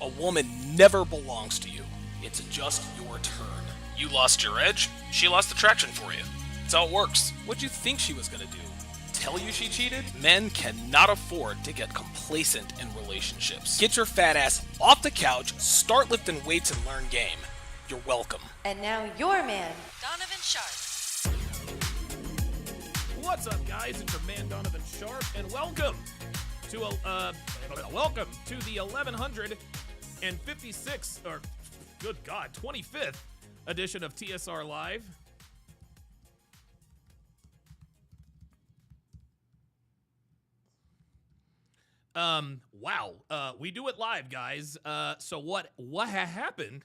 A woman never belongs to you. It's just your turn. You lost your edge, she lost attraction for you. That's how it works. What'd you think she was gonna do? Tell you she cheated? Men cannot afford to get complacent in relationships. Get your fat ass off the couch, start lifting weights, and learn game. You're welcome. And now your man, Donovan Sharp. What's up, guys? It's your man Donovan Sharp, and welcome to the 1156, or good God, 25th edition of TSR Live. Wow. We do it live, guys. So what happened?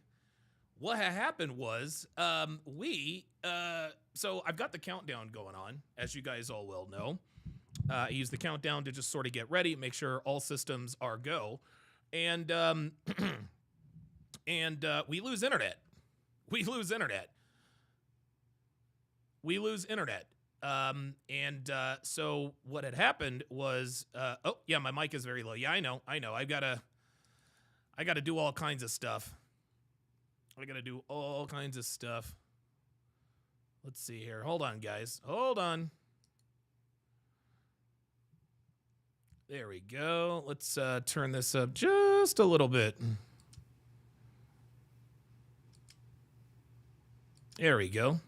What had happened was, so I've got the countdown going on, as you guys all well know. I use the countdown to just sort of get ready, make sure all systems are go. And, we lose internet. So what had happened was, oh yeah, my mic is very low. Yeah, I know. I gotta do all kinds of stuff. Let's see here. Hold on, guys. Hold on. There we go. Let's turn this up just a little bit. There we go.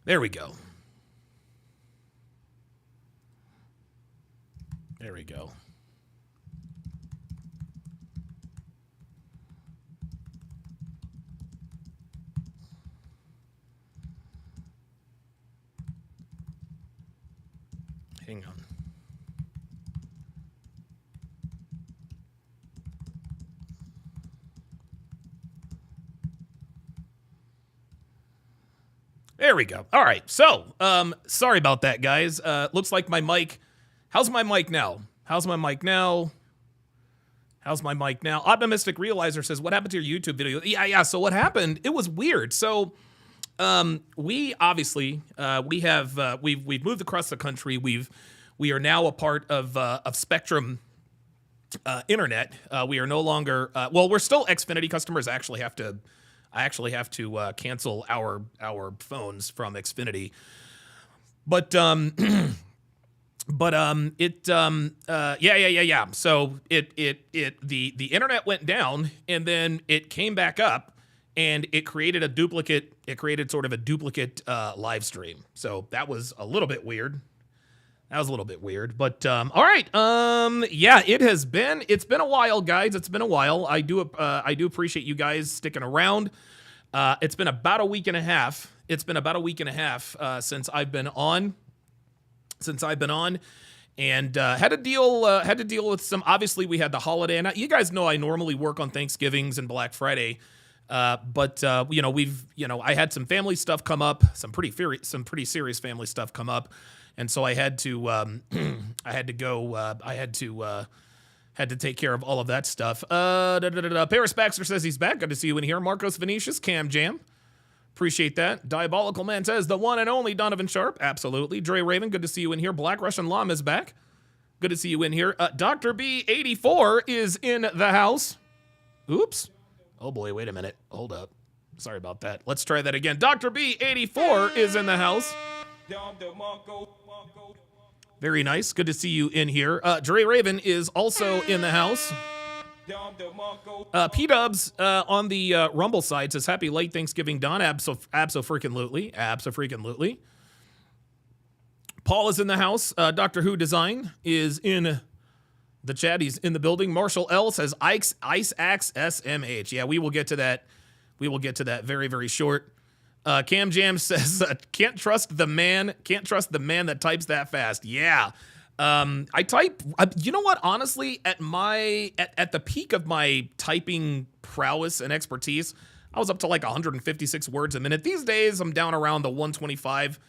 There we go. There we go. Hang on. There we go. All right. So, sorry about that, guys. Looks like my mic. How's my mic now? Optimistic Realizer says, what happened to your YouTube video? Yeah. So what happened? It was weird. So, we obviously, we've moved across the country. We are now a part of Spectrum, internet. We are no longer, we're still Xfinity customers. I actually have to cancel our phones from Xfinity. But yeah. So the internet went down and then it came back up and it created sort of a duplicate live stream. So that was a little bit weird. But all right. Yeah, it's been a while, guys. It's been a while. I do appreciate you guys sticking around. It's been about a week and a half. Since I've been on. And had to deal with some. Obviously, we had the holiday, and you guys know I normally work on Thanksgivings and Black Friday. But I had some family stuff come up, some pretty serious family stuff come up, and so I had to take care of all of that stuff. Paris Baxter says he's back. Good to see you in here. Marcos Venetius, Cam Jam. Appreciate that. Diabolical Man says the one and only Donovan Sharp. Absolutely. Dre Raven, good to see you in here. Black Russian Llama is back. Good to see you in here. Dr. B84 is in the house. Oops. Oh boy, wait a minute. Hold up. Sorry about that. Let's try that again. Dr. B84 is in the house. Very nice. Good to see you in here. Dre Raven is also in the house. P-Dubs on the Rumble side says, happy late Thanksgiving, Don. Abso-freaking-lutely. Paul is in the house. Doctor Who Design is in the chat. He's in the building. Marshall L says, Ice Axe SMH. Yeah, we will get to that. Very, very short. Cam Jam says, can't trust the man that types that fast. Yeah. I type, you know what, honestly, at the peak of my typing prowess and expertise, I was up to like 156 words a minute. These days, I'm down around the 125.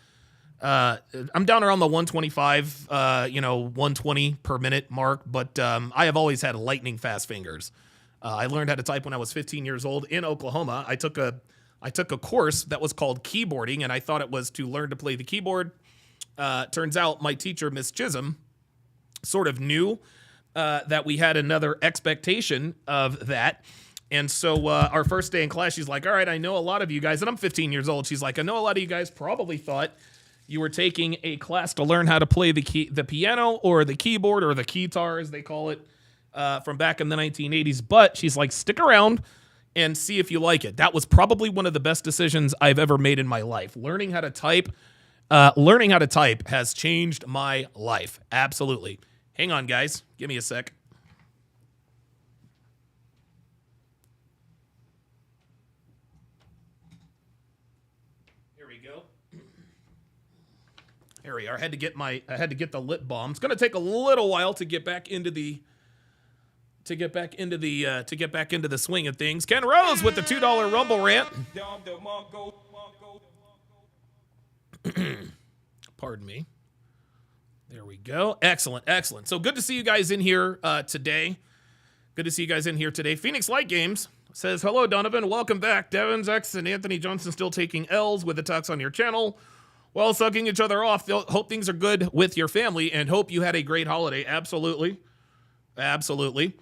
120 per minute mark, but I have always had lightning fast fingers. I learned how to type when I was 15 years old in Oklahoma. I took a course that was called keyboarding, and I thought it was to learn to play the keyboard. Turns out my teacher, Miss Chisholm, sort of knew that we had another expectation of that. And so our first day in class, she's like, all right, I know a lot of you guys, and I'm 15 years old. She's like, I know a lot of you guys probably thought you were taking a class to learn how to play the piano or the keyboard or the guitar, as they call it, from back in the 1980s. But she's like, stick around and see if you like it. That was probably one of the best decisions I've ever made in my life. Learning how to type has changed my life. Absolutely. Hang on, guys. Give me a sec. Here we go. Here we are. I had to get the lip balm. It's going to take a little while to get back into the swing of things. Ken Rose with the $2 Rumble rant. Pardon me. There we go. Excellent, excellent. So good to see you guys in here today. Phoenix Light Games says, hello, Donovan. Welcome back. Devin, X, and Anthony Johnson still taking L's with attacks on your channel while sucking each other off. Hope things are good with your family and hope you had a great holiday. Absolutely. Absolutely.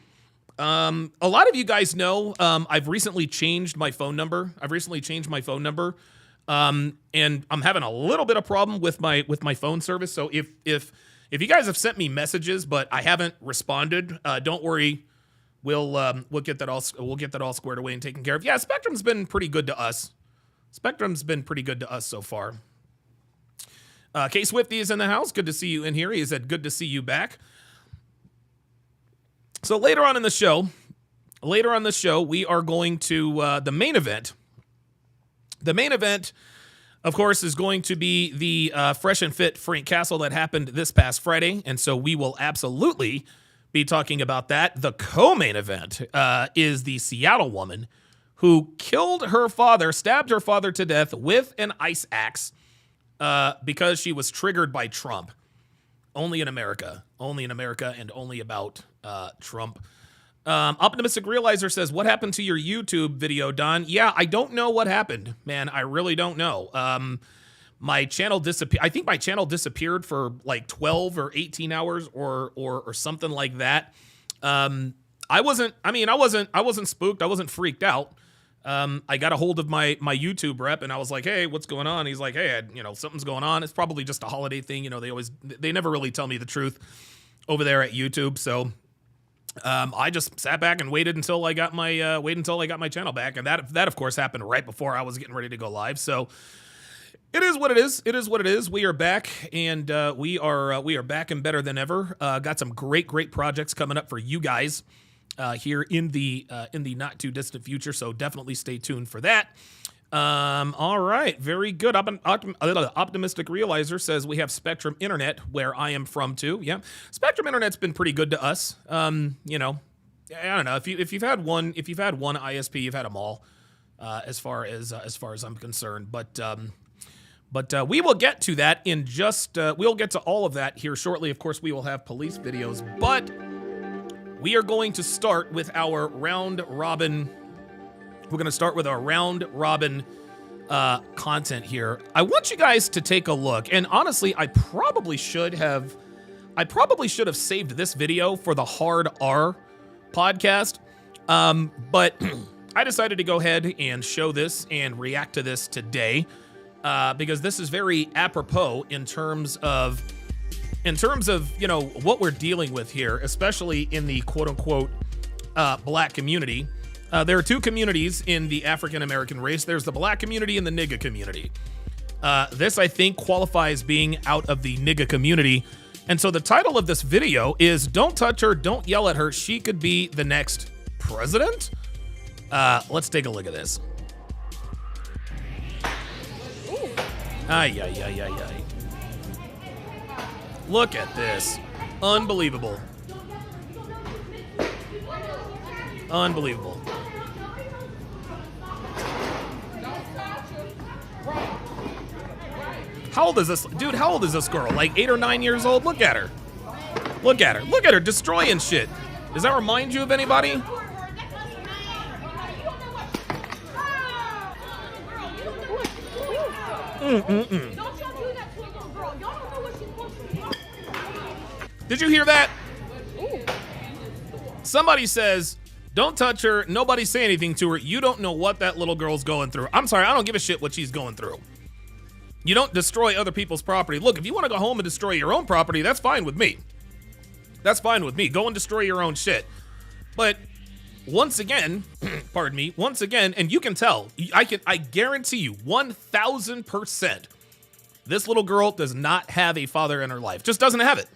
A lot of you guys know I've recently changed my phone number. And I'm having a little bit of problem with my phone service. So if you guys have sent me messages but I haven't responded, don't worry. We'll get that all squared away and taken care of. Yeah, Spectrum's been pretty good to us. So far. K Swifty is in the house. Good to see you in here. He said, good to see you back. So later on in the show, we are going to the main event. The main event, of course, is going to be the Fresh and Fit Frank Castle that happened this past Friday. And so we will absolutely be talking about that. The co-main event is the Seattle woman who stabbed her father to death with an ice axe because she was triggered by Trump. Only in America, and only about Trump. Optimistic Realizer says, what happened to your YouTube video, Don? Yeah, I don't know what happened, man. I really don't know. My channel disappeared. I think my channel disappeared for like 12 or 18 hours or something like that. I wasn't spooked. I wasn't freaked out. I got a hold of my YouTube rep and I was like, hey, what's going on? He's like, hey, something's going on. It's probably just a holiday thing. They never really tell me the truth over there at YouTube. So I just sat back and waited until I got my channel back, and that of course happened right before I was getting ready to go live. So it is what it is. We are back, and we are back and better than ever. Got some great projects coming up for you guys here in the not too distant future. So definitely stay tuned for that. All right, very good. Optimistic Realizer says we have Spectrum Internet where I am from too. Yeah, Spectrum Internet's been pretty good to us. I don't know if you've had one ISP, you've had them all. As far as I'm concerned, but we will get to that in just we'll get to all of that here shortly. Of course, we will have police videos, but we are going to start with our round robin. We're going to start with our round robin content here. I want you guys to take a look. And honestly, I probably should have saved this video for the Hard R podcast. But I decided to go ahead and show this and react to this today because this is very apropos in terms of what we're dealing with here, especially in the quote unquote black community. There are two communities in the African-American race. There's the black community and the nigga community. This, I think, qualifies being out of the nigga community. And so the title of this video is Don't Touch Her, Don't Yell at Her. She could be the next president. Let's take a look at this. Ay. Look at this. Unbelievable. How old is this? Dude, how old is this girl? Like 8 or 9 years old? Look at her. Look at her destroying shit. Does that remind you of anybody? Did you hear that? somebody says, don't touch her, nobody say anything to her, you don't know what that little girl's going through. I'm sorry, I don't give a shit what she's going through. You don't destroy other people's property. Look, if you want to go home and destroy your own property, that's fine with me. That's fine with me. Go and destroy your own shit. But once again, pardon me, once again, and you can tell, I guarantee you 1,000%, this little girl does not have a father in her life. Just doesn't have it.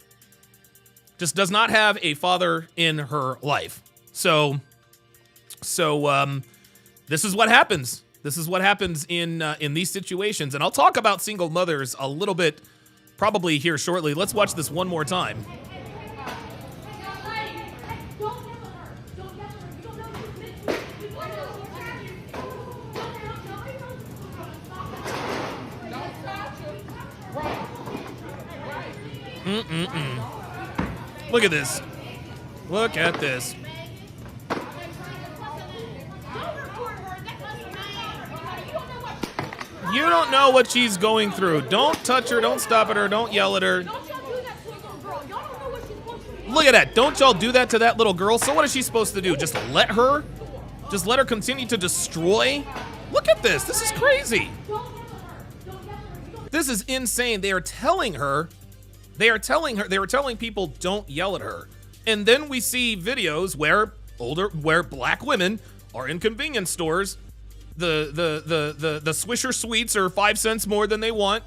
Just does not have a father in her life. So this is what happens. This is what happens in these situations. And I'll talk about single mothers a little bit probably here shortly. Let's watch this one more time. Look at this. Look at this. You don't know what she's going through. Don't touch her. Don't stop at her. Don't yell at her. Look at that. Don't y'all do that to that little girl. So what is she supposed to do? Just let her continue to destroy? Look at this. This is crazy. This is insane. They were telling people don't yell at her. And then we see videos where black women are in convenience stores. The Swisher Sweets are 5 cents more than they want,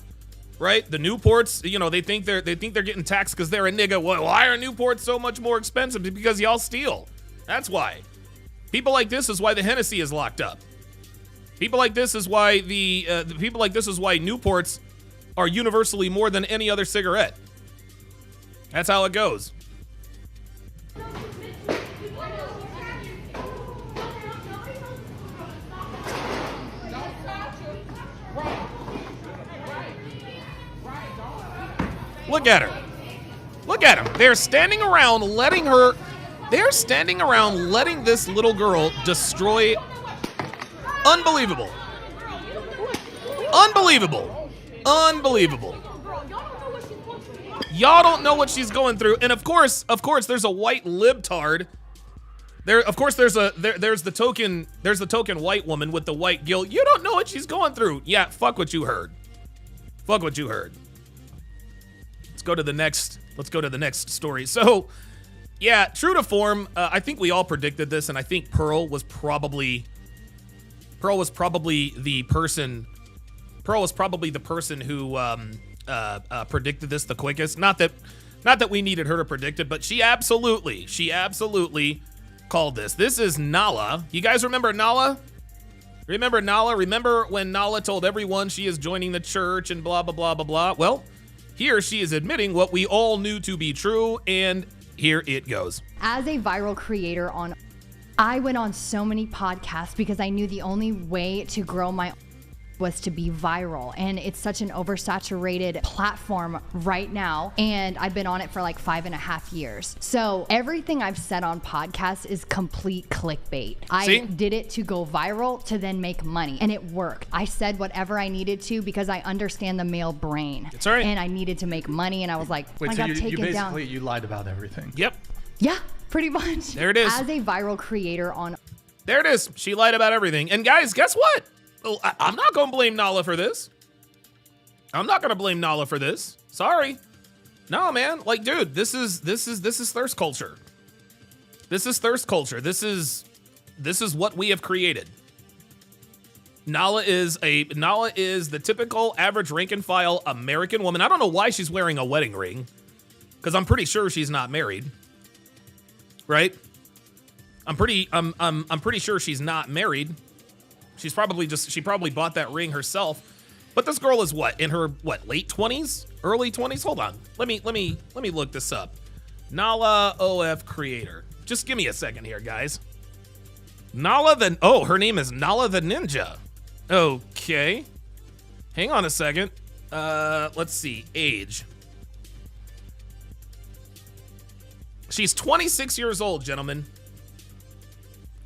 right? The Newports, they think they're getting taxed because they're a nigga. Why are Newports so much more expensive? Because y'all steal. That's why. People like this is why the Hennessy is locked up. People like this is why Newports are universally more than any other cigarette. That's how it goes. Look at her. Look at them. They're standing around letting this little girl destroy. Unbelievable. Unbelievable. Unbelievable. Y'all don't know what she's going through. And of course, there's a white libtard. There's the token white woman with the white guilt. You don't know what she's going through. Yeah, fuck what you heard. Fuck what you heard. Let's go to the next story. So, yeah, true to form, I think we all predicted this, and I think Pearl was probably the person who predicted this the quickest. Not that we needed her to predict it, but she absolutely called this. This is Nala. You guys remember Nala? Remember Nala? Remember when Nala told everyone she is joining the church and blah, blah, blah, blah, blah? Well, here she is admitting what we all knew to be true, and here it goes. As a viral creator I went on so many podcasts because I knew the only way to grow my was to be viral, and it's such an oversaturated platform right now, and I've been on it for like 5.5 years. So everything I've said on podcasts is complete clickbait. I did it to go viral to then make money, and it worked. I said whatever I needed to because I understand the male brain. That's right. And I needed to make money, and I was like, wait, I got taken down. You lied about everything. Yep. Yeah, pretty much. There it is. As a viral creator There it is. She lied about everything. And guys, guess what? I'm not going to blame Nala for this. I'm not going to blame Nala for this. Sorry. No, man. Like, dude, this is thirst culture. This is thirst culture. This is what we have created. Nala is the typical average rank and file American woman. I don't know why she's wearing a wedding ring, because I'm pretty sure she's not married. Right? I'm pretty sure she's not married. She probably bought that ring herself. But this girl is in her late 20s, early 20s? Hold on. Let me look this up. Nala OF creator. Just give me a second here, guys. her name is Nala the Ninja. Okay. Hang on a second. Let's see. Age. She's 26 years old, gentlemen.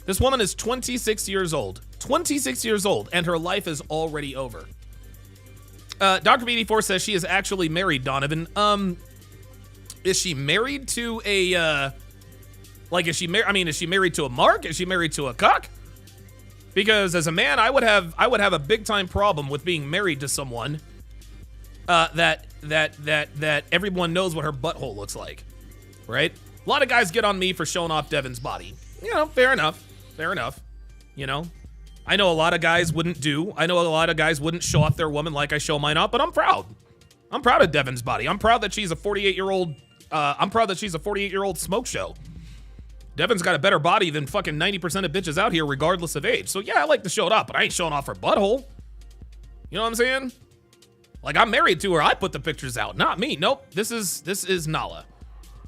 This woman is 26 years old. 26 years old, and her life is already over. Dr. B84 says she is actually married, Donovan. Is she married to a Like, is she married to a mark? Is she married to a cuck? Because as a man, I would have a big time problem with being married to someone that everyone knows what her butthole looks like, right? A lot of guys get on me for showing off Devin's body. You know, fair enough. You know, I know a lot of guys wouldn't show off their woman like I show mine off, but I'm proud. I'm proud of Devin's body. I'm proud that she's a 48-year-old smoke show. Devin's got a better body than fucking 90% of bitches out here, regardless of age. So yeah, I like to show it off, but I ain't showing off her butthole. You know what I'm saying? Like, I'm married to her. I put the pictures out, not me. Nope. This is Nala.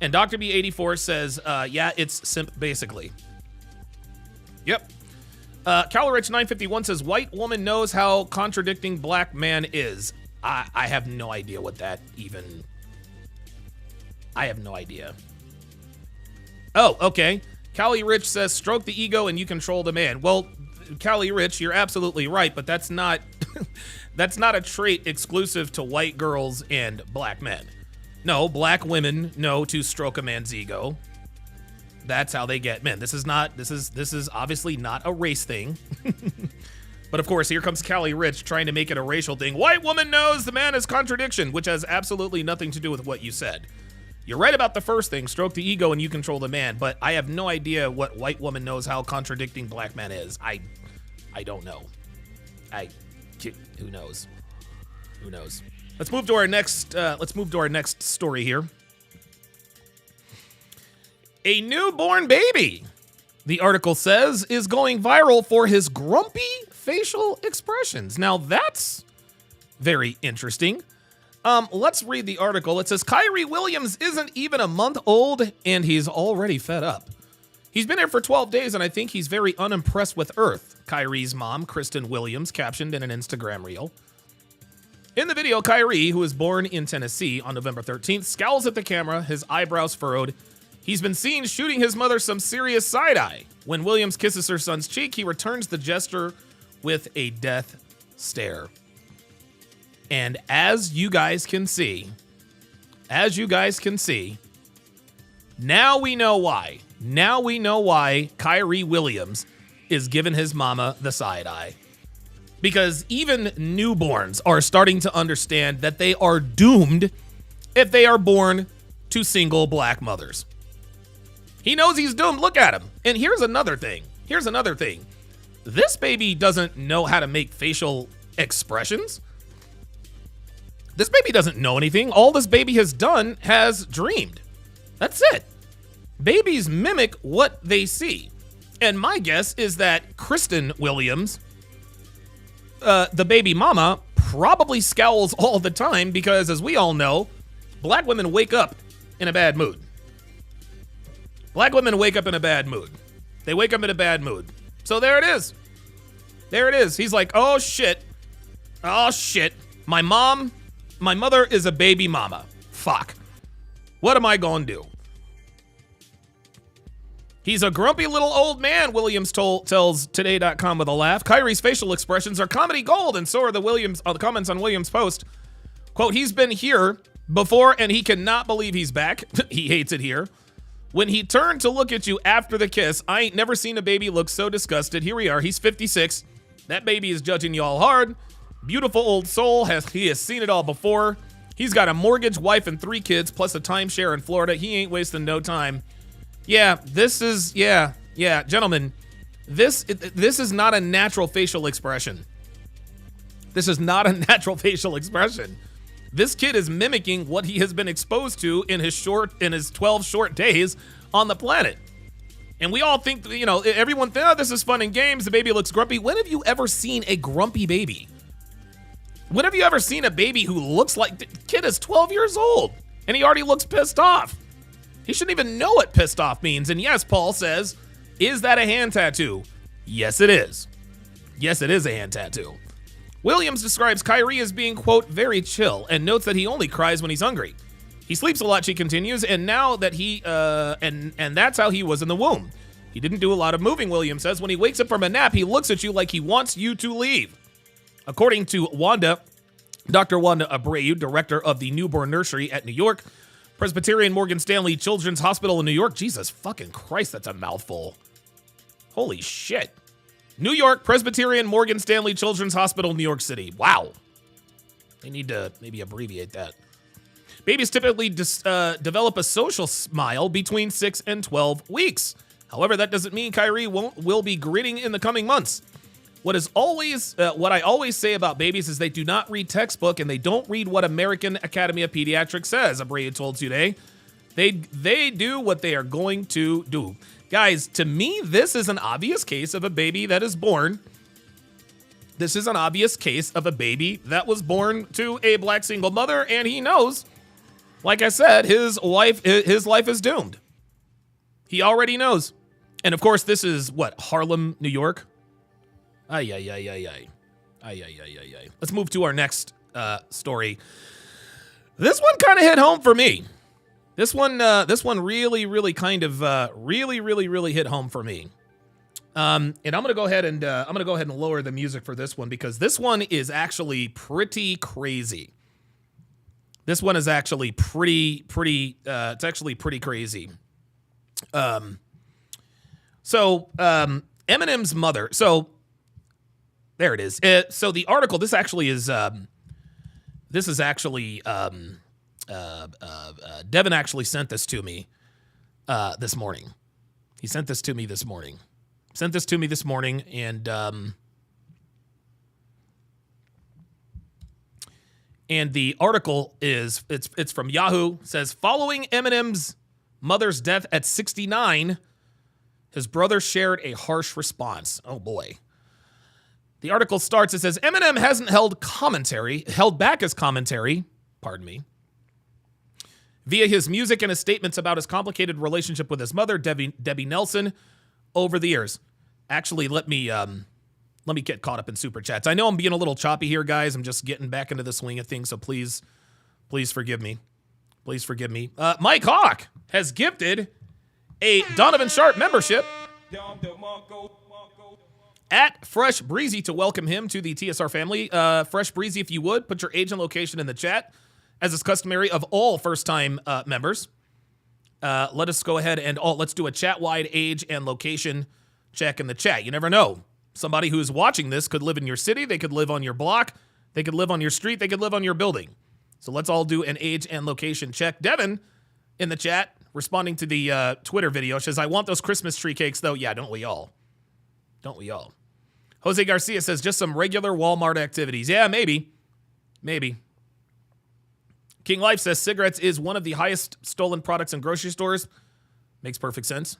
And Dr. B84 says, yeah, it's simp basically. Yep. Calrich951 says, white woman knows how contradicting black man is. I have no idea what that even... I have no idea. Oh, okay. Callie Rich says, stroke the ego and you control the man. Well, Callie Rich, you're absolutely right, but that's not that's not a trait exclusive to white girls and black men. No, black women know to stroke a man's ego. That's how they get men. This is obviously not a race thing. But of course, here comes Callie Rich trying to make it a racial thing. White woman knows the man is contradiction, which has absolutely nothing to do with what you said. You're right about the first thing, stroke the ego and you control the man, but I have no idea what white woman knows how contradicting black man is. I don't know. Who knows? Who knows? Let's move to our next story here. A newborn baby, the article says, is going viral for his grumpy facial expressions. Now that's very interesting. Let's read the article. It says, Kyrie Williams isn't even a month old and he's already fed up. He's been here for 12 days and I think he's very unimpressed with Earth, Kyrie's mom, Kristen Williams, captioned in an Instagram reel. In the video, Kyrie, who was born in Tennessee on November 13th, scowls at the camera, his eyebrows furrowed. He's been seen shooting his mother some serious side-eye. When Williams kisses her son's cheek, he returns the gesture with a death stare. And as you guys can see, now we know why. Now we know why Kyrie Williams is giving his mama the side eye. Because even newborns are starting to understand that they are doomed if they are born to single black mothers. He knows he's doomed. Look at him. And here's another thing. This baby doesn't know how to make facial expressions. This baby doesn't know anything. All this baby has done has dreamed. That's it. Babies mimic what they see. And my guess is that Kristen Williams, the baby mama, probably scowls all the time because, as we all know, black women wake up in a bad mood. Black women wake up in a bad mood. They wake up in a bad mood. So there it is. There it is. He's like, oh shit. My mother is a baby mama. Fuck. What am I gonna do? He's a grumpy little old man, Williams tells Today.com with a laugh. Kyrie's facial expressions are comedy gold, and so are the comments on Williams' post. Quote, he's been here before, and he cannot believe he's back. He hates it here. When he turned to look at you after the kiss, I ain't never seen a baby look so disgusted. Here we are. He's 56. That baby is judging y'all hard. Beautiful old soul. He has seen it all before. He's got a mortgage, wife, and 3 kids, plus a timeshare in Florida. He ain't wasting no time. Yeah, gentlemen, this is not a natural facial expression. This is not a natural facial expression. This kid is mimicking what he has been exposed to in his 12 short days on the planet. And we all think, everyone thinks, oh, this is fun and games. The baby looks grumpy. When have you ever seen a grumpy baby? When have you ever seen a baby who looks like, the kid is 12 years old and he already looks pissed off? He shouldn't even know what pissed off means. And yes, Paul says, is that a hand tattoo? Yes, it is. Yes, it is a hand tattoo. Williams describes Kyrie as being, quote, very chill, and notes that he only cries when he's hungry. He sleeps a lot, she continues, and now that and that's how he was in the womb. He didn't do a lot of moving, Williams says. When he wakes up from a nap, he looks at you like he wants you to leave. According to Dr. Wanda Abreu, director of the newborn nursery at New York, Presbyterian Morgan Stanley Children's Hospital in New York. Jesus fucking Christ, that's a mouthful. Holy shit. New York Presbyterian Morgan Stanley Children's Hospital, New York City. Wow. They need to maybe abbreviate that. Babies typically develop a social smile between 6 and 12 weeks. However, that doesn't mean Kyrie will be grinning in the coming months. What I always say about babies is they do not read textbook and they don't read what American Academy of Pediatrics says, Abrea told today. They do what they are going to do. Guys, to me, this is an obvious case of a baby that is born. This is an obvious case of a baby that was born to a black single mother, and he knows, like I said, his life is doomed. He already knows. And of course, this is what, Harlem, New York? Ay. Let's move to our next story. This one kind of hit home for me. This one really kind of really hit home for me. And I'm gonna go ahead and lower the music for this one because this one is actually pretty crazy. This one is actually pretty. It's actually pretty crazy. Eminem's mother. So there it is. So the article. This actually is. Devin actually sent this to me this morning. He sent this to me this morning. And the article is it's from Yahoo. It says, following Eminem's mother's death at 69, his brother shared a harsh response. Oh boy. The article starts, it says, Eminem hasn't held back his commentary, via his music and his statements about his complicated relationship with his mother, Debbie Nelson, over the years. Actually, let me get caught up in super chats. I know I'm being a little choppy here, guys. I'm just getting back into the swing of things, so please forgive me. Please forgive me. Mike Hawk has gifted a Donovan Sharp membership at Fresh Breezy to welcome him to the TSR family. Fresh Breezy, if you would, put your age and location in the chat, as is customary of all first-time members. Let us go ahead and let's do a chat-wide age and location check in the chat. You never know. Somebody who's watching this could live in your city. They could live on your block. They could live on your street. They could live on your building. So let's all do an age and location check. Devin in the chat, responding to the Twitter video, says, I want those Christmas tree cakes, though. Yeah, don't we all? Don't we all? Jose Garcia says, just some regular Walmart activities. Yeah, maybe. King Life says, cigarettes is one of the highest stolen products in grocery stores. Makes perfect sense.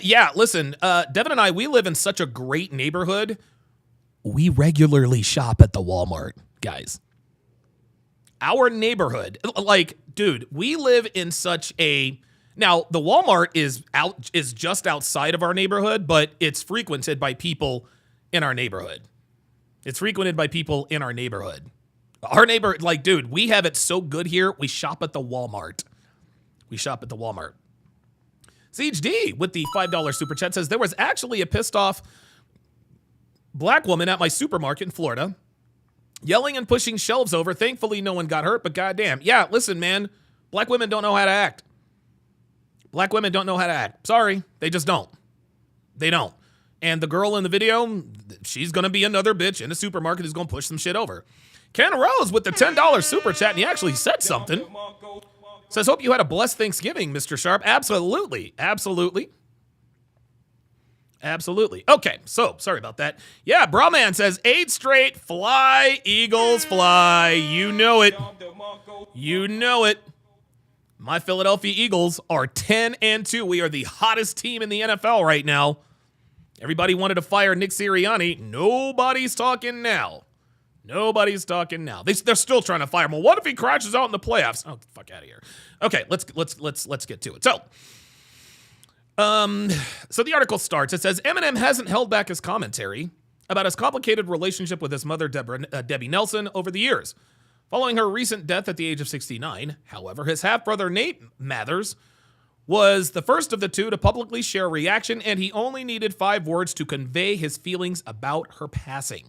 Yeah, listen, Devin and I, we live in such a great neighborhood. We regularly shop at the Walmart, guys. Our neighborhood, like, dude, we live in such a... Now, the Walmart is just outside of our neighborhood, but it's frequented by people in our neighborhood. Our neighbor, like, dude, we have it so good here. We shop at the Walmart. Siege D with the $5 super chat says, there was actually a pissed off black woman at my supermarket in Florida yelling and pushing shelves over. Thankfully, no one got hurt, but goddamn. Yeah, listen, man, black women don't know how to act. Sorry, they just don't. They don't. And the girl in the video, she's going to be another bitch in a supermarket who's going to push some shit over. Ken Rose with the $10 super chat, and he actually said something. Says, hope you had a blessed Thanksgiving, Mr. Sharp. Absolutely. Okay, so sorry about that. Yeah, Brahman says, 8 straight, fly, Eagles, fly. You know it. My Philadelphia Eagles are 10-2. We are the hottest team in the NFL right now. Everybody wanted to fire Nick Sirianni. Nobody's talking now. They're still trying to fire him. Well, what if he crashes out in the playoffs? Oh, fuck out of here. Okay, let's get to it. So the article starts. It says, Eminem hasn't held back his commentary about his complicated relationship with his mother, Debbie Nelson, over the years. Following her recent death at the age of 69, however, his half-brother Nate Mathers was the first of the two to publicly share a reaction, and he only needed 5 words to convey his feelings about her passing.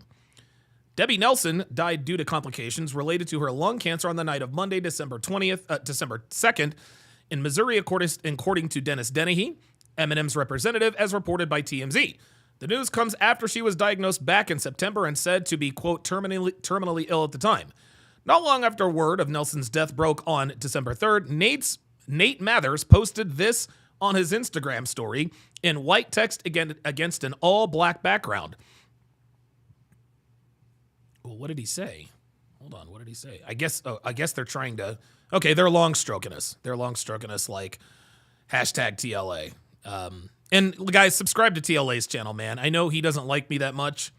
Debbie Nelson died due to complications related to her lung cancer on the night of Monday, December 2nd, in Missouri, according to Dennis Dennehy, Eminem's representative, as reported by TMZ. The news comes after she was diagnosed back in September and said to be, quote, terminally ill at the time. Not long after word of Nelson's death broke on December 3rd, Nate Mathers posted this on his Instagram story in white text against an all-black background. Well, what did he say? Hold on, what did he say? I guess they're trying to... Okay, they're long stroking us. They're long stroking us like hashtag TLA. And guys, subscribe to TLA's channel, man. I know he doesn't like me that much.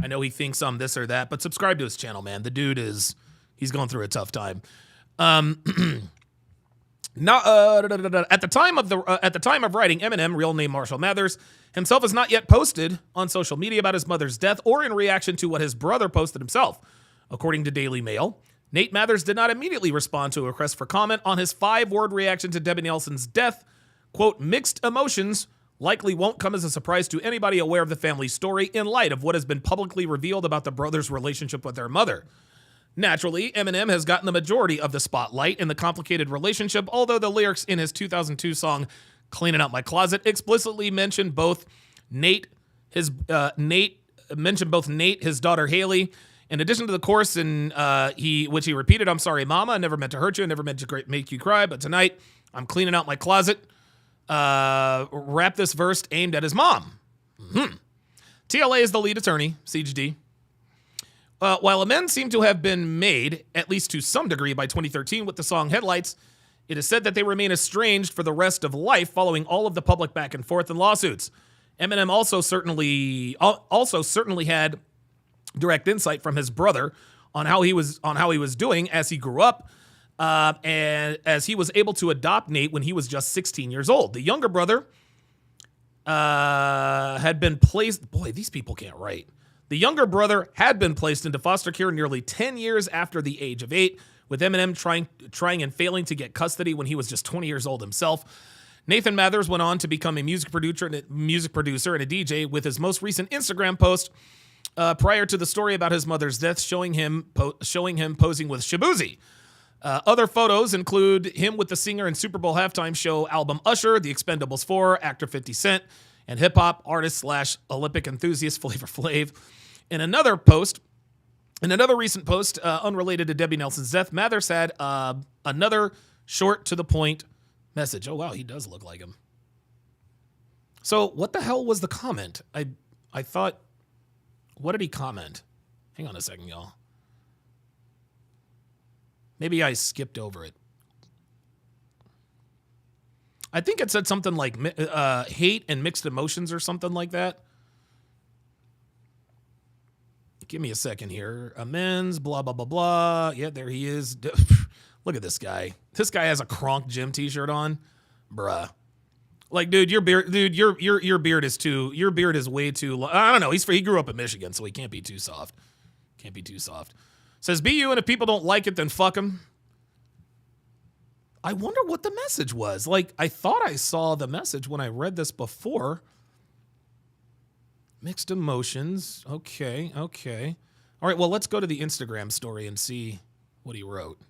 I know he thinks I'm this or that, but subscribe to his channel, man. The dude he's going through a tough time. At the time of writing, Eminem, real name Marshall Mathers, himself has not yet posted on social media about his mother's death or in reaction to what his brother posted himself. According to Daily Mail, Nate Mathers did not immediately respond to a request for comment on his 5-word reaction to Debbie Nelson's death. Quote, mixed emotions likely won't come as a surprise to anybody aware of the family's story in light of what has been publicly revealed about the brothers' relationship with their mother. Naturally, Eminem has gotten the majority of the spotlight in the complicated relationship, although the lyrics in his 2002 song Cleaning Out My Closet explicitly mention both Nate, his daughter Haley. In addition to the chorus, which he repeated, "I'm sorry, Mama, I never meant to hurt you, I never meant to make you cry, but tonight I'm cleaning out my closet." Rap this verse aimed at his mom. TLA is the lead attorney, Siege D. While amends seem to have been made, at least to some degree, by 2013 with the song Headlights, it is said that they remain estranged for the rest of life following all of the public back and forth and lawsuits. Eminem also certainly had direct insight from his brother on how he was doing as he grew up, and as he was able to adopt Nate when he was just 16 years old. The younger brother had been placed. Boy, these people can't write. The younger brother had been placed into foster care nearly 10 years after the age of 8, with Eminem trying and failing to get custody when he was just 20 years old himself. Nathan Mathers went on to become a music producer and a DJ, with his most recent Instagram post prior to the story about his mother's death showing him posing with Shabuzi. Other photos include him with the singer and Super Bowl halftime show album Usher, The Expendables 4, actor 50 Cent, and hip-hop artist / Olympic enthusiast Flavor Flav. In another recent post, unrelated to Debbie Nelson's death, Mathers had another short to the point message. Oh, wow, he does look like him. So what the hell was the comment? I thought, what did he comment? Hang on a second, y'all. Maybe I skipped over it. I think it said something like hate and mixed emotions or something like that. Give me a second here. Amends, blah, blah, blah, blah. Yeah, there he is. Look at this guy. This guy has a Kronk Gym t-shirt on. Bruh. Like, dude, your beard is way too long. I don't know. He grew up in Michigan, so he can't be too soft. Can't be too soft. Says, be you, and if people don't like it, then fuck them. I wonder what the message was. Like, I thought I saw the message when I read this before. Mixed emotions. Okay. All right, well, let's go to the Instagram story and see what he wrote.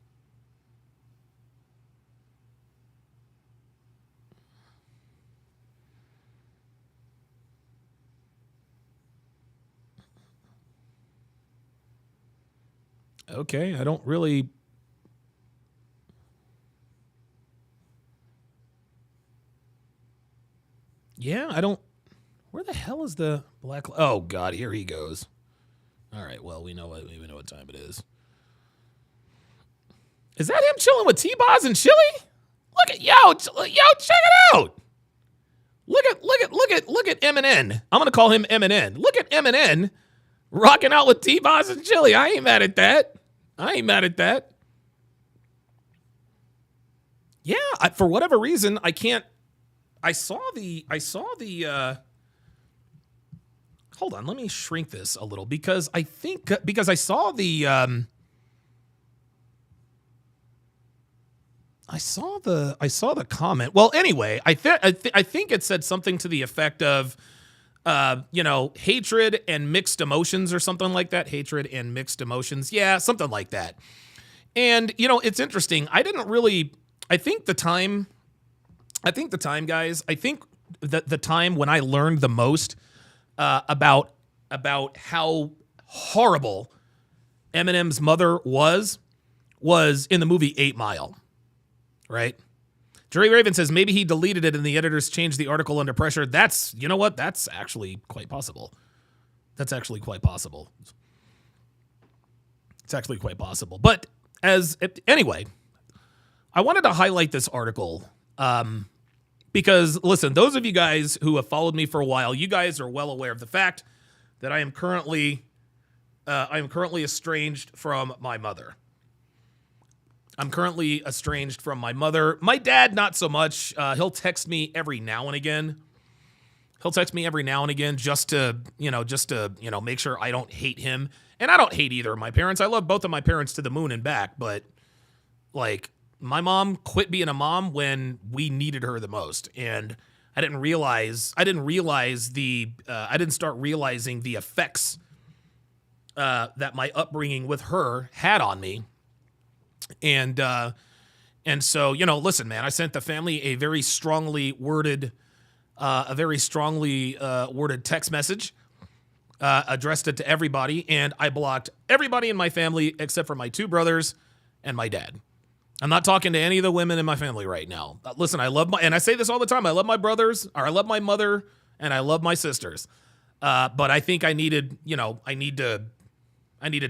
Okay, I don't really... Yeah, I don't... Where the hell is the black... Oh, God, here he goes. All right, well, we know what time it is. Is that him chilling with T-Boz and Chili? Look at... Yo, check it out! Look at Eminem. I'm going to call him Eminem. Look at Eminem rocking out with T-Boz and Chili. I ain't mad at that. Yeah, for whatever reason, I can't... I saw the hold on, let me shrink this a little because I saw the comment. Well, anyway, I think it said something to the effect of hatred and mixed emotions or something like that. Hatred and mixed emotions. Yeah, something like that. And, it's interesting. I think the time, guys, I think that the time when I learned the most about how horrible Eminem's mother was in the movie 8 Mile, right? Jerry Raven says maybe he deleted it and the editors changed the article under pressure. That's actually quite possible. That's actually quite possible. It's actually quite possible. But anyway, I wanted to highlight this article because, listen, those of you guys who have followed me for a while, you guys are well aware of the fact that I am currently estranged from my mother. I'm currently estranged from my mother. My dad, not so much. He'll text me every now and again. Just to make sure I don't hate him. And I don't hate either of my parents. I love both of my parents to the moon and back. But, like, my mom quit being a mom when we needed her the most. And I didn't start realizing the effects that my upbringing with her had on me. And so, listen, man, I sent the family a very strongly worded text message, addressed it to everybody, and I blocked everybody in my family except for my 2 brothers and my dad. I'm not talking to any of the women in my family right now. Listen, and I say this all the time, I love my brothers, or I love my mother, and I love my sisters. But I think I need to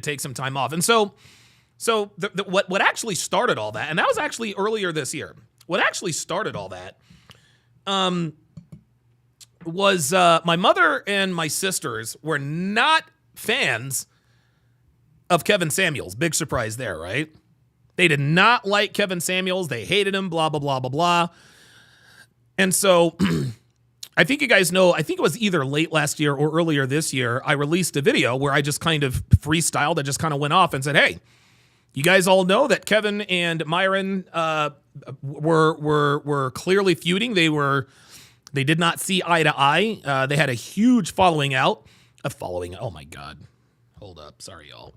take some time off. And so what actually started all that, and that was actually earlier this year. What actually started all that was my mother and my sisters were not fans of Kevin Samuels. Big surprise there, right? They did not like Kevin Samuels. They hated him, blah, blah, blah, blah, blah. And so I think you guys know, I think it was either late last year or earlier this year, I released a video where I just kind of freestyled. I just kind of went off and said, hey, you guys all know that Kevin and Myron were clearly feuding. They did not see eye to eye. They had a huge falling out. Oh my God. Hold up. Sorry, y'all.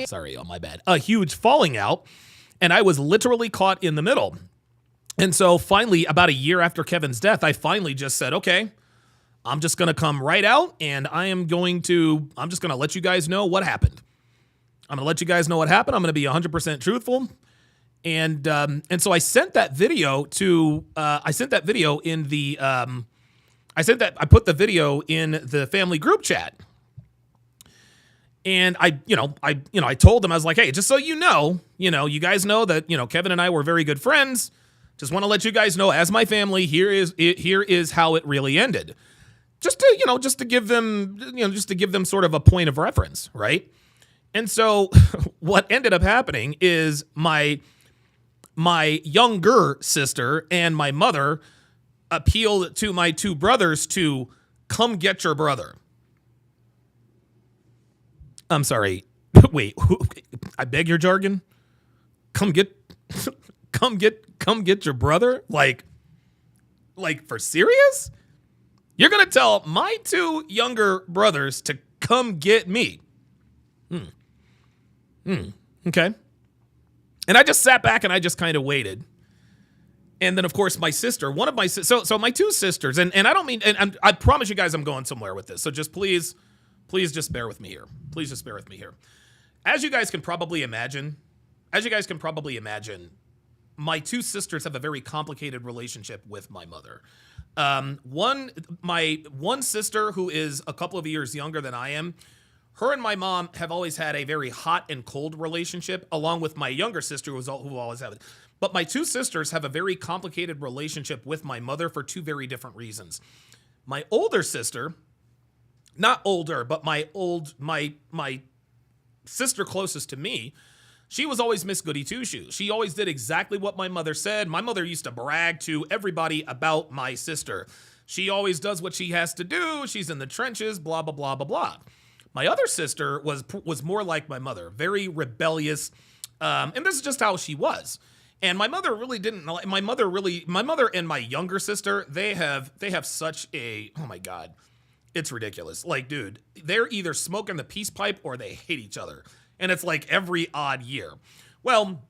Sorry, y'all. My bad. A huge falling out. And I was literally caught in the middle. And so finally, about a year after Kevin's death, I finally just said, okay, I'm just going to come right out and I'm just going to let you guys know what happened. I'm going to be 100% truthful. And so I sent that video I put the video in the family group chat. And I told them, I was like, hey, just so you guys know that, Kevin and I were very good friends. Just want to let you guys know, as my family, here is how it really ended. Just to give them sort of a point of reference, right? And so what ended up happening is my younger sister and my mother appealed to my 2 brothers to come get your brother. I'm sorry. Wait, I beg your jargon? Come get your brother? Like for serious? You're going to tell my 2 younger brothers to come get me? Okay. And I just sat back and I just kind of waited. And then, of course, my sister, so my 2 sisters, and I don't mean, and I promise you guys I'm going somewhere with this. So just please just bear with me here. As you guys can probably imagine, my 2 sisters have a very complicated relationship with my mother. My one sister, who is a couple of years younger than I am, her and my mom have always had a very hot and cold relationship, along with my younger sister, who always had it. But my 2 sisters have a very complicated relationship with my mother for 2 very different reasons. My older sister, not older, but my sister closest to me, she was always Miss Goody Two-Shoes. She always did exactly what my mother said. My mother used to brag to everybody about my sister. She always does what she has to do. She's in the trenches, blah, blah, blah, blah, blah. My other sister was more like my mother, very rebellious, and this is just how she was. And my mother really didn't. My mother and my younger sister, they have such a, oh my God, It's ridiculous. Like, dude, they're either smoking the peace pipe or they hate each other. And it's like every odd year. Well,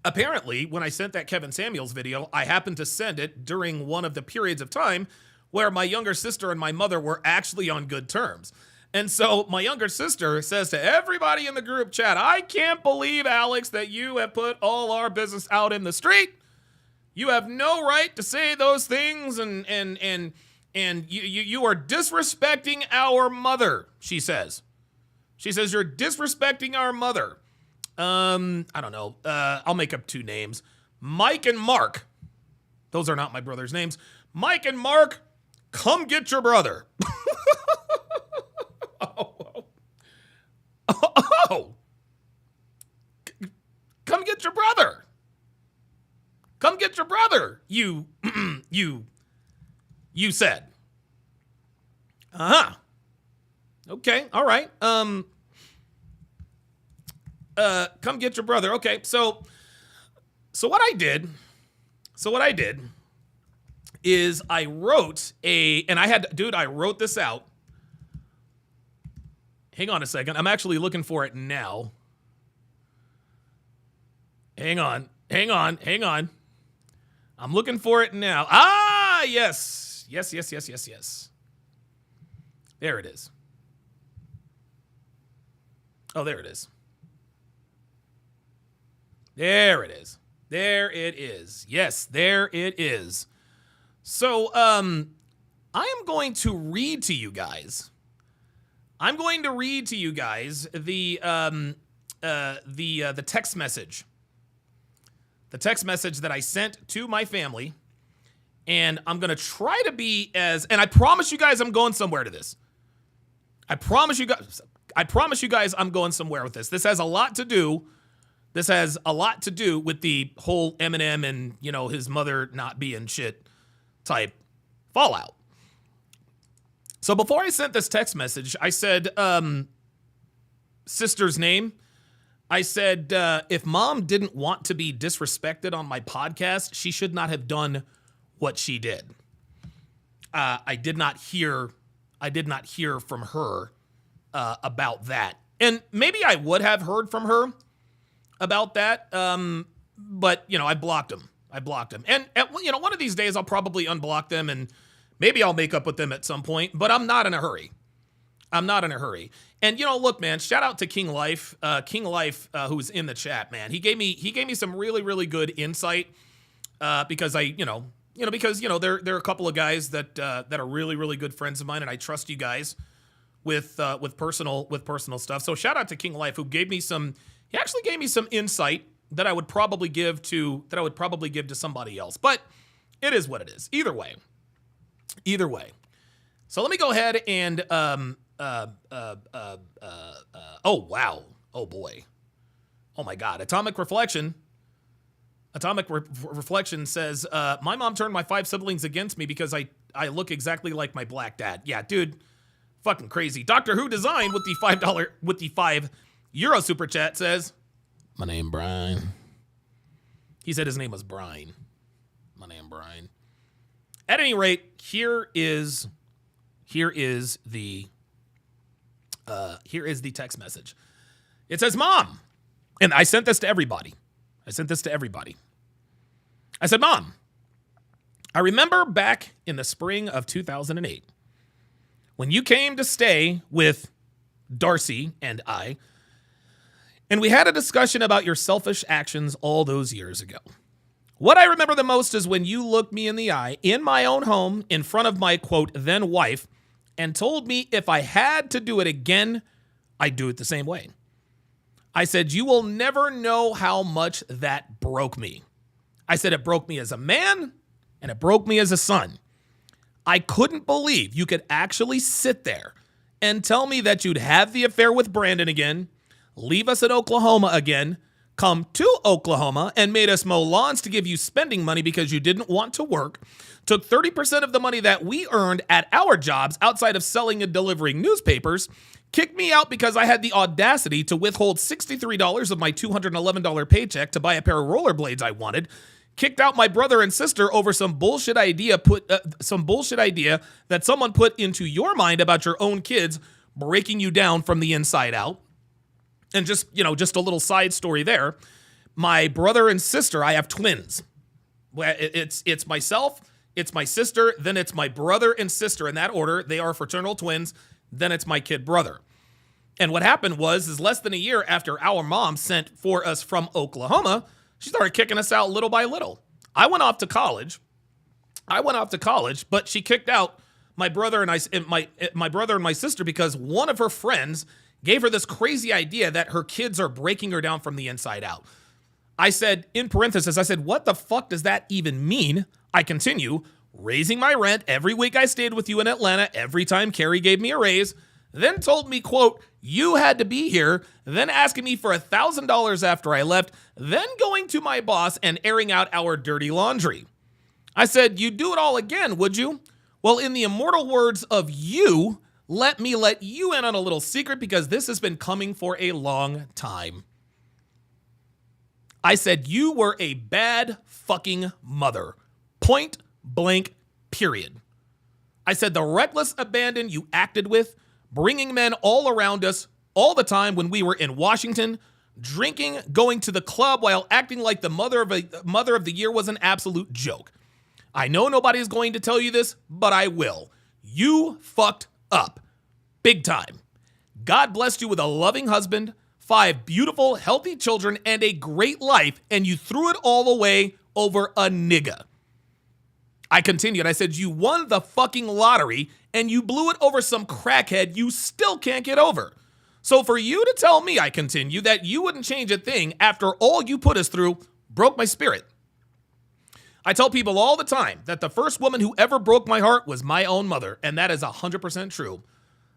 apparently, when I sent that Kevin Samuels video, I happened to send it during one of the periods of time where my younger sister and my mother were actually on good terms. And so my younger sister says to everybody in the group chat, I can't believe, Alex, that you have put all our business out in the street. You have no right to say those things, and you are disrespecting our mother, she says. She says, you're disrespecting our mother. I don't know. I'll make up two names. Mike and Mark. Those are not my brother's names. Mike and Mark, come get your brother. Oh. Come get your brother. Come get your brother. You said. Uh-huh. Okay. All right. Come get your brother. Okay. So what I did is I wrote I wrote this out. Hang on a second. I'm actually looking for it now. Hang on. I'm looking for it now. Ah, yes. Yes. There it is. Oh, there it is. There it is. Yes, there it is. So, I am going to read to you guys. The text message. The text message that I sent to my family. And I'm going to try to be and I promise you guys I'm going somewhere to this. I promise you guys I'm going somewhere with this. This has a lot to do with the whole Eminem and, his mother not being shit type fallout. So before I sent this text message, I said, sister's name. I said, if mom didn't want to be disrespected on my podcast, she should not have done what she did. I did not hear from her about that. And maybe I would have heard from her about that. But I blocked them. And one of these days I'll probably unblock them and maybe I'll make up with them at some point, but I'm not in a hurry. And look, man, shout out to King Life, who's in the chat, man. He gave me some really, really good insight, because there are a couple of guys that are really, really good friends of mine, and I trust you guys with personal stuff. So shout out to King Life, who he actually gave me some insight that I would probably give to somebody else, but it is what it is. Either way. So let me go ahead and, oh, wow. Oh boy. Oh my God. Atomic Reflection says, my mom turned my 5 siblings against me because I look exactly like my black dad. Yeah, dude, fucking crazy. Doctor Who Design with the €5 super chat says, my name Brian. He said his name was Brian. My name Brian. At any rate, here is the text message. It says, Mom, and I sent this to everybody. I said, Mom, I remember back in the spring of 2008 when you came to stay with Darcy and I, and we had a discussion about your selfish actions all those years ago. What I remember the most is when you looked me in the eye in my own home in front of my, quote, then wife, and told me if I had to do it again, I'd do it the same way. I said, you will never know how much that broke me. I said it broke me as a man, and it broke me as a son. I couldn't believe you could actually sit there and tell me that you'd have the affair with Brandon again, leave us in Oklahoma again, come to Oklahoma and made us mow lawns to give you spending money because you didn't want to work, took 30% of the money that we earned at our jobs outside of selling and delivering newspapers, kicked me out because I had the audacity to withhold $63 of my $211 paycheck to buy a pair of rollerblades I wanted, kicked out my brother and sister over some bullshit idea that someone put into your mind about your own kids breaking you down from the inside out. And just a little side story there. My brother and sister, I have twins. It's myself, it's my sister, then it's my brother and sister in that order. They are fraternal twins. Then it's my kid brother. And what happened is less than a year after our mom sent for us from Oklahoma, she started kicking us out little by little. I went off to college, but she kicked out my brother and my brother and my sister because one of her friends gave her this crazy idea that her kids are breaking her down from the inside out. I said, in parentheses, what the fuck does that even mean? I continue, raising my rent every week I stayed with you in Atlanta, every time Carrie gave me a raise, then told me, quote, you had to be here, then asking me for $1,000 after I left, then going to my boss and airing out our dirty laundry. I said, you'd do it all again, would you? Well, in the immortal words of you, let me let you in on a little secret because this has been coming for a long time. I said, you were a bad fucking mother. Point blank, period. I said, the reckless abandon you acted with, bringing men all around us all the time when we were in Washington, drinking, going to the club while acting like the mother of the year was an absolute joke. I know nobody's going to tell you this, but I will. You fucked up. Big time. God blessed you with a loving husband, 5 beautiful, healthy children, and a great life, and you threw it all away over a nigga. I continued. I said, you won the fucking lottery, and you blew it over some crackhead you still can't get over. So for you to tell me, I continue, that you wouldn't change a thing after all you put us through broke my spirit. I tell people all the time that the first woman who ever broke my heart was my own mother, and that is 100% true.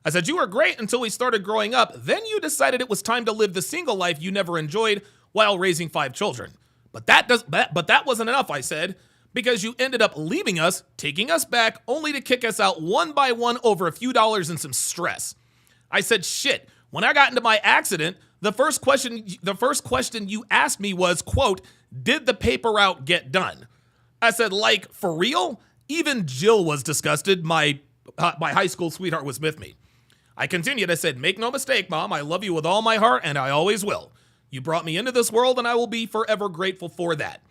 I said, you were great until we started growing up. Then you decided it was time to live the single life you never enjoyed while raising 5 children. But that wasn't enough, I said, because you ended up leaving us, taking us back, only to kick us out one by one over a few dollars and some stress. I said, shit, when I got into my accident, the first question you asked me was, quote, did the paper route get done? I said, like, for real? Even Jill was disgusted. My high school sweetheart was with me. I continued. I said, make no mistake, Mom, I love you with all my heart, and I always will. You brought me into this world, and I will be forever grateful for that.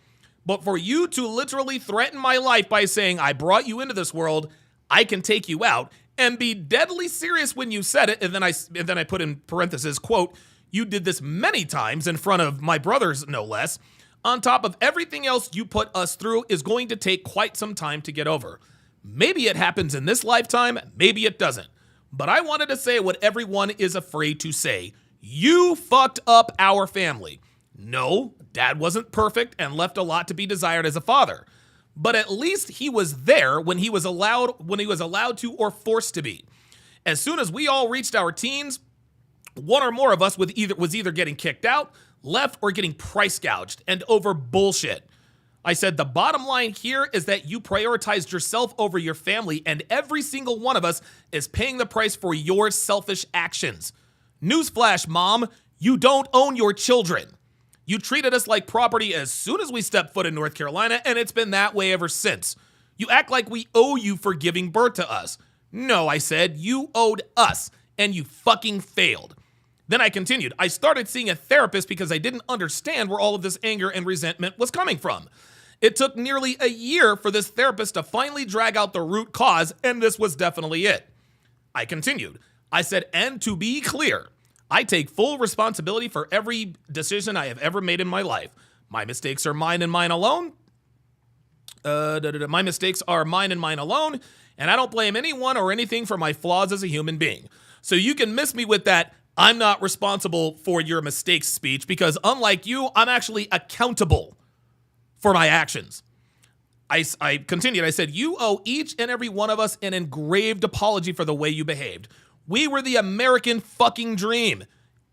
But for you to literally threaten my life by saying, I brought you into this world, I can take you out, and be deadly serious when you said it, and then I put in parentheses, quote, you did this many times in front of my brothers, no less, on top of everything else you put us through is going to take quite some time to get over. Maybe it happens in this lifetime, maybe it doesn't. But I wanted to say what everyone is afraid to say. You fucked up our family. No, Dad wasn't perfect and left a lot to be desired as a father. But at least he was there when he was allowed to or forced to be. As soon as we all reached our teens, one or more of us was either getting kicked out, left, or getting price gouged, and over bullshit. I said, the bottom line here is that you prioritized yourself over your family, and every single one of us is paying the price for your selfish actions. Newsflash, Mom, you don't own your children. You treated us like property as soon as we stepped foot in North Carolina, and it's been that way ever since. You act like we owe you for giving birth to us. No, I said, you owed us, and you fucking failed. Then I continued. I started seeing a therapist because I didn't understand where all of this anger and resentment was coming from. It took nearly a year for this therapist to finally drag out the root cause, and this was definitely it. I continued. I said, and to be clear, I take full responsibility for every decision I have ever made in my life. My mistakes are mine and mine alone. My mistakes are mine and mine alone, and I don't blame anyone or anything for my flaws as a human being. So you can miss me with that, I'm not responsible for your mistakes speech, because unlike you, I'm actually accountable for my actions. I continued. I said, you owe each and every one of us an engraved apology for the way you behaved. We were the American fucking dream.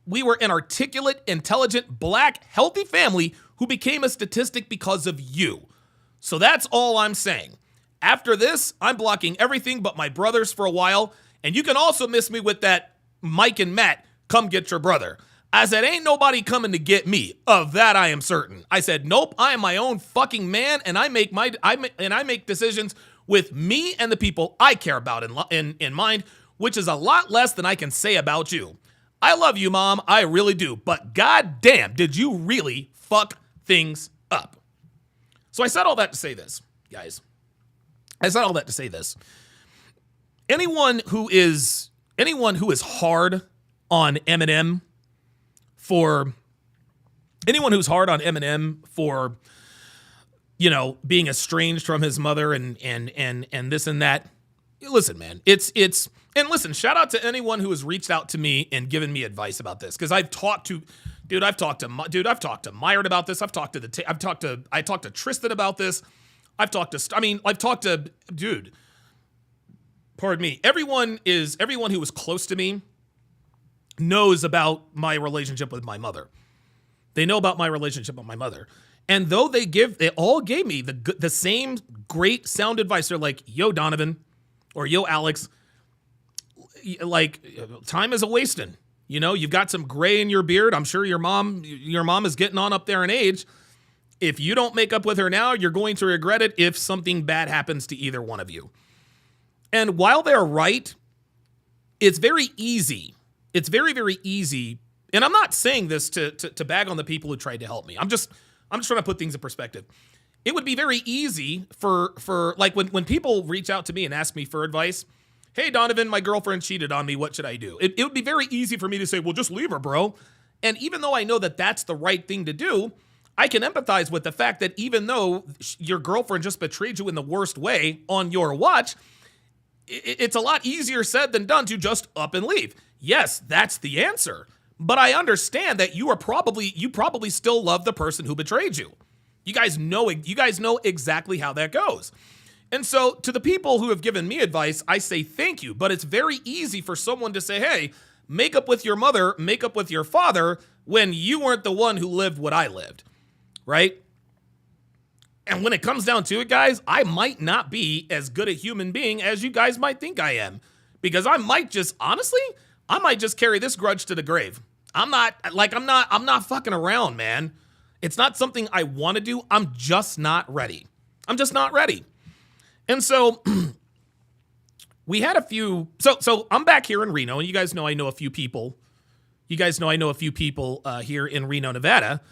We were an articulate, intelligent, black, healthy family who became a statistic because of you. So that's all I'm saying. After this, I'm blocking everything but my brothers for a while, and you can also miss me with that Mike and Matt, come get your brother. I said, ain't nobody coming to get me. Of that I am certain. I said, nope, I am my own fucking man, and I make decisions with me and the people I care about in mind, which is a lot less than I can say about you. I love you, Mom. I really do. But goddamn, did you really fuck things up? So I said all that to say this, guys. I said all that to say this. Anyone who is hard on Eminem for being estranged from his mother and this and that. Listen, man, and listen, shout out to anyone who has reached out to me and given me advice about this, because I've talked to Myron about this. I talked to Tristan about this. Pardon me. Everyone who was close to me knows about my relationship with my mother. They know about my relationship with my mother. And though they all gave me the same great sound advice. They're like, yo, Donovan, or yo, Alex, like, time is a wasting. You know, you've got some gray in your beard. I'm sure your mom is getting on up there in age. If you don't make up with her now, you're going to regret it if something bad happens to either one of you. And while they're right, it's very easy. It's very, very easy. And I'm not saying this to bag on the people who tried to help me. I'm just trying to put things in perspective. It would be very easy for like when people reach out to me and ask me for advice. Hey, Donovan, my girlfriend cheated on me. What should I do? It would be very easy for me to say, well, just leave her, bro. And even though I know that that's the right thing to do, I can empathize with the fact that even though your girlfriend just betrayed you in the worst way on your watch, it's a lot easier said than done to just up and leave. Yes, that's the answer. But I understand that you probably still love the person who betrayed you. You guys know exactly how that goes. And so to the people who have given me advice, I say thank you. But it's very easy for someone to say, hey, make up with your mother, make up with your father, when you weren't the one who lived what I lived, right? And when it comes down to it, guys, I might not be as good a human being as you guys might think I am. Because I might just carry this grudge to the grave. I'm not fucking around, man. It's not something I want to do. I'm just not ready. And so we had a few. So I'm back here in Reno, and you guys know I know a few people. Here in Reno, Nevada,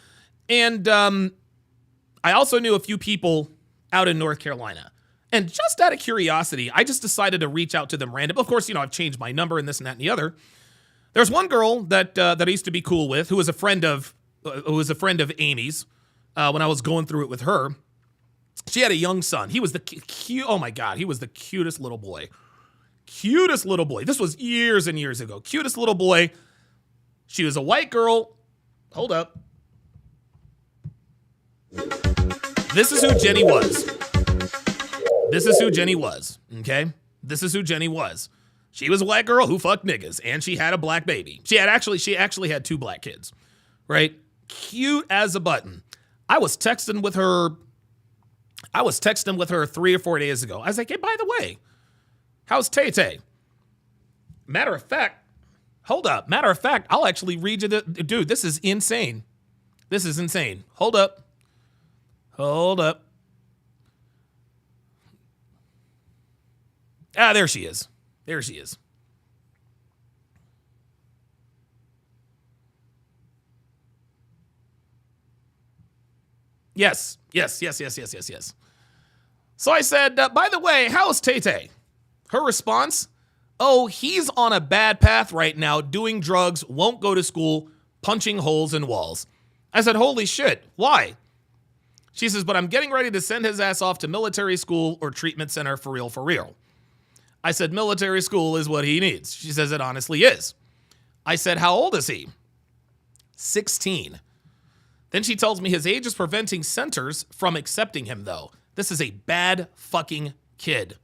and I also knew a few people out in North Carolina. And just out of curiosity, I just decided to reach out to them random. Of course, I've changed my number and this and that and the other. There's one girl that I used to be cool with, who was a friend of Amy's when I was going through it with her. She had a young son. He was oh my God, he was the cutest little boy. This was years and years ago. Cutest little boy. She was a white girl. Hold up. This is who Jenny was. Okay? This is who Jenny was. She was a white girl who fucked niggas, and she had a black baby. She actually had 2 black kids, right? Cute as a button. I was texting with her 3 or 4 days ago. I was like, hey, by the way, how's Tay-Tay? Matter of fact, I'll actually read you dude, this is insane. Hold up. Ah, there she is. Yes. So I said, by the way, how's Tay-Tay? Her response, oh, he's on a bad path right now, doing drugs, won't go to school, punching holes in walls. I said, holy shit, why? She says, but I'm getting ready to send his ass off to military school or treatment center for real. I said, military school is what he needs. She says, it honestly is. I said, how old is he? 16. Then she tells me his age is preventing centers from accepting him, though. This is a bad fucking kid.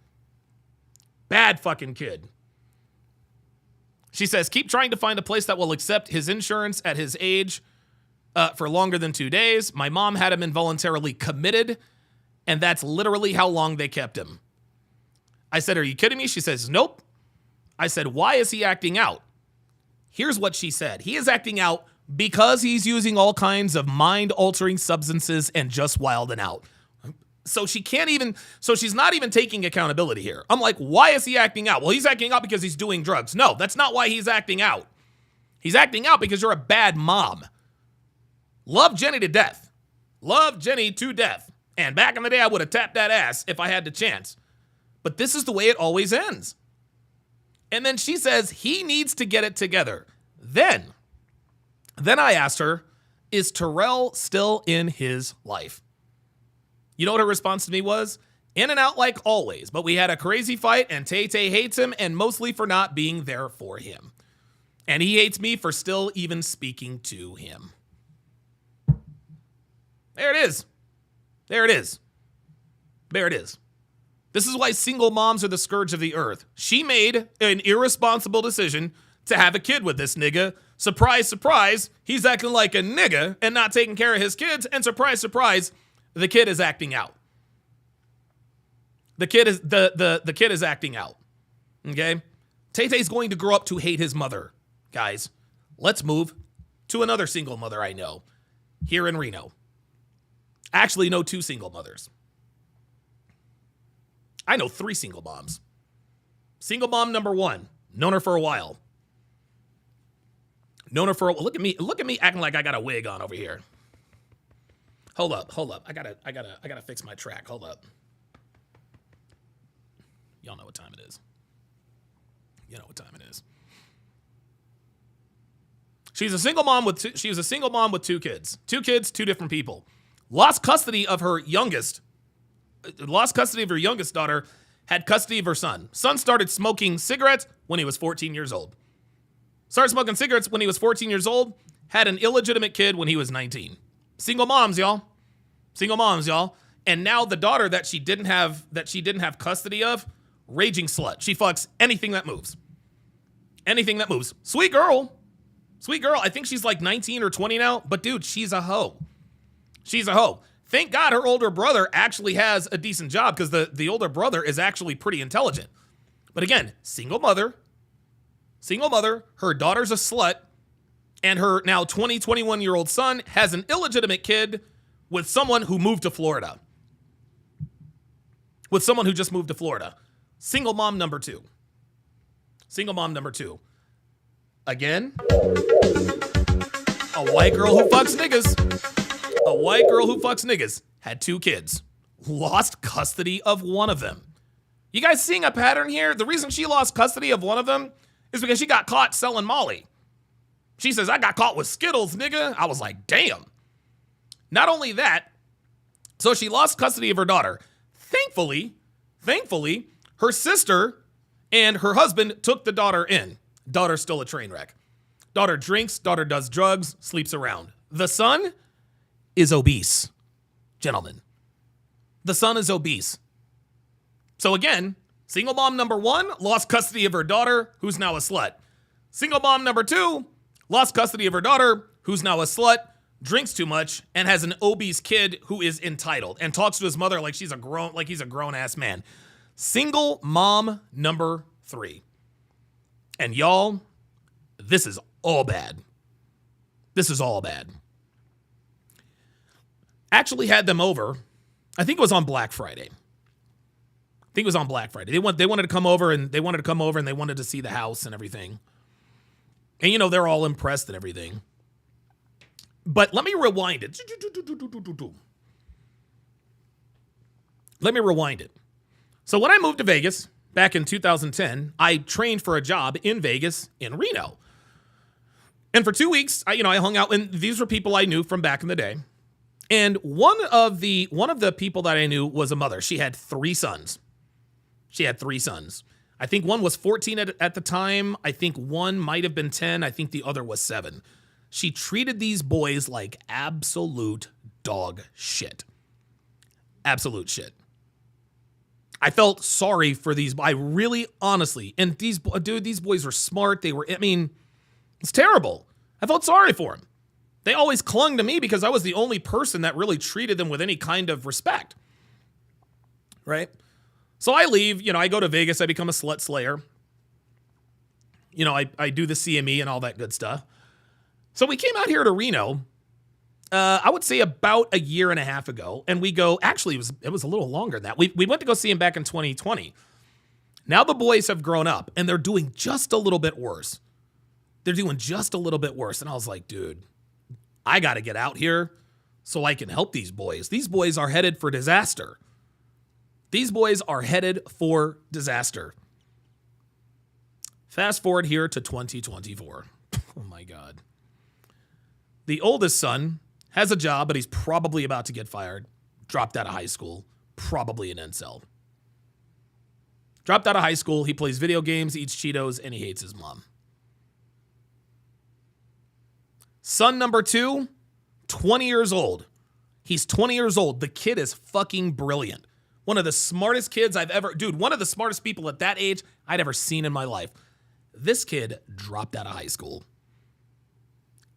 She says, keep trying to find a place that will accept his insurance at his age for longer than 2 days. My mom had him involuntarily committed, and that's literally how long they kept him. I said, are you kidding me? She says, nope. I said, why is he acting out? Here's what she said. He is acting out because he's using all kinds of mind-altering substances and just wilding out. So she's not even taking accountability here. I'm like, why is he acting out? Well, he's acting out because he's doing drugs. No, that's not why he's acting out. He's acting out because you're a bad mom. Love Jenny to death. Love Jenny to death. And back in the day, I would have tapped that ass if I had the chance. But this is the way it always ends. And then she says he needs to get it together. Then I asked her, is Terrell still in his life? You know what her response to me was? In and out like always, but we had a crazy fight and Tay-Tay hates him and mostly for not being there for him. And he hates me for still even speaking to him. There it is. There it is. There it is. This is why single moms are the scourge of the earth. She made an irresponsible decision to have a kid with this nigga. Surprise, surprise, he's acting like a nigga and not taking care of his kids. And surprise, surprise, the kid is acting out. The kid is acting out. Okay? Tay-Tay's going to grow up to hate his mother. Guys, let's move to another single mother I know here in Reno. Actually, know 2 single mothers. I know 3 single moms. Single mom number 1, known her for a while. Look at me acting like I got a wig on over here. Hold up. I gotta fix my track. Hold up. Y'all know what time it is. You know what time it is. She's a single mom with 2 kids. 2 kids, 2 different people. Lost custody of her youngest daughter, had custody of her son. Son started smoking cigarettes when he was 14 years old. Started smoking cigarettes when he was 14 years old, had an illegitimate kid when he was 19. Single moms, y'all. Single moms, y'all. And now the daughter that she didn't have custody of, raging slut. She fucks anything that moves. Anything that moves. Sweet girl. Sweet girl. I think she's like 19 or 20 now, but dude, she's a hoe. She's a hoe. Thank God her older brother actually has a decent job because the older brother is actually pretty intelligent. But again, single mother, her daughter's a slut, and her now 21-year-old son has an illegitimate kid with someone who moved to Florida. With someone who just moved to Florida. Single mom number 2. Single mom number 2. Again, a white girl who fucks niggas. A white girl who fucks niggas had 2 kids. Lost custody of one of them. You guys seeing a pattern here? The reason she lost custody of one of them is because she got caught selling Molly. She says, I got caught with Skittles, nigga. I was like, damn. Not only that, so she lost custody of her daughter. Thankfully, her sister and her husband took the daughter in. Daughter's still a train wreck. Daughter drinks, daughter does drugs, sleeps around. The son is obese. Gentlemen, the son is obese. So again, single mom number 1 lost custody of her daughter, who's now a slut. Single mom number 2 lost custody of her daughter, who's now a slut, drinks too much, and has an obese kid who is entitled and talks to his mother like he's a grown ass man. Single mom number 3. And y'all, this is all bad. This is all bad. Actually had them over. I think it was on Black Friday. They wanted to come over and they wanted to see the house and everything. And you know, they're all impressed and everything. But let me rewind it. So when I moved to Vegas back in 2010, I trained for a job in Vegas in Reno. And for 2 weeks, I hung out, and these were people I knew from back in the day. And one of the people that I knew was a mother. She had 3 sons. I think one was 14 at the time. I think one might have been 10. I think the other was 7. She treated these boys like absolute dog shit. Absolute shit. I felt sorry for these. I really, honestly, and these boys were smart. It's terrible. I felt sorry for them. They always clung to me because I was the only person that really treated them with any kind of respect. Right? So I leave, I go to Vegas, I become a slut slayer. I do the CME and all that good stuff. So we came out here to Reno, I would say about a year and a half ago, and we go, actually, it was a little longer than that. We went to go see him back in 2020. Now the boys have grown up, and they're doing just a little bit worse. They're doing just a little bit worse. And I was like, dude, I got to get out here so I can help these boys. These boys are headed for disaster. These boys are headed for disaster. Fast forward here to 2024. Oh my God. The oldest son has a job, but he's probably about to get fired. Dropped out of high school. Probably an incel. Dropped out of high school. He plays video games, eats Cheetos, and he hates his mom. Son number 2, 20 years old. He's 20 years old. The kid is fucking brilliant. One of the smartest kids one of the smartest people at that age I'd ever seen in my life. This kid dropped out of high school.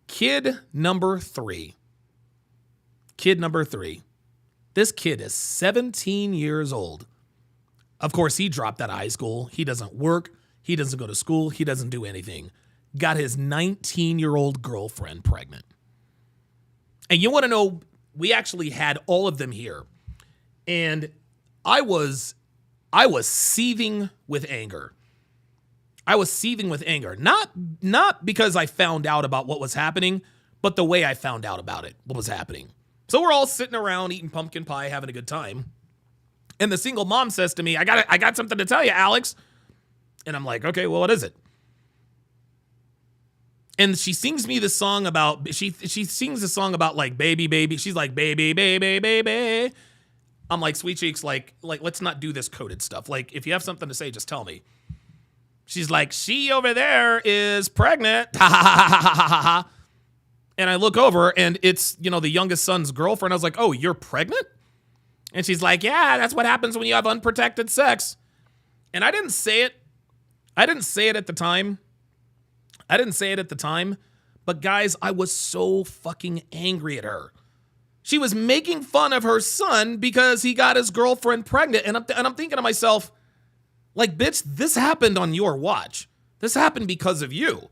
Kid number 3. This kid is 17 years old. Of course, he dropped out of high school. He doesn't work. He doesn't go to school. He doesn't do anything. Got his 19-year-old girlfriend pregnant. And you want to know, we actually had all of them here. And I was seething with anger. Not because I found out about what was happening, but the way I found out about it, what was happening. So we're all sitting around eating pumpkin pie, having a good time. And the single mom says to me, I got something to tell you, Alex. And I'm like, okay, well, what is it? And she sings me the song about, she sings a song about like baby, baby. She's like, baby, baby, baby. I'm like, sweet cheeks, like, let's not do this coded stuff. Like, if you have something to say, just tell me. She's like, she over there is pregnant. And I look over and it's, the youngest son's girlfriend. I was like, oh, you're pregnant? And she's like, yeah, that's what happens when you have unprotected sex. And I didn't say it at the time. But guys, I was so fucking angry at her. She was making fun of her son because he got his girlfriend pregnant. And I'm thinking to myself, like, bitch, this happened on your watch. This happened because of you.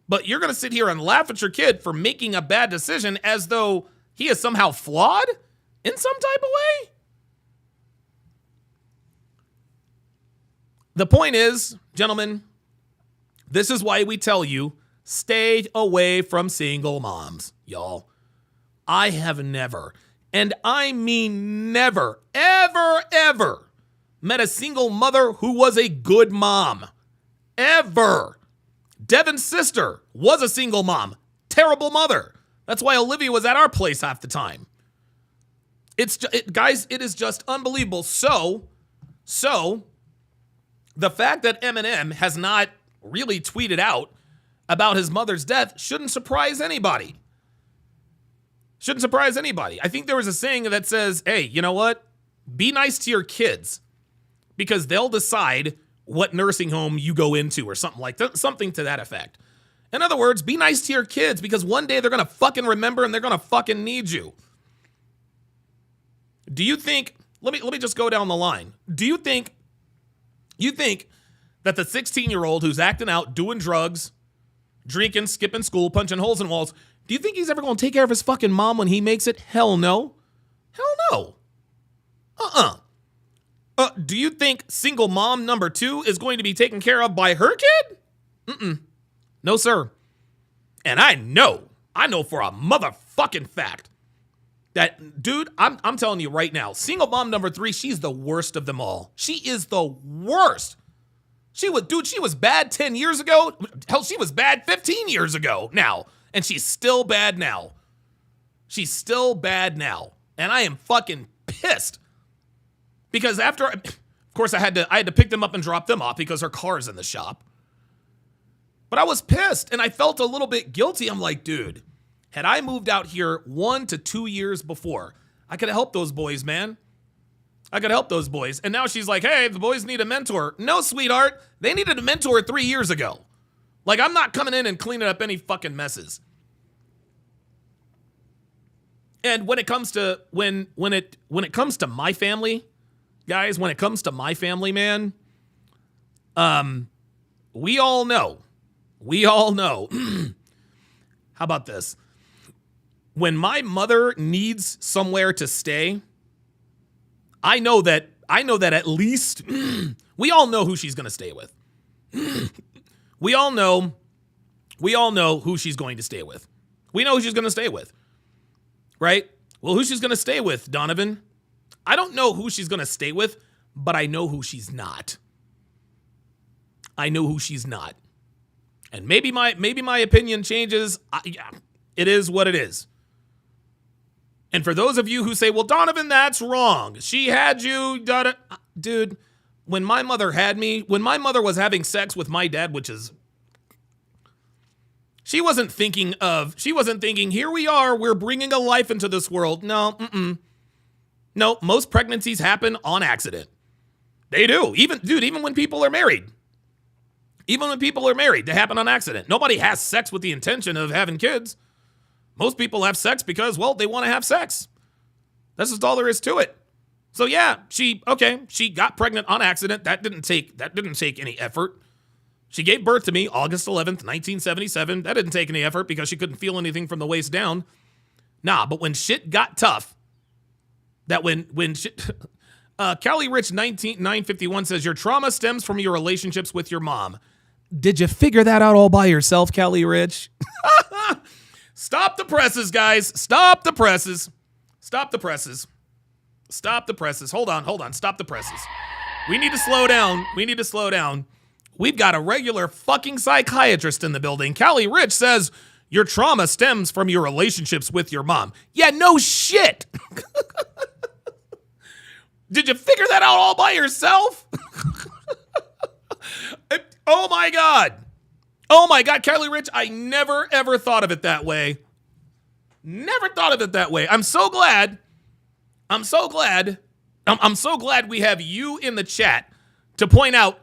But you're going to sit here and laugh at your kid for making a bad decision as though he is somehow flawed in some type of way? The point is, gentlemen, this is why we tell you, stay away from single moms, y'all. I have never, and I mean never, ever, ever met a single mother who was a good mom. Ever. Devin's sister was a single mom. Terrible mother. That's why Olivia was at our place half the time. Guys, it is just unbelievable. So, the fact that Eminem has not really tweeted out about his mother's death shouldn't surprise anybody. I think there was a saying that says, hey, you know what? Be nice to your kids because they'll decide what nursing home you go into or something like that, something to that effect. In other words, be nice to your kids because one day they're going to fucking remember and they're going to fucking need you. Do you think, let me just go down the line. Do you think that the 16-year-old who's acting out, doing drugs, drinking, skipping school, punching holes in walls, do you think he's ever going to take care of his fucking mom when he makes it? Hell no. Hell no. Do you think single mom number 2 is going to be taken care of by her kid? No, sir. And I know for a motherfucking fact that, dude, I'm telling you right now, single mom number 3, she's the worst of them all. She is the worst. She was bad 10 years ago. Hell, she was bad 15 years ago now. And she's still bad now. And I am fucking pissed. Because after, of course, I had to pick them up and drop them off because her car's in the shop. But I was pissed and I felt a little bit guilty. I'm like, dude, had I moved out here 1 to 2 years before, I could have helped those boys, man. And now she's like, hey, the boys need a mentor. No, sweetheart, they needed a mentor 3 years ago. Like, I'm not coming in and cleaning up any fucking messes. And when it comes to when it comes to my family, guys, when it comes to my family, man, we all know How about this? When my mother needs somewhere to stay, I know that at least we all know who she's going to stay with. We all know who she's going to stay with. We know who she's going to stay with. Right? Well, who she's going to stay with, Donovan? I don't know who she's going to stay with, but I know who she's not. I know who she's not. And maybe my opinion changes. Yeah, it is what it is. And for those of you who say, well, Donovan, that's wrong. She had you, dude, when my mother was having sex with my dad, she wasn't thinking, here we are, we're bringing a life into this world. No, No, most pregnancies happen on accident. They do. Even when people are married. Even when people are married, they happen on accident. Nobody has sex with the intention of having kids. Most people have sex because, well, they want to have sex. That's just all there is to it. So yeah, she got pregnant on accident. That didn't take any effort. She gave birth to me August 11th, 1977. That didn't take any effort because she couldn't feel anything from the waist down. Nah, but when shit got tough, Cali Rich 951 says, your trauma stems from your relationships with your mom. Did you figure that out all by yourself, Cali Rich? Stop the presses, guys. Stop the presses. Stop the presses. Stop the presses. Hold on. Stop the presses. We need to slow down. We've got a regular fucking psychiatrist in the building. Cali Rich says, your trauma stems from your relationships with your mom. Yeah, no shit. Did you figure that out all by yourself? Oh my God, Cali Rich, I never ever thought of it that way. Never thought of it that way. I'm so glad we have you in the chat to point out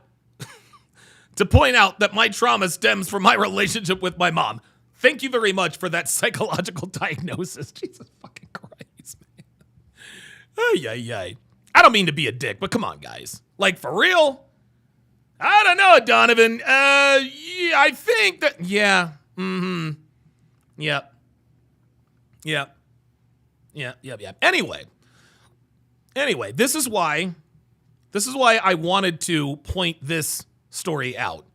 that my trauma stems from my relationship with my mom. Thank you very much for that psychological diagnosis. Jesus fucking Christ, man. Ay. I don't mean to be a dick, but come on, guys. Like, for real? I don't know, Donovan. Yeah, I think that, yeah. Mm-hmm. Yep. Anyway, this is why I wanted to point this story out.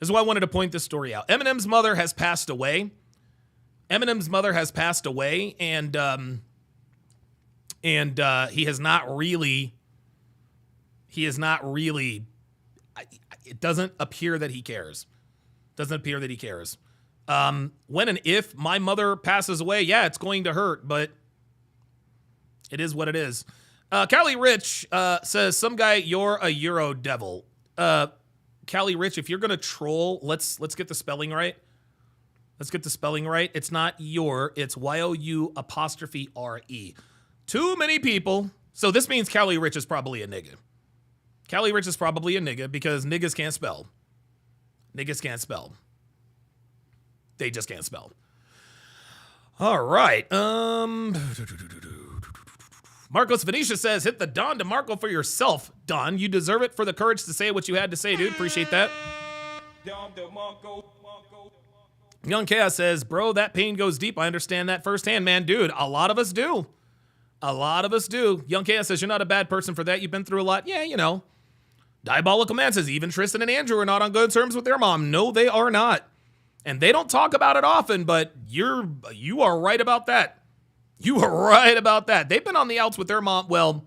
Eminem's mother has passed away. And he has not really, it doesn't appear that he cares. When and if my mother passes away, yeah, it's going to hurt, but it is what it is. Cali Rich says, some guy, you're a Euro devil. Cali Rich, if you're going to troll, let's get the spelling right. It's not your, it's YOU''RE. Too many people. So this means Cali Rich is probably a nigga. Because niggas can't spell. They just can't spell. All right. Marcos Venetia says, hit the Don DeMarco for yourself, Don. You deserve it for the courage to say what you had to say, dude. Appreciate that. Young Chaos says, bro, that pain goes deep. I understand that firsthand, man. Dude, a lot of us do. Young Chaos says, you're not a bad person for that. You've been through a lot. Yeah, you know. Diabolical Man says, even Tristan and Andrew are not on good terms with their mom. No, they are not. And they don't talk about it often, but you are right about that. They've been on the outs with their mom. Well,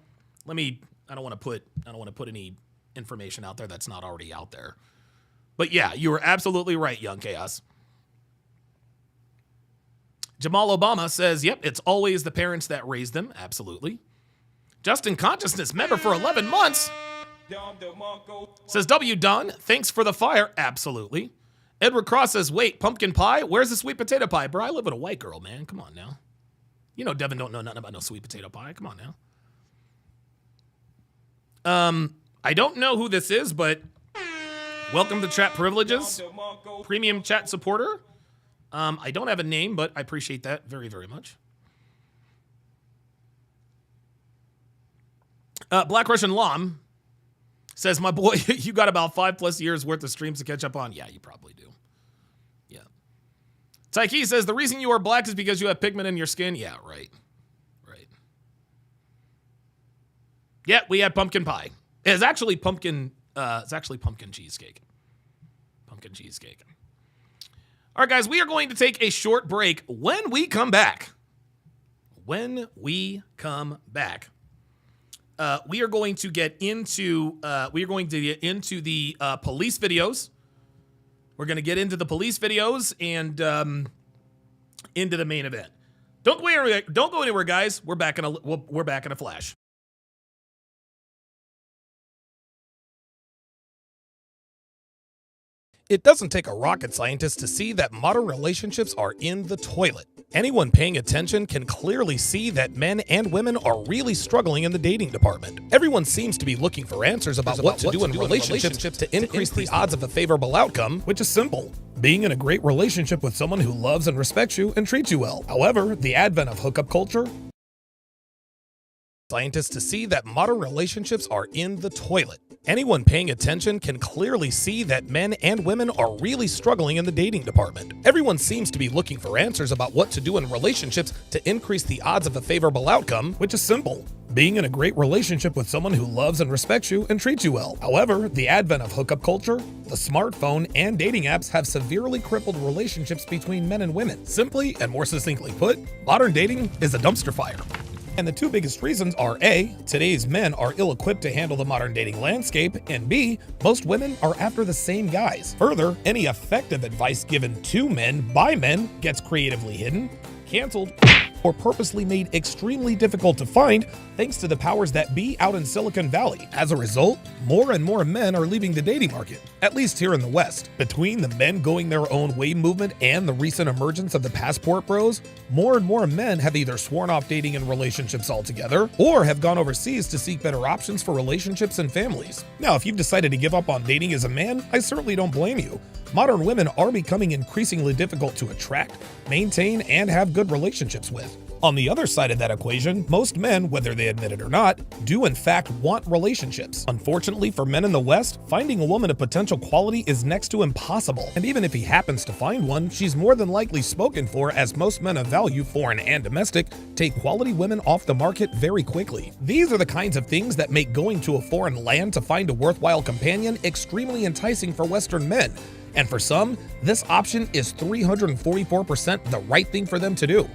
I don't want to put any information out there that's not already out there. But yeah, you are absolutely right, Young Chaos. Jamal Obama says, yep, it's always the parents that raise them. Absolutely. Justin Consciousness member for 11 months. Says, W. Dunn, thanks for the fire. Absolutely. Edward Cross says, wait, pumpkin pie? Where's the sweet potato pie? Bro, I live with a white girl, man. Come on now. You know Devin don't know nothing about no sweet potato pie. Come on now. I don't know who this is, but welcome to Chat Privileges. Premium chat supporter. I don't have a name, but I appreciate that very, very much. Black Russian Lom says, my boy, you got about 5+ years worth of streams to catch up on. Yeah, you probably do. Yeah. Taiki says, the reason you are black is because you have pigment in your skin. Yeah, right. Right. Yeah, we had pumpkin pie. It's actually pumpkin cheesecake. Pumpkin cheesecake. All right, guys, we are going to take a short break. When we come back, we are going to get into the police videos. We're going to get into the police videos and into the main event. Don't go anywhere, guys. We're back in a flash. It doesn't take a rocket scientist to see that modern relationships are in the toilet. Anyone paying attention can clearly see that men and women are really struggling in the dating department. Everyone seems to be looking for answers about what to do in relationships to increase the odds of a favorable outcome, which is simple. Being in a great relationship with someone who loves and respects you and treats you well. However, the advent of hookup culture scientists to see that modern relationships are in the toilet. Anyone paying attention can clearly see that men and women are really struggling in the dating department. Everyone seems to be looking for answers about what to do in relationships to increase the odds of a favorable outcome, which is simple. Being in a great relationship with someone who loves and respects you and treats you well. However, the advent of hookup culture, the smartphone, and dating apps have severely crippled relationships between men and women. Simply and more succinctly put, modern dating is a dumpster fire. And the two biggest reasons are A, today's men are ill-equipped to handle the modern dating landscape, and B, most women are after the same guys. Further, any effective advice given to men by men gets creatively hidden, canceled, or purposely made extremely difficult to find thanks to the powers that be out in Silicon Valley. As a result, more and more men are leaving the dating market, at least here in the West. Between the men going their own way movement and the recent emergence of the passport bros, more and more men have either sworn off dating and relationships altogether or have gone overseas to seek better options for relationships and families. Now, if you've decided to give up on dating as a man, I certainly don't blame you. Modern women are becoming increasingly difficult to attract, maintain, and have good relationships with. On the other side of that equation, most men, whether they admit it or not, do in fact want relationships. Unfortunately for men in the West, finding a woman of potential quality is next to impossible. And even if he happens to find one, she's more than likely spoken for, as most men of value, foreign and domestic, take quality women off the market very quickly. These are the kinds of things that make going to a foreign land to find a worthwhile companion extremely enticing for Western men. And for some, this option is 344% the right thing for them to do.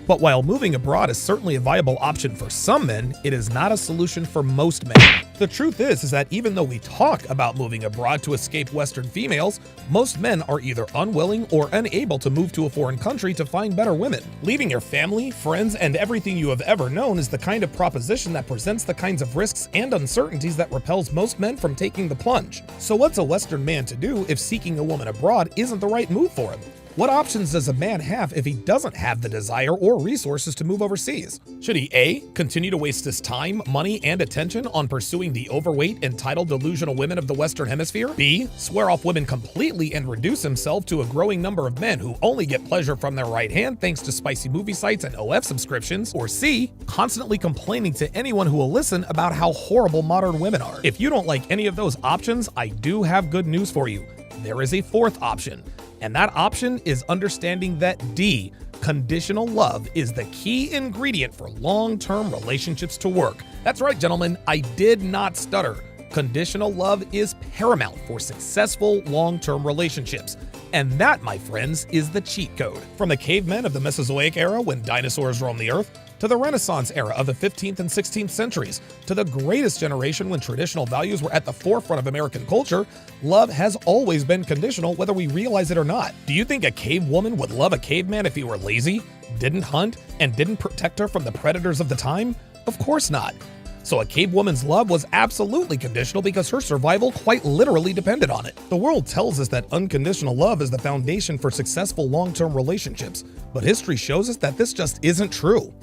But while moving abroad is certainly a viable option for some men, it is not a solution for most men. The truth is that even though we talk about moving abroad to escape Western females, most men are either unwilling or unable to move to a foreign country to find better women. Leaving your family, friends, and everything you have ever known is the kind of proposition that presents the kinds of risks and uncertainties that repels most men from taking the plunge. So what's a Western man to do if seeking a woman abroad isn't the right move for him? What options does a man have if he doesn't have the desire or resources to move overseas? Should he A, continue to waste his time, money, and attention on pursuing the overweight, entitled, delusional women of the Western Hemisphere? B, swear off women completely and reduce himself to a growing number of men who only get pleasure from their right hand thanks to spicy movie sites and OF subscriptions? Or C, constantly complaining to anyone who will listen about how horrible modern women are? If you don't like any of those options, I do have good news for you. There is a fourth option. And that option is understanding that D, conditional love, is the key ingredient for long-term relationships to work. That's right, gentlemen, I did not stutter. Conditional love is paramount for successful long-term relationships. And that, my friends, is the cheat code. From the cavemen of the Mesozoic era, when dinosaurs roamed the earth, to the Renaissance era of the 15th and 16th centuries, to the greatest generation when traditional values were at the forefront of American culture, love has always been conditional, whether we realize it or not. Do you think a cave woman would love a caveman if he were lazy, didn't hunt, and didn't protect her from the predators of the time? Of course not. So a cave woman's love was absolutely conditional because her survival quite literally depended on it. The world tells us that unconditional love is the foundation for successful long-term relationships, but history shows us that this just isn't true.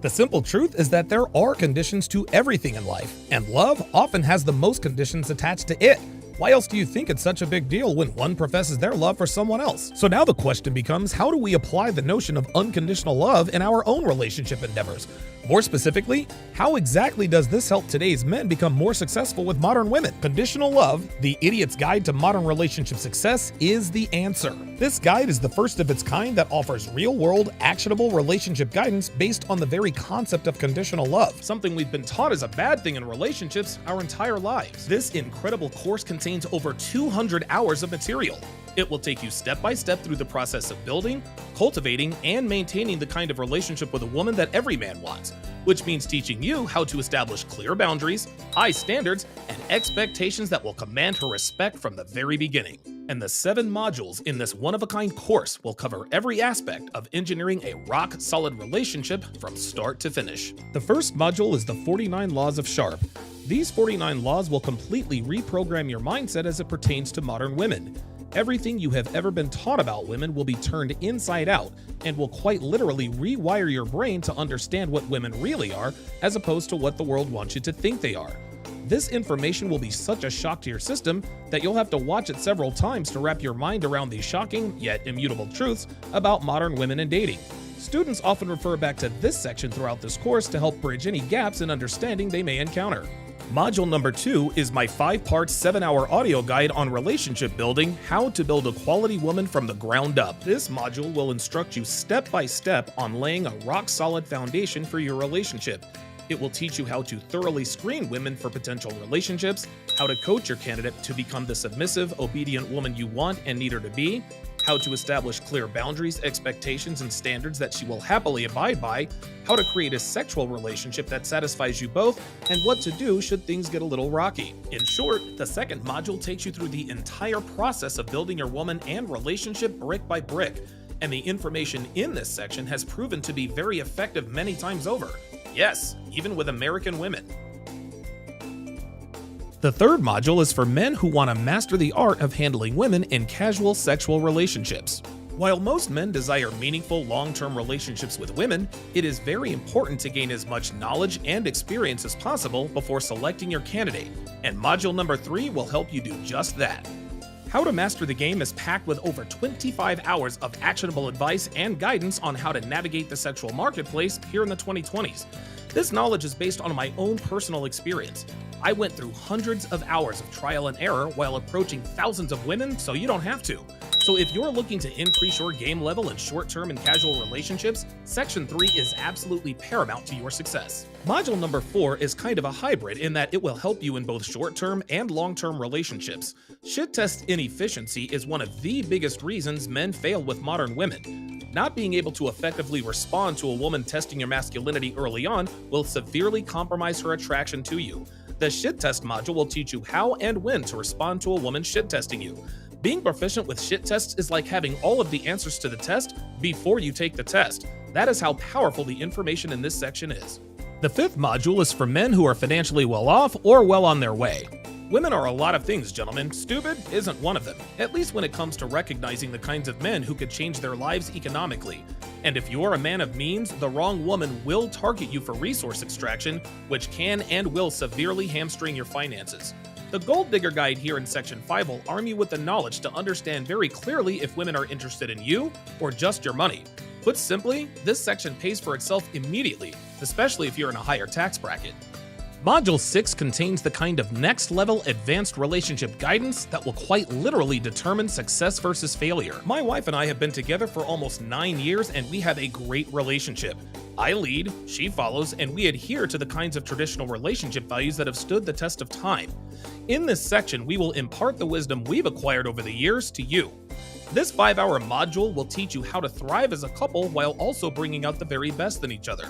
The simple truth is that there are conditions to everything in life, and love often has the most conditions attached to it. Why else do you think it's such a big deal when one professes their love for someone else? So now the question becomes, how do we apply the notion of unconditional love in our own relationship endeavors? More specifically, how exactly does this help today's men become more successful with modern women? Conditional Love, the Idiot's Guide to Modern Relationship Success, is the answer. This guide is the first of its kind that offers real-world, actionable relationship guidance based on the very concept of conditional love, something we've been taught is a bad thing in relationships our entire lives. This incredible course contains over 200 hours of material. It will take you step by step through the process of building, cultivating, and maintaining the kind of relationship with a woman that every man wants, which means teaching you how to establish clear boundaries, high standards, and expectations that will command her respect from the very beginning. And the 7 modules in this one-of-a-kind course will cover every aspect of engineering a rock-solid relationship from start to finish. The first module is the 49 Laws of Sharp. These 49 laws will completely reprogram your mindset as it pertains to modern women. Everything you have ever been taught about women will be turned inside out and will quite literally rewire your brain to understand what women really are as opposed to what the world wants you to think they are. This information will be such a shock to your system that you'll have to watch it several times to wrap your mind around these shocking yet immutable truths about modern women and dating. Students often refer back to this section throughout this course to help bridge any gaps in understanding they may encounter. Module number 2 is my 5-part 7-hour audio guide on relationship building, how to build a quality woman from the ground up. This module will instruct you step by step on laying a rock-solid foundation for your relationship. It will teach you how to thoroughly screen women for potential relationships, how to coach your candidate to become the submissive, obedient woman you want and need her to be, how to establish clear boundaries, expectations, and standards that she will happily abide by, how to create a sexual relationship that satisfies you both, and what to do should things get a little rocky. In short, the second module takes you through the entire process of building your woman and relationship brick by brick, and the information in this section has proven to be very effective many times over. Yes, even with American women. The third module is for men who want to master the art of handling women in casual sexual relationships. While most men desire meaningful, long-term relationships with women, it is very important to gain as much knowledge and experience as possible before selecting your candidate, and module number 3 will help you do just that. How to Master the Game is packed with over 25 hours of actionable advice and guidance on how to navigate the sexual marketplace here in the 2020s. This knowledge is based on my own personal experience. I went through hundreds of hours of trial and error while approaching thousands of women, so you don't have to. So if you're looking to increase your game level in short-term and casual relationships, Section 3 is absolutely paramount to your success. Module number 4 is kind of a hybrid in that it will help you in both short-term and long-term relationships. Shit test inefficiency is one of the biggest reasons men fail with modern women. Not being able to effectively respond to a woman testing your masculinity early on will severely compromise her attraction to you. The shit test module will teach you how and when to respond to a woman shit testing you. Being proficient with shit tests is like having all of the answers to the test before you take the test. That is how powerful the information in this section is. The 5th module is for men who are financially well off or well on their way. Women are a lot of things, gentlemen. Stupid isn't one of them, at least when it comes to recognizing the kinds of men who could change their lives economically. And if you're a man of means, the wrong woman will target you for resource extraction, which can and will severely hamstring your finances. The Gold Digger Guide here in Section 5 will arm you with the knowledge to understand very clearly if women are interested in you or just your money. Put simply, this section pays for itself immediately, especially if you're in a higher tax bracket. Module 6 contains the kind of next-level advanced relationship guidance that will quite literally determine success versus failure. My wife and I have been together for almost 9 years and we have a great relationship. I lead, she follows, and we adhere to the kinds of traditional relationship values that have stood the test of time. In this section, we will impart the wisdom we've acquired over the years to you. This 5-hour module will teach you how to thrive as a couple while also bringing out the very best in each other.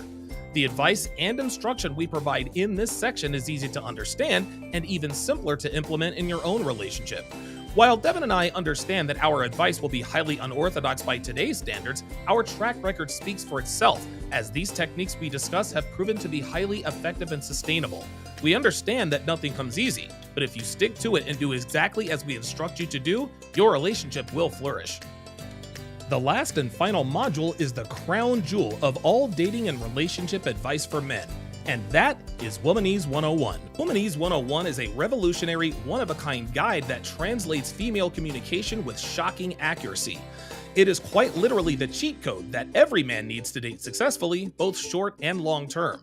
The advice and instruction we provide in this section is easy to understand and even simpler to implement in your own relationship. While Devin and I understand that our advice will be highly unorthodox by today's standards, our track record speaks for itself, as these techniques we discuss have proven to be highly effective and sustainable. We understand that nothing comes easy, but if you stick to it and do exactly as we instruct you to do, your relationship will flourish. The last and final module is the crown jewel of all dating and relationship advice for men, and that is Womanese 101. Womanese 101 is a revolutionary, one-of-a-kind guide that translates female communication with shocking accuracy. It is quite literally the cheat code that every man needs to date successfully, both short and long term.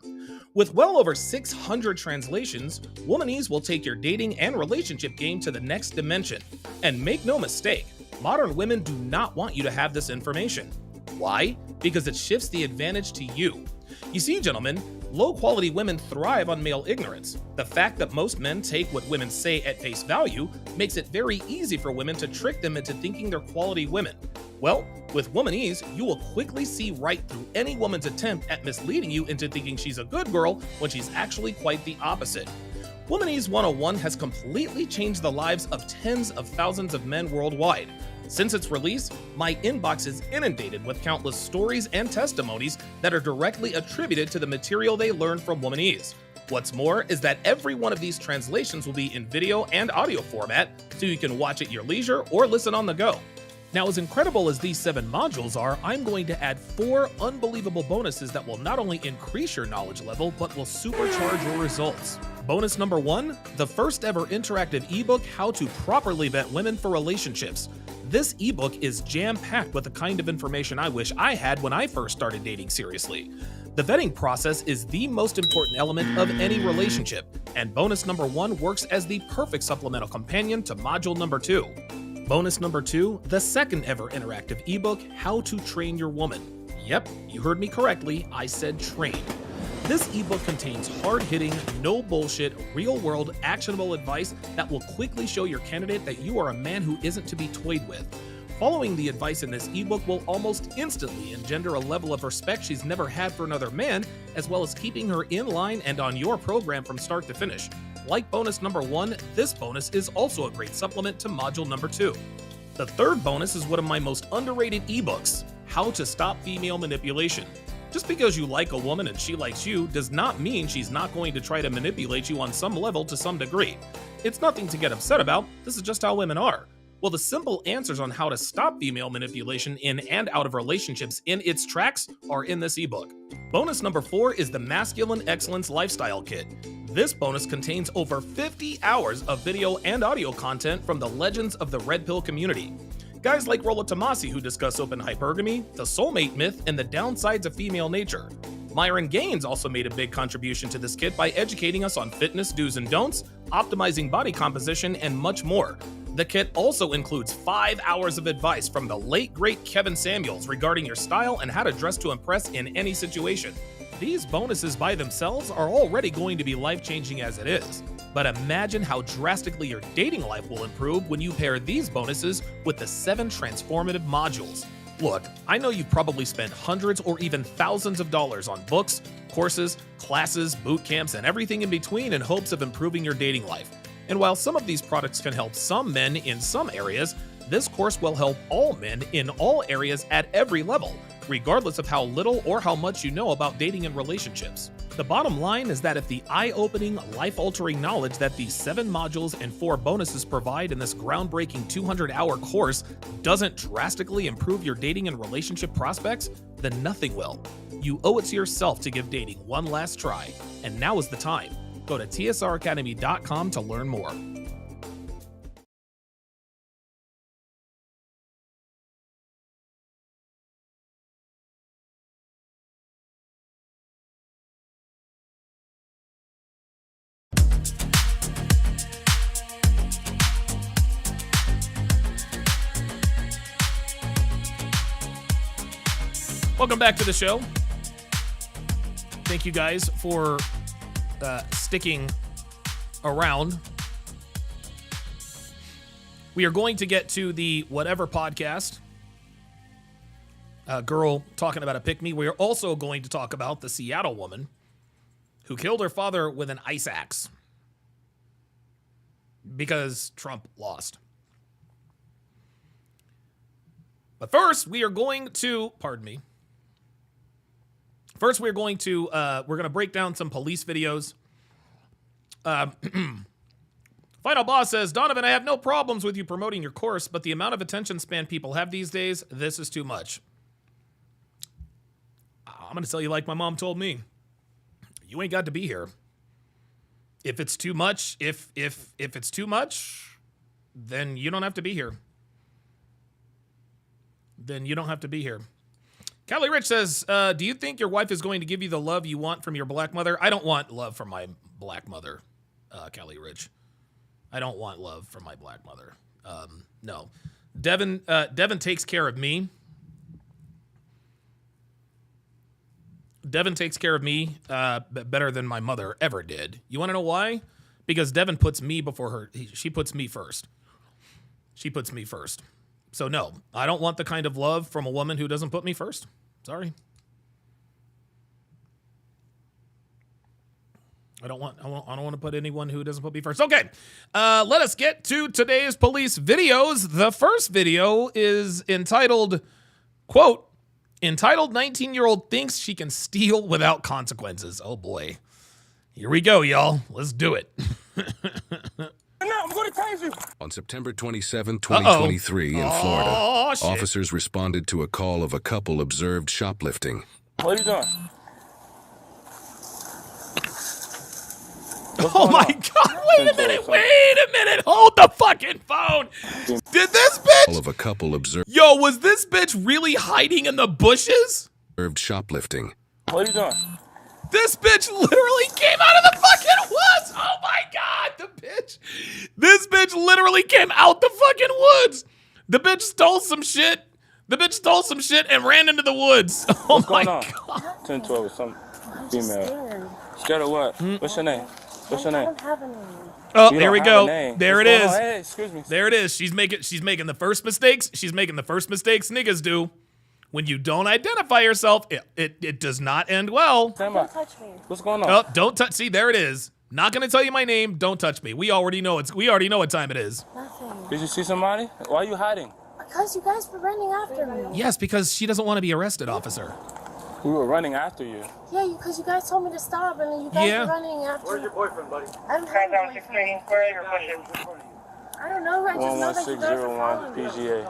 With well over 600 translations, Womanese will take your dating and relationship game to the next dimension. And make no mistake, modern women do not want you to have this information. Why? Because it shifts the advantage to you. You see, gentlemen, low-quality women thrive on male ignorance. The fact that most men take what women say at face value makes it very easy for women to trick them into thinking they're quality women. Well, with Womanese, you will quickly see right through any woman's attempt at misleading you into thinking she's a good girl when she's actually quite the opposite. Womanese 101 has completely changed the lives of tens of thousands of men worldwide. Since its release, my inbox is inundated with countless stories and testimonies that are directly attributed to the material they learned from Womanese. What's more is that every one of these translations will be in video and audio format, so you can watch at your leisure or listen on the go. Now, as incredible as these 7 modules are, I'm going to add 4 unbelievable bonuses that will not only increase your knowledge level, but will supercharge your results. Bonus number 1, the first ever interactive ebook, How to Properly Vet Women for Relationships. This ebook is jam-packed with the kind of information I wish I had when I first started dating seriously. The vetting process is the most important element of any relationship, and bonus number 1 works as the perfect supplemental companion to module number 2. Bonus number 2, the second ever interactive ebook, How to Train Your Woman. Yep, you heard me correctly, I said train. This ebook contains hard-hitting, no bullshit, real-world, actionable advice that will quickly show your candidate that you are a man who isn't to be toyed with. Following the advice in this ebook will almost instantly engender a level of respect she's never had for another man, as well as keeping her in line and on your program from start to finish. Like bonus number 1, this bonus is also a great supplement to module number 2. The third bonus is one of my most underrated ebooks, How to Stop Female Manipulation. Just because you like a woman and she likes you does not mean she's not going to try to manipulate you on some level to some degree. It's nothing to get upset about, this is just how women are. Well, the simple answers on how to stop female manipulation in and out of relationships in its tracks are in this ebook. Bonus number 4 is the Masculine Excellence Lifestyle Kit. This bonus contains over 50 hours of video and audio content from the legends of the Red Pill community. Guys like Rollo Tomasi, who discuss open hypergamy, the soulmate myth, and the downsides of female nature. Myron Gaines also made a big contribution to this kit by educating us on fitness do's and don'ts, optimizing body composition, and much more. The kit also includes 5 hours of advice from the late great Kevin Samuels regarding your style and how to dress to impress in any situation. These bonuses by themselves are already going to be life-changing as it is, but imagine how drastically your dating life will improve when you pair these bonuses with the 7 transformative modules. Look, I know you've probably spent hundreds or even thousands of dollars on books, courses, classes, boot camps, and everything in between in hopes of improving your dating life. And while some of these products can help some men in some areas, this course will help all men in all areas at every level, regardless of how little or how much you know about dating and relationships. The bottom line is that if the eye-opening, life-altering knowledge that these 7 modules and 4 bonuses provide in this groundbreaking 200-hour course doesn't drastically improve your dating and relationship prospects, then nothing will. You owe it to yourself to give dating one last try, and now is the time. Go to tsracademy.com to learn more. Welcome back to the show. Thank you guys for sticking around. We are going to get to the whatever podcast. Girl talking about a pick-me. We are also going to talk about the Seattle woman who killed her father with an ice axe because Trump lost. But first, we are going to, First, we're going to break down some police videos. Final Boss says, Donovan, I have no problems with you promoting your course, but the amount of attention span people have these days, this is too much. I'm going to tell you like my mom told me. You ain't got to be here. If it's too much, if it's too much, then you don't have to be here. then you don't have to be here. Callie Rich says, do you think your wife is going to give you the love you want from your black mother? I don't want love from my black mother, Callie Rich. I don't want love from my black mother. No. Devin takes care of me. Devin takes care of me better than my mother ever did. You want to know why? Because Devin puts me before her. She puts me first. She puts me first. So no, I don't want the kind of love from a woman who doesn't put me first. Sorry. I don't want to put anyone who doesn't put me first. Okay, let us get to today's police videos. The first video is entitled, quote, entitled 19-year-old thinks she can steal without consequences. Oh boy. Here we go, y'all. Let's do it. I'm going to tase you. On September 27, 2023 in Florida, officers responded to a call of a couple observed shoplifting. What are you doing? Oh my God, wait a minute, hold the fucking phone. Did this bitch? Call of a couple observed Yo, was this bitch really hiding in the bushes? shoplifting. What are you doing? This bitch literally came out of the fucking woods. Oh my God, this bitch literally came out the fucking woods. The bitch stole some shit. And ran into the woods. Oh my God. 10-12 with some female. Scared of what? What's your name? What's your name? I don't have a name. Oh, You there we don't go. have a name. There What's it going is. on? Hey, excuse me. There it is. She's making the first mistakes. She's making the first mistakes niggas do. When you don't identify yourself, it does not end well. Stand Don't by. touch me. What's going on? Oh, don't touch. See, there it is. Not gonna tell you my name. Don't touch me. We already know what time it is. Nothing. Did you see somebody? Why are you hiding? Because you guys were running after me. Yes, because she doesn't want to be arrested, officer. We were running after you. Yeah, because you guys told me to stop, and then you guys Yeah. were running after me. Where's your boyfriend, buddy? I don't have a boyfriend. I don't know. I just know that you guys are 11601 following me. PGA.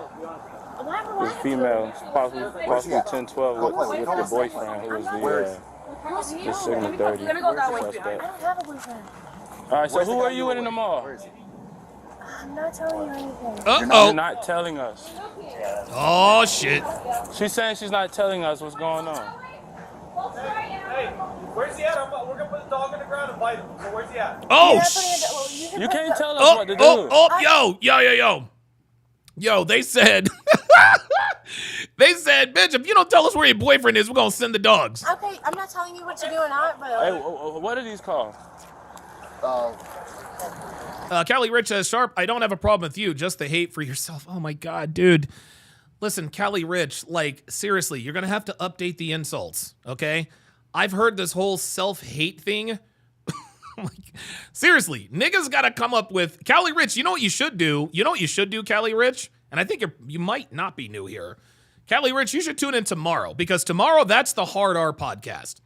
Why This female, possibly 10-12 with your boyfriend who was the signal 30 I suspect. don't have a boyfriend. All right, so who are you with in the mall? I'm not telling you anything. You're Uh-oh. not telling us. Oh, shit. She's saying she's not telling us what's going on. Hey, where's he at? We're gonna put the dog in the ground and bite him. So where's he at? Oh, You're not putting it- well, you can You put can't the- tell us Oh, what to do. yo, they said, they said, bitch, if you don't tell us where your boyfriend is, we're gonna send the dogs. Okay, I'm not telling you what to do or not, but Hey, what are these called? Callie Rich says, Sharp, I don't have a problem with you, just the hate for yourself. Oh my God, dude. Listen, Callie Rich, like, seriously, you're gonna have to update the insults, okay? I've heard this whole self-hate thing. Like, seriously, niggas gotta come up with Callie Rich. You know what you should do? You know what you should do, Callie Rich? And I think you might not be new here. Callie Rich, you should tune in tomorrow because tomorrow that's the Hard R podcast.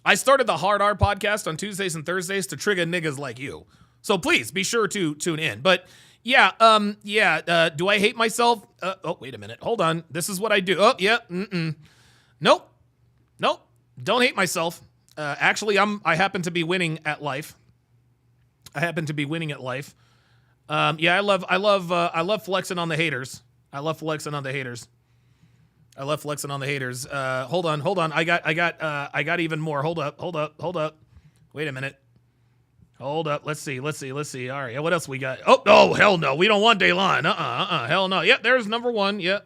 I started the Hard R podcast on Tuesdays and Thursdays to trigger niggas like you. So please be sure to tune in. But yeah, do I hate myself? Oh, wait a minute. Hold on. This is what I do. Oh, yeah. Nope. Don't hate myself. Actually, I happen to be winning at life. Yeah, I love flexing on the haters. Hold on. I got even more. Hold up. Wait a minute. Hold up. Let's see. All right. What else we got? Oh, hell no. We don't want Daylon. Hell no. Yep. There's number one. Yep.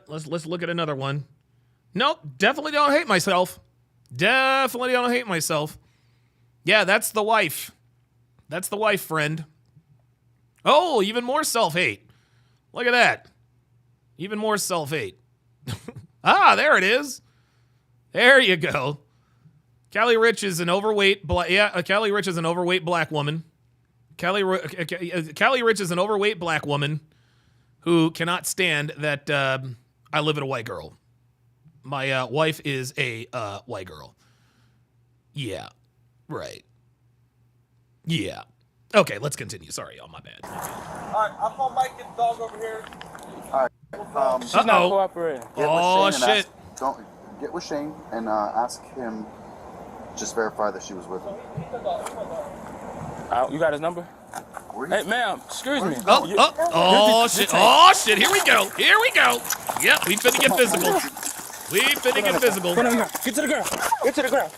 Let's look at another one. Nope. Definitely don't hate myself. Yeah, that's the wife. Friend. Oh, even more self-hate. Look at that. Even more self-hate. There it is. There you go. Callie Rich is an overweight Callie Rich is an overweight black woman. Callie Rich is an overweight black woman who cannot stand that I live with a white girl. My wife is a white girl. Yeah. Right. Yeah. Okay, let's continue. Sorry, y'all, my bad. All right, I'll call Mike and the dog over here. She's not cooperating. Shit. Get with Shane and ask him, just verify that she was with him. You got his number? Hey, ma'am, excuse me. Oh, shit. Oh, shit. Here we go. Here we go. Yep, we finna get physical. We finna get physical. Get to the ground. Get to the ground.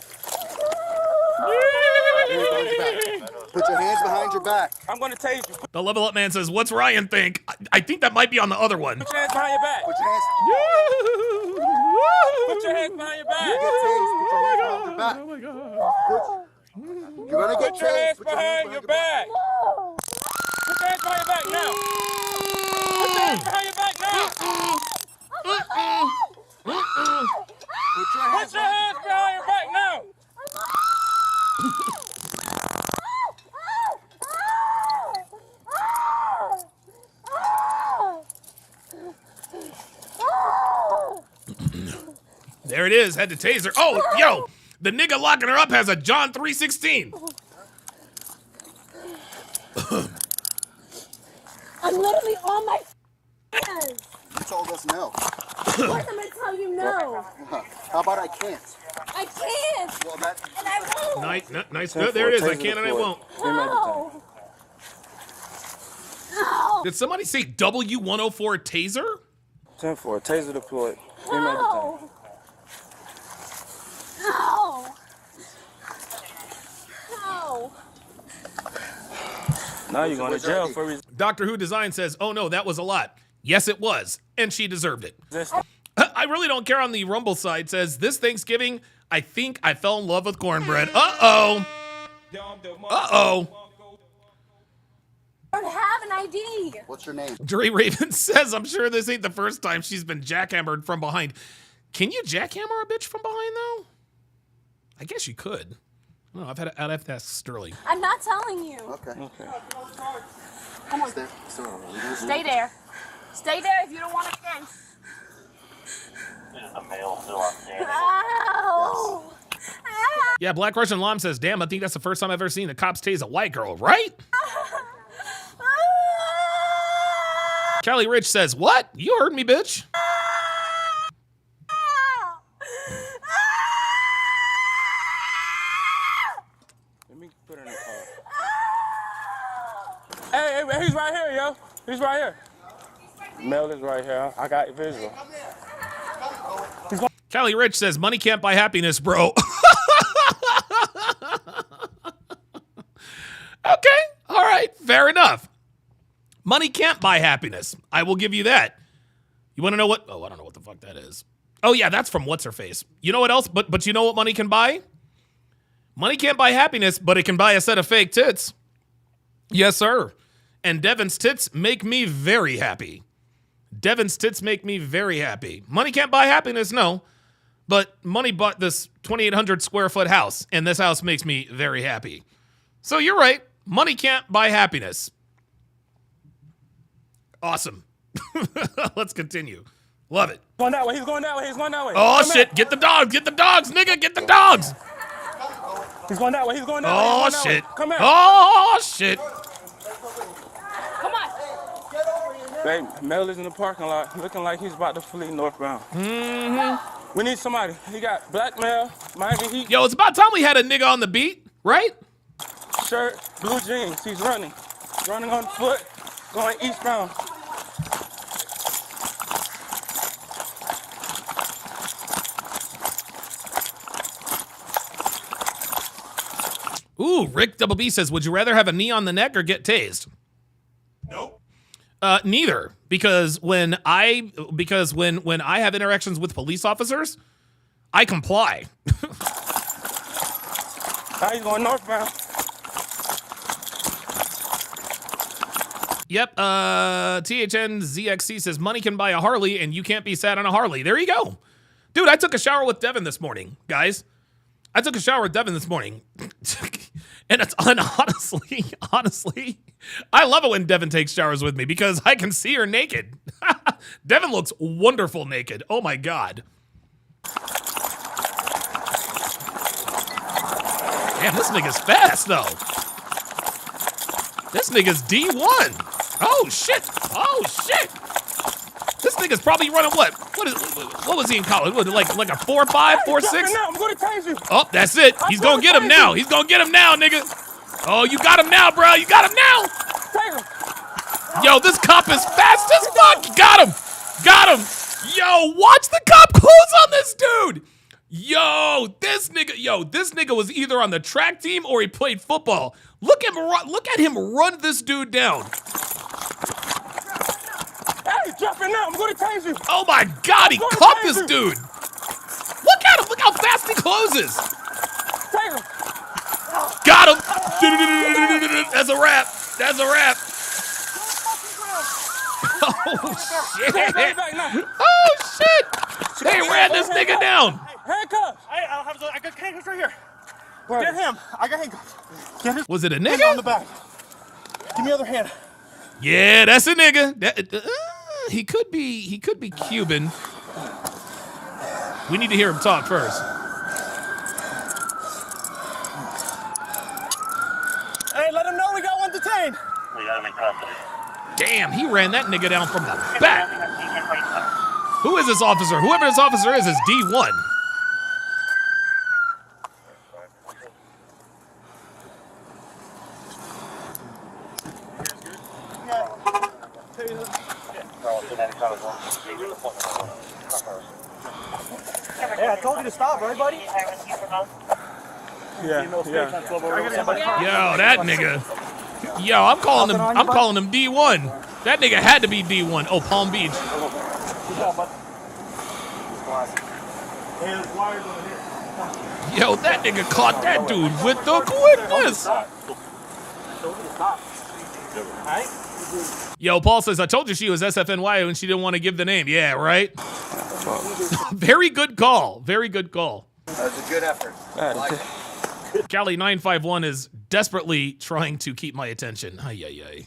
Put your hands behind your back. I'm going to tase you. The level up man says, what's Ryan think? I think that might be on the other one. Put your hands behind your back. Put your hands. Put your hands behind your back. You get tased. Put your hands behind your back. Oh my God. You're gonna get Put your hands tased. behind your back. Put your hands behind your back now. Put your hands behind your back now. Put your hands Put your hands behind your back now. There it is. Had to taser. Oh, yo. The nigga locking her up has a John 3:16. I'm literally on my hands. You told us no. Of course I'm gonna tell you no. How about I can't? I can't. Well, that. And I won't. Nice. There it is. I can and I won't. No. No. Did somebody say W104 taser? 10-4, taser deployed. No. No. No. Now you're going to jail for Doctor Who Design says, oh no, that was a lot. Yes, it was. And she deserved it. resisting. I really don't care on the Rumble side says, this Thanksgiving, I think I fell in love with cornbread. Uh-oh. Uh-oh. I don't have an ID. What's your name? Dre Raven says, I'm sure this ain't the first time she's been jackhammered from behind. Can you jackhammer a bitch from behind, though? I guess you could. I don't know, I'd have to ask Sterling. I'm not telling you. Okay. Come on. Stay there. Stay there if you don't want to stand. Is the male still on standing? Ow. Ow. Yeah, Black Russian Lom says, damn, I think that's the first time I've ever seen the cops tase a white girl, right? Kelly Rich says, what? You heard me, bitch. Let me put her in the car. Hey, he's right here, yo. He's right here. Mel is right here. I got visual. Kelly Rich says, money can't buy happiness, bro. Okay, all right, fair enough. Money can't buy happiness. I will give you that. You want to know what? Oh, I don't know what the fuck that is. Oh, yeah, that's from What's-Her-Face. You know what else? But you know what money can buy? Money can't buy happiness, but it can buy a set of fake tits. Yes, sir. And Devin's tits make me very happy. Devin's tits make me very happy. Money can't buy happiness, no. But money bought this 2,800 square foot house, and this house makes me very happy. So you're right. Money can't buy happiness. Awesome. Let's continue. Love it. Going that way. He's going that way. He's going that way. Oh, Come shit. here. Get the dogs. Get the dogs, nigga. Get the dogs. He's going that way. He's going that Oh, way. He's going that shit. way. Come here. Oh, shit. Come on. Babe, Mel is in the parking lot looking like he's about to flee northbound. Mm-hmm. We need somebody. He got black Mel, Miami Heat, Yo, it's about time we had a nigga on the beat, right? shirt, blue jeans. He's running. Running on foot, going eastbound. Ooh, Rick Double B says, would you rather have a knee on the neck or get tased? Nope. Neither, because when I have interactions with police officers, I comply. Now he's going northbound. Yep, THNZXC says, money can buy a Harley and you can't be sad on a Harley. There you go. Dude, I took a shower with Devin this morning, guys. I took a shower with Devin this morning. And it's honestly, I love it when Devin takes showers with me because I can see her naked. Devin looks wonderful naked. Oh my God. Damn, this nigga's fast though. This nigga's D1. Oh shit. Oh shit. This nigga's probably running what? What was he in college? What, like a 4.5, 4.6? Now, I'm going to tase you. Oh, that's it. He's gonna get him now. He's gonna get him now, nigga. Oh, you got him now, bro. You got him now. Yo, this cop is fast as fuck. Got him. Got him. Yo, watch the cop close on this dude. Yo, this nigga was either on the track team or he played football. Look at him run this dude down. Hey, drop it now. I'm going to tase you. Oh my God, he caught this dude. Look at him. Look how fast he closes. Take him. Got him. That's a wrap. That's a wrap. Oh shit. Oh shit. They ran this nigga down. Handcuffs. I got handcuffs right here. Get him. I got handcuffs. Get his Was it a hand nigga? on the back. Give me the other hand. Yeah, that's a nigga. He could be Cuban. We need to hear him talk first. Hey, let him know we got one detained. We got him in custody. Damn, he ran that nigga down from the back. Who is this officer? Whoever this officer is D1. Hey, I told you to stop, right, buddy? Yeah. Yo, that nigga. Yo, I'm calling him D1. That nigga had to be D1. Oh, Palm Beach. Yo, that nigga caught that dude with the quickness. Yo, Paul says, I told you she was SFNY and she didn't want to give the name. Yeah, right? Very good call. Very good call. That was a good effort. Cali 951 is desperately trying to keep my attention. Ay, ay, ay.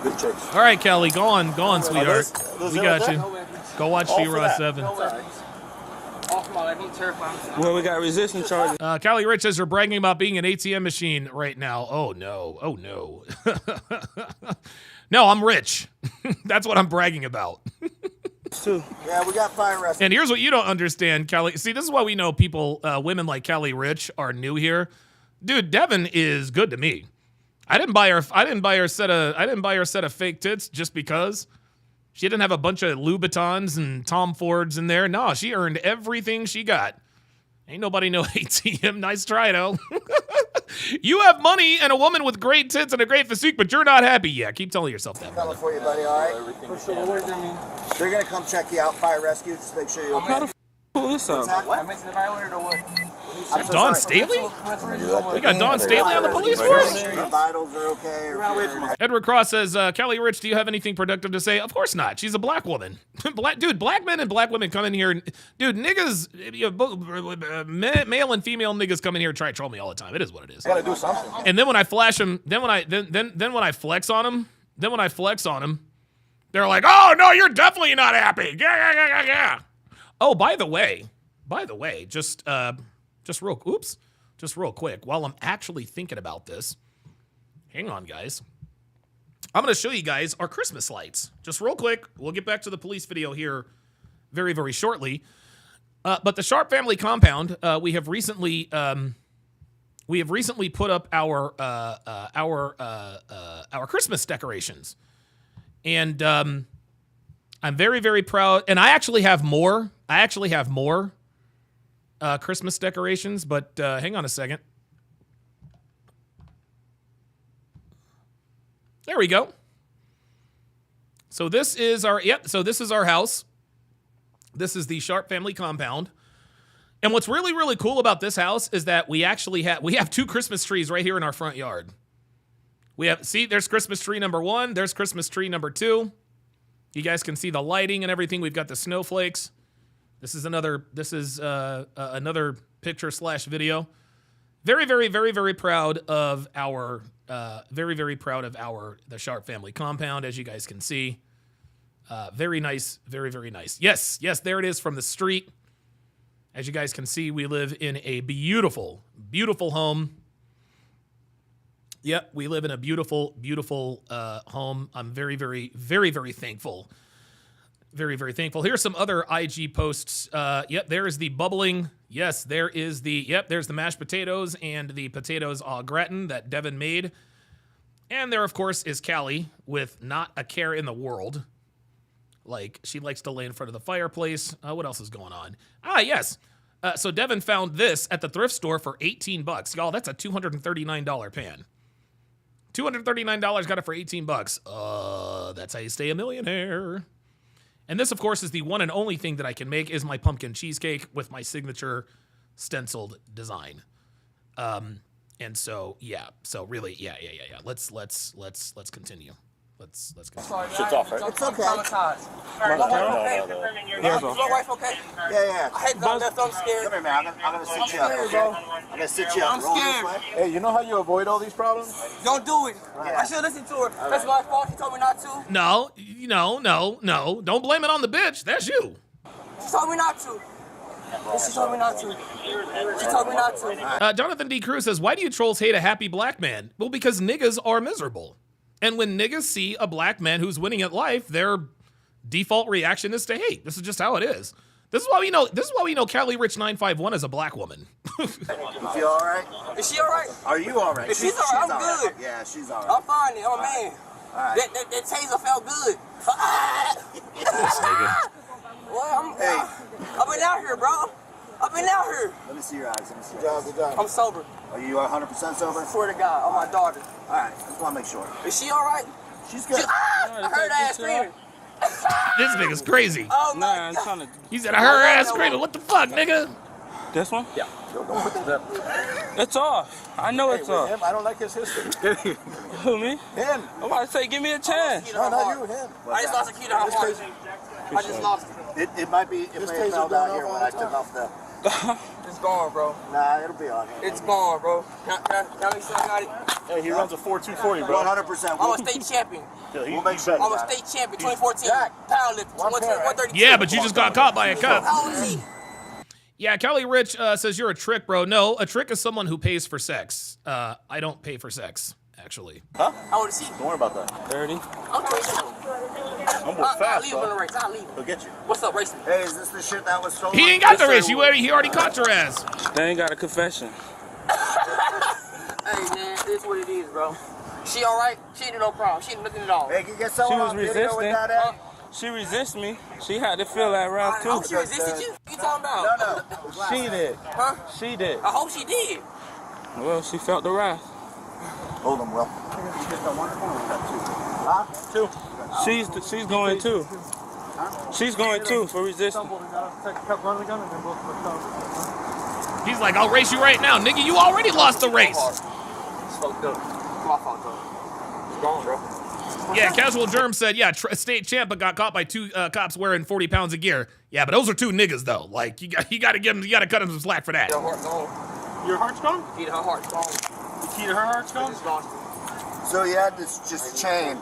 Good chase. All right, Cali, go on, sweetheart. We got you. Go watch She-Ra 7. Well, we got resistance charges. Cali Rich says you're bragging about being an ATM machine right now. Oh, no. Oh, no. No, I'm rich. That's what I'm bragging about. Yeah, we got fire arrest. And here's what you don't understand, Cali. See, this is why we know people, women like Cali Rich are new here. Dude, Devin is good to me. I didn't buy her a set of fake tits just because. She didn't have a bunch of Louboutins and Tom Fords in there. No, she earned everything she got. Ain't nobody no ATM. Nice try, though. You have money and a woman with great tits and a great physique, but you're not happy. Yeah, keep telling yourself that. Coming for you, buddy, all right? They're going to come check you out, fire rescue, just make sure you're okay. Pull this out. Dawn Staley? We got Dawn Staley on the police force? Your vitals are okay. Edward Cross says, Kelly Rich, do you have anything productive to say? Of course not. She's a black woman. Black men and black women come in here. Dude, niggas, male and female niggas come in here and try to troll me all the time. It is what it is. Gotta do something. And then when I flash them, then when I flex on them, they're like, oh, no, you're definitely not happy. Yeah. Oh, by the way, just real quick, while I'm actually thinking about this, hang on, guys. I'm going to show you guys our Christmas lights. Just real quick. We'll get back to the police video here very, very shortly. But the Sharp family compound, we have recently put up our Christmas decorations. And I'm very, very proud. And I actually have more. Christmas decorations, but hang on a second. There we go. So this is our house. This is the Sharp family compound. And what's really, really cool about this house is that we have two Christmas trees right here in our front yard. There's Christmas tree number 1, there's Christmas tree number 2. You guys can see the lighting and everything. We've got the snowflakes. This is another picture / video. Very, very, very, very proud of the Sharp family compound, as you guys can see. Very nice, very, very nice. Yes, there it is from the street. As you guys can see, we live in a beautiful, beautiful home. Yep, we live in a beautiful, beautiful home. I'm very, very, very, very thankful. Very, very thankful. Here's some other IG posts. Yep, there is the bubbling. Yes, there's the mashed potatoes and the potatoes au gratin that Devin made. And there, of course, is Callie with not a care in the world. Like, she likes to lay in front of the fireplace. What else is going on? Yes. So Devin found this at the thrift store for $18. Y'all, that's a $239 pan. $239, got it for $18. That's how you stay a millionaire. And this, of course, is the one and only thing that I can make is my pumpkin cheesecake with my signature stenciled design. And so, yeah. So really, yeah. Let's continue. Let's continue. Shit's off, right? It's okay. Your wife okay? Yeah. I hate that left. I'm scared. Come here, man. I'm gonna sit you up, okay? I'm gonna sit you up. I'm Roll this scared. way. Hey, you know how you avoid all these problems? Don't do it. I should listen to her. That's my fault. She told me not to. No. Don't blame it on the bitch. That's you. She told me not to. She told me not to. She told me not to. Jonathan D. Cruz says, why do you trolls hate a happy black man? Well, because niggas are miserable. And when niggas see a black man who's winning at life, their default reaction is to hate. This is just how it is. This is why we know Callie Rich 951 is a black woman. You feel all right? Is she all right? Are you all right? If she's all right, I'm good. Yeah, she's all right. I'm fine. Oh, man. All right. That taser felt good. Well, I've been out here, bro. I've been out here. Let me see your eyes. Good job. I'm sober. Are you 100% sober? Swear to God, on my daughter. All right, just want to make sure. Is she all right? She's good. I heard her ass screaming. This nigga's crazy. Oh my God. He said, I heard her ass screaming. What the fuck, nigga? This one? Yeah. Don't put this up. It's off. I know it's off. Him, I don't like his history. Who, me? Him. I'm about to say, give me a chance. No, not you, him. I just lost a key to her heart. I just lost it. It might be, it may have fell down here when I took off the... It's gone, bro. Nah, it'll be on. It's gone, bro. Can I say I got it? Hey, he runs a 4.240, bro. 100%. I'm a state champion. We'll make sure. I'm a state champion, 2014. Powerlifting, 132. Yeah, but you just got caught by a cop. How old is he? Yeah, Callie Rich says you're a trick, bro. No, a trick is someone who pays for sex. I don't pay for sex, actually. Huh? How old is he? Don't worry about that. 30. I'm 27. I'm fast, I'll leave him bro. in the race. I'll leave him. He'll get you. What's up, racing? Hey, is this the shit that was stolen? He ain't got the race. He already caught your ass. They ain't got a confession. Hey, man, this is what it is, bro. She all right? She ain't no problem. She ain't nothing at all. Hey, can you get someone She was on video resisting. with that at? She resisted me. She had to feel that wrath, I hope too. she resisted you. You talking about? No. She did. Huh? She did. I hope she did. Well, she felt the wrath. Hold them, Will. Huh? Two. She's going too. She's going too for resisting. He's like, I'll race you right now. Nigga, you already lost the race. It's fucked up. It's my fault, though. It's gone, bro. Yeah, Casual Germ said, yeah, state champ, but got caught by two cops wearing 40 pounds of gear. Yeah, but those are two niggas, though. Like, you got to cut him some slack for that. Your heart's gone. Your heart's gone? Key to her heart's gone. The key to her heart's gone? It's gone. So he had this just chain,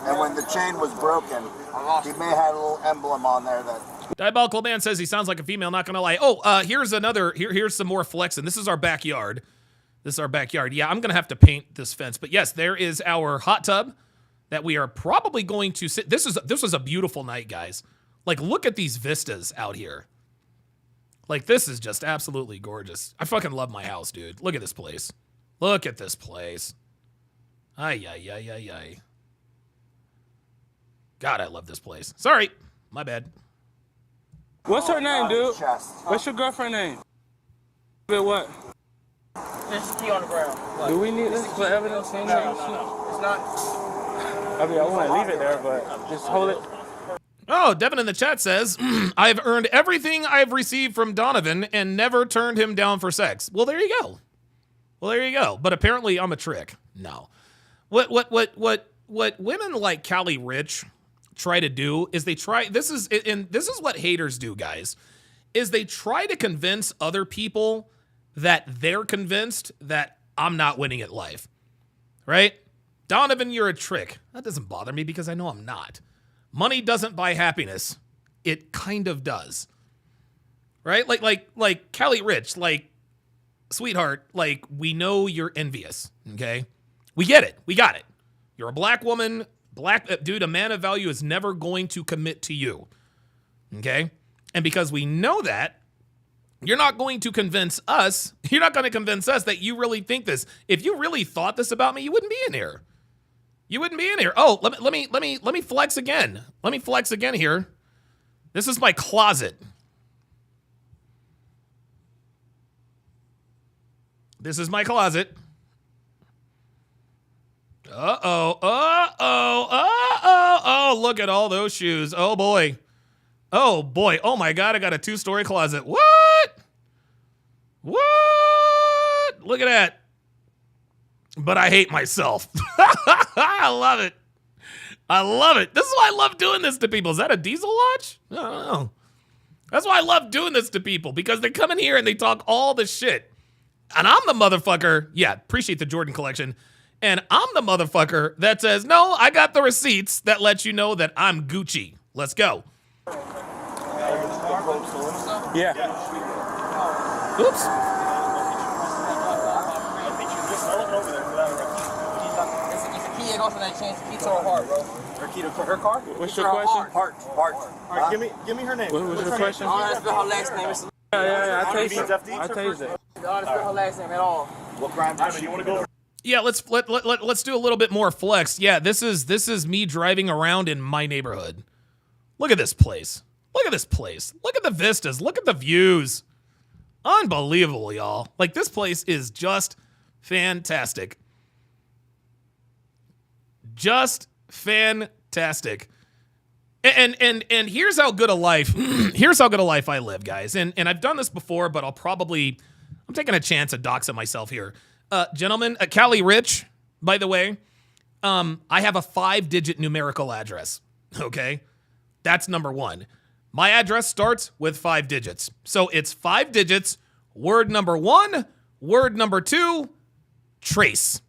and when the chain was broken, he may have had a little emblem on there that... Diabolical Man says he sounds like a female, not gonna lie. Oh, here's some more flexing. This is our backyard. Yeah, I'm gonna have to paint this fence. But yes, there is our hot tub that we are probably going to sit. This was a beautiful night, guys. Like, look at these vistas out here. Like, this is just absolutely gorgeous. I fucking love my house, dude. Look at this place. Look at this place. Ay. God, I love this place. Sorry, my bad. What's her name, dude? Chest. What's your girlfriend name? What? There's a key on the ground. Do we need this for evidence? No. It's not. I mean, I want to leave it there, but just hold it. Oh, Devin in the chat says, I've earned everything I've received from Donovan and never turned him down for sex. Well, there you go. But apparently I'm a trick. No. What women like Callie Rich try to do is this is what haters do, guys, is they try to convince other people that they're convinced that I'm not winning at life. Right? Donovan, you're a trick. That doesn't bother me because I know I'm not. Money doesn't buy happiness. It kind of does. Right? Like Callie Rich, like, sweetheart, like, we know you're envious, okay? We get it. We got it. You're a black woman. Dude, a man of value is never going to commit to you, okay? And because we know that, you're not going to convince us that you really think this. If you really thought this about me, you wouldn't be in here. You wouldn't be in here. Oh, let me flex again. Let me flex again here. This is my closet. This is my closet. Oh, look at all those shoes. Oh boy. Oh boy. Oh my God, I got a 2-story closet. What? Look at that. But I hate myself. I love it. I love it. This is why I love doing this to people. Is that a diesel watch? I don't know. That's why I love doing this to people, because they come in here and they talk all the shit. And I'm the motherfucker. Yeah, appreciate the Jordan collection. And I'm the motherfucker that says, no, I got the receipts that let you know that I'm Gucci. Let's go. Yeah. Oops. Her car? What's your question? Heart. All right, give me her name. What was your question? I don't want to spell her last name. Yeah, I taste it. I taste it. I don't want to spell her last name at all. What crime did she want to go? Yeah, let's do a little bit more flex. Yeah, this is me driving around in my neighborhood. Look at this place. Look at this place. Look at the vistas. Look at the views. Unbelievable, y'all. Like, this place is just fantastic. Just fantastic. And here's how good a life here's how good a life I live, guys. And I've done this before, but I'm taking a chance at doxing myself here. Gentlemen, Cali Rich, by the way, I have a 5-digit numerical address. Okay? That's number 1. My address starts with 5 digits. So it's 5 digits, word number 1, word number 2, trace.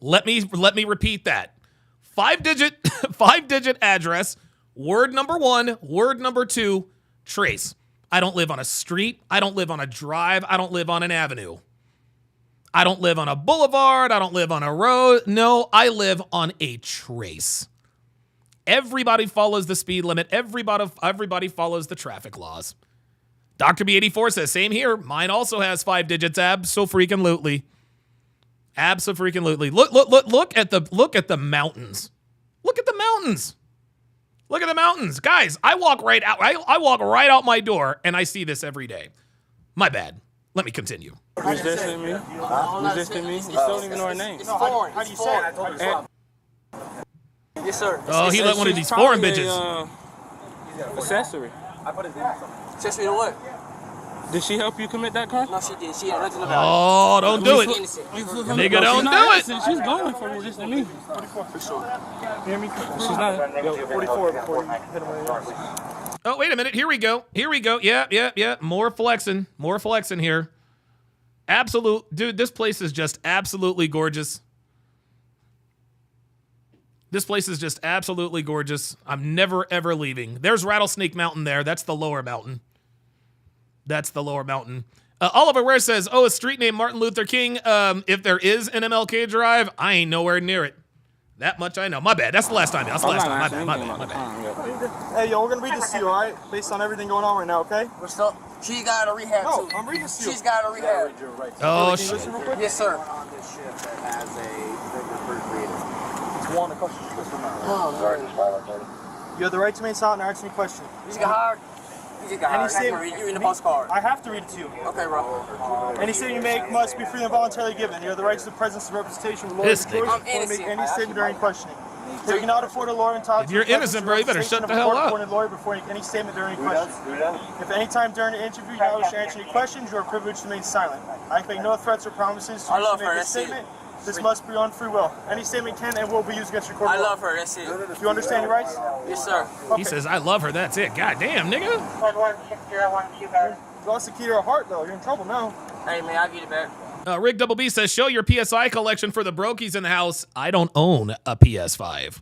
Let me repeat that. 5-digit address, word number 1, word number 2, trace. I don't live on a street. I don't live on a drive. I don't live on an avenue. I don't live on a boulevard. I don't live on a road. No, I live on a trace. Everybody follows the speed limit. Everybody follows the traffic laws. Dr. B84 says, same here. Mine also has 5 digits. Abso-freaking-lutely. Abso-freaking-lutely. Look at the mountains. Look at the mountains. Look at the mountains. Guys, I walk right out. I walk right out my door and I see this every day. My bad. Let me continue. Resisting me? Resisting me? You still don't even know her name. It's foreign. How do you say it? Yes, sir. Oh, he let one of these foreign bitches. Accessory. Accessory to what? Did she help you commit that crime? No, she did. She had nothing about Oh, don't do it. Nigga, don't do it. She's going for resisting me. For sure. You hear me? She's not. Yo, 44 before you hit him with yours. Oh, wait a minute. Here we go. Yeah. More flexing here. Dude, this place is just absolutely gorgeous. This place is just absolutely gorgeous. I'm never, ever leaving. There's Rattlesnake Mountain there. That's the lower mountain. Oliver Ware says, oh, a street named Martin Luther King. If there is an MLK Drive, I ain't nowhere near it. That much I know. My bad. That's the last time. My bad. Hey, yo, we're gonna read this to you, all right? Based on everything going on right now, okay? We're still. She got a rehab too. I'm reading this to you. She's got a rehab. Oh, shit. Yes, sir. On this ship that has a created. It's one question. Oh, You have the right to remain silent and answer any question. you just got hired. You just got hired. You reading the postcard. I have to read it to you. Okay, bro. Any statement you make must be freely and voluntarily given. You have the right to the presence and representation of the lawyer of This your choice I'm before you make innocent. any statement during questioning. So you cannot afford a lawyer entitled If you're to the innocent, bro, you better shut the representation hell of a up. court-appointed lawyer before you make any statement during any question. If at any time during the interview you do not wish to answer any questions, you are privileged to remain silent. I can make no threats or promises. I love to her, make a that's it. statement. This must be on free will. Any statement can and will be used against your court. I love her. That's it. Do you understand your rights? Yes, sir. He says, I love her. That's it. God damn, nigga. You lost the key to her heart, though. You're in trouble now. Hey, man, I'll get it back. Rick Double B says, show your PSI collection for the brokies in the house. I don't own a PS5.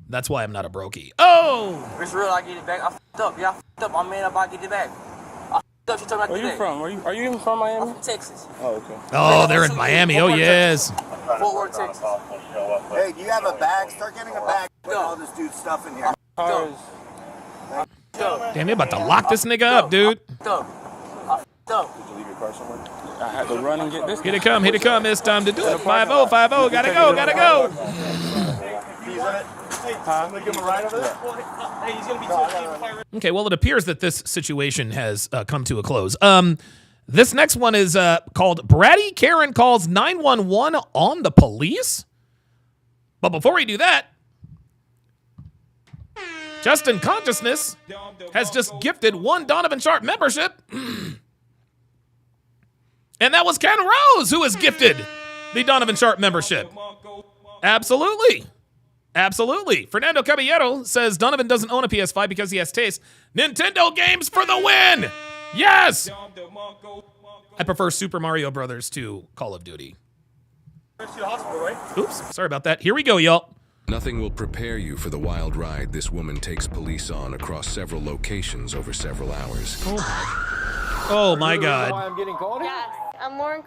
That's why I'm not a brokey. Oh! It's real. I get it back. I f***ed up. Yeah, I f***ed up. I man up. I get it back. I f***ed up. She told me I Where get you it from? back. Are you even from Miami? I'm from Texas. Oh, okay. Oh, they're in Miami. Oh, yes. Fort Worth, Texas. Hey, do you have a bag? Start getting a bag. Put all this dude's stuff in here. Cars. Damn, they about to lock this nigga up, dude. F***ed up. I f***ed up? Did you leave your car somewhere? I had to run and get this. Here they come, it's time to do it. 5-0, 5-0, gotta go. He's in it. Hey, I'm gonna give him a ride over there. Hey, he's gonna be too. Okay, well, it appears that this situation has come to a close. This next one is called Bratty Karen Calls 911 on the Police. But before we do that, Justin Consciousness has just gifted one Donovan Sharp membership. And that was Ken Rose who was gifted the Donovan Sharp membership. Absolutely. Fernando Caballero says Donovan doesn't own a PS5 because he has taste. Nintendo games for the win. Yes. I prefer Super Mario Brothers to Call of Duty. Oops, sorry about that. Here we go, y'all. Nothing will prepare you for the wild ride this woman takes police on across several locations over several hours. Oh my God. Why I'm getting called? Yes, I'm Lauren.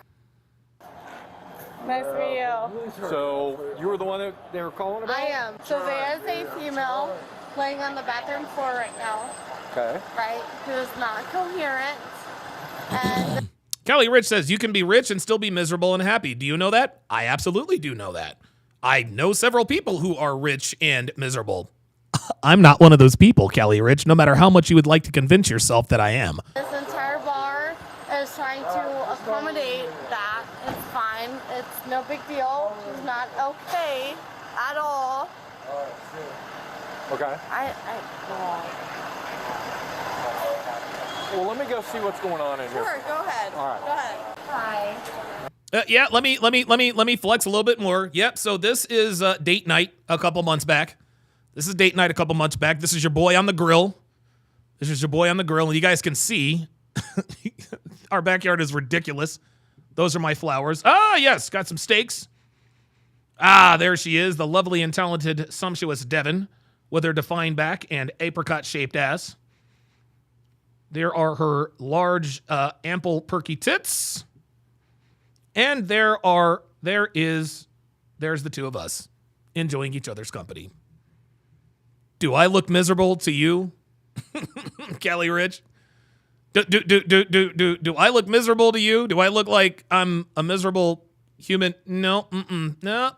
Nice to meet you. So you were the one that they were calling about? I am. So there is a female laying on the bathroom floor right now. Okay. Right? Who is not coherent. And Kelly Rich says you can be rich and still be miserable and happy. Do you know that? I absolutely do know that. I know several people who are rich and miserable. I'm not one of those people, Kelly Rich, no matter how much you would like to convince yourself that I am. this entire bar is trying to accommodate that. It's fine. It's no big deal. She's not okay at all. Okay. Well, let me go see what's going on in here. Sure, go ahead. All right. Go ahead. Hi. Yeah, let me flex a little bit more. Yep. So this is date night a couple months back. This is your boy on the grill. And you guys can see our backyard is ridiculous. Those are my flowers. Ah, yes, got some steaks. Ah, there she is, the lovely and talented, sumptuous Devon with her defined back and apricot-shaped ass. There are her large, ample, perky tits. And there's the two of us enjoying each other's company. Do I look miserable to you, Kelly Rich? Do I look miserable to you? Do I look like I'm a miserable human? No, no,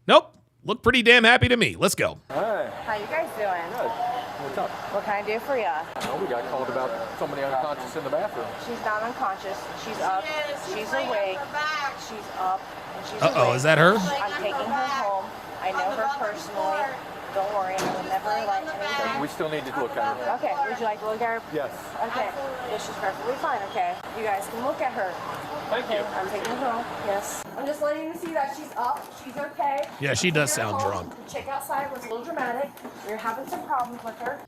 nope. Look pretty damn happy to me. Let's go. Hi. How you guys doing? Good. What's up? What can I do for you? Oh, we got called about somebody unconscious in the bathroom. She's not unconscious. She's up. She's awake. She's up. And she's awake. Is that her? I'm taking her home. I know her personally. Don't worry. I will never let anything. We still need to look at her. Okay. Would you like to look at her? Yes. Okay. Yeah, she's perfectly fine. Okay. You guys can look at her. Thank you. I'm taking her home. Yes. I'm just letting you see that she's up. She's okay. Yeah, she does sound drunk. The chick outside was a little dramatic. You're having some problems with her.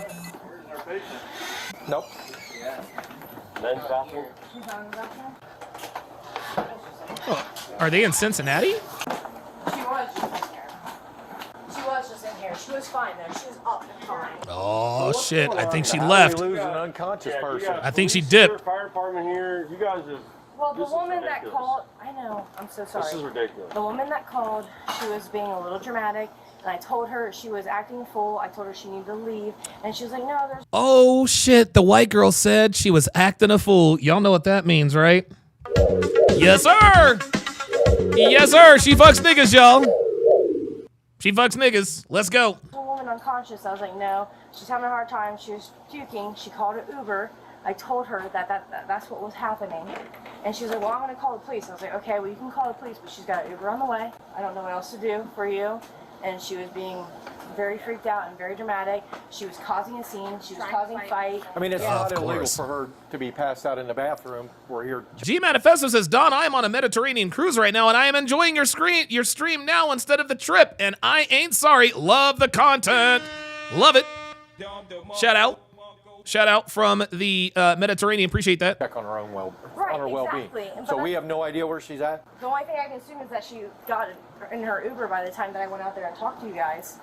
Nope. She's not in the bathroom. Are they in Cincinnati? She was just in here. She was fine though. She was up and fine. Oh, shit. I think she left. We lose an unconscious person. I think she dipped. Fire department here. You guys just. Well, the woman that called, I know, I'm so sorry. This is ridiculous. The woman that called, she was being a little dramatic, and I told her she was acting a fool. I told her she needed to leave, and she was like, no, there's... Oh, shit. The white girl said she was acting a fool. Y'all know what that means, right? Yes, sir. Yes, sir. She fucks niggas, y'all. She fucks niggas. Let's go. A woman unconscious. I was like, no, she's having a hard time. She was puking. She called an Uber. I told her that's what was happening. And she was like, well, I'm going to call the police. I was like, okay, well, you can call the police, but she's got an Uber on the way. I don't know what else to do for you. And she was being very freaked out and very dramatic. She was causing a scene. She was causing a fight. I mean, it's not illegal for her to be passed out in the bathroom. We're here. G Manifesto says, Don, I am on a Mediterranean cruise right now, and I am enjoying your stream now instead of the trip. And I ain't sorry. Love the content. Love it. Shout out from the Mediterranean. Appreciate that. Check on her own Exactly. well-being. So we have no idea where she's at? The only thing I can assume is that she got in her Uber by the time that I went out there and talked to you guys.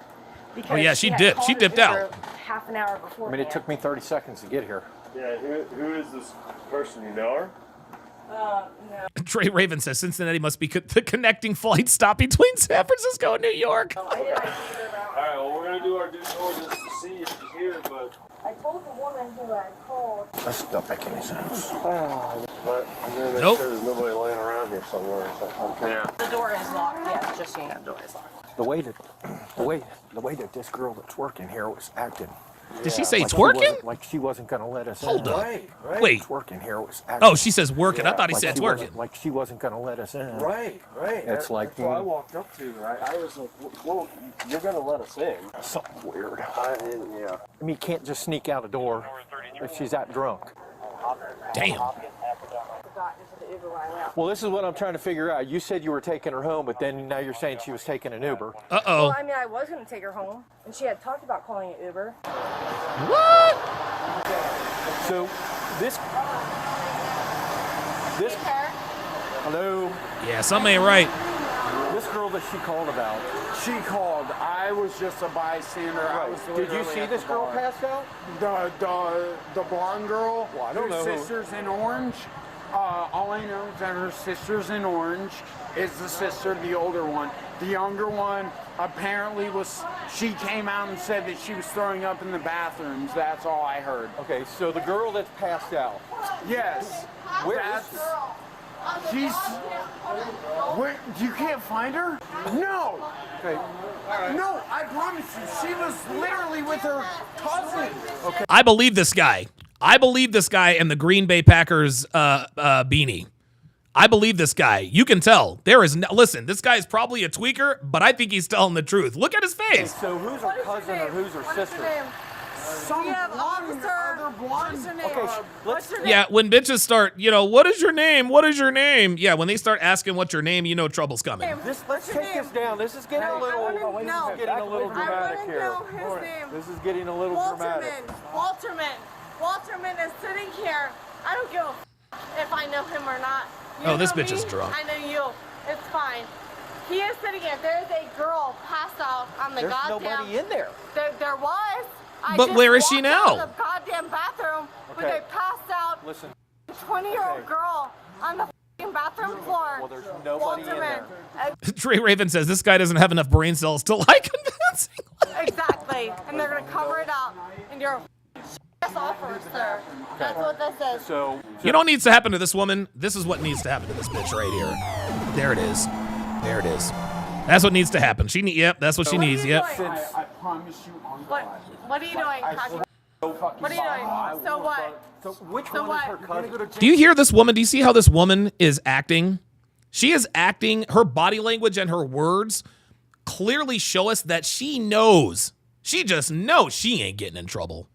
Because oh, yeah, she dipped. She dipped out. Half an hour before. I mean, it took me 30 seconds to get here. Yeah, who is this person? You know her? No. Trey Raven says Cincinnati must be the connecting flight stop between San Francisco and New York. All right, well, we're going to do our due diligence to see if she's here, but I told the woman who I called. That don't make any sense. But I'm gonna make Nope. sure there's nobody laying around here somewhere. Okay. Yeah. The door is locked. Yeah, just so you know, the door is locked. The way that this girl that's working here was acting. Did she say Like twerking? like she wasn't going to let us Hold in. up. Right. Wait. Working here was acting. Oh, she says working. I thought he said she twerking. wasn't- Like she wasn't going to let us in. Right. It's like that's what I walked up to. I was like, "Well, you're gonna let us in." something weird. Yeah. I mean, you can't just sneak out a door if she's that drunk. Damn. Well, this is what I'm trying to figure out. You said you were taking her home, but then now you're saying she was taking an Uber. Uh-oh. Well, I mean, I was going to take her home, and she had talked about calling it Uber. What? So, this. Hello. Yeah, something ain't right. This girl that she called about. She called. I was just a bystander. I was Did you see this girl pass out? The blonde girl? Well, I don't know who- Sisters in orange. All I know is that her sister's in orange is the sister, the older one. The younger one apparently she came out and said that she was throwing up in the bathrooms. That's all I heard. Okay, so the girl that's passed out. Yes. Where is That's, she? she's. Where, you can't find her? No. Okay. No, I promise you. She was literally with her cousin. Okay. I believe this guy. I believe this guy in the Green Bay Packers beanie. I believe this guy. You can tell. There is no, listen, this guy is probably a tweaker, but I think he's telling the truth. Look at his face. So who's her cousin or who's her sister? Some blonde, other blonde. Okay, let's. Yeah, when bitches start, what is your name? What is your name? Yeah, when they start asking what's your name, you know trouble's coming. Let's take this down. This is getting a little dramatic here. His name. This is getting a little dramatic. Walterman is sitting here. I don't give a if I know him or not. You Oh, this know bitch me, is drunk. I know you. It's fine. He is sitting here. There's a girl passed out on the There's goddamn. nobody in there. There was. I But just where is she walked out now? of the goddamn bathroom with Okay. a passed out Listen. 20-year-old Okay. girl on the f***ing bathroom floor. Well, there's nobody in there. Trey Raven says this guy doesn't have enough brain cells to lie convincing. Exactly. And they're going to cover it up. And you're a f***ing officer. That's what this is. So. You know what needs to happen to this woman? This is what needs to happen to this bitch right here. There it is. There it is. That's what needs to happen. Yep, that's what she needs. Yep. I promise you on God. What are you doing, Kashi? What are you doing? So what? So which So one is what? her cousin? Do you hear this woman? Do you see how this woman is acting? She is acting, her body language and her words clearly show us that she knows. She just knows she ain't getting in trouble.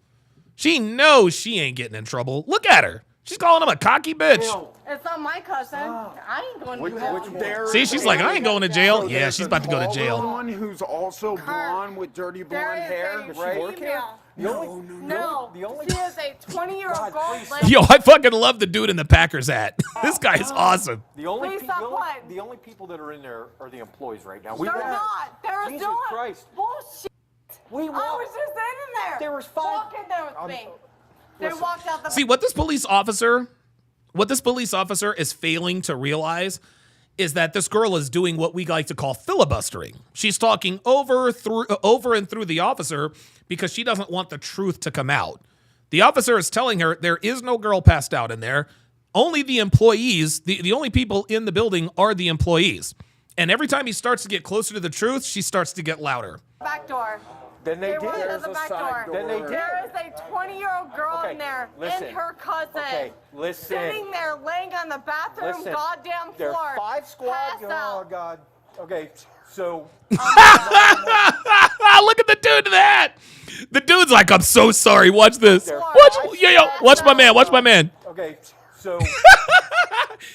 She knows she ain't getting in trouble. Look at her. She's calling him a cocky bitch. It's not my cousin. I ain't going to jail. See, she's like, I ain't going to jail. Yeah, she's about to go to jail. One who's also blonde with dirty blonde hair. No. She is a 20-year-old girl. Yo, I fucking love the dude in the Packers hat. This guy is awesome. The only Please stop playing. the only people that are in there are the employees right now. They're not. They're Jesus doing Christ. bullshit. I was just in there. There was 5. Walk in there with me. They walked out the. See, what this police officer is failing to realize is that this girl is doing what we like to call filibustering. She's talking over and through the officer because she doesn't want the truth to come out. The officer is telling her there is no girl passed out in there. Only the employees, the only people in the building are the employees. And every time he starts to get closer to the truth, she starts to get louder. Back door. Then they did. There's a back door. Then they did. There is a 20-year-old girl in there listen. and her cousin. Okay, listen. Sitting there laying on the bathroom Listen. goddamn There floor. are 5 squad. passed Oh out. God. Okay, so. Look at the dude in that. The dude's like, I'm so sorry. Watch this. Watch my man. Watch my man. Okay, so.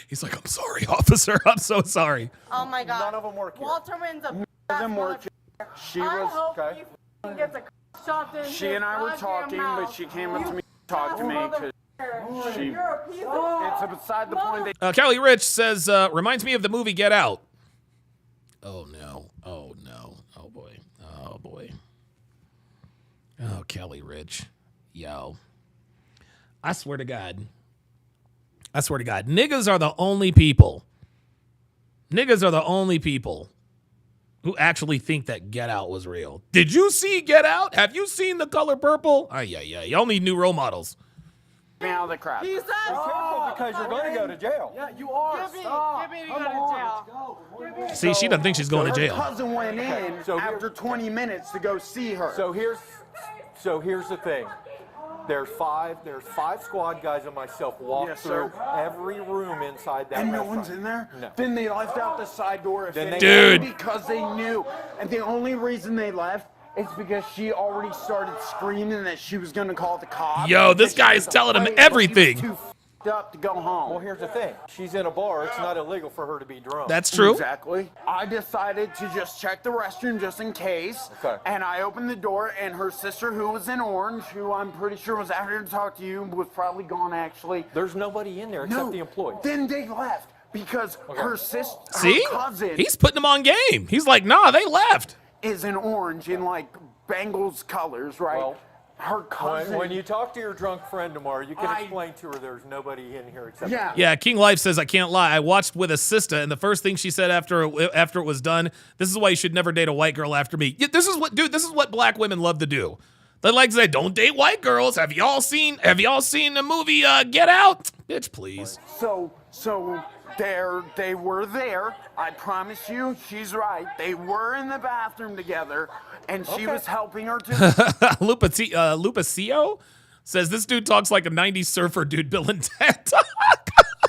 He's like, I'm sorry, officer. I'm so sorry. Oh my God. None of them work here. Walterman's a None of them work here. She I was. hope okay. you f***ing get the shot in She his and I were goddamn talking, mouth. but she came up to me to talk to me because she. You're a piece of It's beside the point. They Kelly Rich says, reminds me of the movie Get Out. Oh, no. Oh, no. Oh, boy. Oh, boy. Oh, Kelly Rich. Yo. I swear to God. Niggas are the only people who actually think that Get Out was real. Did you see Get Out? Have you seen The Color Purple? Yeah. Y'all need new role models. Now the crap. Be careful because you're going to go to jail. Yeah, you are. Stop. Give me to go to jail. See, she doesn't think she's going to Her jail. cousin went in after 20 minutes to go see her. So here's the thing. There's five squad guys and myself walked through every room inside that and no restaurant. one's in there? No. Then they left out the side door. Dude. Because they knew. And the only reason they left is because she already started screaming that she was going to call the cops. Yo, this guy is telling him everything. She was too up to go home. Well, here's the thing. She's in a bar. It's not illegal for her to be drunk. That's true. Exactly. I decided to just check the restroom just in case. Okay. And I opened the door, and her sister, who was in orange, who I'm pretty sure was out here to talk to you, was probably gone actually. There's nobody in there except the employees. Then they left because her sister, See? her cousin, He's putting them on game. He's like, nah, they left. is in orange in like Bengals colors, right? Well, her cousin. when you talk to your drunk friend tomorrow, you can explain to her there's nobody in here except Yeah, King Life says, I can't lie. I watched with a sister, and the first thing she said after it was done, this is why you should never date a white girl after me. Yeah, this is what black women love to do. They like to say, don't date white girls. Have y'all seen the movie Get Out? Bitch, please. So they were there. I promise you, she's right. They were in the bathroom together, and she was helping her to. Lupacio says this dude talks like a 90s surfer dude, Bill and Ted.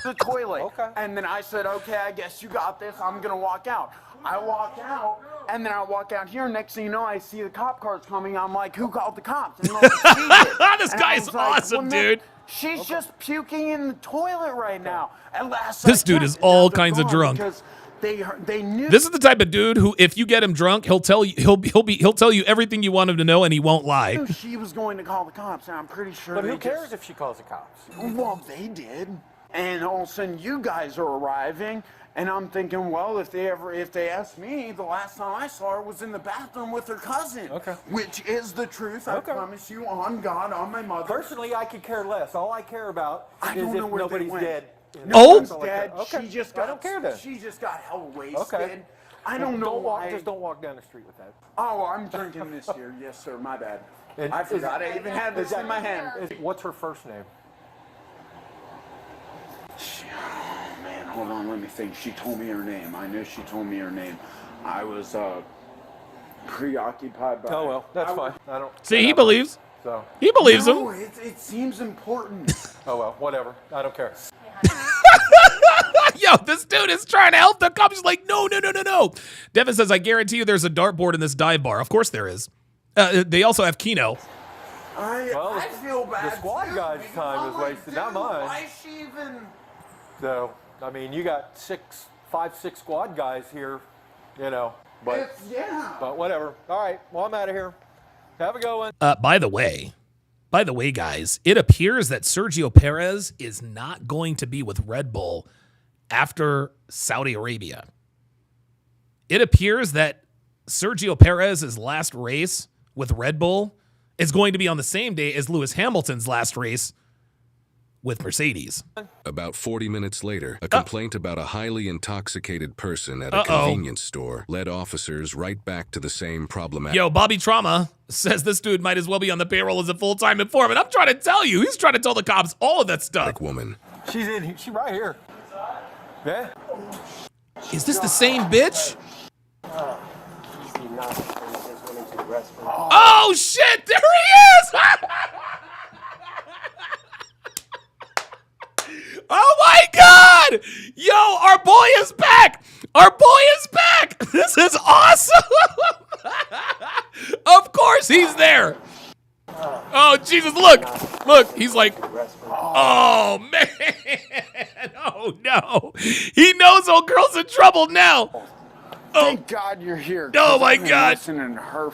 The toilet. Okay. And then I said, okay, I guess you got this. I'm going to walk out. I walk out, and then I walk out here. Next thing you know, I see the cop cars coming. I'm like, who called the cops? And like, she did. This And guy I is was like, awesome, well, dude. She's just puking in the toilet right now. And last This I dude checked, is all they're kinds of gone drunk. because they knew. This is the type of dude who, if you get him drunk, he'll tell you everything you want him to know, and he won't lie. She was going to call the cops, and I'm pretty sure. But who they cares just- if she calls the cops? Well, they did. And all of a sudden, you guys are arriving, and I'm thinking, well, if they ask me, the last time I saw her was in the bathroom with her cousin. Okay. Which is the truth. I promise you, on God, on my mother. Personally, I could care less. All I care about I is don't if know where nobody's they went. dead. Nobody's Oh, dead. okay. She just I don't care then. She just got hell wasted. Okay. I don't know why. Just don't walk down the street with that. Oh, I'm drinking this here. Yes, sir. My bad. I Is- forgot I even had this in my hand. What's her first name? Oh, man, hold on, let me think. She told me her name. I know she told me her name. I was preoccupied by. Oh well, that's fine. I don't. See, he believes. So. He believes No, him. it seems important. Oh well, whatever. I don't care. Yo, this dude is trying to help the cops. He's like, no. Devin says, I guarantee you there's a dartboard in this dive bar. Of course there is. They also have Keno. I feel bad. The squad guy's time is wasted, not mine. Why is she even? So, I mean, you got 5, 6 squad guys here, you know. But But whatever. All right. Well, I'm out of here. Have a good one. By the way, guys, it appears that Sergio Perez is not going to be with Red Bull after Saudi Arabia. It appears that Sergio Perez's last race with Red Bull is going to be on the same day as Lewis Hamilton's last race with Mercedes. About 40 minutes later, a complaint about a highly intoxicated person at a convenience store led officers right back to the same problematic. Yo, Bobby Trauma says this dude might as well be on the payroll as a full-time informant. I'm trying to tell you, he's trying to tell the cops all of that stuff. Woman. She's in here. She's right here. Yeah. Is this the same bitch? Oh shit, there he is! Oh my god! Yo, our boy is back! Our boy is back! This is awesome! Of course he's there! Oh Jesus, look, he's like, oh man, oh no. He knows old girl's in trouble now. Thank God you're here. Oh my God. Listening to her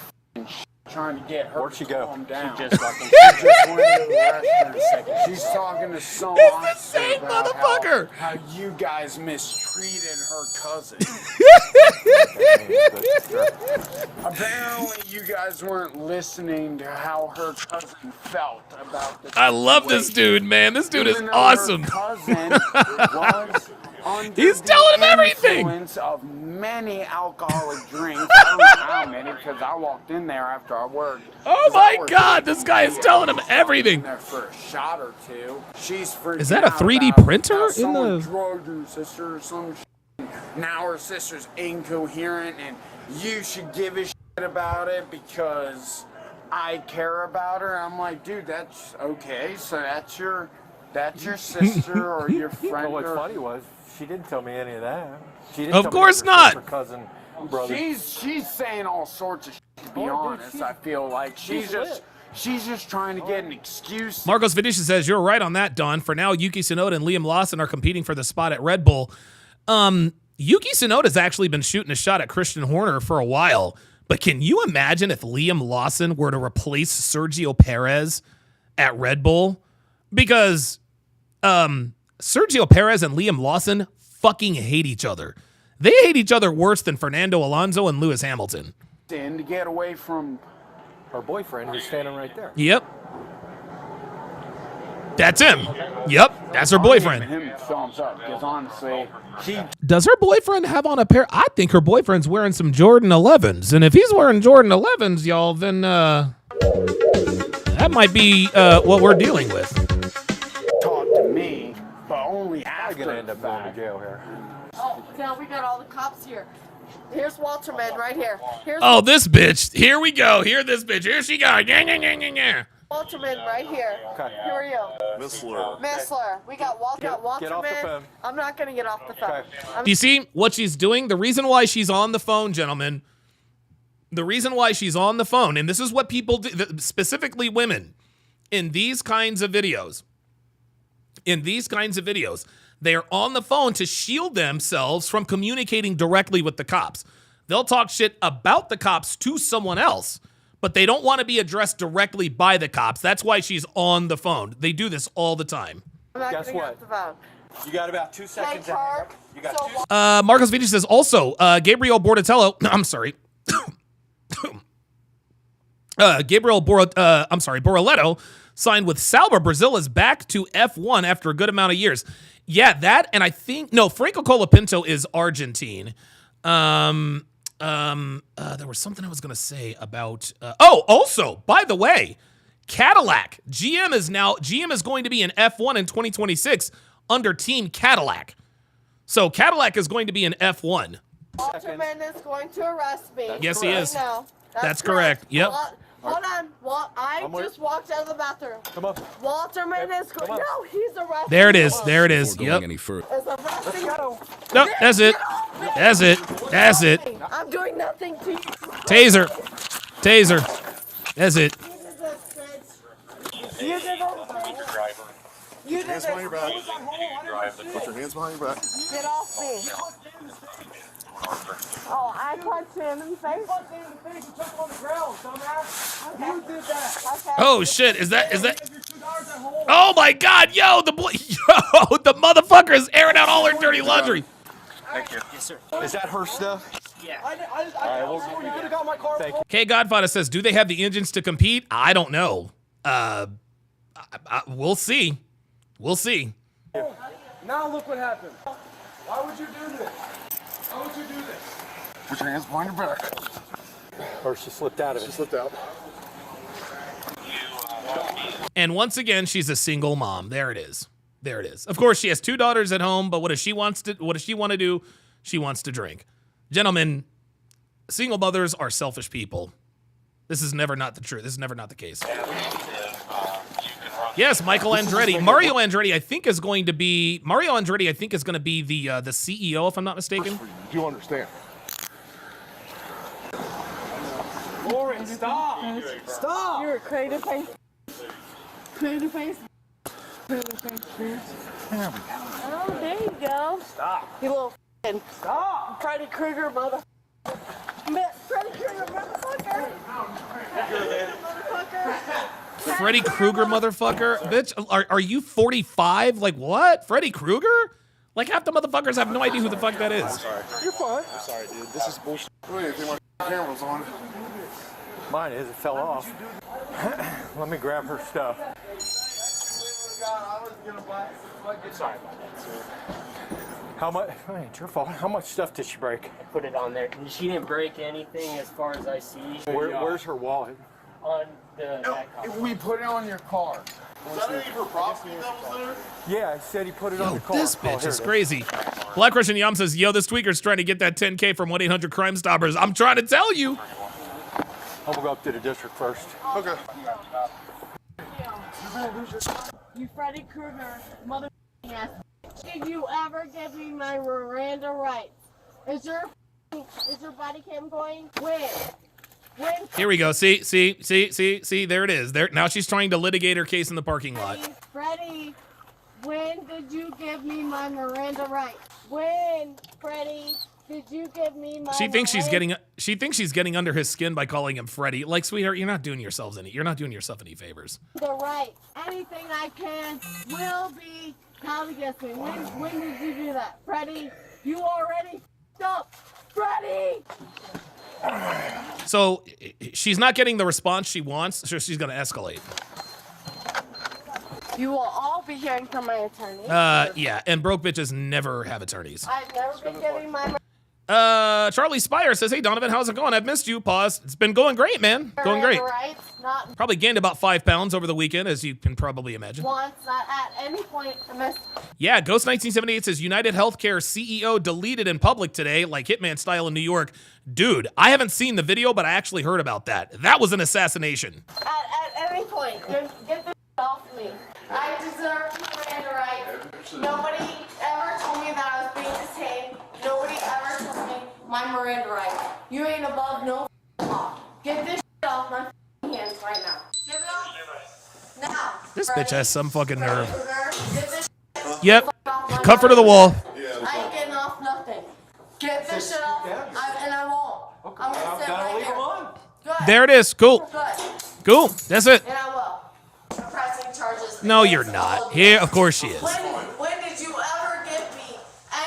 trying to get her. Where'd she go? Down. She just fucking. She just went to the restroom a second. She's talking to some It's the officer same about motherfucker. How you guys mistreated her cousin. Apparently, you guys weren't listening to how her cousin felt about the I love this dude, man. This dude is Even though awesome. Her cousin was He's telling him everything. Influence of many alcoholic drinks. I don't know how many because I walked in there after I worked. Oh my God, this guy is telling him everything. There for a shot or two. She's freaking Is that a out 3D about printer how in someone the? drugged her sister or some shit. Now her sister's incoherent, and you should give a shit about it because I care about her. I'm like, dude, that's okay. So that's your sister or your friend. Well, what's funny was she didn't tell me any of that. She didn't Of tell course me her not. sister, cousin, brother. She's saying all sorts of shit, to be honest. I feel like she's just trying to get an excuse. Marcos Vinicius says, you're right on that, Don. For now, Yuki Tsunoda and Liam Lawson are competing for the spot at Red Bull. Yuki Tsunoda's actually been shooting a shot at Christian Horner for a while. But can you imagine if Liam Lawson were to replace Sergio Perez at Red Bull? Because Sergio Perez and Liam Lawson fucking hate each other. They hate each other worse than Fernando Alonso and Lewis Hamilton. To get away from her boyfriend who's standing right there. Yep. That's him. Yep, that's her boyfriend. him thumbs up because honestly, Does her boyfriend have on a pair? I think her boyfriend's wearing some Jordan 11s. And if he's wearing Jordan 11s, y'all, then that might be what we're dealing with. talk to me, but only after. I'm gonna end up going to jail here. Oh, now we got all the cops here. Here's Walterman right here. Oh, this bitch. Here we go. Here this bitch. Here she goes. Yeah. Walterman right here. Okay. Who are you? Missler. Missler. We got Walterman. Get off the phone. I'm not going to get off the phone. Do you see what she's doing? The reason why she's on the phone, gentlemen, the reason why she's on the phone, and this is what people do, specifically women, in these kinds of videos, they are on the phone to shield themselves from communicating directly with the cops. They'll talk shit about the cops to someone else, but they don't want to be addressed directly by the cops. That's why she's on the phone. They do this all the time. Guess what? You got about 2 seconds. You got 2 seconds. Marcos Vinicius says also, Gabriel Bortoleto, I'm sorry. Bortoleto signed with Sauber. Brazil is back to F1 after a good amount of years. Yeah, that, and I think, no, Franco Colapinto is Argentine. There was something I was going to say about, also, by the way, Cadillac. GM is going to be in F1 in 2026 under Team Cadillac. So Cadillac is going to be in F1. Walterman is going to arrest me. Yes, he is. No, that's correct. Yep. Hold on. I just walked out of the bathroom. Come on. Walterman is going. No, he's arrested. There it is. There it is. Before Yep. going any further. Is arresting. No, that's it. That's it. That's it. I'm doing nothing to you. Taser. That's it. You did this. You did Hands this. behind your back. Put your hands behind your back. Get off me. Oh, I punched him in the face. You punched him in the face and took him on the ground, dumbass. Okay. You did that. Okay. Oh shit! Is that? Oh my God! Yo, the motherfucker is airing out all her dirty laundry. Thank you. Yes, sir. Is that her stuff? Yeah. I you could have got my car. Thank you. K Godfather says, "Do they have the engines to compete?" I don't know. We'll see. We'll see. Now look what happened. Why would you do this? Why would you do this? Put your hands behind your back. Or she slipped out of it. She slipped out. And once again, she's a single mom. There it is. Of course, she has 2 daughters at home, but what does she want to do? She wants to drink. Gentlemen, single mothers are selfish people. This is never not the truth. This is never not the case. Yes, Michael Andretti. Mario Andretti, I think, is going to be the CEO, if I'm not mistaken. Do you understand? Lauren, stop. Stop. You're a creative face. Creative face. Creative face. Oh, there you go. Stop. You little f***ing Stop. Freddy Krueger mother. Freddy Krueger motherfucker. Freddy Krueger motherfucker? Bitch, are you 45? Like, what? Freddy Krueger? Like, half the motherfuckers have no idea who the fuck that is. Sorry. You're fine. I'm sorry, dude. This is bullshit. Wait, I think my camera was on. Mine is. It fell off. Let me grab her stuff. I was gonna buy. Sorry. How much? It's your fault. How much stuff did she break? I put it on there. She didn't break anything as far as I see. Where's her wallet? On the back. We put it on your car. Was that any of her property that was there? Yeah, I said he put it on the car. This bitch here is it crazy. Black Russian Yam says, yo, this tweaker's trying to get that 10K from 1-800 Crime-Stoppers. I'm trying to tell you. I'm gonna go up to the district first. Okay. You Freddy Krueger, mother ass. Did you ever give me my Miranda rights? Is your body cam going? When? Here we go. See, there it is. There now she's trying to litigate her case in the parking lot. Freddie, when did you give me my Miranda rights? When, Freddie, did you give me my She thinks she's getting under his skin by calling him Freddie. Like, sweetheart, you're not doing yourself any favors. The right. Anything I can will be held against me. When did you do that? Freddie, you already f***ed up. Freddie! So she's not getting the response she wants, so she's gonna escalate. You will all be hearing from my attorney. Yeah, and broke bitches never have attorneys. I've never been giving my Charlie Spire says, hey, Donovan, how's it going? I've missed you. Pause. It's been going great, man. Going great. rights, not Probably gained about 5 pounds over the weekend, as you can probably imagine. once, not at any point in this. Yeah, Ghost1978 says, United Healthcare CEO deleted in public today, like Hitman style in New York. Dude, I haven't seen the video, but I actually heard about that. That was an assassination. At any point, get this off me. I deserve Miranda rights. Nobody ever told me that I was being detained. Nobody ever told me my Miranda rights. You ain't above no law. Get this off my hands right now. Get it off now. This bitch has some fucking nerve. Get this Yep. off my Cuff her to the wall. I ain't getting off nothing. Get this shit off, and I won't. I'm gonna sit right here. Good. There it is. Cool. Good. Cool. That's it. And I will. I'm pressing charges. No, you're not. Here, of course she is. When did you ever give me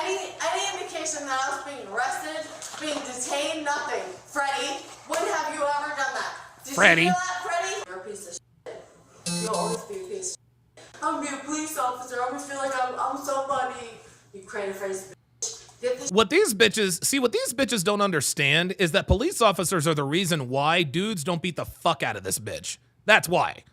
any indication that I was being arrested, being detained? Nothing. Freddie, when have you ever done that? Did Freddie. you do that, Freddie? You're a piece of shit. You'll always be a piece of shit. I'm gonna be a police officer. I always feel like I'm somebody. You crazy face bitch. What these bitches don't understand is that police officers are the reason why dudes don't beat the fuck out of this bitch. That's why.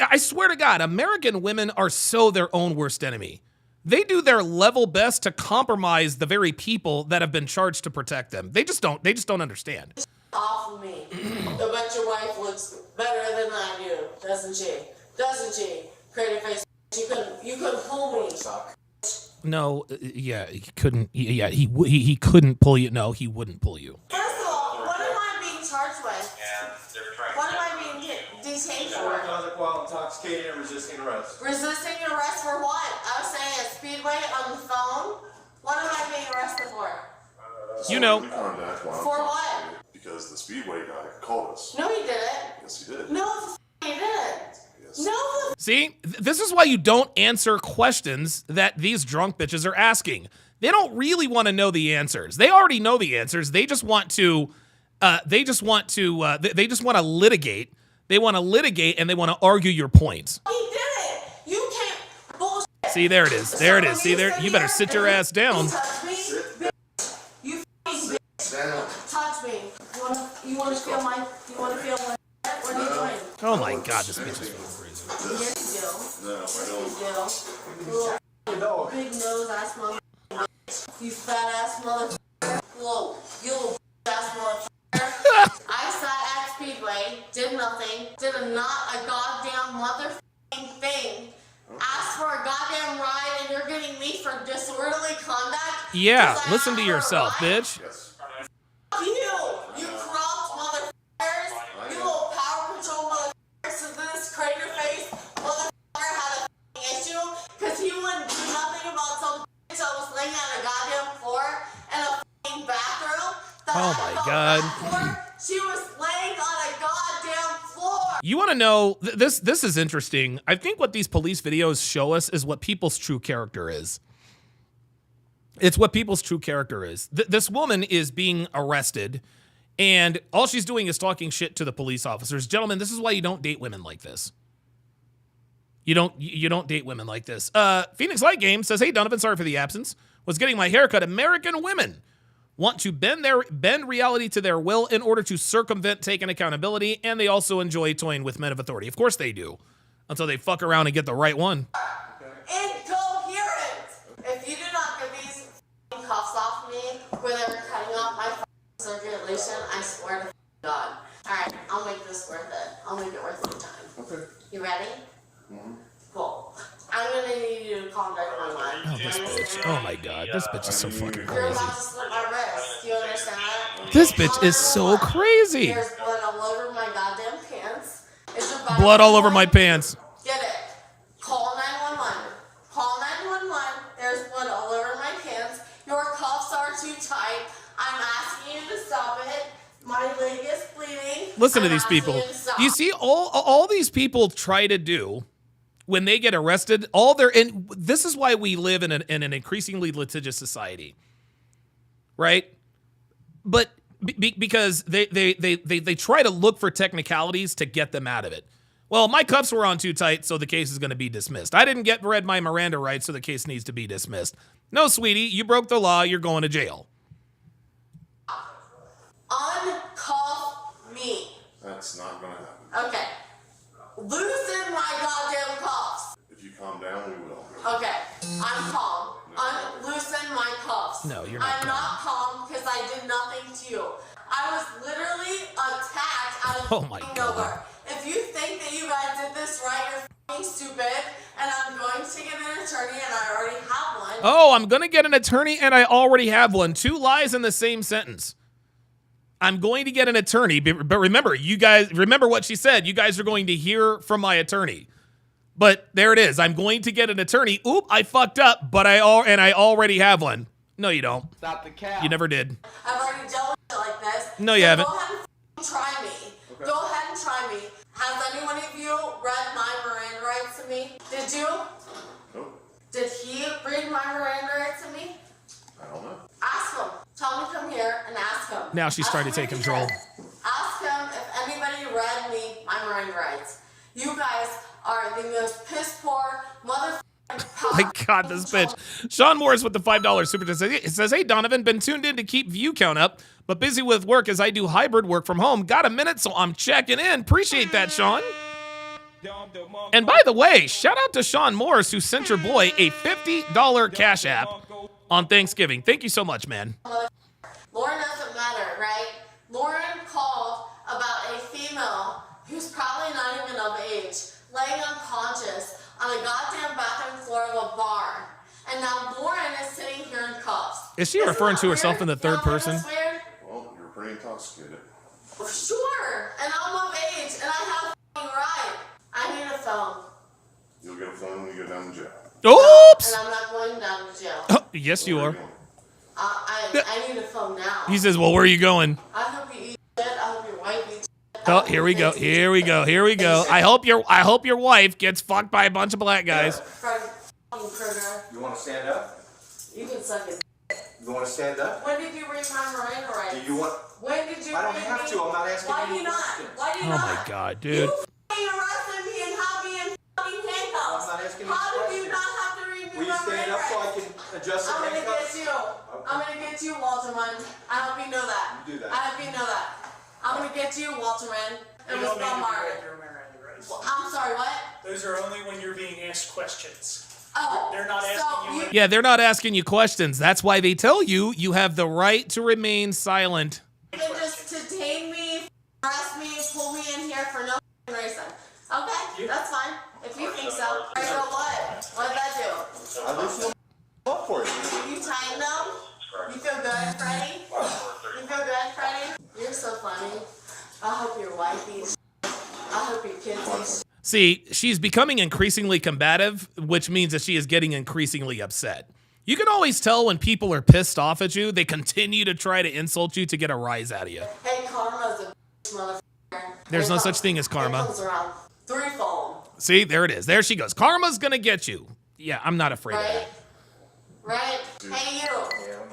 I swear to God, American women are so their own worst enemy. They do their level best to compromise the very people that have been charged to protect them. They just don't understand. Off of me. I bet your wife looks better than I do, doesn't she? Doesn't she? Crazy face. You couldn't pull me. No, yeah, he couldn't. Yeah, he couldn't pull you. No, he wouldn't pull you. First of all, what am I being charged with? What am I being detained for? While intoxicated and resisting arrest. Resisting arrest for what? I was saying at Speedway on the phone. What am I being arrested for? You know. For what? Because the Speedway guy called us. No, he didn't. Yes, he did. No, he didn't. No. See, this is why you don't answer questions that these drunk bitches are asking. They don't really want to know the answers. They already know the answers. They just want to. They just want to litigate. They want to litigate and they want to argue your points. He did it. You can't bullshit. See, there it is. There it is. See there. You better sit your ass down. Touch me, bitch. You f***ing bitch. Touch me. You want to feel my? You want to feel my? What are you doing? Oh my God, this bitch is fucking crazy. Yes, you do. No, I don't. Big nose ass motherfucker. You fat ass motherfucker. You little ass motherfucker. I sat at Speedway, did nothing, did not a goddamn motherfucking thing. Asked for a goddamn ride and you're getting me for disorderly conduct? Yeah, listen to yourself, bitch. You corrupt motherfuckers. You little power patrol motherfuckers. So this crater face motherfucker had a issue because he wouldn't do nothing about some bitch that was laying on a goddamn floor in a bathroom. Oh my God. She was laying on a goddamn floor. You want to know, this is interesting. I think what these police videos show us is what people's true character is. It's what people's true character is. This woman is being arrested, and all she's doing is talking shit to the police officers. Gentlemen, this is why you don't date women like this. You don't date women like this. Phoenix Light Game says, hey, Donovan, sorry for the absence. was getting my haircut. American women want to bend reality to their will in order to circumvent taking accountability, and they also enjoy toying with men of authority. Of course they do, until they fuck around and get the right one. Incoherent! If you do not get these cuffs off me where they're cutting off my circulation, I swear to God. Alright, I'll make this worth it. I'll make it worth your time. Okay. You ready? Mm-hmm. Cool. I'm gonna need you to calm down my mind. Oh, this bitch. Oh my God, this bitch is so fucking You're crazy. about to slip my wrist. Do you understand that? This bitch is so crazy. There's blood all over my goddamn pants. Is your body Blood all over my pants. Get it. Call 911. Call 911. There's blood all over my pants. Your cuffs are too tight. I'm asking you to stop it. My leg is bleeding. Listen to I'm these asking people. you to stop. Do you see all these people try to do when they get arrested? All their, and this is why we live in an increasingly litigious society, right? But because they try to look for technicalities to get them out of it. Well, my cuffs were on too tight, so the case is going to be dismissed. I didn't read my Miranda rights, so the case needs to be dismissed. No, sweetie, you broke the law. You're going to jail. Uncuff me. That's not gonna happen. Okay. Loosen my goddamn cuffs. If you calm down, we will. Okay. I'm calm. Loosen my cuffs. No, you're not I'm not calm because I did nothing to you. I was literally attacked out of Oh my nowhere. If you think that you guys did this right, you're fucking stupid. And I'm going to get an attorney, and I already have one. Oh, I'm going to get an attorney, and I already have one. 2 lies in the same sentence. I'm going to get an attorney, but remember, you guys, remember what she said. You guys are going to hear from my attorney. But there it is. I'm going to get an attorney. Oop, I fucked up, but I already have one. No, you don't. Stop the cap. You never did. I've already dealt with it like this. No, you haven't. Go ahead and try me. Okay. Go ahead and try me. Has any one of you read my Miranda rights to me? Did you? Nope. Did he read my Miranda rights to me? I don't know. Ask him. Tell him to come here and ask him. Now she's Ask trying to him take if he control. did. Ask him if anybody read me my Miranda rights. You guys are the most piss poor motherfucking My God, this bitch. Sean Morris with the $5 super chat says, hey, Donovan, been tuned in to keep view count up, but busy with work as I do hybrid work from home. Got a minute, so I'm checking in. Appreciate that, Sean. And by the way, shout out to Sean Morris, who sent your boy a $50 cash app on Thanksgiving. Thank you so much, man. Lauren doesn't matter, right? Lauren called about a female who's probably not even of age, laying unconscious on a goddamn bathroom floor of a bar. And now Lauren is sitting here in cuffs. Is she referring to herself in the third person? Weird? Well, you're pretty intoxicated. Sure, and I'm of age, and I have a ride. I need a phone. You'll get a phone when you go down to jail. Oops! And I'm not going down to jail. Oh, yes, you are. I need a phone now. He says, well, where are you going? I hope you eat shit. I hope your wife eats shit. Oh, here we go. Here we go. Here we go. I hope your wife gets fucked by a bunch of black guys. You want to stand up? You can suck it. You want to stand up? When did you read my Miranda rights? Do you want? When did you I don't read have me? to. I'm not asking Why you do you not? questions. Why do you Oh not? my God, dude. You f***ing arrested me and have me in f***ing handcuffs. I'm not asking you How did questions. you not have to read me Will you my stand Miranda up so I rights? can adjust the I'm gonna handcuffs? get you. I'm gonna get you, Walterman. I hope you know that. You do that. I hope you know that. I'm gonna get you, Walterman. It was Belmar. I'm sorry, what? Those are only when you're being asked questions. Oh, They're not asking you. Yeah, they're not asking you questions. That's why they tell you you have the right to remain silent. You can just detain me, arrest me, pull me in here for no reason. Okay, that's fine. If you think so. Alright, so what? What did that do? I loosened them up for you. You tightened them? You feel good, Freddie? You feel good, Freddie? You're so funny. I hope your wife eats. I hope your kids eat. See, she's becoming increasingly combative, which means that she is getting increasingly upset. You can always tell when people are pissed off at you. They continue to try to insult you to get a rise out of you. Hey, karma's a bitch, motherfucker. There's no such thing as karma. It comes around threefold. See, there it is. There she goes. Karma's gonna get you. Yeah, I'm not afraid of that. Right? Hey, you.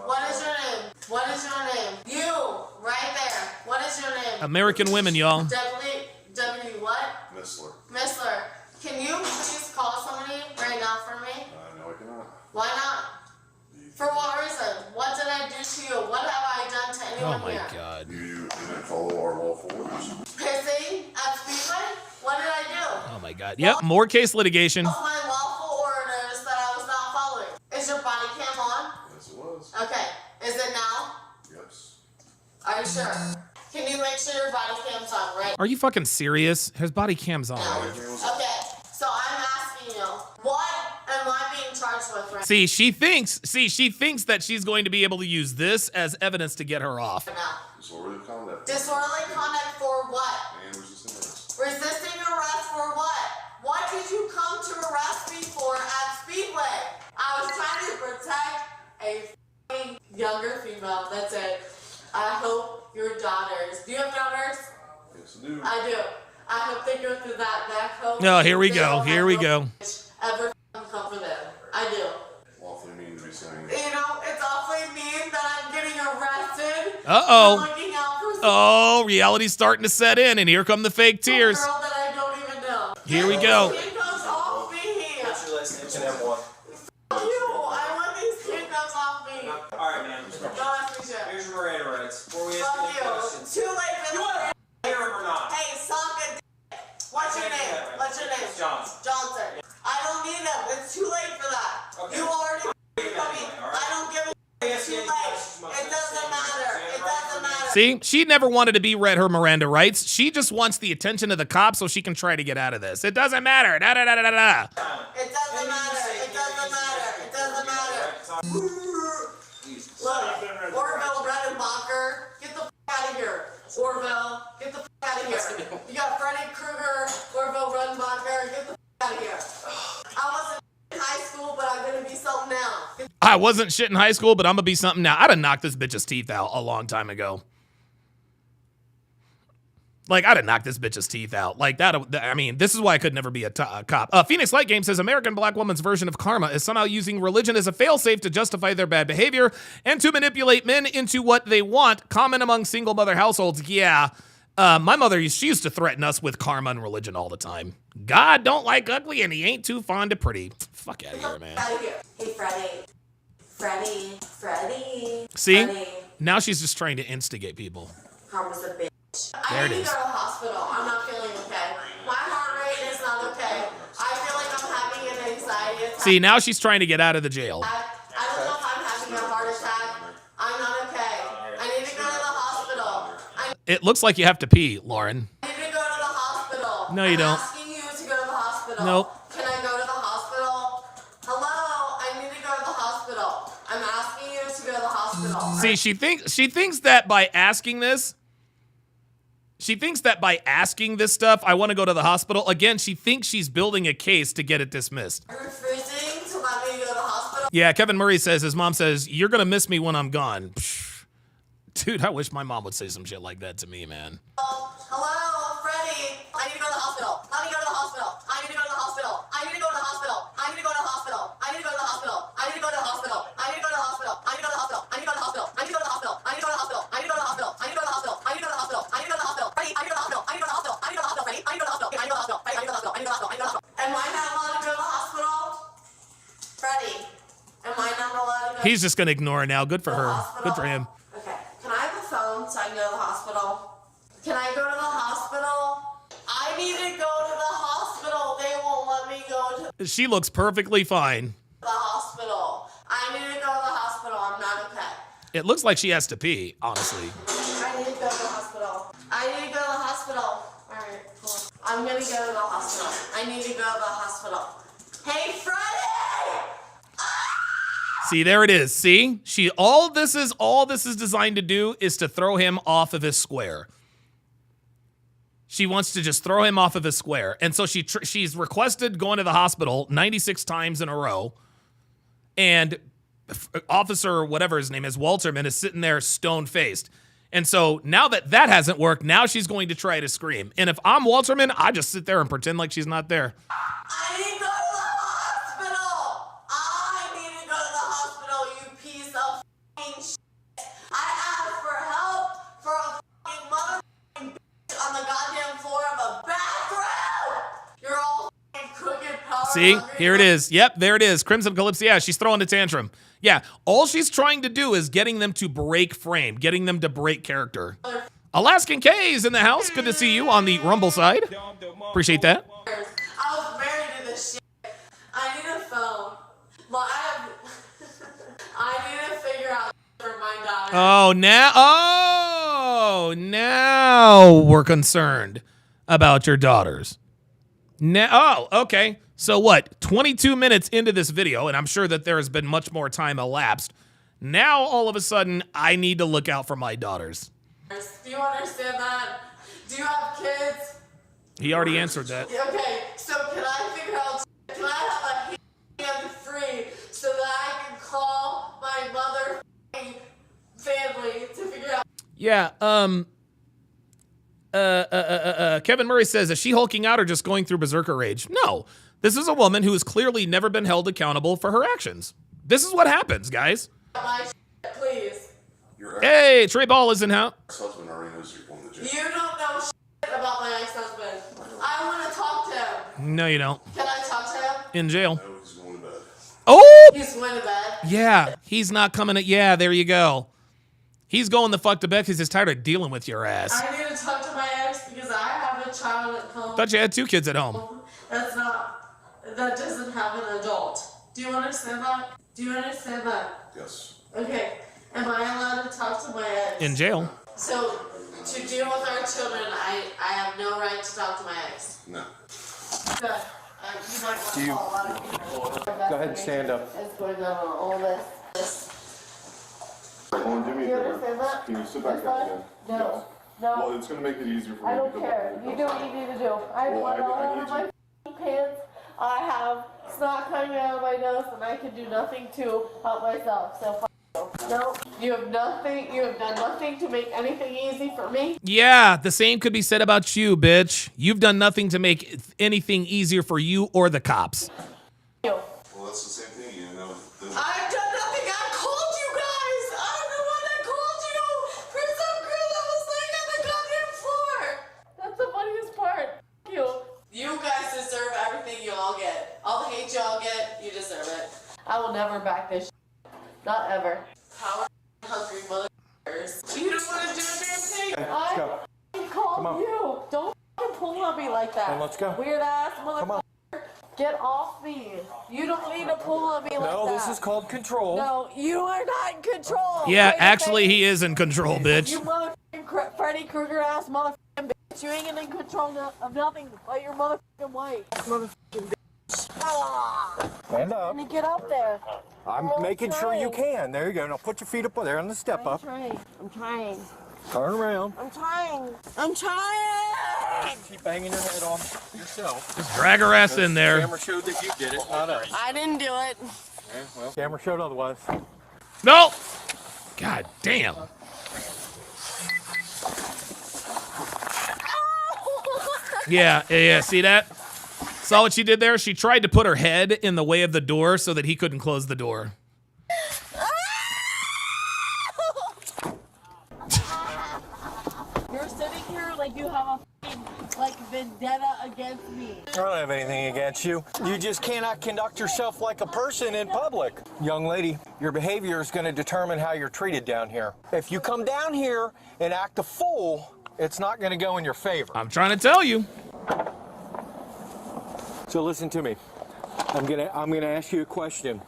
What is your name? What is your name? You, right there. What is your name? American women, y'all. W what? Missler. Missler. Can you please call somebody right now for me? No, I cannot. Why not? Do you For what reason? What did I do to you? What have I done to anyone here? Oh my God. You didn't follow our lawful orders. Pissing at Speedway? What did I do? Oh my God. Yep, more case litigation. What was my lawful orders that I was not following? Is your body cam on? Yes, it was. Okay. Is it now? Yes. Are you sure? Can you make sure your body cam's on, right? Are you fucking serious? His body cam's on. Okay. So I'm asking you, what am I being charged with right See, she thinks that she's going to be able to use this as evidence to get her off. now? Disorderly conduct. Disorderly conduct for what? And resisting arrest. Resisting arrest for what? What did you come to arrest me for at Speedway? I was trying to protect a f***ing younger female. That's it. I hope your daughters. Do you have daughters? Yes, I do. I do. I hope they go through that. I hope. Oh, here we they go. don't Here have we no go. bitch ever come for them. I do. Lawfully mean to be saying. You know, it's awfully mean that I'm getting arrested. Uh-oh. For looking out for some Oh, reality's starting to set in, and here come the fake tears. girl that I don't even know. Here we go. Get these handcuffs off me. Fuck you. I want these handcuffs off me. Alright, man. Don't ask me shit. Here's your Miranda rights. Before we ask Fuck you you. any questions. Too late for You want to hear him or not? Hey, suck a dick. What's your name? What's your name? It's Johnson. Johnson. I don't need them. It's too late for that. Okay. You already me. I don't give a it's too late. It doesn't matter. It doesn't matter. See, she never wanted to be read her Miranda rights. She just wants the attention of the cops so she can try to get out of this. It doesn't matter. Da da da da da da. It doesn't matter. It doesn't matter. It doesn't matter. Look, Orville Redenbacher, get the f out of here. Orville, get the f out of here. You got Freddy Krueger, Orville Redenbacher, get the f out of here. I wasn't in high school, but I'm gonna be something now. I wasn't shit in high school, but I'm gonna be something now. I'd have knocked this bitch's teeth out a long time ago. Like, I'd have knocked this bitch's teeth out. Like, that, I mean, this is why I could never be a cop. Phoenix Light Game says, American black woman's version of karma is somehow using religion as a failsafe to justify their bad behavior and to manipulate men into what they want, common among single mother households. Yeah, my mother, she used to threaten us with karma and religion all the time. God don't like ugly and he ain't too fond of pretty. Fuck out of here, man. Out of here. Hey, Freddy. See? Freddy. Now she's just trying to instigate people. Karma's a bitch. There I it need to is. go to the hospital. I'm not feeling okay. My heart rate is not okay. I feel like I'm having an anxiety attack. See, now she's trying to get out of the jail. I don't know if I'm having a heart attack. I'm not okay. I need to go to the hospital. It looks like you have to pee, Lauren. I need to go to the hospital. No, you I'm don't. asking you to go to the hospital. Nope. Can I go to the hospital? Hello? I need to go to the hospital. I'm asking you to go to the hospital. See, she thinks that by asking this, stuff, I want to go to the hospital. Again, she thinks she's building a case to get it dismissed. You're refusing to let me go to the hospital? Yeah, Kevin Murray says, his mom says, you're going to miss me when I'm gone. Psh. Dude, I wish my mom would say some shit like that to me, man. Hello, Freddy. I need to go to the hospital. Let me go to the hospital. I need to go to the hospital. I need to go to the hospital. I need to go to the hospital. I need to go to the hospital. I need to go to the hospital. I need to go to the hospital. I need to go to the hospital. I need to go to the hospital. I need to go to the hospital. I need to go to the hospital. I need to go to the hospital. I need to go to the hospital. I need to go to the hospital. I need to go to the hospital. Freddy, I need to go to the hospital. I need to go to the hospital. I need to go to the hospital. Freddy, I need to go to the hospital. I need to go to the hospital. Freddy, I need to go to the hospital. I need to go to the hospital. I need to go to the hospital. Am I not allowed to go to the hospital? Freddy, am I not allowed to go? He's just going to ignore her now. Good for her. Good for him. Okay. Can I have a phone so I can go to the hospital? Can I go to the hospital? I need to go to the hospital. They won't let me go to She looks perfectly fine. the hospital. I need to go to the hospital. I'm not okay. It looks like she has to pee, honestly. I need to go to the hospital. I need to go to the hospital. All right, cool. I'm gonna go to the hospital. I need to go to the hospital. Hey, Freddy! See, there it is. See? All this is designed to do is to throw him off of his square. She wants to just throw him off of his square. And so she's requested going to the hospital 96 times in a row. And Officer, whatever his name is, Walterman, is sitting there stone-faced. And so now that hasn't worked, now she's going to try to scream. And if I'm Walterman, I just sit there and pretend like she's not there. I need to go to the hospital! I need to go to the hospital, you piece of f***ing shit! I asked for help for a f***ing motherfucking bitch on the goddamn floor of a bathroom! You're all f***ing crooked, pal. See, here it is. Yep, there it is. Crimson Calypso. Yeah, she's throwing a tantrum. Yeah, all she's trying to do is getting them to break frame, getting them to break character. Alaskan K is in the house. Good to see you on the Rumble side. Appreciate that. I was married to this shit. I need a phone. But I need to figure out for my daughter. Now we're concerned about your daughters. Now, okay. So what? 22 minutes into this video, and I'm sure that there has been much more time elapsed. Now, all of a sudden, I need to look out for my daughters. Do you understand that? Do you have kids? He already answered that. Okay, so can I figure out, can I have a hand free so that I can call my mother family to figure out? Yeah, Kevin Murray says, is she hulking out or just going through berserker rage? No, this is a woman who has clearly never been held accountable for her actions. This is what happens, guys. My shit, please. Hey, Trey Ball is in house. Ex-husband already knows you're going to jail. You don't know shit about my ex-husband. I want to talk to him. No, you don't. Can I talk to him? In jail. No, he's going to bed. Oh! He's going to bed. Yeah, he's not coming. Yeah, there you go. He's going the fuck to bed because he's tired of dealing with your ass. I need to talk to my ex because I have a child at home. Thought you had 2 kids at home. That doesn't have an adult. Do you understand that? Do you understand that? Yes. Okay. Am I allowed to talk to my ex? In jail. So, to deal with our children, I have no right to talk to my ex. No. Good. You might want to call a lot of people. Go ahead and stand up. It's going on all this. Hold on, do me a You favor. understand that? Can you sit back down again? No. No. Well, it's going to make it easier for me. I don't to care. You do what you need to do. I have Well, blood all I over need my pants. I have snot coming out of my nose, and I can do nothing to help myself. So fuck you. No, you have nothing. You have done nothing to make anything easy for me. Yeah, the same could be said about you, bitch. You've done nothing to make anything easier for you or the cops. Well, that's the same thing, you know. I've done nothing. I called you guys. I'm the one that called you for some girl that was laying on the goddamn floor. That's the funniest part. You. You guys deserve everything you all get. All the hate you all get, you deserve it. I will never back this shit. Not ever. Power hungry motherfuckers. You don't want to do a damn thing. Okay, let's go. I called you. Don't fucking pull on me like that. Then let's go. Weird ass motherfucker. Get off me. You don't need to pull on me like that. No, this is called control. No, you are not in control. Yeah, Wait a actually, second. he is in control, bitch. You motherfucking Freddy Krueger ass motherfucking bitch. You ain't in control of nothing but your motherfucking wife. Motherfucking bitch. Ah. Stand up. Let me get up there. I'm making sure you can. There you go. Now put your feet up there on the step up. I'm trying. Turn around. I'm trying. Keep banging your head on yourself. Just drag her ass in there. Camera showed that you did it, not us. I didn't do it. Okay, well, camera showed otherwise. No! God damn. Yeah, see that? Saw what she did there? She tried to put her head in the way of the door so that he couldn't close the door. You're sitting here like you have a vendetta against me. I don't have anything against you. You just cannot conduct yourself like a person in public. Young lady, your behavior is going to determine how you're treated down here. If you come down here and act a fool, it's not going to go in your favor. I'm trying to tell you. So listen to me. I'm gonna ask you a question.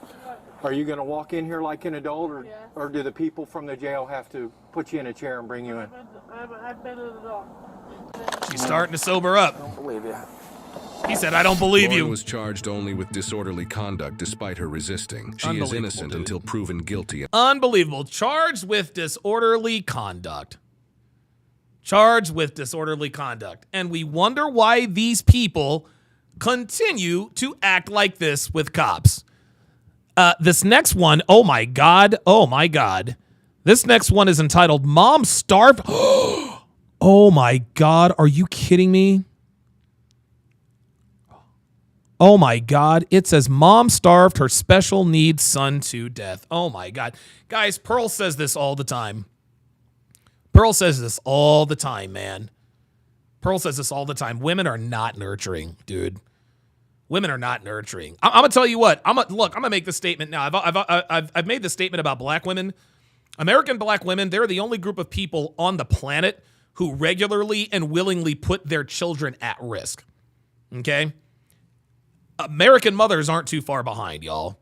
Are you gonna walk in here like an adult, or do the people from the jail have to put you in a chair and bring you in? I've been an adult. She's starting to sober up. I don't believe you. He said, I don't believe Lauren you. was charged only with disorderly conduct despite her resisting. She is innocent until proven guilty. Unbelievable. Charged with disorderly conduct. Charged with disorderly conduct. And we wonder why these people continue to act like this with cops. This next one, oh my God. This next one is entitled Mom Starved. Oh my God, are you kidding me? Oh my God, it says Mom starved her special needs son to death. Oh my God. Guys, Pearl says this all the time. Pearl says this all the time, man. Pearl says this all the time. Women are not nurturing, dude. Women are not nurturing. I'm gonna tell you what. I'm gonna make this statement now. I've made the statement about black women. American black women, they're the only group of people on the planet who regularly and willingly put their children at risk. Okay? American mothers aren't too far behind, y'all.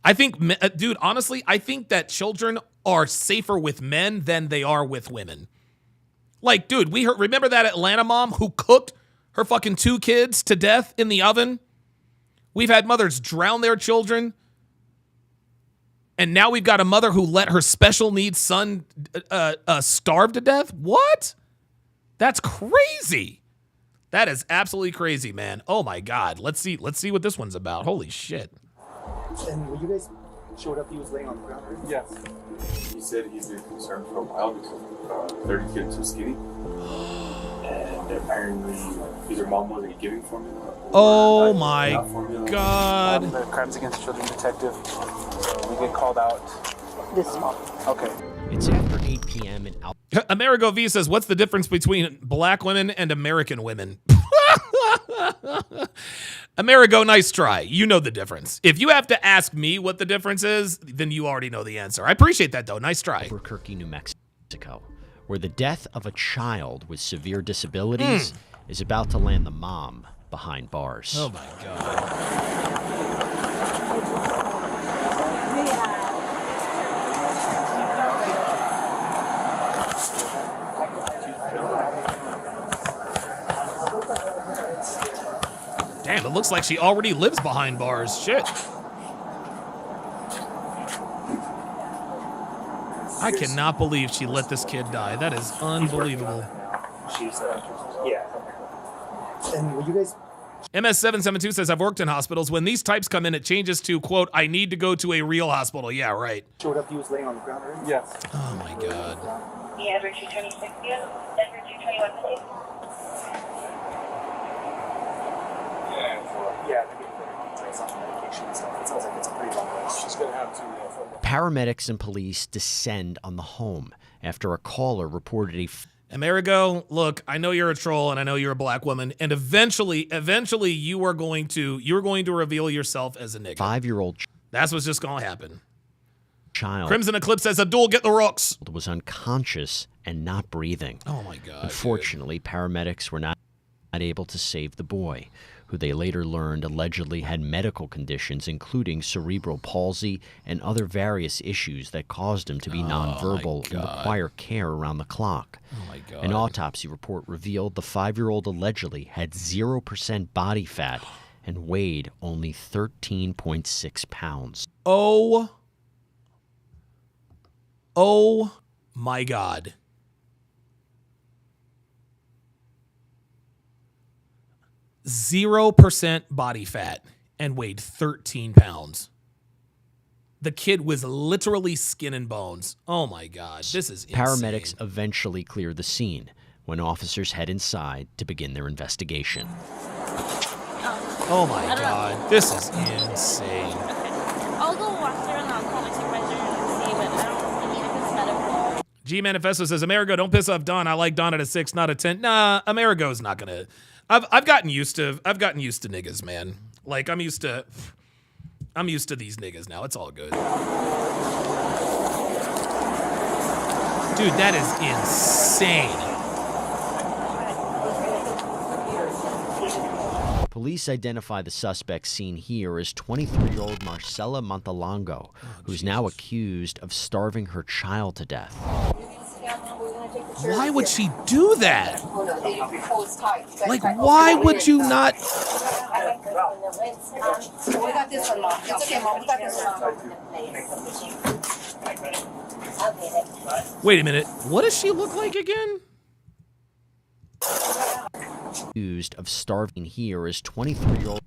I think, dude, honestly, I think that children are safer with men than they are with women. Like, dude, remember that Atlanta mom who cooked her fucking 2 kids to death in the oven? We've had mothers drown their children. And now we've got a mother who let her special needs son starve to death? What? That's crazy. That is absolutely crazy, man. Oh my God. Let's see what this one's about. Holy shit. And when you guys showed up, he was laying on the ground, right? Yes. He said he's been concerned for a while because 30 kids too skinny. And apparently either mom wasn't giving formula. Oh my God. I'm the Crimes Against Children detective. We get called out this month. Okay. It's after 8 p.m. in Amerigo V says, what's the difference between black women and American women? Amerigo, nice try. You know the difference. If you have to ask me what the difference is, then you already know the answer. I appreciate that, though. Nice try. Albuquerque, New Mexico, where the death of a child with severe disabilities is about to land the mom behind bars. Oh, my God. Damn, it looks like she already lives behind bars. Shit. I cannot believe she let this kid die. That is unbelievable. She's, yeah. And when you guys... MS772 says, I've worked in hospitals. When these types come in, it changes to, quote, I need to go to a real hospital. Yeah, right. Showed up, he was laying on the ground, right? Yes. Oh, my God. Yeah, Edward 226, yeah. Edward 221, please. Yeah, it's on medication and stuff. It sounds like it's a pretty long way. She's going to have to... Paramedics and police descend on the home after a caller reported a... Amerigo, look, I know you're a troll and I know you're a black woman, and eventually you are going to reveal yourself as a nigga. 5-year-old. That's what's just going to happen. Child. Crimson Eclipse says, Abdul, get the rocks. Was unconscious and not breathing. Oh my God. Unfortunately, paramedics were not able to save the boy, who they later learned allegedly had medical conditions, including cerebral palsy and other various issues that caused him to be nonverbal and require care around the clock. Oh my God. An autopsy report revealed the 5-year-old allegedly had 0% body fat and weighed only 13.6 pounds. Oh my God. %0 body fat and weighed 13 pounds. The kid was literally skin and bones. Oh my God, this is insane. Paramedics eventually clear the scene when officers head inside to begin their investigation. Oh my God, this is insane. I'll go walk through and I'll call my supervisor and see, but I don't think it's medical. G Manifesto says, Amerigo, don't piss off Don. I like Don at a 6, not a 10. Nah, Amerigo's not gonna. I've gotten used to niggas, man. Like I'm used to these niggas now. It's all good. Dude, that is insane. Police identify the suspect seen here as 23-year-old Marcela Montalongo, who's now accused of starving her child to death. Why would she do that? Like, why would you not? We got this one, Mom. It's okay, Mom. We got this one. Wait a minute. What does she look like again? Accused of starving here is 23-year-old.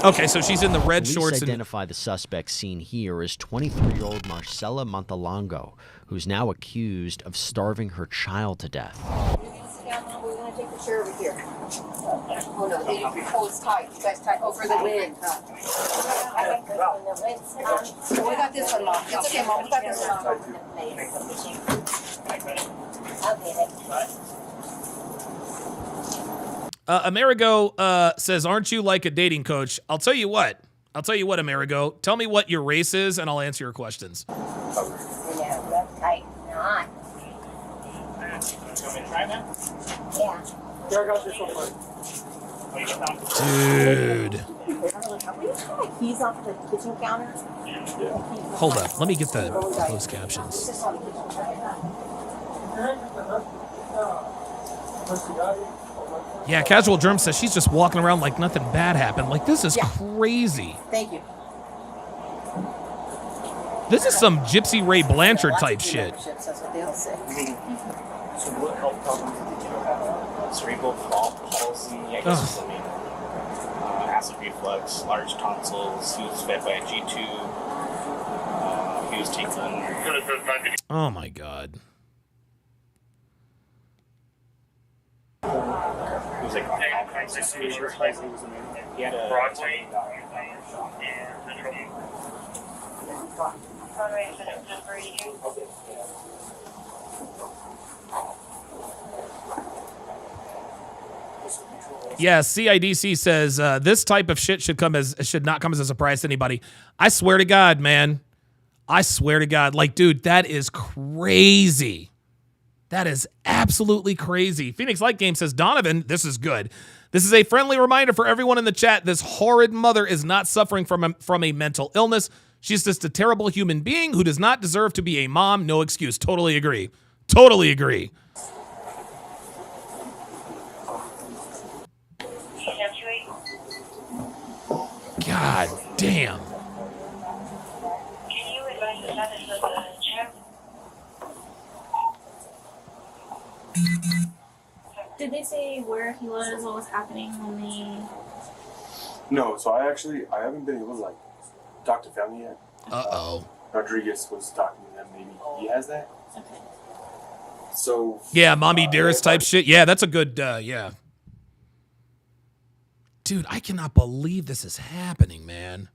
Okay, so she's in the red Police shorts. Identify the suspect seen here as 23-year-old Marcela Montalongo, who's now accused of starving her child to death. We're going to take the chair over here. Oh, no. It's tight. You guys tight over the wind. We got this one, Mom. It's okay, Mom. We got this one. Amerigo says, aren't you like a dating coach? I'll tell you what, Amerigo. Tell me what your race is, and I'll answer your questions. Yeah, that's tight. Not. Yeah. Dude. He's off the kitchen counter. Hold up. Let me get the closed captions. Yeah, Casual Germ says she's just walking around like nothing bad happened. Like, this is crazy. Thank you. This is some Gypsy Ray Blanchard type shit. That's what they all say. So what health problems did you have? Cerebral palsy, I guess was the main acid reflux, large tonsils. He was fed by a G2. He was taking... Oh my God. He was like on all kinds of medications. He had a... Broadway. Yeah, CIDC says this type of shit should not come as a surprise to anybody. I swear to God, man. I swear to God. Like, dude, that is crazy. That is absolutely crazy. Phoenix Light Game says, Donovan, this is good. This is a friendly reminder for everyone in the chat. This horrid mother is not suffering from a mental illness. She's just a terrible human being who does not deserve to be a mom. No excuse. Totally agree. Totally agree. God damn. Can you advise the status of the chat? Did they say where he was, what was happening when they... No, so I haven't been able to like talk to family yet. Uh-oh. Rodriguez was talking to them. Maybe he has that. Okay. So yeah, Mommy Dearest type shit. Yeah, that's a good, yeah. Dude, I cannot believe this is happening, man.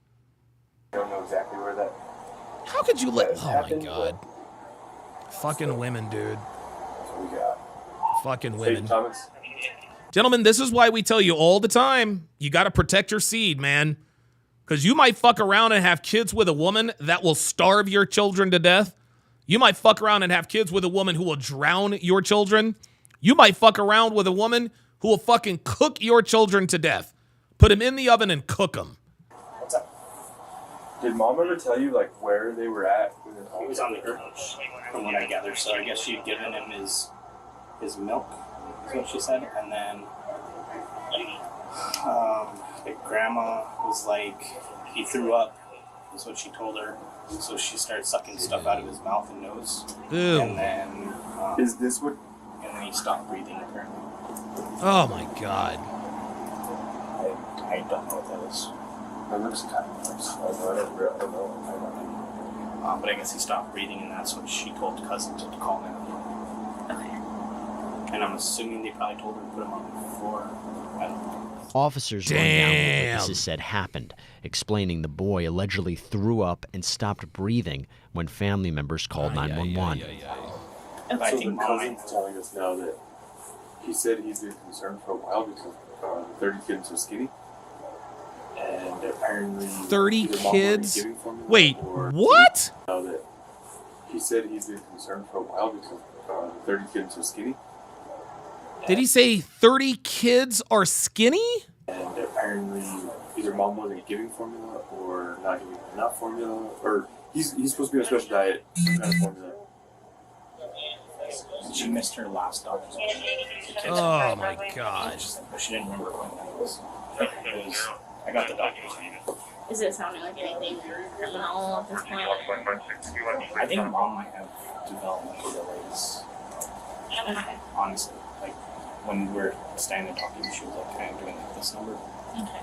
I don't know exactly where that. How could you let? Oh happened, my God. Fucking women, dude. That's what we got. Fucking women. Hey, Thomas. Gentlemen, this is why we tell you all the time, you got to protect your seed, man. Because you might fuck around and have kids with a woman that will starve your children to death. You might fuck around and have kids with a woman who will drown your children. You might fuck around with a woman who will fucking cook your children to death. Put them in the oven and cook them. What's up? Did Mom ever tell you like where they were at? He was on the couch, from what I gather. So I guess she'd given him his milk, is what she said, and then the grandma was like, he threw up, is what she told her. So she started sucking stuff out of his mouth and nose. Ew. And then is this what? And then he stopped breathing apparently. Oh my God. I don't know what that is. That looks kind of gross. I don't know. But I guess he stopped breathing, and that's what she told cousin to call him. Okay. And I'm assuming they probably told her to put him on the floor. I don't know. Officers run down what witnesses said happened, explaining the boy allegedly threw up and stopped breathing when family members called 911. I think cousin's telling us now that he said he's been concerned for a while because 30 kids are skinny. And apparently 30 kids? Wait, what? That he said he's been concerned for a while because 30 kids are skinny. Did he say 30 kids are skinny? And apparently either mom wasn't giving formula or not giving enough formula, or he's supposed to be on a special diet, kind of formula. She missed her last doctor's appointment. Oh my God. She didn't remember when that was. I got the doctor's name. Is it sounding like anything criminal at this point? I think mom might have developmental delays. Okay. Honestly, like when we were standing there talking, she was like kind of doing like this number. Okay.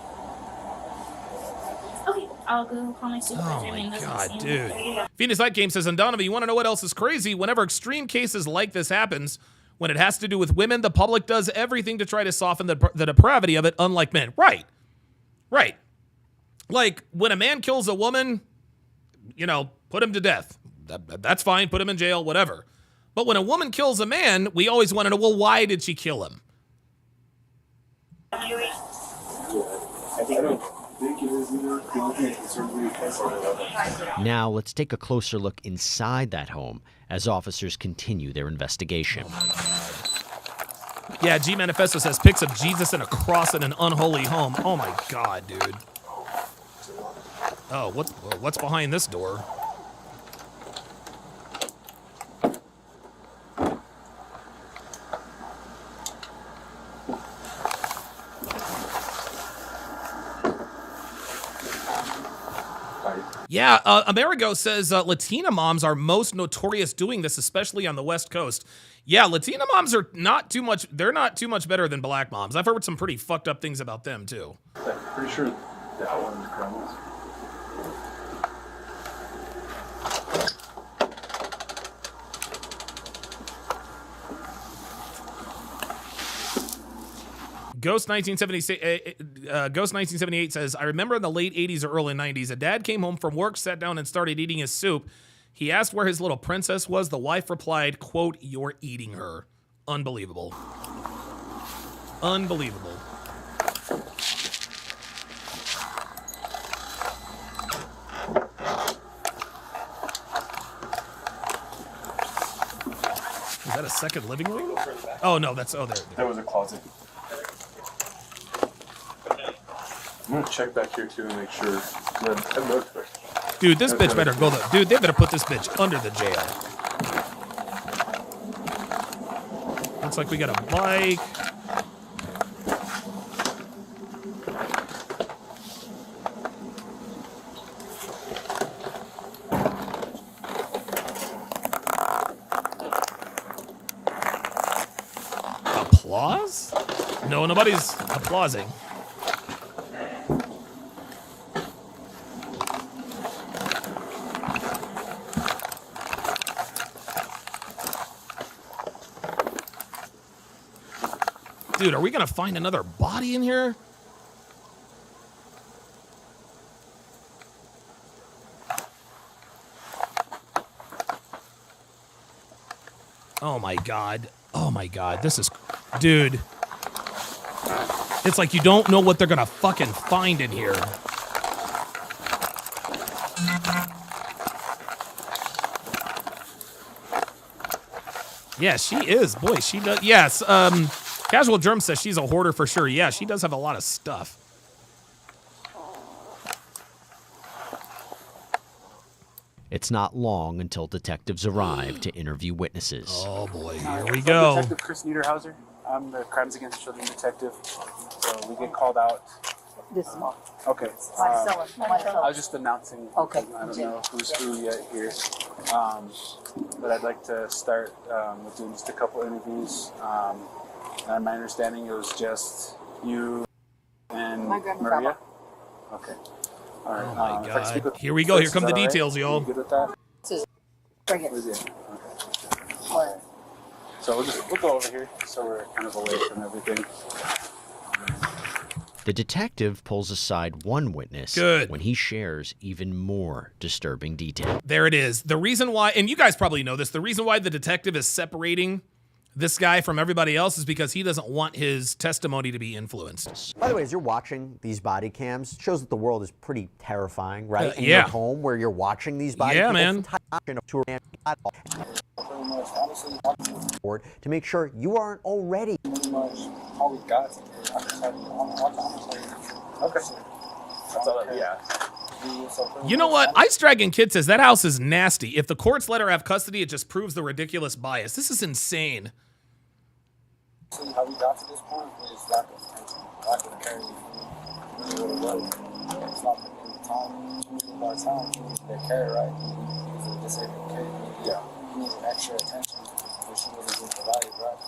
Okay, I'll go call my supervisor. Oh my God, dude. Phoenix Light Game says, and Donovan, you want to know what else is crazy? Whenever extreme cases like this happens, when it has to do with women, the public does everything to try to soften the depravity of it, unlike men. Right. Right. Like, when a man kills a woman, you know, put him to death. That's fine. Put him in jail, whatever. But when a woman kills a man, we always want to know, well, why did she kill him? Now let's take a closer look inside that home as officers continue their investigation. Yeah, G Manifesto says pics of Jesus and a cross in an unholy home. Oh my God, dude. Oh, what's behind this door? Yeah, Amerigo says Latina moms are most notorious doing this, especially on the West Coast. Yeah, Latina moms are not too much, they're not too much better than black moms. I've heard some pretty fucked up things about them, too. I'm pretty sure that one's criminals. Ghost 1978 says, I remember in the late 80s or early 90s, a dad came home from work, sat down and started eating his soup. He asked where his little princess was. The wife replied, quote, "You're eating her." Unbelievable. Unbelievable. Is that a second living room? Oh, no, that's, oh, there. That was a closet. I'm gonna check back here too and make sure. Dude, this bitch better go. Dude, they better put this bitch under the jail. Looks like we got a bike. Applause? No, nobody's applauding. Dude, are we gonna find another body in here? Oh my God. Oh my God. This is... Dude. It's like you don't know what they're gonna fucking find in here. Yeah, she is. Boy, she does... Yes, Casual Germ says she's a hoarder for sure. Yeah, she does have a lot of stuff. It's not long until detectives arrive to interview witnesses. Oh boy, here we go. Detective Chris Niederhauser. I'm the Crimes Against Children detective. So we get called out. This is Mark. Okay. I was just announcing. Okay. I don't know who's who yet here. But I'd like to start with doing just a couple interviews. And my understanding it was just you and Maria. Okay. All right. Oh my God. Here we go. Here come the details, y'all. Good with that? Bring it. Okay. So we'll go over here so we're kind of away from everything. The detective pulls aside one witness when he shares even more disturbing detail. There it is. The reason why, and you guys probably know this, the reason why the detective is separating this guy from everybody else is because he doesn't want his testimony to be influenced. By the way, as you're watching these body cams, it shows that the world is pretty terrifying, right? In yeah. your home where you're watching these body yeah, cams. Man. To make sure you aren't already. Pretty much all we got. Okay. That's all that, yeah. You know what? Ice Dragon Kid says that house is nasty. If the courts let her have custody, it just proves the ridiculous bias. This is insane. How we got to this point is lack of attention, lack of caring. Really what it was. It's not in the time. By the time they care, right? It's a disabled kid. Yeah. He needs extra attention, which she wasn't being provided, right?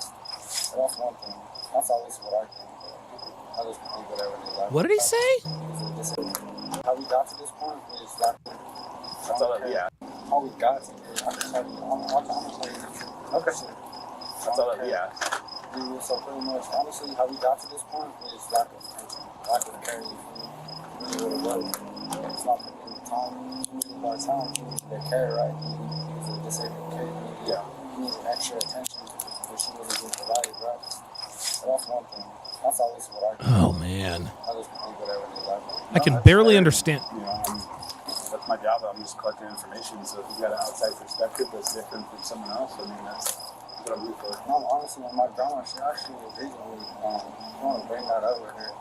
So that's one thing. That's at least what I think. Others can think whatever they like. What did he say? How we got to this point is that. That's all that, yeah. How we got to this point. Okay. That's all that, yeah. So pretty much, honestly, how we got to this point is lack of attention, lack of caring. Really what it was. It's not in the time. By the time they care, right? It's a disabled kid. Yeah. He needs extra attention, which she wasn't being provided, right? So So that's one thing. That's at least what I can Oh, do. man. Others can do whatever they like. I can barely understand. You know, that's my job. I'm just collecting information. So if you've got an outside perspective that's different from someone else, I mean, that's what I'm here for. No, honestly, my grandma, she actually agrees with me. I want to bring that up with her.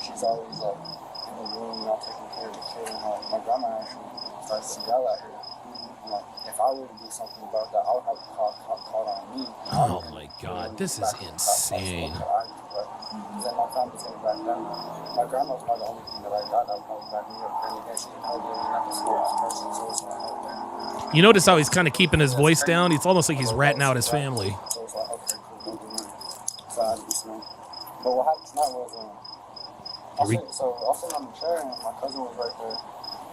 She's always like in the room, not taking care of the kid. And my grandma actually starts to yell at her. And, like, if I were to do something about that, I would have to call on me. Oh, my God. This is insane. Then my family's going to back down. My grandma's probably the only thing that I got that would help back me up. And again, she can help me at the school. So it's going to help them. You notice how he's kind of keeping his voice down? It's almost like he's ratting out his family. So it's like, okay, cool, don't do nothing. So I'd be smart. But what happened tonight was, I was sitting on the chair and my cousin was right there.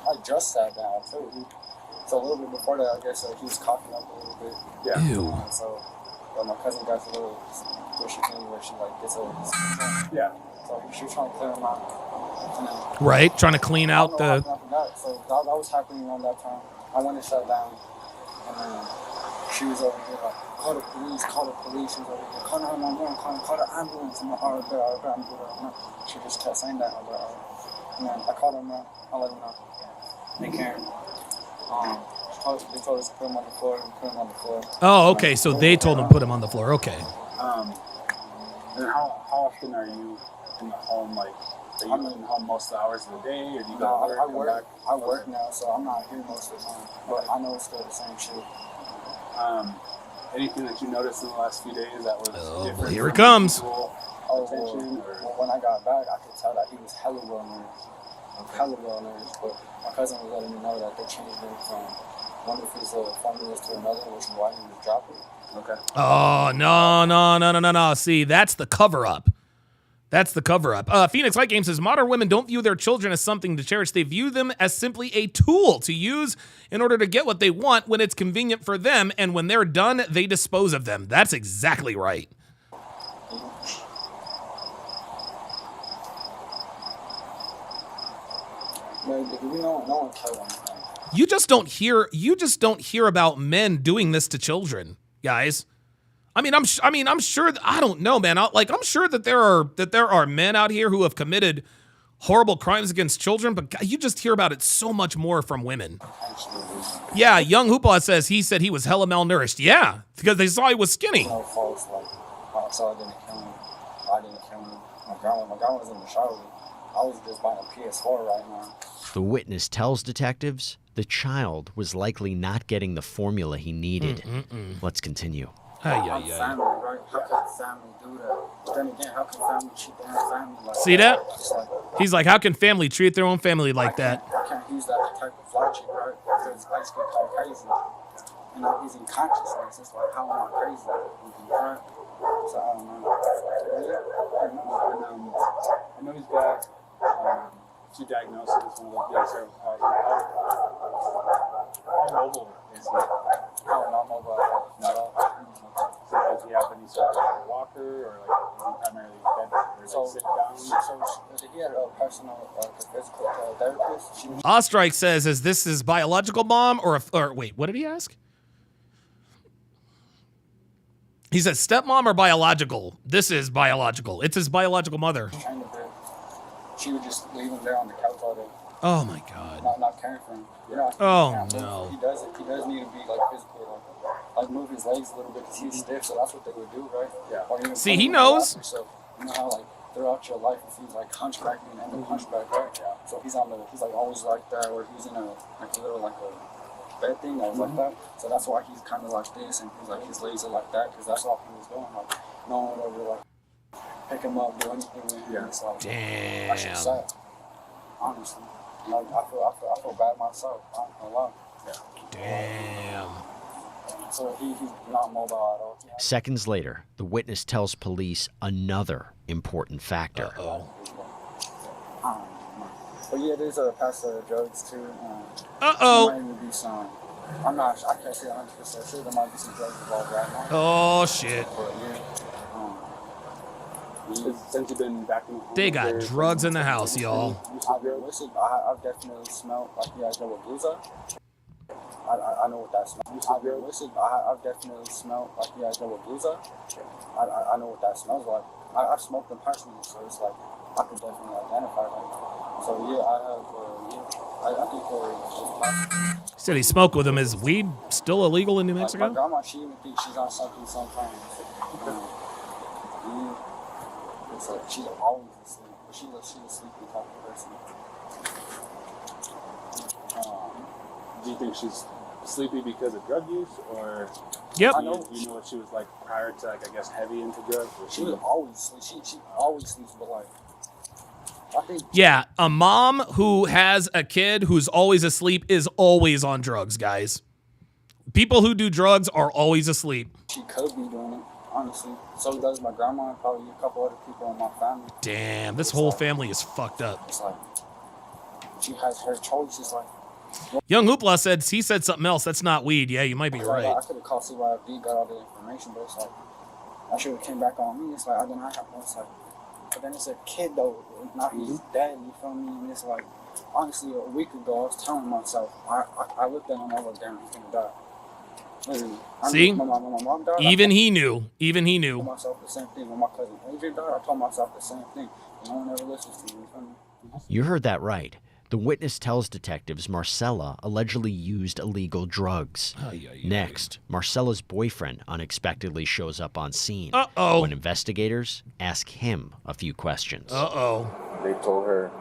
I just sat down too. So a little bit before that, I guess he was coughing up a little bit. Yeah. Ew. So my cousin got a little squishy thing where she like gets over his skin. Yeah. So she was trying to clear him out. Right, trying to clean out the... So that was happening around that time. I went and sat down, and then she was over here like, call the police. She was over here, call 911, call the ambulance. I'm like, all right, I'm good. She just kept saying that. I was like, all right. And then I called them out. I let them know. They came. They told us to put him on the floor and put him on the floor. Oh, okay, so they told him to put him on the floor. Okay. And how often are you in the home? Like, are you in the home most of the hours of the day, or do you go to work? I work now, so I'm not here most of the time. But I know it's still the same shit. Anything that you noticed in the last few days that was different? Well, here it comes. Well, when I got back, I could tell that he was hella well nervous. But my cousin was letting me know that they changed him from one of his formulas to another, which is why he was dropping. Okay. Oh, no. See, that's the cover-up. Phoenix Light Game says, modern women don't view their children as something to cherish. They view them as simply a tool to use in order to get what they want when it's convenient for them, and when they're done, they dispose of them. That's exactly right. You just don't hear about men doing this to children, guys. I'm sure. I don't know, man. I'm sure that there are men out here who have committed horrible crimes against children, but God, you just hear about it so much more from women. Yeah, Young Hoopla says he said he was hella malnourished. Yeah, because they saw he was skinny. No false, so I didn't kill him. My grandma was in the shower. I was just buying a PS4 right now. The witness tells detectives the child was likely not getting the formula he needed. Let's continue. Family, right? How can family do that? But then again, how can family treat their own family like See that? Like, he's like, how can family treat their own family like that? I can't use that type of logic, right? Because I just get called crazy. And he's in consciousness. It's like, how am I crazy? Right? So I don't know. I know he's got 2 diagnoses. One of those being cerebral palsy. How mobile is he? Oh, not mobile at all. So does he have any sort of walker, or like is he primarily bed or sit down? So he had a personal physical therapist. Ostrike says, is this his biological mom or wait, what did he ask? He says stepmom or biological? This is biological. It's his biological mother. She would just leave him there on the couch all day. Oh my God. Not caring for him. No. He does need to be like physically, like move his legs a little bit because he's stiff. So that's what they would do, right? Yeah. Or even see, he knows. So you know how like throughout your life, if he's like hunchback and end up hunchback, right? Yeah. So he's like always like that, or he's in a little bed thing that was like that. So that's why he's kind of like this, and he's like his legs are like that because that's all he was doing. Like no one would ever like pick him up, do anything with him. Yeah. It's like, damn. That's just sad. Honestly. Like, I feel bad myself. I don't know why. Yeah. Damn. So he's not mobile at all. Seconds later, the witness tells police another important factor. But yeah, there's a pastor of drugs too. There might be some. I can't say 100% sure. There might be some drugs involved right now. Oh shit. But yeah. Since you've been back in the home, they got drugs in the house, y'all. I've definitely smelled like you guys know what blues are. I know what that smells. I've definitely smelled, like you guys know what blues are. I know what that smells like. I've smoked them personally, so it's like I could definitely identify them. So yeah, I have. I think they're. Said he smoked with him. Is weed still illegal in New Mexico? My grandma, she even thinks she's on something sometimes. It's like she's always asleep, but she's a sleepy type of person. Do you think she's sleepy because of drug use, or yep? You know what she was like prior to, like, I guess, heavy into drugs? She was always sleep. She always sleeps, but like. Yeah, a mom who has a kid who's always asleep is always on drugs, guys. People who do drugs are always asleep. She could be doing it, honestly. So does my grandma and probably a couple other people in my family. Damn, this whole family is fucked up. It's like, she has her choice. It's like. Young Hoopla said, he said something else. That's not weed. Yeah, you might be right. I could have called CYFD, got all the information, but it's like, I should have came back on me. It's like, I didn't have, it's like, but then it's a kid though, not he's dead, you feel me? And it's like, honestly, a week ago, I was telling myself, I looked at him, I was damn, he's gonna die. Literally. See? My mom died. Even he knew. I told myself the same thing. When my cousin Adrian died, I told myself the same thing. No one ever listens to me, you feel me? You heard that right. The witness tells detectives Marcella allegedly used illegal drugs. Next, Marcella's boyfriend unexpectedly shows up on scene. When investigators ask him a few questions. They told her,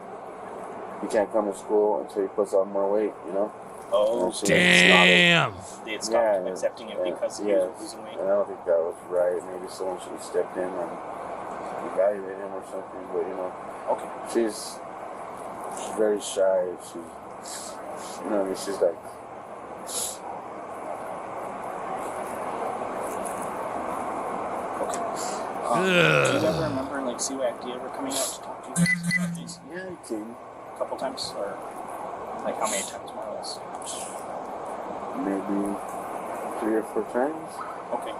you can't come to school until he puts on more weight, you know? Oh, damn. They had stopped accepting him because he was losing weight. And I don't think that was right. Maybe someone should have stepped in and evaluated him or something, but, you know. Okay. She's very shy. She's, you know, I mean, she's like. Do you ever remember, like, CYFD ever coming out to talk to you about these? Yeah, he came. A couple times? Or, like, how many times more or less? Maybe 3 or 4 times. Okay.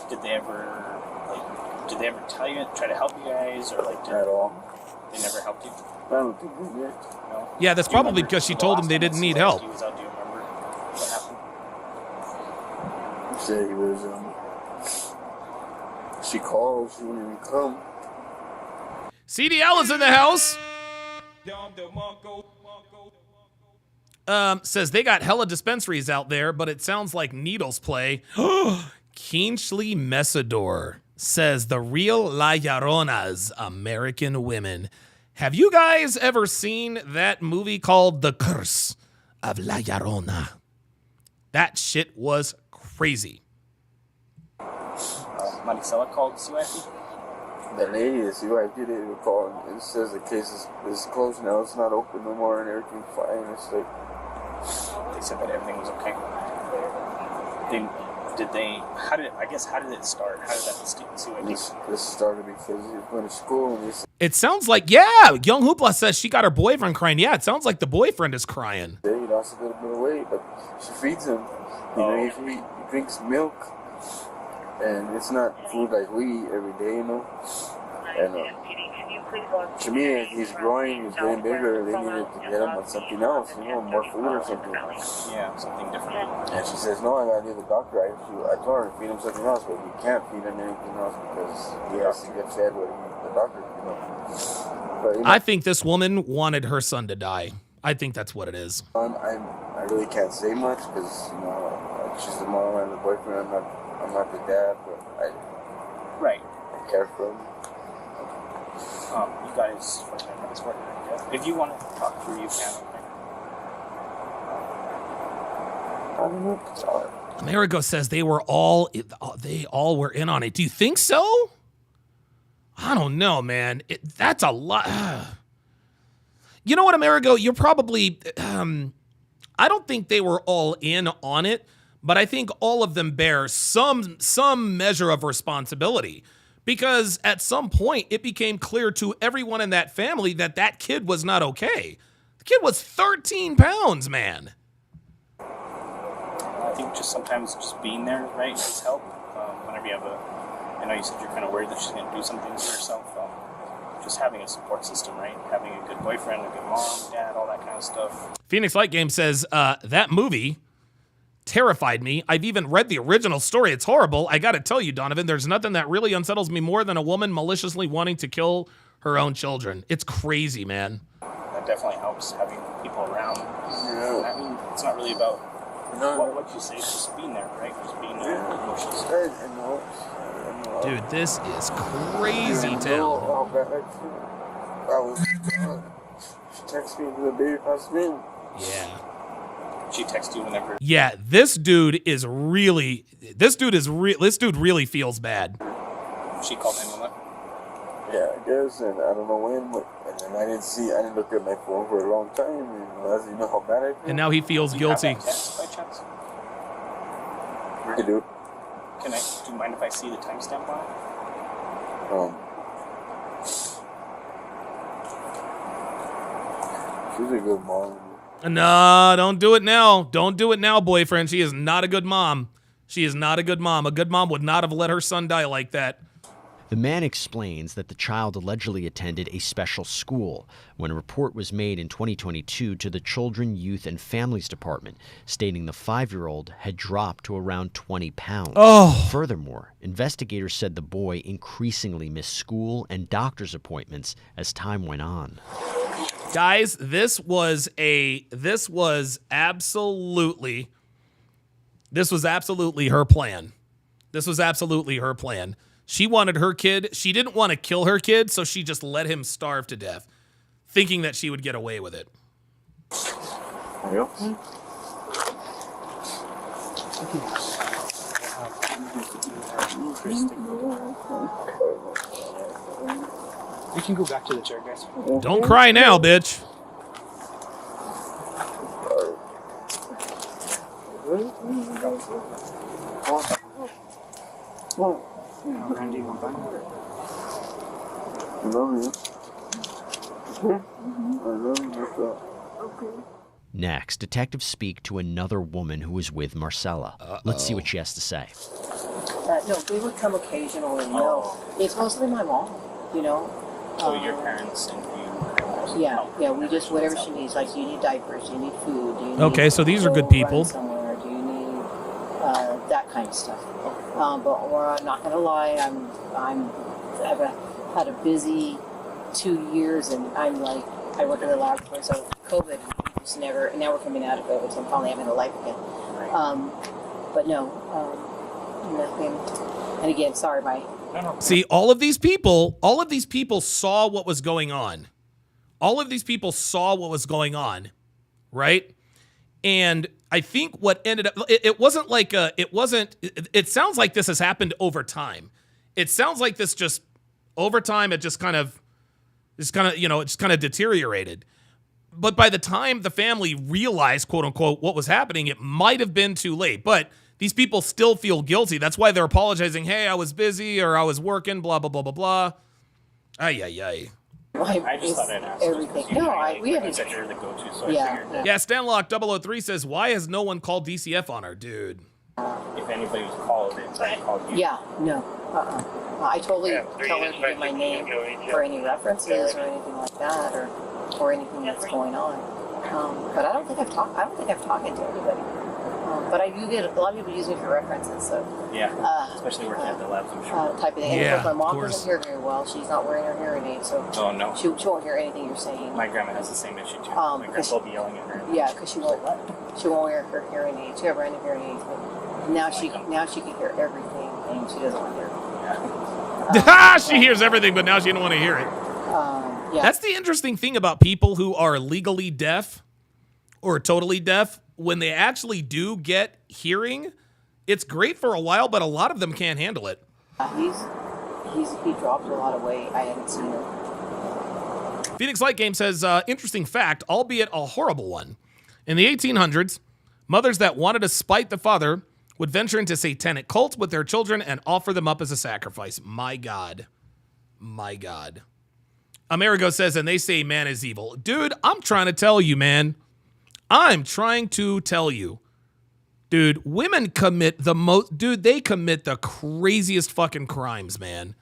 Did they ever tell you, try to help you guys, or, like, at all? They never helped you? I don't think they did. No? Yeah, that's probably because she told him they didn't need help. Do you remember what happened? He said he was, she called, she wouldn't even come. CDL is in the house. Says they got hella dispensaries out there, but it sounds like needles play. Keenchley Mesador says the real La Lloronas, American women. Have you guys ever seen that movie called The Curse of La Llorona? That shit was crazy. Maricela called CYFD? The lady at CYFD didn't call, and it says the case is closed now. It's not open no more, and everything's fine. It's like they said that everything was okay. How did it start? How did that CYFD? This started because he was going to school, and it sounds like, yeah, Young Hoopla says she got her boyfriend crying. Yeah, it sounds like the boyfriend is crying. He lost a little bit of weight, but she feeds him. You know, he drinks milk. And it's not food like we eat every day, you know. And to me, he's growing, he's getting bigger. They needed to get him on something else, you know, more food or something. Yeah, something different. And she says, no, I gotta need the doctor. I told her to feed him something else, but we can't feed him anything else because he has to get fed what the doctor, you know. But, you know. I think this woman wanted her son to die. I think that's what it is. I really can't say much because, you know, she's the mom and the boyfriend. I'm not the dad, but I care for him. You guys, if you want to talk through, you can. I don't know. Amerigo says they all were in on it. Do you think so? I don't know, man. That's a lot. You know what, Amerigo? You're probably. I don't think they were all in on it. But I think all of them bear some measure of responsibility because at some point it became clear to everyone in that family that kid was not okay. The kid was 13 pounds, man. I think sometimes being there, right, does help. Whenever you have I know you said you're kind of worried that she's going to do something to herself. Just having a support system, right? Having a good boyfriend, a good mom, dad, all that kind of stuff. Phoenix Light Game says that movie terrified me. I've even read the original story. It's horrible. I got to tell you, Donovan, there's nothing that really unsettles me more than a woman maliciously wanting to kill her own children. It's crazy, man. That definitely helps, having people around. Yeah. I mean, it's not really about what you say, it's just being there, right? Just being there. Emotions. Dude, this is crazy town. She texted me the day I spent. Yeah. She texts you whenever. Yeah, this dude really feels bad. She called 911. Yeah, I guess, and I don't know when, but and then I didn't look at my phone for a long time, and as you know how bad I feel. And now he feels guilty. Have that text by chance? I do. Do you mind if I see the timestamp on it? She's a good mom. No, don't do it now. Don't do it now, boyfriend. She is not a good mom. She is not a good mom. A good mom would not have let her son die like that. The man explains that the child allegedly attended a special school when a report was made in 2022 to the Children, Youth, and Families Department, stating the 5-year-old had dropped to around 20 pounds. Oh. Furthermore, investigators said the boy increasingly missed school and doctor's appointments as time went on. Guys, this was absolutely her plan. This was absolutely her plan. She wanted her kid. She didn't want to kill her kid, so she just let him starve to death, thinking that she would get away with it. We can go back to the chair, guys. Don't cry now, bitch. Randy, you want back? I love you. Next, detectives speak to another woman who was with Marcella. Let's see what she has to say. No, we would come occasionally. No, it's mostly my mom. You know. So your parents and you. Yeah. We just whatever she needs. Like, do you need diapers? Do you need food? Do you need Okay, so these are good people. Somewhere? Do you need that kind of stuff? But we're not gonna lie. I've had a busy 2 years, and I'm like, I work in the laboratory, so COVID was never. Now we're coming out of COVID, so I'm finally having a life again. But no, nothing. And again, sorry, bye. See, all of these people saw what was going on. All of these people saw what was going on, right? And I think what ended up, it sounds like this has happened over time. It sounds like this just, over time, it just kind of deteriorated. But by the time the family realized, quote unquote, what was happening, it might have been too late. But these people still feel guilty. That's why they're apologizing. Hey, I was busy, or I was working, blah, blah, blah, blah, blah. Ay, ay, ay. I just thought I'd ask. Everything. No, we haven't. Said you're the go-to, so Yeah. I figured. Yeah, Stanlock003 says, why has no one called DCF on her? Dude. If anybody was called, they called you. Yeah, no. I totally tell her to give my name for any references or anything like that, or anything that's going on. But I don't think I've talked to anybody. But I do get a lot of people use me for references. So Yeah, especially working at the labs, I'm sure. Type of thing. And of course, my mom doesn't hear very well. She's not wearing her hearing aid, so she won't hear anything you're saying. My grandma has the same issue too. My grandpa will be yelling at her. Yeah, because she won't wear her hearing aid. She had random hearing aids, but now she can hear everything, and she doesn't want to hear it. She hears everything, but now she don't want to hear it. Yeah. That's the interesting thing about people who are legally deaf or totally deaf. When they actually do get hearing, it's great for a while, but a lot of them can't handle it. He dropped a lot of weight. I haven't seen him. Phoenix Light Game says, interesting fact, albeit a horrible one. In the 1800s, mothers that wanted to spite the father would venture into satanic cults with their children and offer them up as a sacrifice. My God. My God. Amerigo says, and they say man is evil. Dude, I'm trying to tell you, man. I'm trying to tell you. Dude, women commit they commit the craziest fucking crimes, man.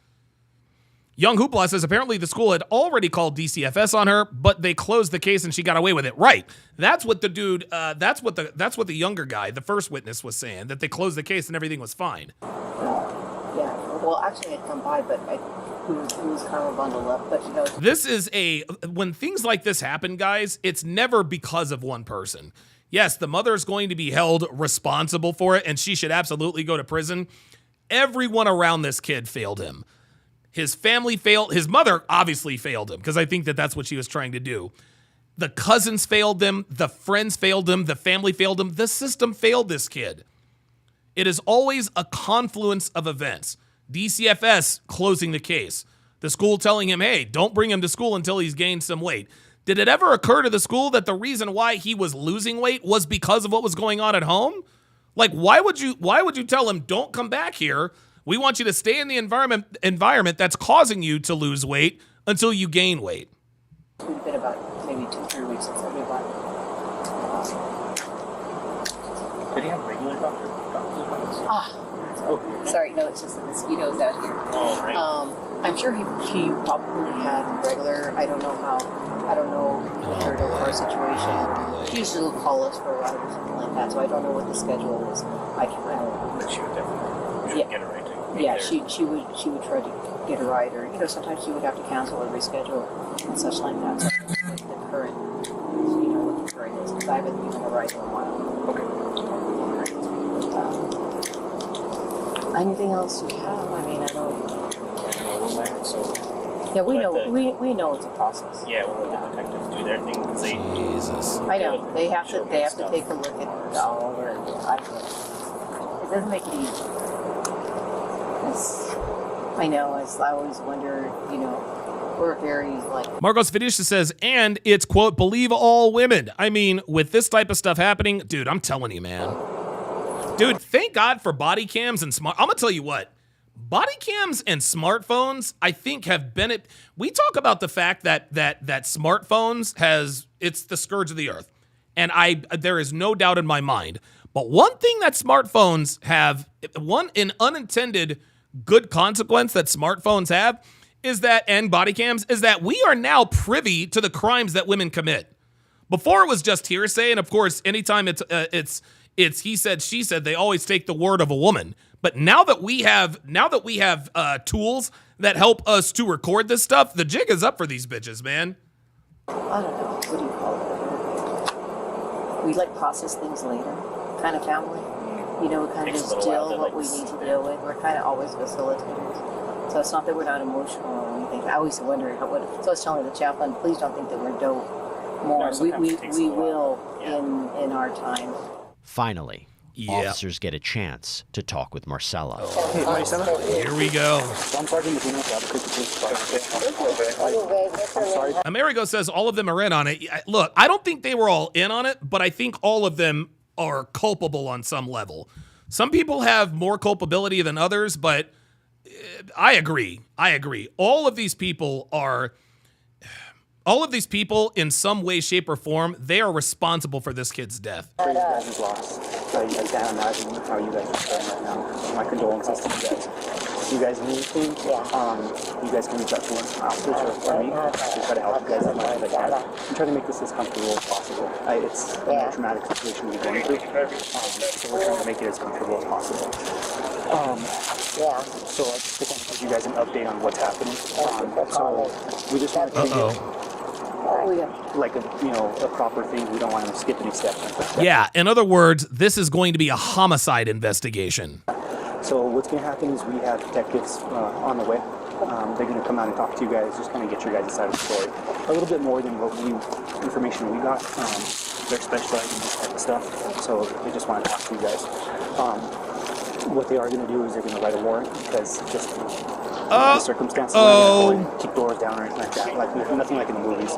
Young Hoopla says apparently the school had already called DCFS on her, but they closed the case and she got away with it. Right. That's what the dude, that's what the younger guy, the first witness, was saying, that they closed the case and everything was fine. Yeah. Well, actually, I'd come by, but he was kind of on the left. But This is when things like this happen, guys, it's never because of one person. Yes, the mother is going to be held responsible for it, and she should absolutely go to prison. Everyone around this kid failed him. His family failed. His mother obviously failed him, because I think that that's what she was trying to do. The cousins failed him. The friends failed him. The family failed him. The system failed this kid. It is always a confluence of events. DCFS closing the case. The school telling him, hey, don't bring him to school until he's gained some weight. Did it ever occur to the school that the reason why he was losing weight was because of what was going on at home? Like, why would you tell him, don't come back here? We want you to stay in the environment that's causing you to lose weight until you gain weight. It's been about maybe 2-3 weeks since I've been by. Did he have regular doctor's appointments? Sorry, no, it's just the mosquitoes out here. Oh, right. I'm sure he probably had regular. I don't know the third or fourth situation. She used to call us for a ride or something like that, so I don't know what the schedule is. I don't know. But she would definitely get a ride to Yeah, she would try to get a ride, or sometimes she would have to cancel or reschedule and such like that. So the current, what the current is, because I haven't given a ride in a while. Okay. Anything else you have? I mean, I don't. Yeah, we know it's a process. Yeah, we'll let the detectives do their thing. Jesus. I know they have to take a look at all of it. It doesn't make it easy. I know. I always wonder. We're very like. Marcos Finisha says, and it's quote, believe all women. I mean, with this type of stuff happening, dude, I'm telling you, man. Dude, thank God for body cams and I'm gonna tell you what. Body cams and smartphones, I think, have been it. We talk about the fact that smartphones it's the scourge of the earth. And there is no doubt in my mind. But one thing that smartphones have, an unintended good consequence that smartphones have is that, and body cams, is that we are now privy to the crimes that women commit. Before it was just hearsay, and of course, anytime it's he said, she said, they always take the word of a woman. But now that we have tools that help us to record this stuff, the jig is up for these bitches, man. I don't know. What do you call it? We process things later, kind of family. We kind of just deal what we need to deal with. We're kind of always facilitators. So it's not that we're not emotional or anything. I always wonder so I was telling the chaplain, please don't think that we're dope more. No, we will in our time. Finally, officers get a chance to talk with Marcella. Hey, Marcella. Here we go. I'm Sergeant Medina. I'm sorry. Amerigo says all of them are in on it. Look, I don't think they were all in on it, but I think all of them are culpable on some level. Some people have more culpability than others, but I agree. All of these people, in some way, shape, or form, they are responsible for this kid's death. For you guys' loss. I can't imagine how you guys are feeling right now. My condolences to you guys. If you guys need anything, you guys can reach out to us, officers, or me. We'll try to help you guys as much as I can. I'm trying to make this as comfortable as possible. It's a traumatic situation we're going through, so we're trying to make it as comfortable as possible. So I just want to give you guys an update on what's happening. So we just want to treat it like a proper thing. We don't want to skip any steps. Yeah, in other words, this is going to be a homicide investigation. So what's going to happen is we have detectives on the way. They're going to come out and talk to you guys, just kind of get your guys' side of the story. A little bit more than what information we got. They're specialized in this type of stuff, so they just want to talk to you guys. What they are going to do is they're going to write a warrant because just the circumstances. Keep doors down or anything like that. Nothing like in the movies.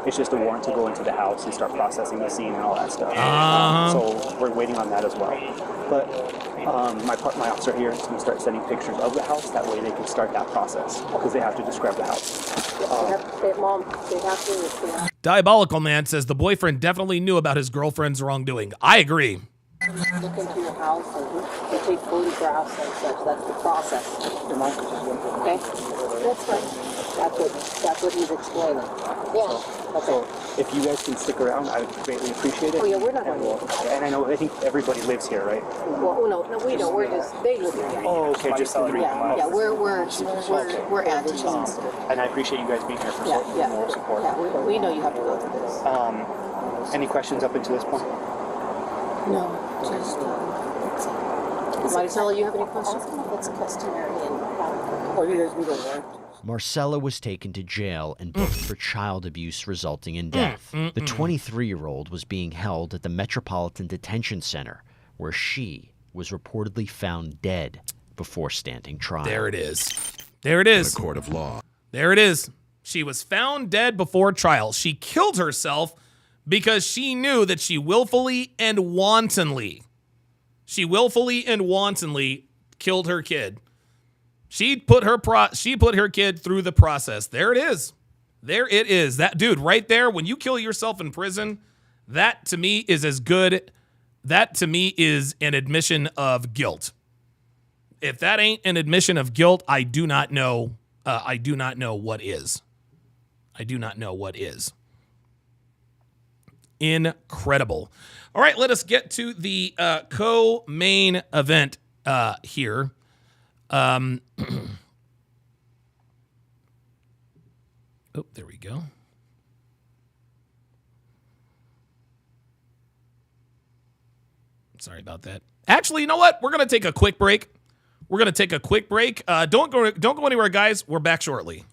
It's just a warrant to go into the house and start processing the scene and all that stuff. So we're waiting on that as well. But my officer here is going to start sending pictures of the house. That way they can start that process because they have to describe the house. Diabolical Man says the boyfriend definitely knew about his girlfriend's wrongdoing. I agree. look into your house and they take photographs and such. That's the process. Okay? That's fine. That's what he's explaining. Yeah. Okay. So if you guys can stick around, I would greatly appreciate it. Oh yeah, we're not going to. And I think everybody lives here, right? Well, no, we don't. We're just, they live here. Oh, okay, just the three. Yeah, we're aunties. And I appreciate you guys being here for more support. Yeah, we know you have to go through this. Any questions up until this point? No, just, Marcella, you have any questions? It's customary and, you guys need a warrant? Marcella was taken to jail and booked for child abuse resulting in death. The 23-year-old was being held at the Metropolitan Detention Center, where she was reportedly found dead before standing trial. There it is. There it is. In a court of law. There it is. She was found dead before trial. She killed herself because she knew that she willfully and wantonly killed her kid. She put her kid through the process. There it is. There it is. That dude right there, when you kill yourself in prison, that to me is as good. That to me is an admission of guilt. If that ain't an admission of guilt, I do not know. I do not know what is. I do not know what is. Incredible. All right, let us get to the co-main event here. Oh, there we go. Sorry about that. Actually, you know what? We're going to take a quick break. Don't go anywhere, guys. We're back shortly.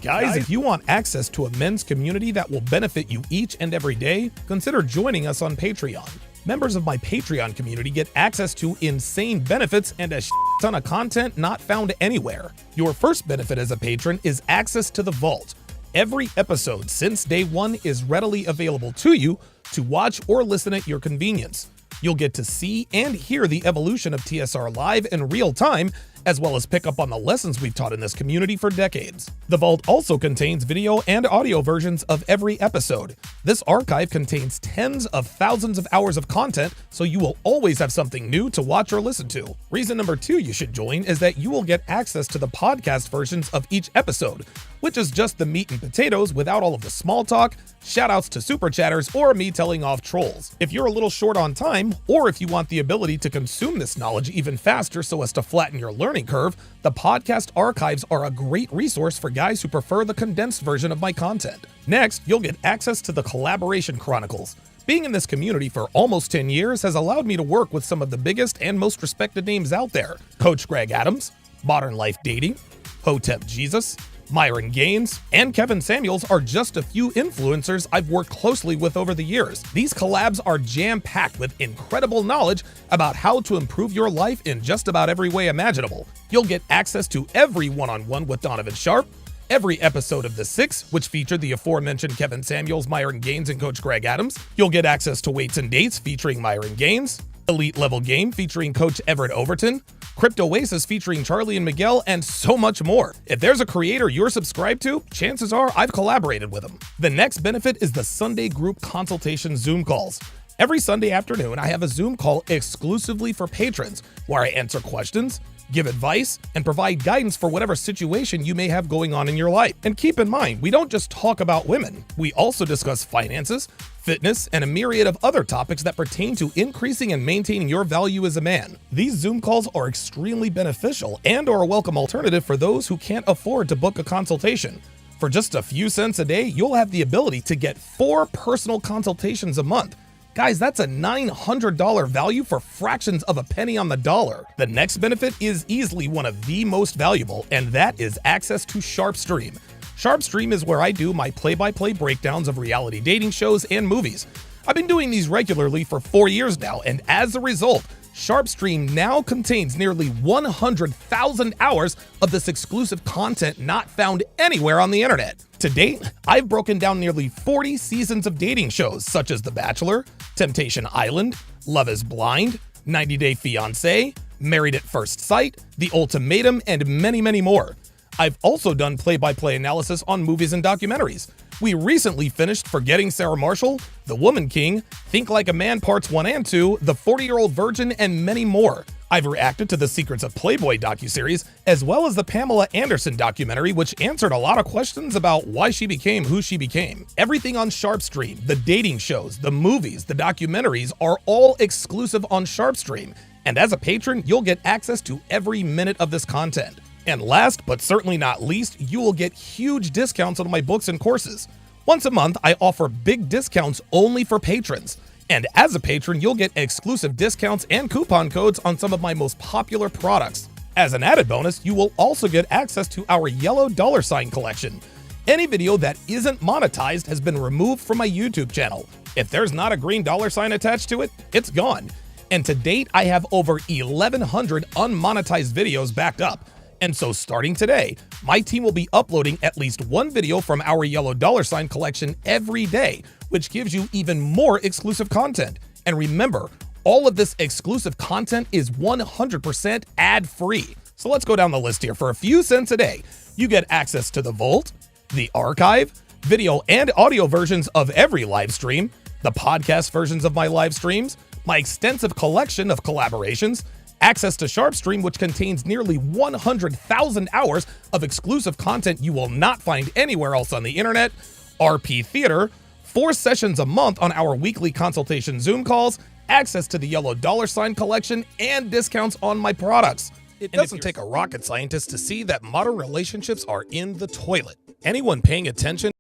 Guys, if you want access to a men's community that will benefit you each and every day, consider joining us on Patreon. Members of my Patreon community get access to insane benefits and a ton of content not found anywhere. Your first benefit as a patron is access to the vault. Every episode since day one is readily available to you to watch or listen at your convenience. You'll get to see and hear the evolution of TSR live in real time, as well as pick up on the lessons we've taught in this community for decades. The vault also contains video and audio versions of every episode. This archive contains tens of thousands of hours of content, so you will always have something new to watch or listen to. Reason number 2 you should join is that you will get access to the podcast versions of each episode, which is just the meat and potatoes without all of the small talk, shoutouts to super chatters, or me telling off trolls. If you're a little short on time, or if you want the ability to consume this knowledge even faster so as to flatten your learning curve, the podcast archives are a great resource for guys who prefer the condensed version of my content. Next, you'll get access to the Collaboration Chronicles. Being in this community for almost 10 years has allowed me to work with some of the biggest and most respected names out there. Coach Greg Adams, Modern Life Dating, Hotep Jesus, Myron Gaines, and Kevin Samuels are just a few influencers I've worked closely with over the years. These collabs are jam-packed with incredible knowledge about how to improve your life in just about every way imaginable. You'll get access to every one-on-one with Donovan Sharp, every episode of The Six, which featured the aforementioned Kevin Samuels, Myron Gaines, and Coach Greg Adams. You'll get access to Weights and Dates featuring Myron Gaines, Elite Level Game featuring Coach Everett Overton, Crypto Oasis featuring Charlie and Miguel, and so much more. If there's a creator you're subscribed to, chances are I've collaborated with them. The next benefit is the Sunday group consultation Zoom calls. Every Sunday afternoon, I have a Zoom call exclusively for patrons where I answer questions, give advice, and provide guidance for whatever situation you may have going on in your life. And keep in mind, we don't just talk about women. We also discuss finances, fitness, and a myriad of other topics that pertain to increasing and maintaining your value as a man. These Zoom calls are extremely beneficial and are a welcome alternative for those who can't afford to book a consultation. For just a few cents a day, you'll have the ability to get 4 personal consultations a month. Guys, that's a $900 value for fractions of a penny on the dollar. The next benefit is easily one of the most valuable, and that is access to SharpStream. SharpStream is where I do my play-by-play breakdowns of reality dating shows and movies. I've been doing these regularly for 4 years now, and as a result, SharpStream now contains nearly 100,000 hours of this exclusive content not found anywhere on the internet. To date, I've broken down nearly 40 seasons of dating shows such as The Bachelor, Temptation Island, Love is Blind, 90 Day Fiancé, Married at First Sight, The Ultimatum, and many, many more. I've also done play-by-play analysis on movies and documentaries. We recently finished Forgetting Sarah Marshall, The Woman King, Think Like a Man Parts 1 and 2, The 40-Year-Old Virgin, and many more. I've reacted to the Secrets of Playboy docuseries, as well as the Pamela Anderson documentary, which answered a lot of questions about why she became who she became. Everything on SharpStream, the dating shows, the movies, the documentaries are all exclusive on SharpStream. And as a patron, you'll get access to every minute of this content. And last, but certainly not least, you will get huge discounts on my books and courses. Once a month, I offer big discounts only for patrons. And as a patron, you'll get exclusive discounts and coupon codes on some of my most popular products. As an added bonus, you will also get access to our yellow $ collection. Any video that isn't monetized has been removed from my YouTube channel. If there's not a green $ attached to it, it's gone. And to date, I have over 1,100 unmonetized videos backed up. And so starting today, my team will be uploading at least one video from our yellow $ collection every day, which gives you even more exclusive content. And remember, all of this exclusive content is 100% ad-free. So let's go down the list here. For a few cents a day, you get access to the Vault, the Archive, video and audio versions of every live stream, the podcast versions of my live streams, my extensive collection of collaborations, access to SharpStream, which contains nearly 100,000 hours of exclusive content you will not find anywhere else on the internet, RP Theater, 4 sessions a month on our weekly consultation Zoom calls, access to the yellow $ collection, and discounts on my products. It doesn't take a rocket scientist to see that modern relationships are in the toilet. Anyone paying attention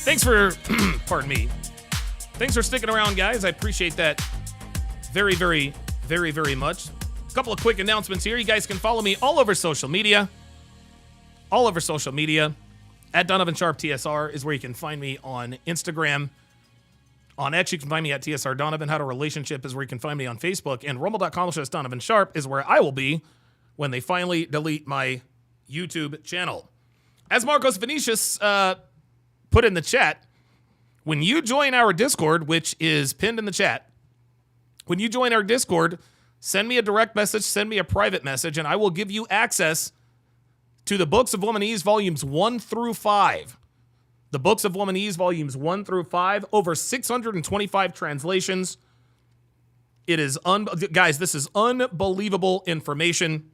Thanks for, pardon me. Thanks for sticking around, guys. I appreciate that very, very, very, very much. A couple of quick announcements here. You guys can follow me all over social media. All over social media. At Donovan Sharp TSR is where you can find me on Instagram. On X, you can find me at TSR Donovan. How to Relationship is where you can find me on Facebook. And rumble.com/Donovan Sharp is where I will be when they finally delete my YouTube channel. As Marcos Vinicius put in the chat, when you join our Discord, which is pinned in the chat, when you join our Discord, send me a direct message, send me a private message, and I will give you access to the Books of Womanese Volumes 1 through 5. The Books of Womanese Volumes 1 through 5, over 625 translations. It is, guys, this is unbelievable information.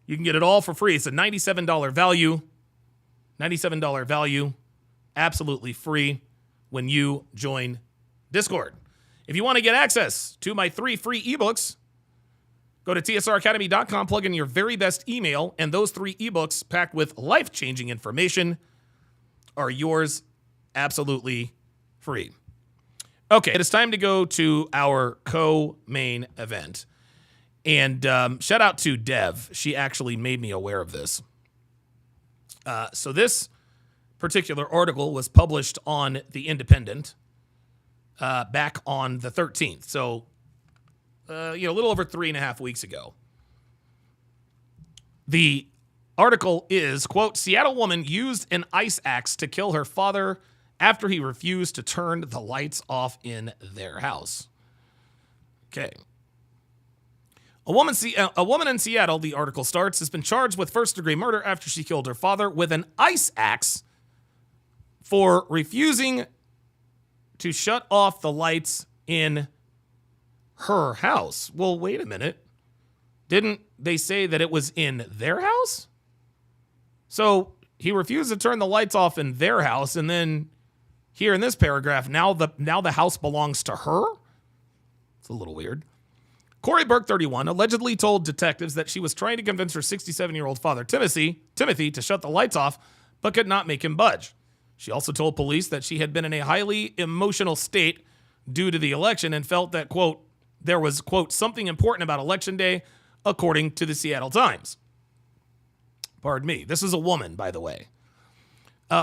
You can get it all for free. It's a $97 value. $97 value, absolutely free when you join Discord. If you want to get access to my 3 free ebooks, go to tsracademy.com, plug in your very best email, and those 3 ebooks packed with life-changing information are yours absolutely free. Okay, it is time to go to our co-main event. And shout out to Dev. She actually made me aware of this. So this particular article was published on The Independent back on the 13th. So, a little over 3.5 weeks ago. The article is, quote, Seattle woman used an ice axe to kill her father after he refused to turn the lights off in their house. Okay. A woman in Seattle, the article starts, has been charged with first-degree murder after she killed her father with an ice axe for refusing to shut off the lights in her house. Well, wait a minute. Didn't they say that it was in their house? So he refused to turn the lights off in their house, and then here in this paragraph, now the house belongs to her? It's a little weird. Corey Burke, 31, allegedly told detectives that she was trying to convince her 67-year-old father, Timothy, to shut the lights off, but could not make him budge. She also told police that she had been in a highly emotional state due to the election and felt that, quote, there was, quote, something important about Election Day, according to the Seattle Times. Pardon me. This is a woman, by the way.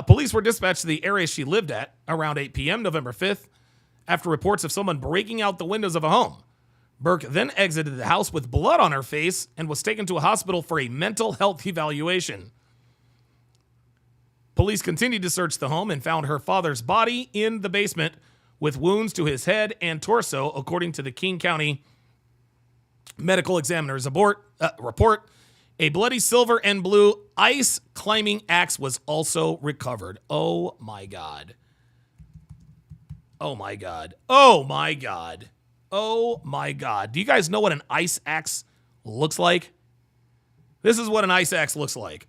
Police were dispatched to the area she lived at around 8 p.m. November 5th after reports of someone breaking out the windows of a home. Burke then exited the house with blood on her face and was taken to a hospital for a mental health evaluation. Police continued to search the home and found her father's body in the basement with wounds to his head and torso, according to the King County Medical Examiner's report. A bloody silver and blue ice climbing axe was also recovered. Oh my God. Oh my God. Oh my God. Oh my God. Do you guys know what an ice axe looks like? This is what an ice axe looks like.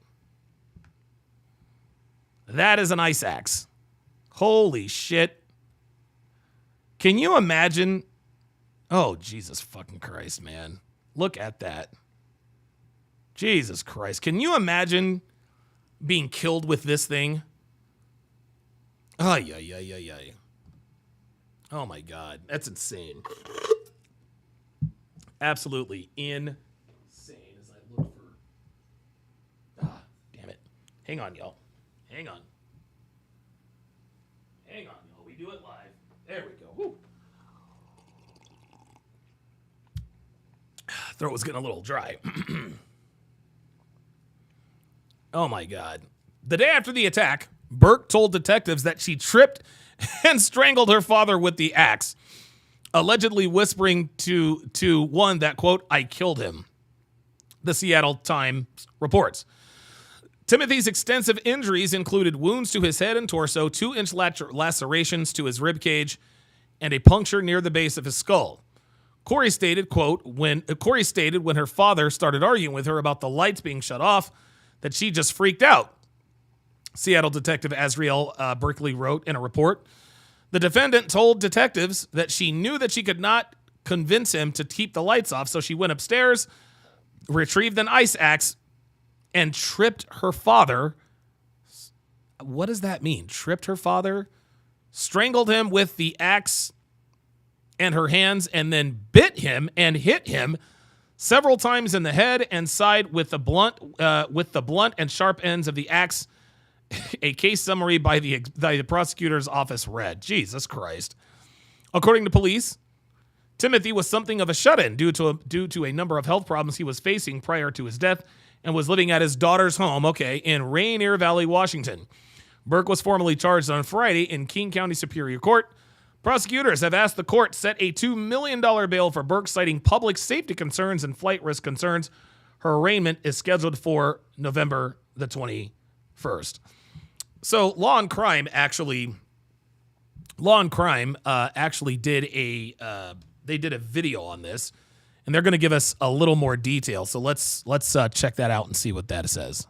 That is an ice axe. Holy shit. Can you imagine? Oh, Jesus fucking Christ, man. Look at that. Jesus Christ. Can you imagine being killed with this thing? Ay, ay, ay, ay, ay. Oh my God. That's insane. Absolutely insane. As I look for... damn it. Hang on, y'all. Hang on. Hang on, y'all. We do it live. There we go. Woo. Throat was getting a little dry. Oh my God. The day after the attack, Burke told detectives that she tripped and strangled her father with the axe, allegedly whispering to one that, quote, "I killed him." The Seattle Times reports. Timothy's extensive injuries included wounds to his head and torso, 2-inch lacerations to his ribcage, and a puncture near the base of his skull. Corey stated, quote, when her father started arguing with her about the lights being shut off, that she just freaked out. Seattle Detective Azriel Berkeley wrote in a report, the defendant told detectives that she knew that she could not convince him to keep the lights off, so she went upstairs, retrieved an ice axe, and tripped her father. What does that mean? Tripped her father? Strangled him with the axe and her hands, and then bit him and hit him several times in the head and side with the blunt and sharp ends of the axe. A case summary by the prosecutor's office read. Jesus Christ. According to police, Timothy was something of a shut-in due to a number of health problems he was facing prior to his death and was living at his daughter's home, in Rainier Valley, Washington. Burke was formally charged on Friday in King County Superior Court. Prosecutors have asked the court set a $2 million bail for Burke, citing public safety concerns and flight risk concerns. Her arraignment is scheduled for November the 21st. So Law and Crime actually did a video on this, and they're going to give us a little more detail. So let's check that out and see what that says.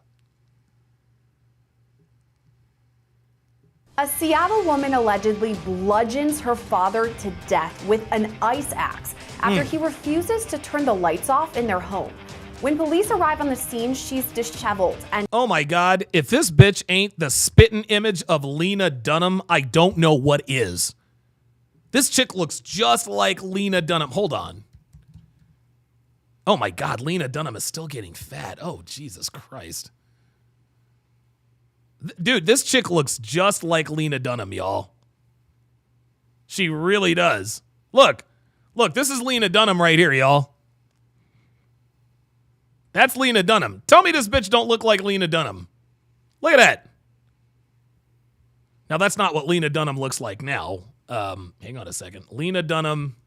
A Seattle woman allegedly bludgeons her father to death with an ice axe after he refuses to turn the lights off in their home. When police arrive on the scene, she's disheveled and... Oh my God, if this bitch ain't the spitting image of Lena Dunham, I don't know what is. This chick looks just like Lena Dunham. Hold on. Oh my God, Lena Dunham is still getting fat. Oh, Jesus Christ. Dude, this chick looks just like Lena Dunham, y'all. She really does. Look, this is Lena Dunham right here, y'all. That's Lena Dunham. Tell me this bitch don't look like Lena Dunham. Look at that. Now, that's not what Lena Dunham looks like now. Hang on a second. Lena Dunham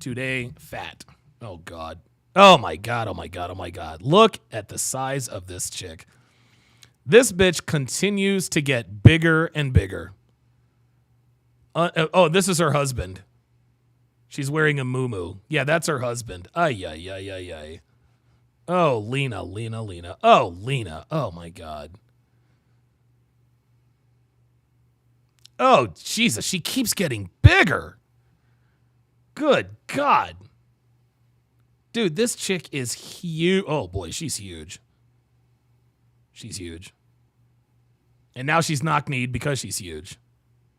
today, fat. Oh, God. Oh, my God. Oh, my God. Oh, my God. Look at the size of this chick. This bitch continues to get bigger and bigger. This is her husband. She's wearing a muumuu. Yeah, that's her husband. Ay, ay, ay, ay, ay. Oh, Lena. Oh, Lena. Oh, my God. Oh, Jesus. She keeps getting bigger. Good God. Dude, this chick is huge. Oh, boy, she's huge. She's huge. And now she's knock-kneed because she's huge.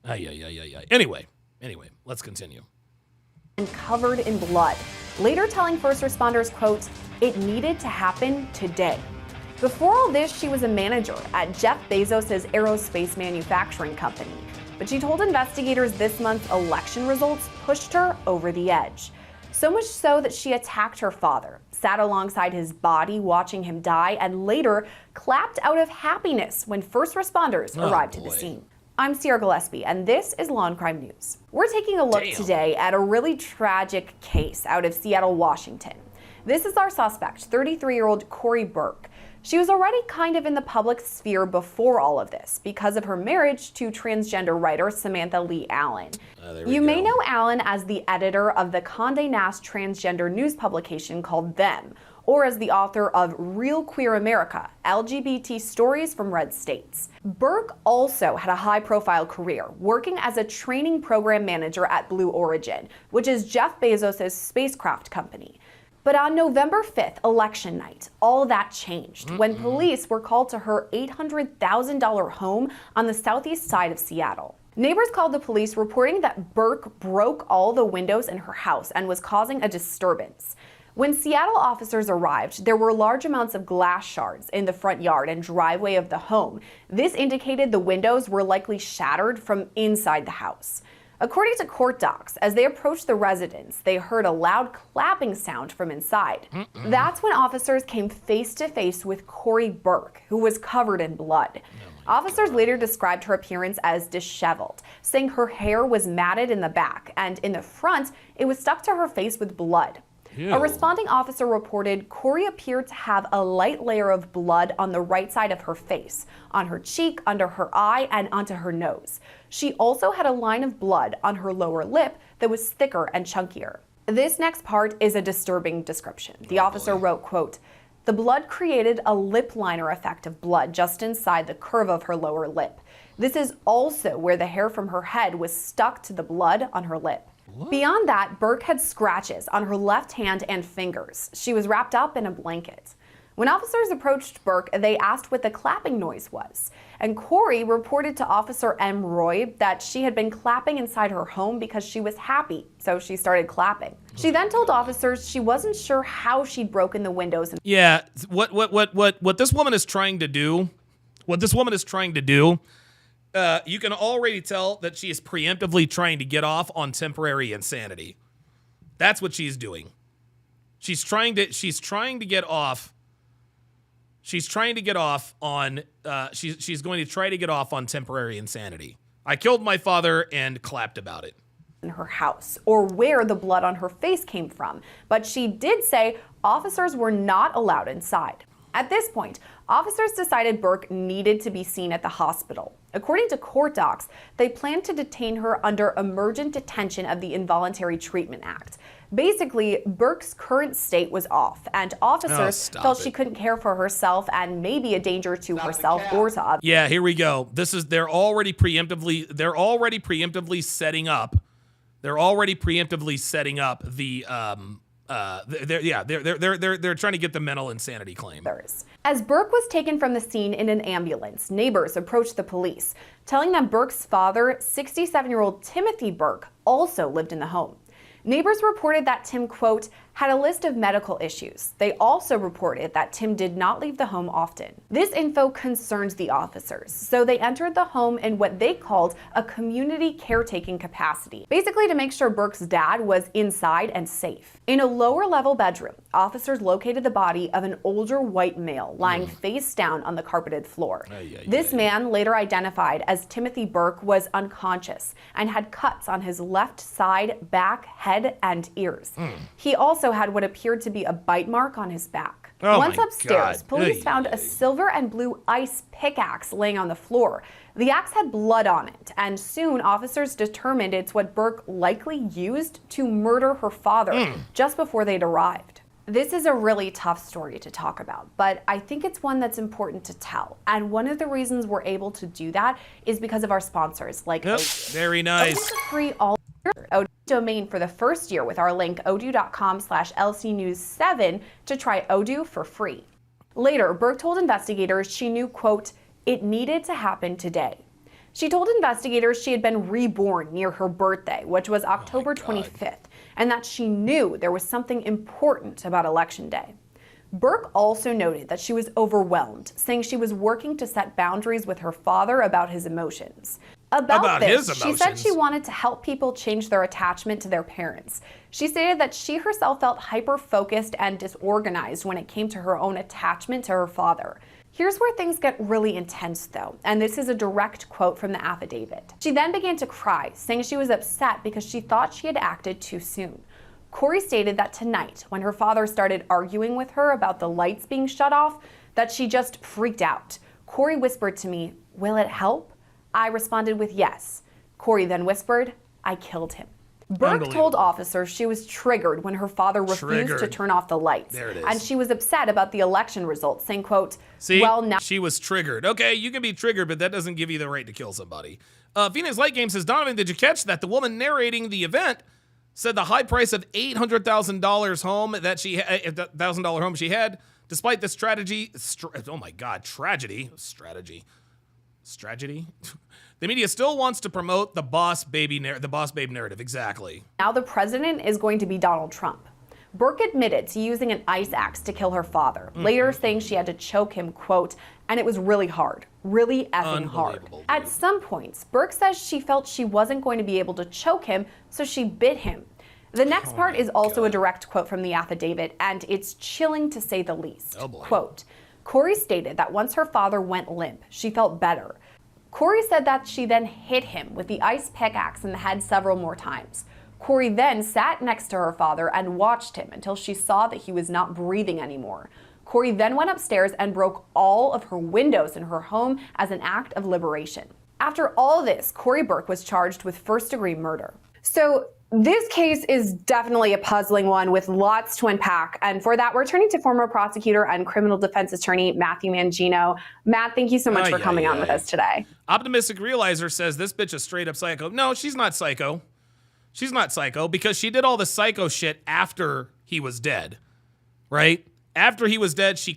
Ay, ay, ay, ay, ay. Anyway, let's continue. And covered in blood. Later telling first responders, quote, "It needed to happen today." Before all this, she was a manager at Jeff Bezos' aerospace manufacturing company. but she told investigators this month's election results pushed her over the edge. So much so that she attacked her father, sat alongside his body watching him die, and later clapped out of happiness when first responders arrived to the scene. I'm Sierra Gillespie, and this is Law and Crime News. We're taking a look today at a really tragic case out of Seattle, Washington. This is our suspect, 33-year-old Corey Burke. She was already kind of in the public sphere before all of this because of her marriage to transgender writer Samantha Lee Allen. You may know Allen as the editor of the Condé Nast transgender news publication called Them, or as the author of Real Queer America, LGBT Stories from Red States. Burke also had a high-profile career, working as a training program manager at Blue Origin, which is Jeff Bezos' spacecraft company. But on November 5th, election night, all that changed when police were called to her $800,000 home on the southeast side of Seattle. Neighbors called the police reporting that Burke broke all the windows in her house and was causing a disturbance. When Seattle officers arrived, there were large amounts of glass shards in the front yard and driveway of the home. This indicated the windows were likely shattered from inside the house. According to court docs, as they approached the residence, they heard a loud clapping sound from inside. That's when officers came face to face with Corey Burke, who was covered in blood. Officers later described her appearance as disheveled, saying her hair was matted in the back, and in the front, it was stuck to her face with blood. A responding officer reported Corey appeared to have a light layer of blood on the right side of her face, on her cheek, under her eye, and onto her nose. She also had a line of blood on her lower lip that was thicker and chunkier. This next part is a disturbing description. The officer wrote, quote, "The blood created a lip liner effect of blood just inside the curve of her lower lip. This is also where the hair from her head was stuck to the blood on her lip." Beyond that, Burke had scratches on her left hand and fingers. She was wrapped up in a blanket. When officers approached Burke, they asked what the clapping noise was. And Corey reported to Officer M. Roy that she had been clapping inside her home because she was happy, so she started clapping. She then told officers she wasn't sure how she'd broken the windows. Yeah, what this woman is trying to do, you can already tell that she is preemptively trying to get off on temporary insanity. That's what she's doing. She's trying to get off. She's going to try to get off on temporary insanity. I killed my father and clapped about it. In her house, or where the blood on her face came from, but she did say officers were not allowed inside. At this point, officers decided Burke needed to be seen at the hospital. According to court docs, they planned to detain her under emergent detention of the Involuntary Treatment Act. Basically, Burke's current state was off, and officers felt she couldn't care for herself and may be a danger to herself or to others. Yeah, here we go. They're already preemptively setting up. They're trying to get the mental insanity claim. As Burke was taken from the scene in an ambulance, neighbors approached the police, telling them Burke's father, 67-year-old Timothy Burke, also lived in the home. Neighbors reported that Tim, quote, had a list of medical issues. They also reported that Tim did not leave the home often. This info concerned the officers, so they entered the home in what they called a community caretaking capacity, basically to make sure Burke's dad was inside and safe. In a lower level bedroom, officers located the body of an older white male lying face down on the carpeted floor. This man, later identified as Timothy Burke, was unconscious and had cuts on his left side, back, head, and ears. He also had what appeared to be a bite mark on his back. Once upstairs, police found a silver and blue ice pickaxe laying on the floor. The axe had blood on it, and soon officers determined it's what Burke likely used to murder her father just before they'd arrived. This is a really tough story to talk about, but I think it's one that's important to tell. And one of the reasons we're able to do that is because of our sponsors, like Very nice. Odoo free all Odoo domain for the first year with our link odoo.com/LCnews7 to try Odoo for free. Later, Burke told investigators she knew, quote, it needed to happen today. She told investigators she had been reborn near her birthday, which was October 25th, and that she knew there was something important about Election Day. Burke also noted that she was overwhelmed, saying she was working to set boundaries with her father about his emotions. About his this, she said she emotions. wanted to help people change their attachment to their parents. She stated that she herself felt hyper-focused and disorganized when it came to her own attachment to her father. Here's where things get really intense though, and this is a direct quote from the affidavit. She then began to cry, saying she was upset because she thought she had acted too soon. Corey stated that tonight, when her father started arguing with her about the lights being shut off, that she just freaked out. Corey whispered to me, "Will it help?" I responded with yes. Corey then whispered, "I killed him." Burke told officers she was triggered when her father refused to turn off the lights. There it is. And she was upset about the election results, saying, quote, See, well, now she was triggered. Okay, you can be triggered, but that doesn't give you the right to kill somebody. Phoenix Light Game says, Donovan, did you catch that? The woman narrating the event said the high price of $800,000 home that she $1,000 home she had, despite this tragedy. The media still wants to promote the boss babe narrative. Exactly. Now the president is going to be Donald Trump. Burke admitted to using an ice axe to kill her father, later saying she had to choke him, quote, and it was really hard, really effing hard. At some points, Burke says she felt she wasn't going to be able to choke him, so she bit him. The next part is also a direct quote from the affidavit, and it's chilling to say the least. Oh boy. Quote, Corey stated that once her father went limp, she felt better. Corey said that she then hit him with the ice pickaxe in the head several more times. Corey then sat next to her father and watched him until she saw that he was not breathing anymore. Corey then went upstairs and broke all of her windows in her home as an act of liberation. After all this, Corey Burke was charged with first-degree murder. So this case is definitely a puzzling one with lots to unpack. And for that, we're turning to former prosecutor and criminal defense attorney Matthew Mangino. Matt, thank you so much for coming on with us today. Optimistic Realizer says this bitch is straight up psycho. No, she's not psycho. She's not psycho because she did all the psycho shit after he was dead, right? After he was dead, she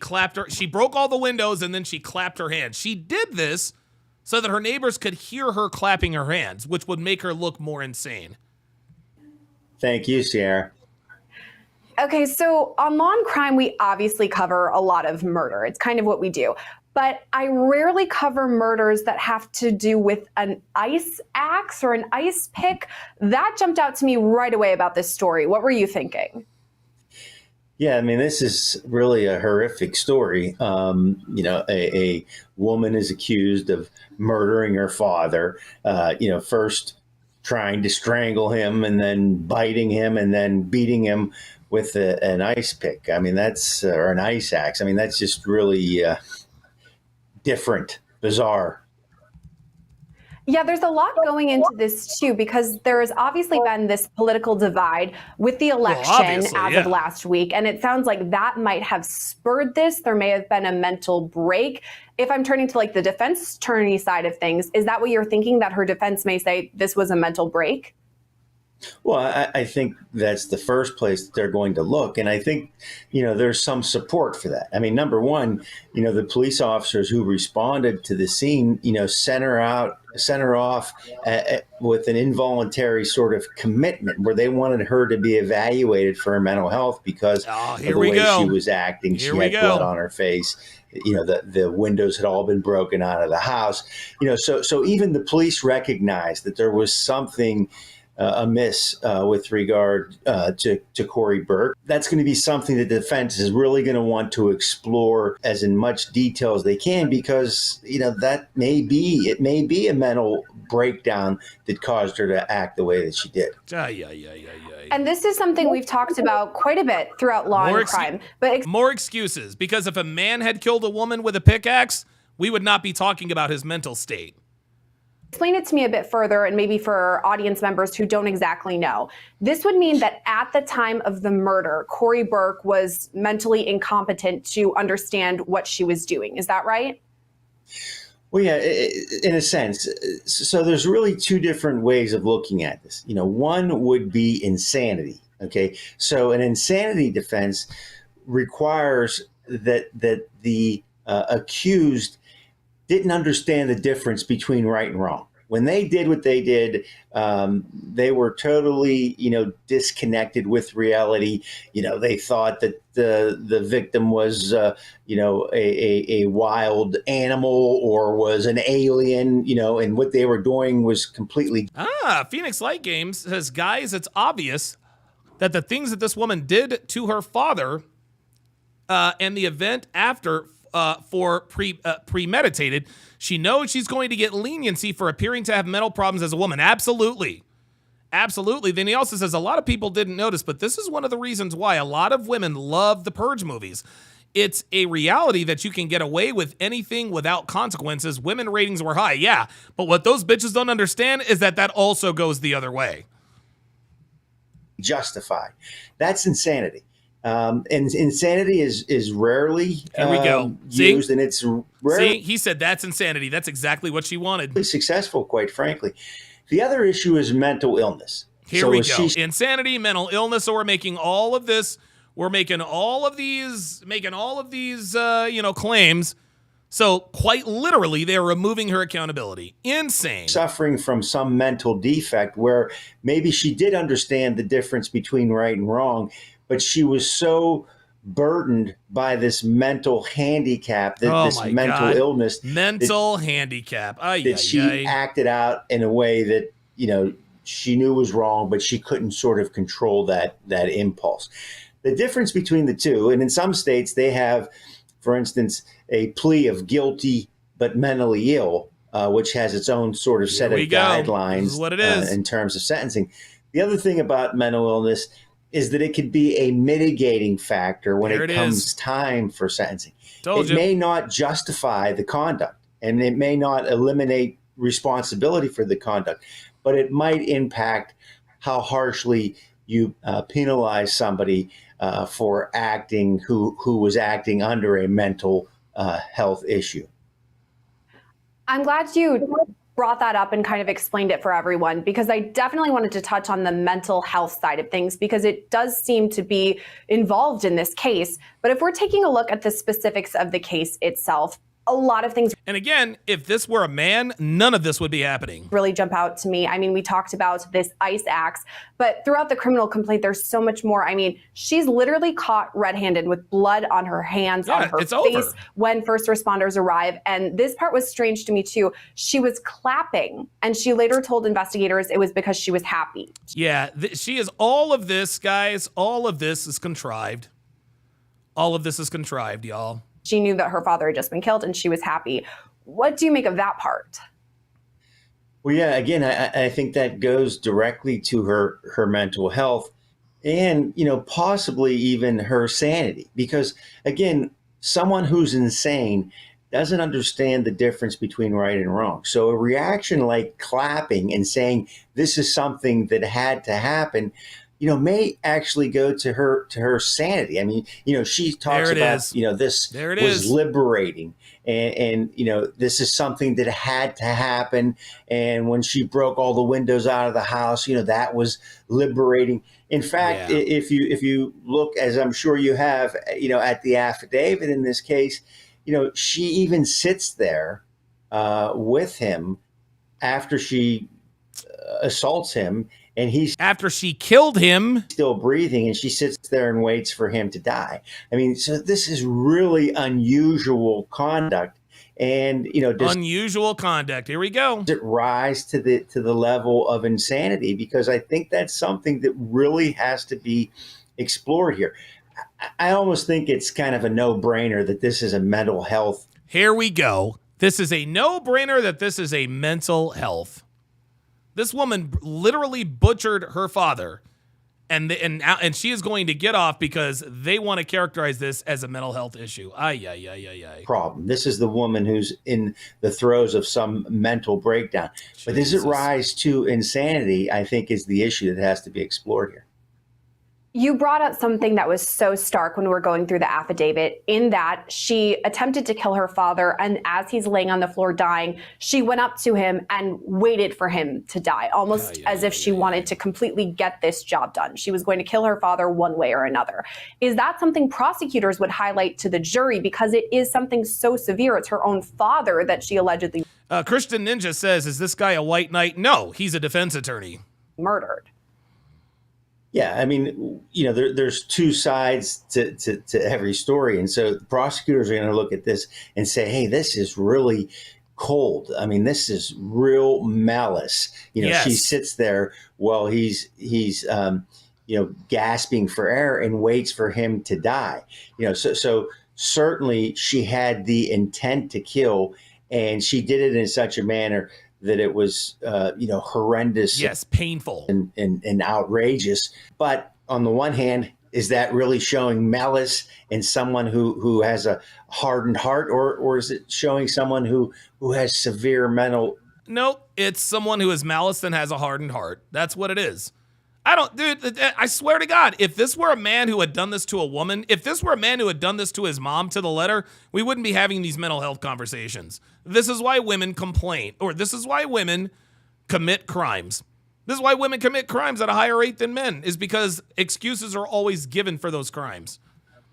broke all the windows and then she clapped her hands. She did this so that her neighbors could hear her clapping her hands, which would make her look more insane. Thank you, Sierra. Okay, so on Law and Crime, we obviously cover a lot of murder. It's kind of what we do. But I rarely cover murders that have to do with an ice axe or an ice pick. That jumped out to me right away about this story. What were you thinking? Yeah, I mean, this is really a horrific story. A woman is accused of murdering her father, first trying to strangle him and then biting him and then beating him with an ice pick. I mean, or an ice axe. I mean, that's just really different, bizarre. Yeah, there's a lot going into this too, because there has obviously been this political divide with the election of last week. And it sounds like that might have spurred this. There may have been a mental break. If I'm turning to like the defense attorney side of things, is that what you're thinking, that her defense may say this was a mental break? Well, I think that's the first place that they're going to look. And I think, there's some support for that. I mean, number one, the police officers who responded to the scene, sent her off with an involuntary sort of commitment where they wanted her to be evaluated for her mental health because of the way she was acting. She had blood on her face. The windows had all been broken out of the house. So even the police recognized that there was something amiss with regard to Corey Burke. That's going to be something that the defense is really going to want to explore as in much detail as they can, because that may be a mental breakdown that caused her to act the way that she did. And this is something we've talked about quite a bit throughout Law and Crime. But more excuses, because if a man had killed a woman with a pickaxe, we would not be talking about his mental state. Explain it to me a bit further, and maybe for audience members who don't exactly know. This would mean that at the time of the murder, Corey Burke was mentally incompetent to understand what she was doing. Is that right? Well, yeah, in a sense. So there's really two different ways of looking at this. One would be insanity. Okay, so an insanity defense requires that the accused didn't understand the difference between right and wrong. When they did what they did, they were totally, disconnected with reality. They thought that the victim was, a wild animal or was an alien, and what they were doing was completely. Phoenix Light Games says, guys, it's obvious that the things that this woman did to her father and the event after premeditated. She knows she's going to get leniency for appearing to have mental problems as a woman. Absolutely. Absolutely. Then he also says a lot of people didn't notice, but this is one of the reasons why a lot of women love the Purge movies. It's a reality that you can get away with anything without consequences. Women ratings were high, yeah. But what those bitches don't understand is that also goes the other way. Justified. That's insanity. And insanity is rarely Here we go. used, and it's rarely. See, he said that's insanity. That's exactly what she wanted. Successful, quite frankly. The other issue is mental illness. Here we go. Insanity, mental illness. So we're making all of this. We're making all of these claims. So quite literally, they're removing her accountability. Insane. Suffering from some mental defect where maybe she did understand the difference between right and wrong, but she was so burdened by this mental handicap, mental illness. Mental handicap. That she acted out in a way that, she knew was wrong, but she couldn't sort of control that impulse. The difference between the two, and in some states they have, for instance, a plea of guilty but mentally ill, which has its own sort of set of guidelines. This is what it is. In terms of sentencing. The other thing about mental illness is that it could be a mitigating factor when it comes time for sentencing. It may not justify the conduct, and it may not eliminate responsibility for the conduct, but it might impact how harshly you penalize somebody for acting who was acting under a mental health issue. I'm glad you brought that up and kind of explained it for everyone, because I definitely wanted to touch on the mental health side of things, because it does seem to be involved in this case. But if we're taking a look at the specifics of the case itself, a lot of things. And again, if this were a man, none of this would be happening. Really jump out to me. I mean, we talked about this ICE axe, but throughout the criminal complaint, there's so much more. I mean, she's literally caught red-handed with blood on her hands, on her face when first responders arrive. And this part was strange to me too. She was clapping, and she later told investigators it was because she was happy. Yeah, she is all of this, guys. All of this is contrived. All of this is contrived, y'all. She knew that her father had just been killed, and she was happy. What do you make of that part? Well, yeah, again, I think that goes directly to her mental health and, possibly even her sanity. Because, again, someone who's insane doesn't understand the difference between right and wrong. So a reaction like clapping and saying this is something that had to happen, may actually go to her sanity. I mean, she talks about, this was liberating and, this is something that had to happen. And when she broke all the windows out of the house, that was liberating. In fact, if you look, as I'm sure you have, at the affidavit in this case, she even sits there with him after she assaults him. And he's after she killed him, still breathing, and she sits there and waits for him to die. I mean, so this is really unusual conduct, and unusual conduct. Here we go. Does it rise to the level of insanity? Because I think that's something that really has to be explored here. I almost think it's kind of a no-brainer that this is a mental health. Here we go. This is a no-brainer that this is a mental health. This woman literally butchered her father, and she is going to get off because they want to characterize this as a mental health issue. Problem. This is the woman who's in the throes of some mental breakdown. But does it rise to insanity, I think, is the issue that has to be explored here. You brought up something that was so stark when we were going through the affidavit, in that she attempted to kill her father, and as he's laying on the floor dying, she went up to him and waited for him to die, almost as if she wanted to completely get this job done. She was going to kill her father one way or another. Is that something prosecutors would highlight to the jury, because it is something so severe? It's her own father that she allegedly... Christian Ninja says, is this guy a white knight? No, he's a defense attorney. Murdered. Yeah, I mean, there's two sides to every story. And so prosecutors are going to look at this and say, hey, this is really cold. I mean, this is real malice. Yes. She sits there while he's gasping for air and waits for him to die. So certainly she had the intent to kill, and she did it in such a manner that it was, horrendous. Yes, painful. And outrageous. But on the one hand, is that really showing malice in someone who has a hardened heart, or is it showing someone who has severe mental? No, it's someone who has malice and has a hardened heart. That's what it is. Dude, I swear to God, if this were a man who had done this to a woman, if this were a man who had done this to his mom to the letter, we wouldn't be having these mental health conversations. This is why women complain, or this is why women commit crimes. This is why women commit crimes at a higher rate than men, is because excuses are always given for those crimes.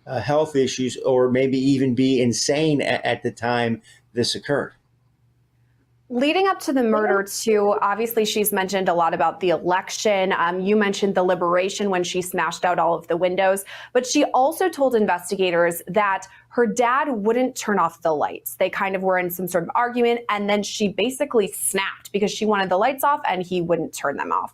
Health issues, or maybe even be insane at the time this occurred. Leading up to the murder, too, obviously she's mentioned a lot about the election. You mentioned the liberation when she smashed out all of the windows. But she also told investigators that her dad wouldn't turn off the lights. They kind of were in some sort of argument, and then she basically snapped because she wanted the lights off and he wouldn't turn them off.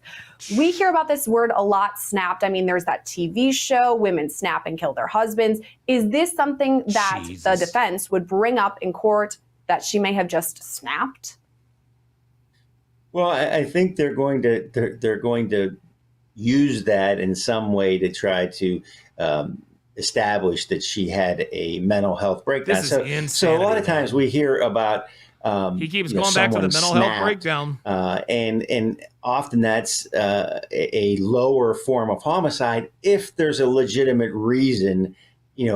We hear about this word a lot, snapped. I mean, there's that TV show, Women Snap and Kill Their Husbands. Is this something that the defense would bring up in court, that she may have just snapped? Well, I think they're going to use that in some way to try to establish that she had a mental health breakdown. This is insanity, so a lot of times we hear about he keeps going back to the mental health breakdown, and often that's a lower form of homicide if there's a legitimate reason,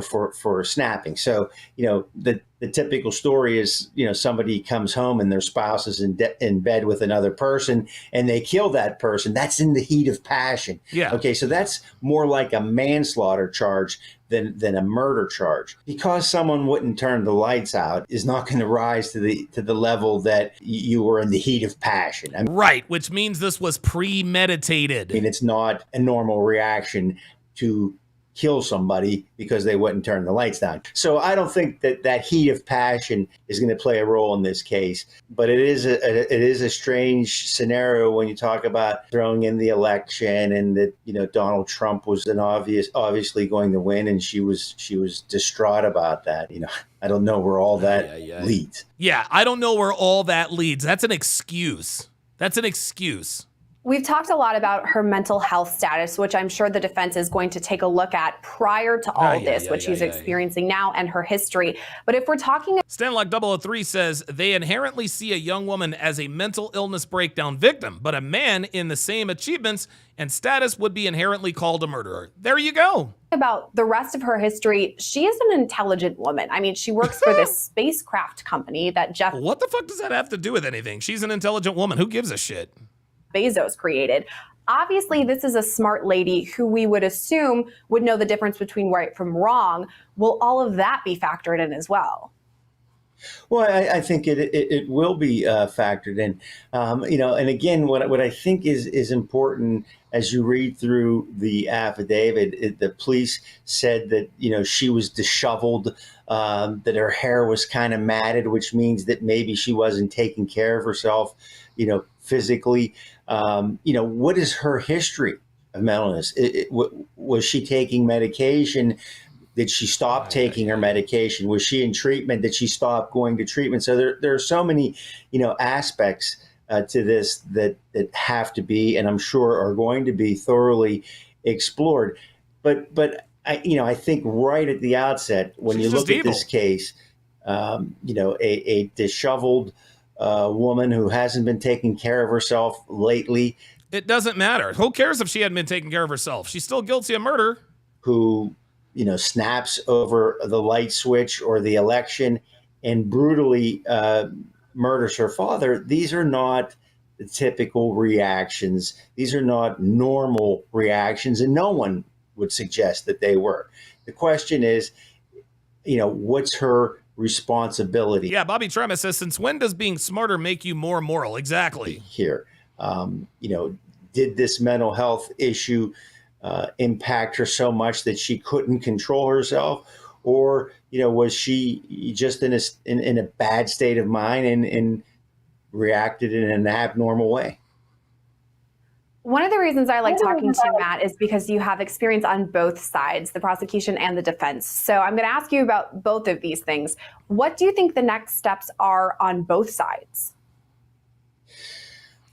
for snapping. So, the typical story is, somebody comes home and their spouse is in bed with another person and they kill that person. That's in the heat of passion. Yeah. Okay. So that's more like a manslaughter charge than a murder charge. Because someone wouldn't turn the lights out is not going to rise to the level that you were in the heat of passion. I mean, right. Which means this was premeditated. I mean, it's not a normal reaction to kill somebody because they wouldn't turn the lights down. So I don't think that heat of passion is going to play a role in this case. But it is a strange scenario when you talk about throwing in the election and that Donald Trump was obviously going to win, and she was distraught about that. I don't know where all that leads. Yeah, I don't know where all that leads. That's an excuse. We've talked a lot about her mental health status, which I'm sure the defense is going to take a look at prior to all of this, what she's experiencing now and her history. But if we're talking... Stanlock 003 says, they inherently see a young woman as a mental illness breakdown victim, but a man in the same achievements and status would be inherently called a murderer. There you go. About the rest of her history, she is an intelligent woman. I mean, she works for this spacecraft company that Jeff... What the fuck does that have to do with anything? She's an intelligent woman. Who gives a shit? Bezos created. Obviously, this is a smart lady who we would assume would know the difference between right from wrong. Will all of that be factored in as well? Well, I think it will be factored in, and again, what I think is important as you read through the affidavit, the police said that, she was disheveled, that her hair was kind of matted, which means that maybe she wasn't taking care of herself, physically. What is her history of mental illness? Was she taking medication? Did she stop taking her medication? Was she in treatment? Did she stop going to treatment? So there are so many, aspects to this that have to be, and I'm sure are going to be thoroughly explored. But I think right at the outset, when you look at this case, a disheveled woman who hasn't been taking care of herself lately. It doesn't matter. Who cares if she hadn't been taking care of herself? She's still guilty of murder. Who, snaps over the light switch or the election and brutally murders her father. These are not the typical reactions. These are not normal reactions, and no one would suggest that they were. The question is, what's her responsibility. Yeah, Bobby Trema says, since when does being smarter make you more moral? Exactly. Here, did this mental health issue impact her so much that she couldn't control herself? Or, was she just in a bad state of mind and reacted in an abnormal way? One of the reasons I like talking to you, Matt, is because you have experience on both sides, the prosecution and the defense. So I'm going to ask you about both of these things. What do you think the next steps are on both sides?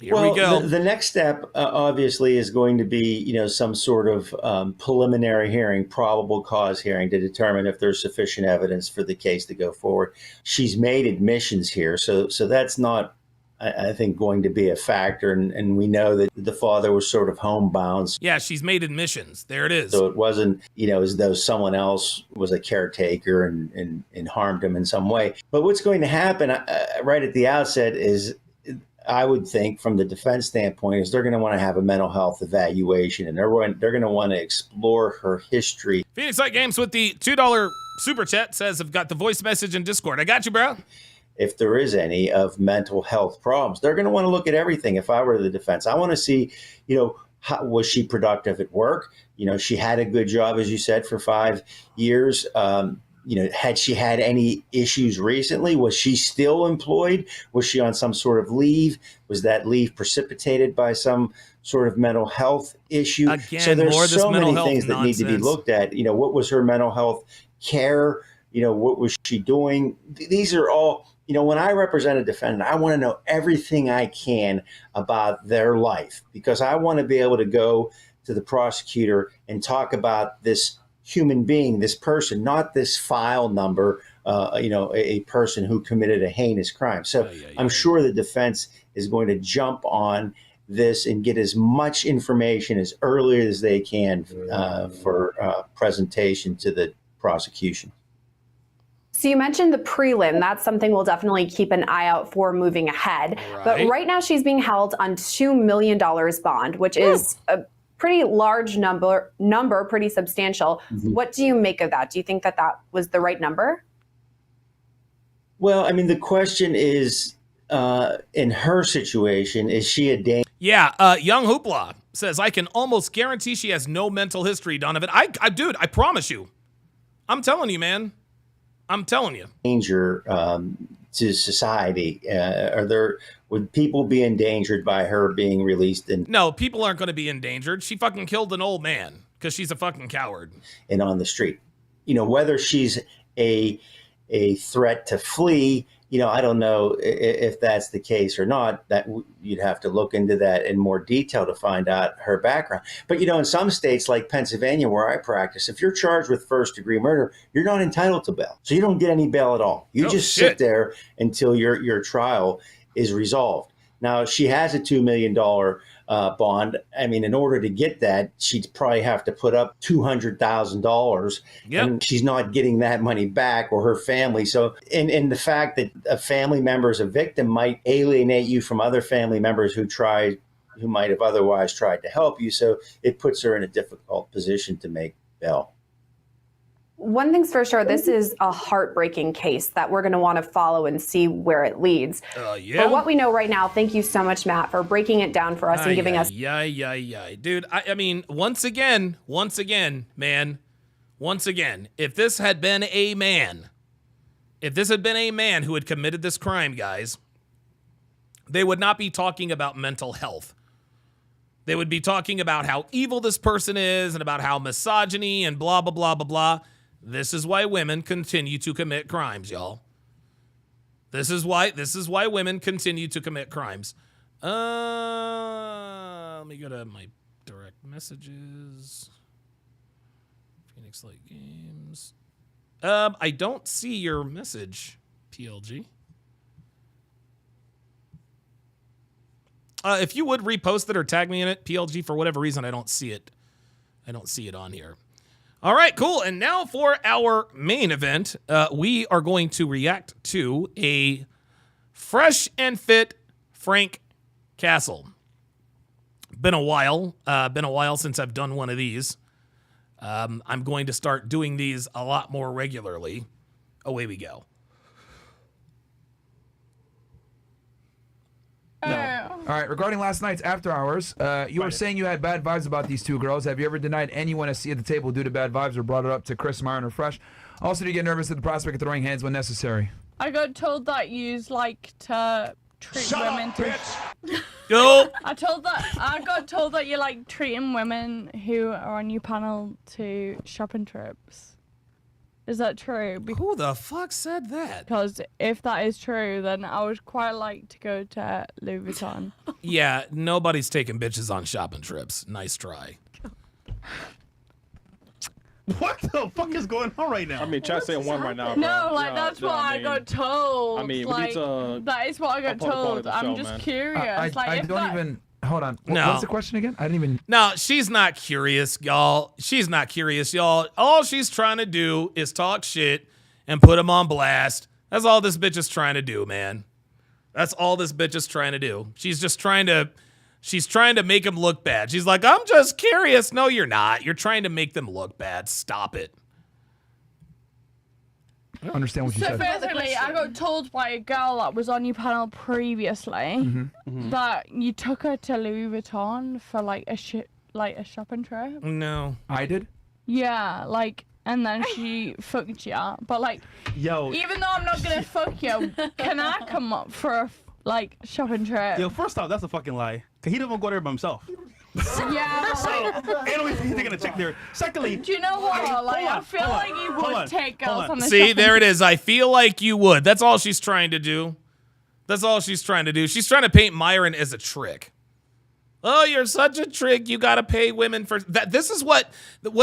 Here we go. The next step, obviously, is going to be, some sort of preliminary hearing, probable cause hearing, to determine if there's sufficient evidence for the case to go forward. She's made admissions here, so that's not, I think, going to be a factor. And we know that the father was sort of homebound. Yeah, she's made admissions. There it is. So it wasn't, as though someone else was a caretaker and harmed him in some way. But what's going to happen right at the outset is, I would think, from the defense standpoint, is they're going to want to have a mental health evaluation, and they're going to want to explore her history. Phoenix Light Games with the $2 super chat says, I've got the voice message in Discord. I got you, bro. If there is any of mental health problems, they're going to want to look at everything. If I were the defense, I want to see, how was she productive at work? She had a good job, as you said, for 5 years. Had she had any issues recently? Was she still employed? Was she on some sort of leave? Was that leave precipitated by some sort of mental health issue? Again, so there's more of this so mental many health things that need to be nonsense. looked at. What was her mental health care? What was she doing? These are all, when I represent a defendant, I want to know everything I can about their life, because I want to be able to go to the prosecutor and talk about this human being, this person, not this file number, a person who committed a heinous crime. So I'm sure the defense is going to jump on this and get as much information as early as they can for presentation to the prosecution. So you mentioned the prelim. That's something we'll definitely keep an eye out for moving ahead. Right. But right now she's being held on $2 million bond, which is a pretty large number, pretty substantial. Mm-hmm. What do you make of that? Do you think that was the right number? Well, the question is, in her situation, is she a danger? Yeah, Young Hoopla says, I can almost guarantee she has no mental history, Donovan. Dude, I promise you. I'm telling you, man. I'm telling you. Danger to society? Would people be endangered by her being released? No, people aren't going to be endangered. She fucking killed an old man because she's a fucking coward. And on the street, whether she's a threat to flee, I don't know if that's the case or not. That you'd have to look into that in more detail to find out her background. But in some states like Pennsylvania, where I practice, if you're charged with first-degree murder, you're not entitled to bail. So you don't get any bail at all. You sit there until your trial is resolved. Now, she has a $2 million bond. In order to get that, she'd probably have to put up $200,000. Yep. And she's not getting that money back, or her family. So, and the fact that a family member is a victim might alienate you from other family members who might have otherwise tried to help you. So it puts her in a difficult position to make bail. One thing's for sure, this is a heartbreaking case that we're going to want to follow and see where it leads. Yeah. But what we know right now, thank you so much, Matt, for breaking it down for us and giving us. Dude, once again, man, if this had been a man who had committed this crime, guys, they would not be talking about mental health. They would be talking about how evil this person is and about how misogyny and blah, blah, blah, blah, blah. This is why women continue to commit crimes, y'all. This is why women continue to commit crimes. Let me go to my direct messages. Phoenix Light Games. I don't see your message, PLG. If you would repost it or tag me in it, PLG, for whatever reason, I don't see it. I don't see it on here. All right, cool. And now for our main event, we are going to react to a fresh and fit Frank Castle. Been a while since I've done one of these. I'm going to start doing these a lot more regularly. Away we go. No. All right. Regarding last night's after hours, you were saying you had bad vibes about these two girls. Have you ever denied anyone a seat at the table due to bad vibes, or brought it up to Chris, Myron, or Fresh? Also, do you get nervous at the prospect of throwing hands when necessary? I got told that you like to treat women to. Yo. I got told that you like treating women who are on your panel to shopping trips. Is that true? Who the fuck said that? Because if that is true, then I would quite like to go to Louis Vuitton. Yeah, nobody's taking bitches on shopping trips. Nice try. What the fuck is going on right now? I mean, try saying one right now, bro. No, like that's what I got told. I mean, we like, need to. that is what I got told. I'm just curious. I don't even. Hold on. No. What's the question again? I didn't even. No, she's not curious, y'all. She's not curious, y'all. All she's trying to do is talk shit and put him on blast. That's all this bitch is trying to do, man. That's all this bitch is trying to do. She's trying to make him look bad. She's like, I'm just curious. No, you're not. You're trying to make them look bad. Stop it. I don't understand what you So said. basically, I got told by a girl that was on your panel previously that you took her to Louis Vuitton for like a shopping trip. No, I did. Yeah, like, and then she fucked you. But like, yo, even though I'm not gonna fuck you, can I come up for a shopping trip? Yo, first off, that's a fucking lie. Cause he didn't want to go there by himself. Yeah, but He's taking a check there. Secondly, do you know what? Like, I feel like you would take girls on the See, there it is. I feel like you would. That's all she's trying to do. That's all she's trying to do. She's trying to paint Myron as a trick. Oh, you're such a trick. You got to pay women for that. This is what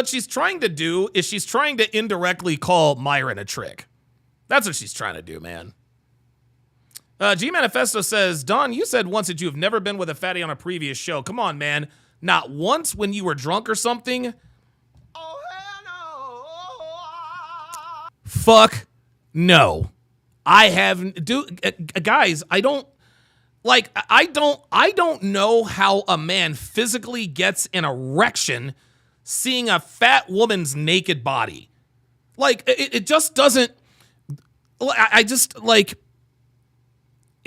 she's trying to do is she's trying to indirectly call Myron a trick. That's what she's trying to do, man. G Manifesto says, Don, you said once that you have never been with a fatty on a previous show. Come on, man. Not once when you were drunk or something? Oh, hell no. Fuck no. I haven't. Guys, I don't know how a man physically gets an erection seeing a fat woman's naked body. Like, it just doesn't.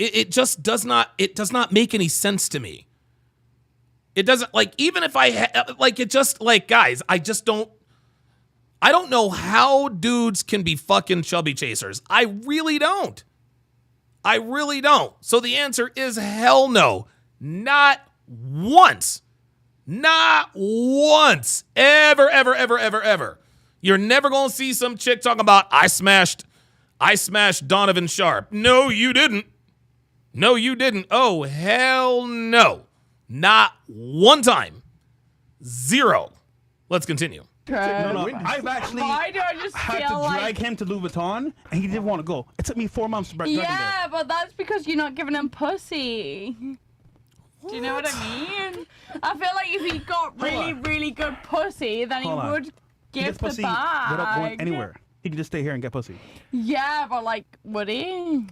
It just does not make any sense to me. It doesn't, like, even if guys, I don't know how dudes can be fucking chubby chasers. I really don't. So the answer is hell no. Not once. Not once. Ever. You're never going to see some chick talking about, I smashed Donovan Sharp. No, you didn't. Oh, hell no. Not one time. Zero. Let's continue. No. I've actually Why do I just had feel to drag him to Louis Vuitton, and he didn't want to go. It took me 4 months to drag him there. Yeah, but that's because you're not giving him pussy. Do you know what I mean? I feel like if he got really good pussy, then he would He give gets the pussy bag. without going anywhere. He can just stay here and get pussy. Yeah, but like, would he?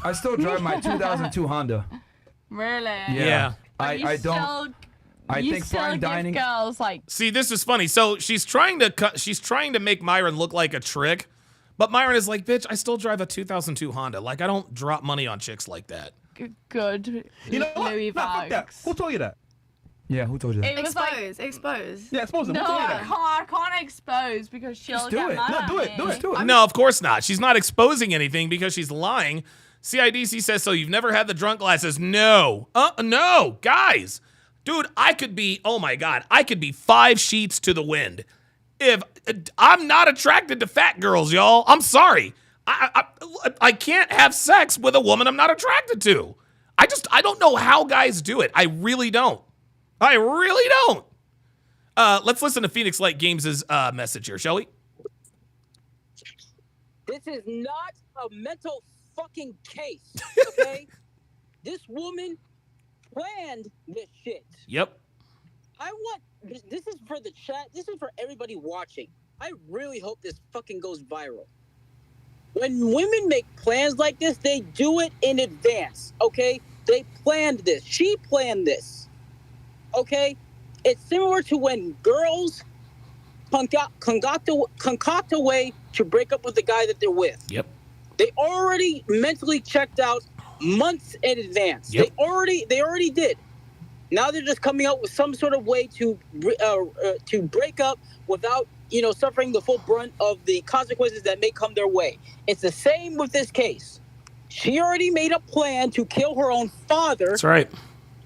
I still drive my 2002 Honda. Really? Yeah. I don't. I think fine dining. Girls like. See, this is funny. So she's trying to make Myron look like a trick, but Myron is like, bitch, I still drive a 2002 Honda. Like, I don't drop money on chicks like that. Good. You know what? Louis fuck that. Who told you that? Yeah, who told you that? It was Expose. Yeah, expose him. No, Who told you that? I can't expose because she'll do get it. mad No, at do it. me. Do it. Do it. No, of course not. She's not exposing anything because she's lying. CIDC says, so you've never had the drunk glasses? No. No, guys. Dude, I could be 5 sheets to the wind. If I'm not attracted to fat girls, y'all. I'm sorry. I can't have sex with a woman I'm not attracted to. I don't know how guys do it. I really don't. Let's listen to Phoenix Light Games' message here, shall we? This is not a mental fucking case, okay? This woman planned this shit. Yep. This is for the chat. This is for everybody watching. I really hope this fucking goes viral. When women make plans like this, they do it in advance, okay? They planned this. She planned this, okay? It's similar to when girls concoct a way to break up with the guy that they're with. Yep. They already mentally checked out months in advance. Yep. They already did. Now they're just coming up with some sort of way to break up without, suffering the full brunt of the consequences that may come their way. It's the same with this case. She already made a plan to kill her own father. That's right.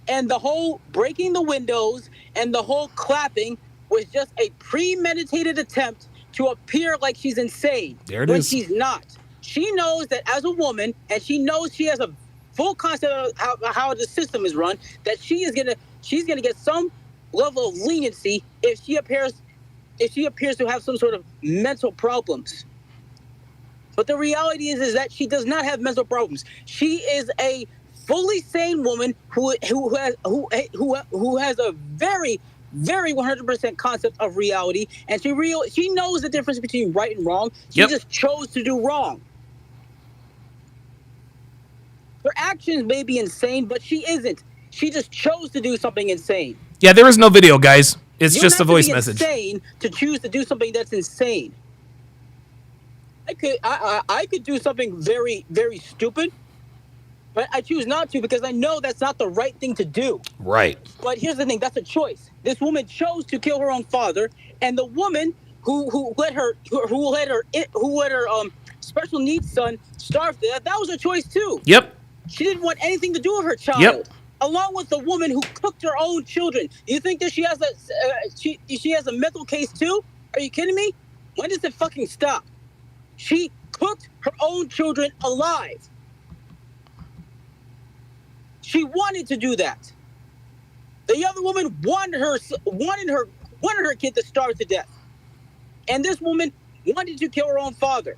And the whole breaking the windows and the whole clapping was just a premeditated attempt to appear like she's insane. There it when is. She's not. She knows that as a woman, and she knows she has a full concept of how the system is run, that she's gonna get some level of leniency if she appears to have some sort of mental problems. But the reality is that she does not have mental problems. She is a fully sane woman who has a very, very 100% concept of reality, and she knows the difference between right and wrong. She just chose to do wrong. Her actions may be insane, but she isn't. She just chose to do something insane. Yeah, there is no video, guys. It's You just a don't have voice to be message. Insane to choose to do something that's insane. I could do something very, very stupid, but I choose not to because I know that's not the right thing to do. Right. But here's the thing: that's a choice. This woman chose to kill her own father, and the woman who let her special needs son starve to death, that was a choice too. Yep. She didn't want anything to do with her child. Yep. Along with the woman who cooked her own children. Do you think that she has a mental case too? Are you kidding me? When does it fucking stop? She cooked her own children alive. She wanted to do that. The other woman wanted her kid to starve to death. And this woman wanted to kill her own father.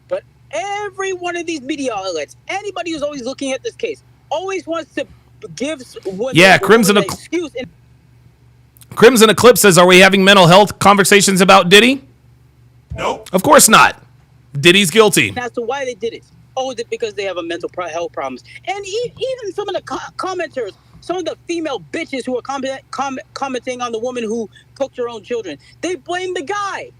But every one of these media outlets, anybody who's always looking at this case, always wants to give Crimson an excuse. Crimson Eclipse says, are we having mental health conversations about Diddy? Nope. Of course not. Diddy's guilty. As to why they did it. Oh, is it because they have a mental health problems? And even some of the commenters, some of the female bitches who are commenting on the woman who cooked her own children, they blame the guy.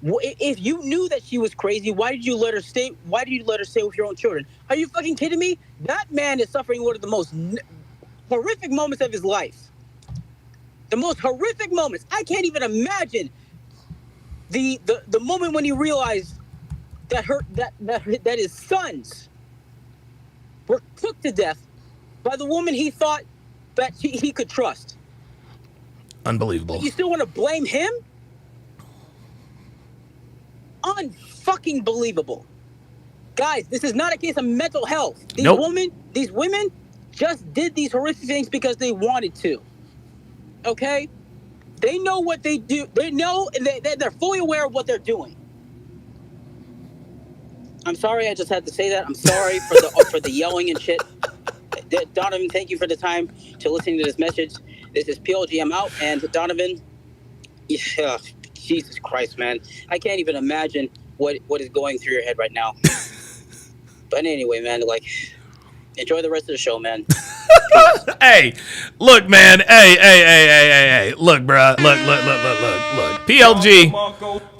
If you knew that she was crazy, why did you let her stay? Why did you let her stay with your own children? Are you fucking kidding me? That man is suffering one of the most horrific moments of his life. The most horrific moments. I can't even imagine the moment when he realized that his sons were cooked to death by the woman he thought that he could trust. Unbelievable. But you still want to blame him? Unfucking believable. Guys, this is not a case of mental health. These women just did these horrific things because they wanted to. Okay? They know what they do. They know, and they're fully aware of what they're doing. I'm sorry, I just had to say that. I'm sorry for the yelling and shit. Donovan, thank you for the time to listening to this message. This is PLG. I'm out, and Donovan, yeah, Jesus Christ, man, I can't even imagine what is going through your head right now. But anyway, man, enjoy the rest of the show, man. Hey, look, man. Hey. Look, bruh. Look. PLG.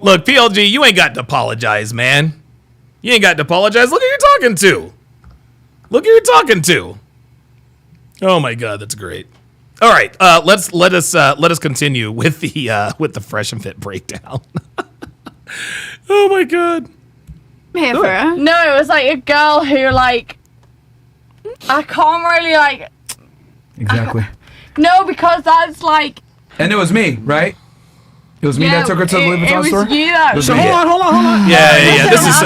Look, PLG, you ain't got to apologize, man. You ain't got to apologize. Look who you're talking to. Look who you're talking to. Oh my God, that's great. All right, let us continue with the Fresh and Fit breakdown. Oh my God. No, it was like a girl who I can't really Exactly. No, because that's And it was me, right? It was me that took her to the Louis Vuitton store? It was you that... It was So me. hold on. Yeah. This is,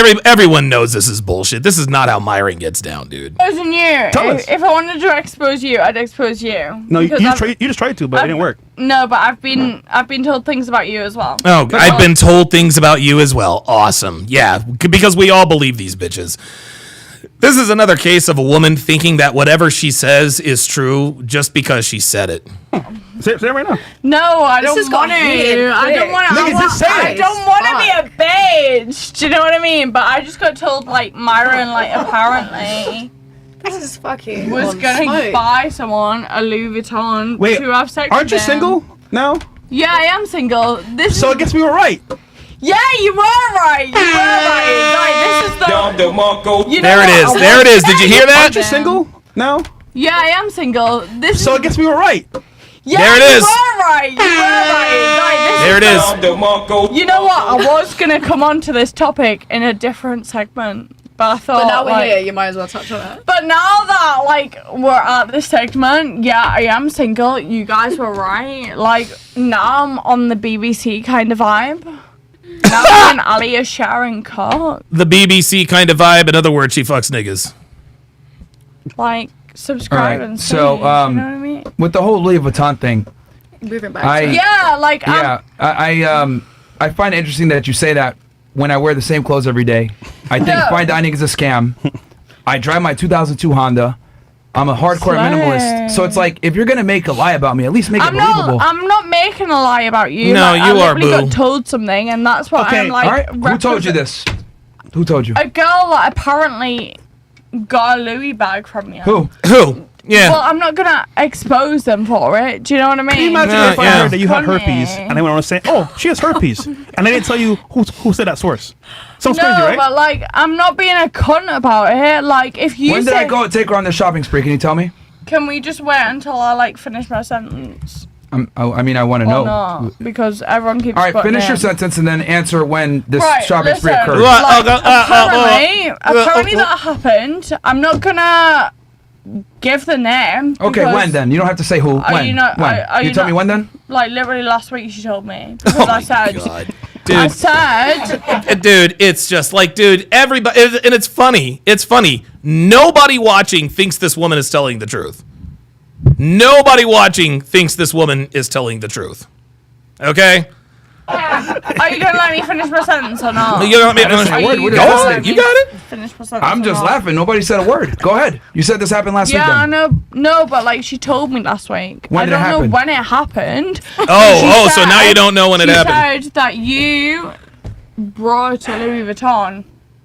dude, everyone knows this is bullshit. This is not how Myron gets down, dude. It wasn't you. Tell us. If I wanted to expose you, I'd expose you. No, you Because just tried to, but it didn't work. No, but I've been told things about you as well. Oh, I've been told things about you as well. Awesome. Yeah, because we all believe these bitches. This is another case of a woman thinking that whatever she says is true just because she said it. Say it right now. No, I don't want to. I don't want to. I don't want to be a bitch. Do you know what I mean? But I just got told Myron apparently This is fucking was gonna buy someone a Louis Vuitton to have sex aren't with you them. single now? Yeah, I am single. So I guess we were right. Yeah, you were right. You were right. Like, this is the. You know There it is. what? There it is. Did you hear that? Aren't you single now? Yeah, I am single. This So I guess we were right. Yeah, There it is. You were right. You were right. Like, this There it is. You know what? I was gonna come on to this topic in a different segment, but I thought. But now we're like, here, you might as well touch on it. But now that like we're at this segment, yeah, I am single. You guys were right. Like now I'm on the BBC kind of vibe. Now me and Ali are sharing cock. The BBC kind of vibe. In other words, she fucks niggas. Like All subscribe right. and So, see, you know what I mean? with the whole Louis Vuitton thing, Moving back. Yeah, like yeah, I find it interesting that you say that when I wear the same clothes every day. I think No. fine dining is a scam. I drive my 2002 Honda. I'm a hardcore minimalist. So it's like, if you're gonna make a lie about me, at least make it believable. I'm not making a lie about you. No, like, you I are, literally boo. got told something, and that's what I'm like. all right. Who told you this? Who told you? A girl that apparently got a Louis bag from you. Who? Yeah. Well, I'm not gonna expose them for it. Do you know what I mean? Can you imagine if I heard that you had herpes and they went on saying, "Oh, she has herpes," and they didn't tell you who said that source? Sounds no, crazy, right? but like, I'm not being a cunt about it. Like, if you When did I go and take her on the shopping spree? Can you tell me? can we just wait until I like finish my sentence? I mean, I want to Or know. not? Because everyone keeps. All right, putting finish your in. sentence and then answer when this Right, shopping spree listen, occurred. like, apparently that happened. I'm not gonna give the name. Okay, because- when then? You don't have to say who. Are When? you not? When? Are you tell me not- when then? Like literally last week, she told me because I said. I Dude. said. Dude, it's just like, dude, everybody, and it's funny. It's funny. Nobody watching thinks this woman is telling the truth. Nobody watching thinks this woman is telling the truth. Okay? Are you gonna let me finish my sentence or not? You let me finish Are my you word. gonna Go let on. me You got it. Finish my sentence. I'm or just not? laughing. Nobody said a word. Go ahead. You said this happened last week. Yeah, I Then. know. No, but like she told me last week. When I did it don't know happen? when it happened. So now you don't know when it happened. She said that you brought a Louis Vuitton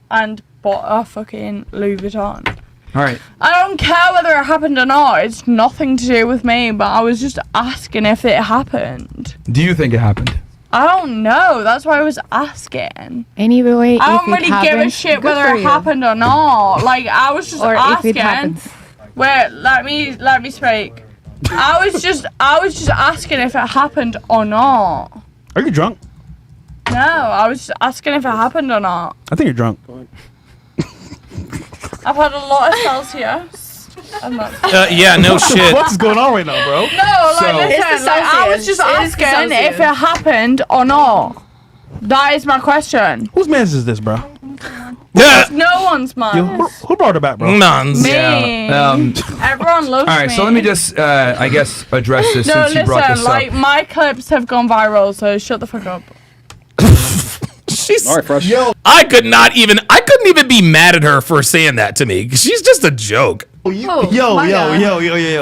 and bought a fucking Louis Vuitton. All right. I don't care whether it happened or not. It's nothing to do with me. But I was just asking if it happened. Do you think it happened? I don't know. That's why I was asking. Anyway, I if don't it really give a happens, shit good whether for it you. happened or not. Like I was just Or if asking. it happens. Wait, let me speak. I was just asking if it happened or not. Are you drunk? No, I was just asking if it happened or not. I think you're drunk. I've had a lot of Celsius. I'm not. Yeah, no shit. What's going on right now, bro? No, like So- listen, It's the like, I was Celsius. just It is the asking if Celsius. it happened or not. That is my question. Whose man's is this, bro? Yeah. No one's mine. Who brought it back, bro? Nons. Me. Yeah. Everyone loves me. All right. So let me just, I guess, address this No, since you brought listen, this like up. my clips have gone viral, so shut the fuck up. She's. All right, fresh. I couldn't even be mad at her for saying that to me. She's just a joke. Yo.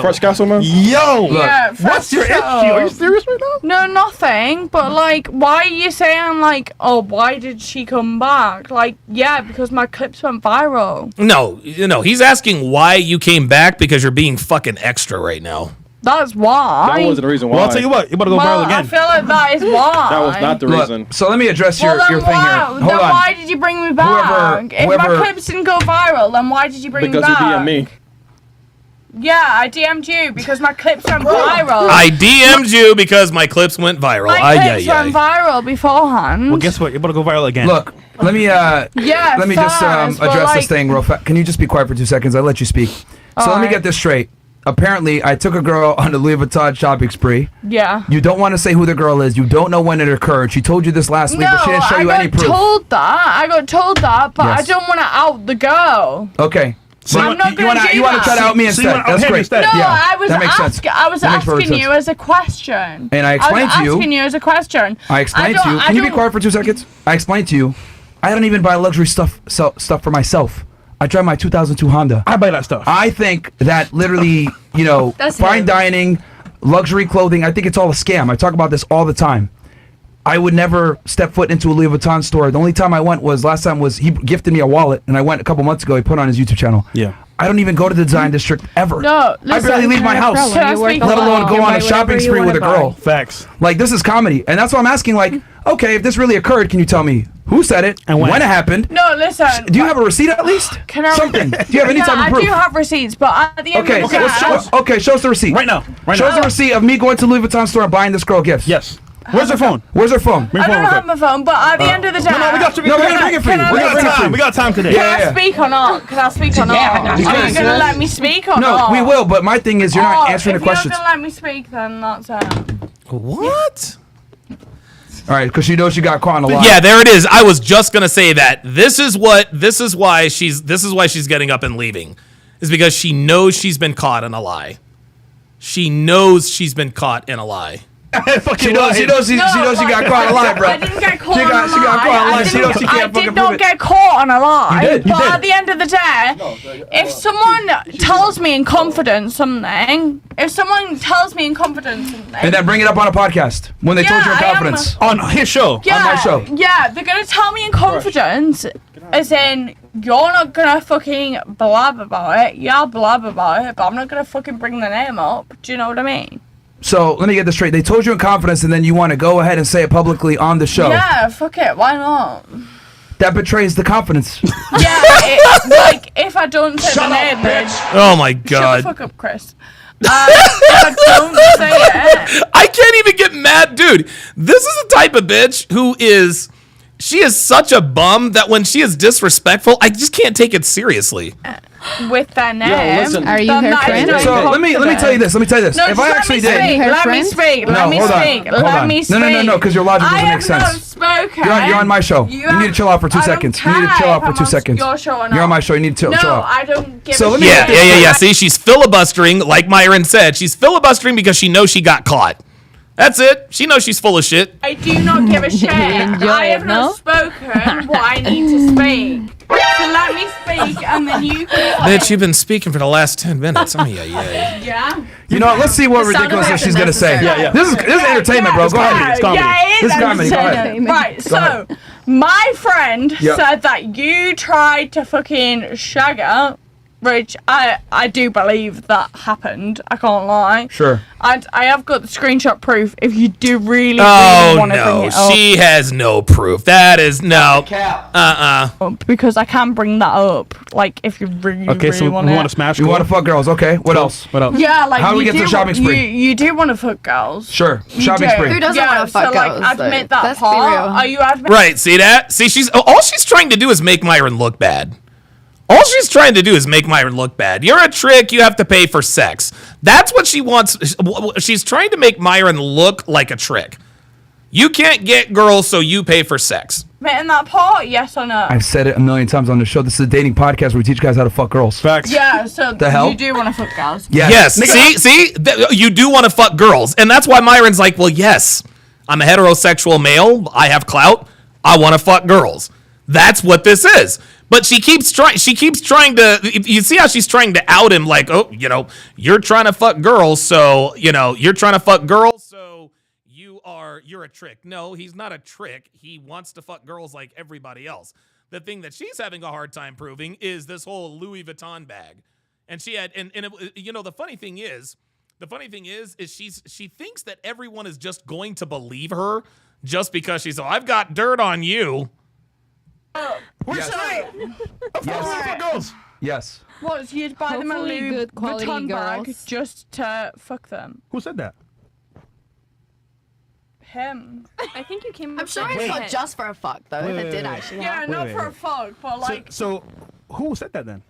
Fresh Castle, man. Yo. Yeah, What's your issue? Are you serious right now? No, nothing. But like, why are you saying like, oh, why did she come back? Like, yeah, because my clips went viral. No, he's asking why you came back because you're being fucking extra right now. That's why. That wasn't the reason why. Well, I'll tell you what. You better go well, viral I again. feel like that is why. That was not the reason. Look, so let me address Well, your then thing here. why? Hold Then on. why did you bring me back? If my whoever- clips didn't go viral, then why did you bring Because me you back? DM'd me. Yeah, I DM'd you because my clips went viral. I DM'd you because my clips went viral. My clips went viral beforehand. Well, guess what? You better go viral again. Look, let me Yeah, let me just fast, but, address this like- thing real fast. Can you just be quiet for 2 seconds? I'll let you speak. So let me Alright. get this straight. Apparently, I took a girl on a Louis Vuitton shopping spree. Yeah. You don't want to say who the girl is. You don't know when it occurred. She told you this last week, but she didn't show you any proof. I got told that, but I Yes. don't want to out the girl. Okay. So I'm not gonna do you want to that. try to out me So you instead? wanna out That's him great. instead? No, Yeah, I was that makes sense. I was That makes perfect asking you sense. as a question. And I explained to you- I was asking you as a question. I explained to you. Can you be quiet for 2 seconds? I explained to you. I don't even buy luxury stuff for myself. I drive my 2002 Honda. I buy that stuff. I think that literally, That's fine him. dining, luxury clothing, I think it's all a scam. I talk about this all the time. I would never step foot into a Louis Vuitton store. The only time I went was last time was he gifted me a wallet, and I went a couple months ago. He put it on his YouTube channel. Yeah. I don't even go to the design district ever. No, I barely leave my house, let alone go on a shopping spree with a girl. Facts. Like, this is comedy. And that's why I'm asking, like, okay, if this really occurred, can you tell me who said it and when it happened? No, listen. Do you have a receipt at least? Can I? Something. Do you have any type of proof? I do have receipts, but at the end of the day, Show us the receipt. Right now. Show us the receipt of me going to Louis Vuitton store and buying this girl gifts. Yes. Where's her phone? Where's her phone? I don't have my phone, but at the end of the day, No, we got to. No, we're gonna bring it for you. We got time today. Can I speak or not? Can I speak or not? Are you gonna let me speak or not? No, we will. But my thing is, you're not answering the questions. If you're not gonna let me speak, then that's it. What? All right, because she knows she got caught in a lie. Yeah, there it is. I was just gonna say that. This is why she's getting up and leaving, is because she knows she's been caught in a lie. She knows she's been caught in a lie. She knows she got caught in a lie, bro. I didn't get caught She got caught in a lie. She knows she can't fucking I did prove not it. get caught on a lie. You did. But at the end of the day, if someone tells me in confidence something, And then bring it up on a podcast when they told you in confidence. On his show. Yeah, On my show. Yeah, they're gonna tell me in confidence, as in, you're not gonna fucking blab about it. Yeah, blab about it, but I'm not gonna fucking bring the name up. Do you know what I mean? So let me get this straight. They told you in confidence, and then you want to go ahead and say it publicly on the show. Yeah, fuck it. Why not? That betrays the confidence. Yeah, like if I don't say the name, then Oh my shut god. the fuck up, Chris. If I don't say it, I can't even get mad, dude. This is the type of bitch who is. She is such a bum that when she is disrespectful, I just can't take it seriously. with their name, listen. are you her friend? So let me tell you this. Let me tell you this. No, if just I let actually me did, speak. Let me speak. Let me speak. Let me speak. No, because your logic doesn't I make have not sense. spoken. You're on my show. You need to chill out for 2 seconds. You need to chill out for 2 seconds. Your show or not. You're on my show. You need to chill No, out. I don't give So a let me shit. Yeah. See, she's filibustering, like Myron said. She's filibustering because she knows she got caught. That's it. She knows she's full of shit. I do not give a shit. I have not spoken what I need to speak. So let me speak, and then you can. Bitch, you've been speaking for the last 10 minutes. Oh, yeah. Yeah. You know what? Let's see what ridiculousness she's gonna say. Yeah. This is entertainment, bro. Go ahead. It's comedy. Yeah, it is This is comedy. Go ahead. entertainment. Right, Go so ahead. my friend Yep. said that you tried to fucking shag her, which I do believe that happened. I can't lie. Sure. And I have got the screenshot proof if you do really want to bring no. it up. She has no proof. That is no. Because I can bring that up, like if you really, Okay, so really we want want it. to smash. You want to fuck girls? Okay. What else? What else? Yeah, like How do we you get to do the shopping wa- spree? You do want to fuck girls. Sure. You Shopping do. spree. Who doesn't wanna fuck so, girls, Like, though? admit that Let's be part. real. Are you admit? Right, see that? See, all she's trying to do is make Myron look bad. All she's trying to do is make Myron look bad. You're a trick, you have to pay for sex. That's what she wants. She's trying to make Myron look like a trick. You can't get girls, so you pay for sex. Admitting that part? Yes or no? I've said it a million times on the show. This is a dating podcast where we teach guys how to fuck girls. Facts. Yeah, so The hell? you do want to fuck girls. Yes. See, you do want to fuck girls, and that's why Myron's like, well, yes, I'm a heterosexual male. I have clout. I want to fuck girls. That's what this is. But she keeps trying. She keeps trying to. You see how she's trying to out him, like, oh, you're trying to fuck girls, so you're trying to fuck girls, so you're a trick. No, he's not a trick. He wants to fuck girls like everybody else. The thing that she's having a hard time proving is this whole Louis Vuitton bag. And she had, and it, the funny thing is she thinks that everyone is just going to believe her just because she's, I've got dirt on you. Yes. What, so you'd buy them a Hopefully Louis good quality Vuitton bag girls. just to fuck them? Who said that? Him. I think you came. I'm sure it's not just for a fuck though. If it did actually Yeah, happen. not for a fuck, but like, So who said that then?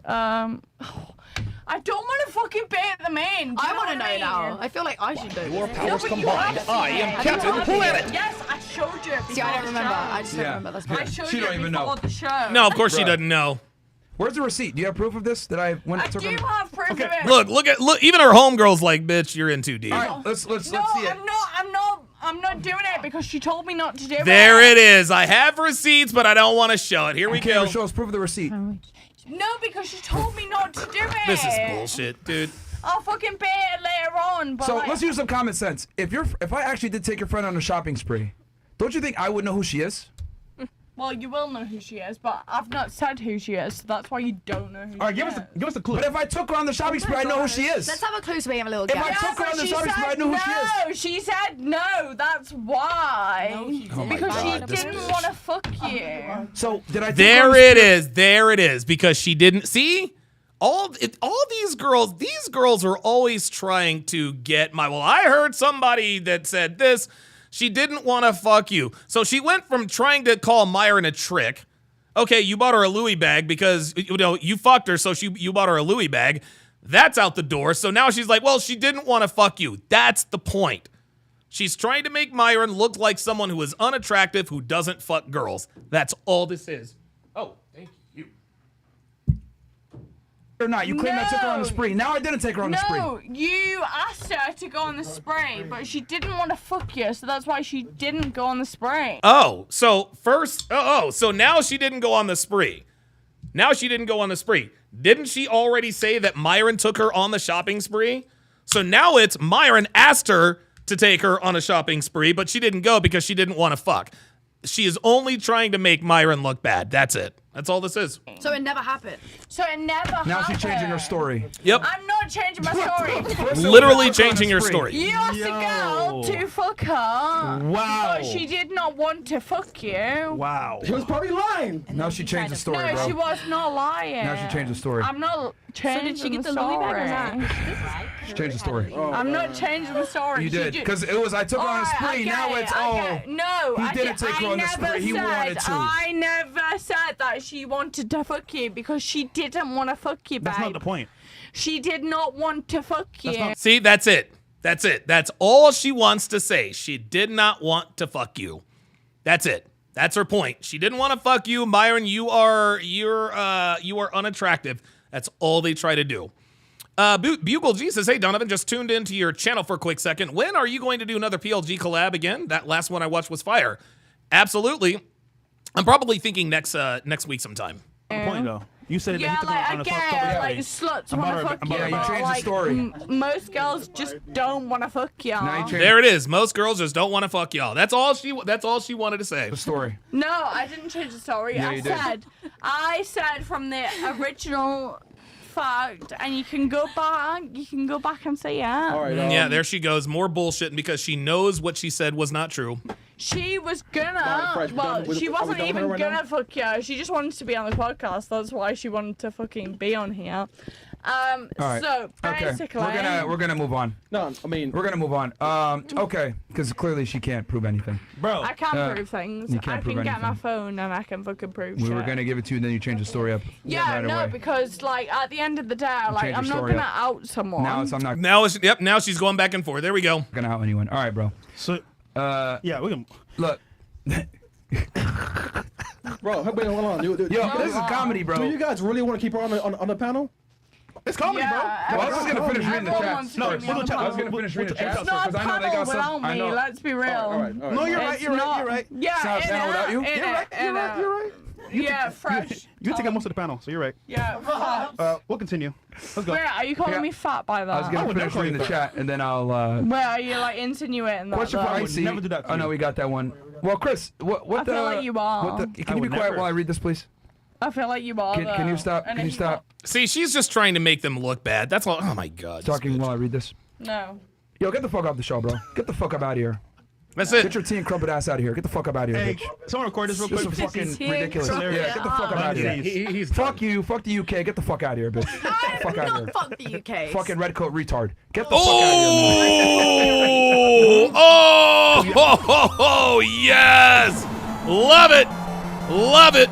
I don't want to fucking bait them in. I want to know now. I feel like I should know. Your this. powers combined, I am Captain Planet. Yes, I showed you. See, I don't remember. I just don't Yeah. remember. That's I fine. showed She you don't even before know. the show. No, of course she Bruh. doesn't know. Where's the receipt? Do you have proof of this? That I went I took do him? have proof of it. Look. Even her homegirl's like, bitch, you're in too deep. All right, let's No, see it. I'm not doing it because she told me not to do it. There it is. I have receipts, but I don't want to show it. Here we Okay, go. show us proof of the receipt. No, because she told me not to do it. This is bullshit, dude. I'll fucking pay it later on. But So like, let's use some common sense. If I actually did take your friend on a shopping spree, don't you think I would know who she is? Well, you will know who she is, but I've not said who she is, so that's why you don't know who All right, she give is. us a clue. But if I took her on the shopping spree, I know who she is. Let's have a clue so we have a little If guess. I took her on the shopping spree, I know who she is. No, she said no. That's why. No, she didn't. Because she God, this didn't bitch. want to fuck you. So did I? Take her on There the it spree? is. There it is. Because she didn't see all these girls. These girls are always trying to get my. Well, I heard somebody that said this. She didn't want to fuck you. So she went from trying to call Myron a trick. Okay, you bought her a Louis bag because you fucked her, so you bought her a Louis bag. That's out the door. So now she's like, well, she didn't want to fuck you. That's the point. She's trying to make Myron look like someone who is unattractive, who doesn't fuck girls. That's all this is. Oh, thank you. Or not? You claimed I took her on the spree. Now I didn't take her on the spree. No, you asked her to go on the spree, but she didn't want to fuck you, so that's why she didn't go on the spree. Oh, so first, so now she didn't go on the spree. Now she didn't go on the spree. Didn't she already say that Myron took her on the shopping spree? So now it's Myron asked her to take her on a shopping spree, but she didn't go because she didn't want to fuck. She is only trying to make Myron look bad. That's it. That's all this is. So it never happened. So it never happened. Now she's changing her story. Yep. I'm not changing my story. Literally changing your story. You asked a girl to fuck her. Wow. But she did not want to fuck you. Wow. She was probably lying. Now she changed the story, No, bro. she was not lying. Now she changed the story. I'm not changing So did she get the the Louis story. bag or not? She changed the story. I'm not changing the story. You She did, because it was I took her on a spree. Now it's no. he didn't take her on the spree. He wanted to. I never said that she wanted to fuck you because she didn't want to fuck you, babe. That's not the point. She did not want to fuck you. See, that's it. That's it. That's all she wants to say. She did not want to fuck you. That's it. That's her point. She didn't want to fuck you, Myron. You are unattractive. That's all they try to do. Bugle G says, hey, Donovan, just tuned into your channel for a quick second. When are you going to do another PLG collab again? That last one I watched was fire. Absolutely. I'm probably thinking next week sometime. The point though. You said Yeah, that he took like her I on a get couple it, like days. sluts I'm want about to to- fuck I'm you, about to- Yeah, you but, changed the like, story. most girls just don't want to fuck you. Now you changed There it is. Most girls just don't want to fuck y'all. That's all she wanted to say. the story. No, I didn't change the story. Yeah, you did. I said from the original fact, and you can go back and say yeah. All right. Yeah, there she goes. More bullshitting because she knows what she said was not true. She was gonna, Fresh, well, we she done- are we wasn't done with even her right gonna now? fuck you. She just wanted to be on the podcast. That's why she wanted to fucking be on here. All right. So Okay. basically, We're gonna move on. No, I mean, We're gonna move on. Okay, because clearly she can't prove anything. Bro. I can prove things. you can't I prove can get my anything. phone and I can fucking prove We shit. were gonna give it to you, and then you changed the story up. Yeah, right no, away. because like at the end of the day, like changed I'm your not story gonna up. out someone. Now I'm not Now she's going back and forth. There we go. gonna out anyone. All right, bro. So yeah, we can Look, bro, wait, hold on. yo, this is comedy, bro. Do you guys really want to keep her on the panel? It's comedy, Yeah, Well, I was just gonna finish reading the everyone chat. wants to No, be we'll on do the chat. I was panel. gonna finish reading the chat It's not because a I know they panel got some. without I me. know. Let's be real. All right. No, you're right. It's You're right. not- You're right. Yeah, Sounds panel without you? You're right. You're right. You're right. Yeah, fresh. You take up most of the panel, so you're right. Yeah. We'll continue. Let's go. Wait, are you calling Yeah. me fat by that? I was gonna would finish never reading the call you chat, and then I'll. Wait, are you like insinuating that? Question for though? would Icy. never do that to Oh no, you. we got that one. Well, Chris, what I feel like you are. Can I you be would quiet never. while I read this, please? I feel like you are. Can you though. stop? And Can you if stop See, she's just trying to make them look bad. That's all. Oh my God. talking while I read this? No. Yo, get the fuck off the show, bro. Get the fuck up out of here. That's Get it. your tea and crumpet ass out of here. Get the fuck up out of here, Hey, bitch. someone record this real This quick. is fucking Tea and ridiculous. Yeah, crumpet. get the fuck up out of here. He's Fuck you. Fuck the UK. Get the fuck out of here, bitch. Fuck out of here. Fuck the UK. Fucking red coat retard. Get the fuck out of here. Oh, yes. Love it. Love it.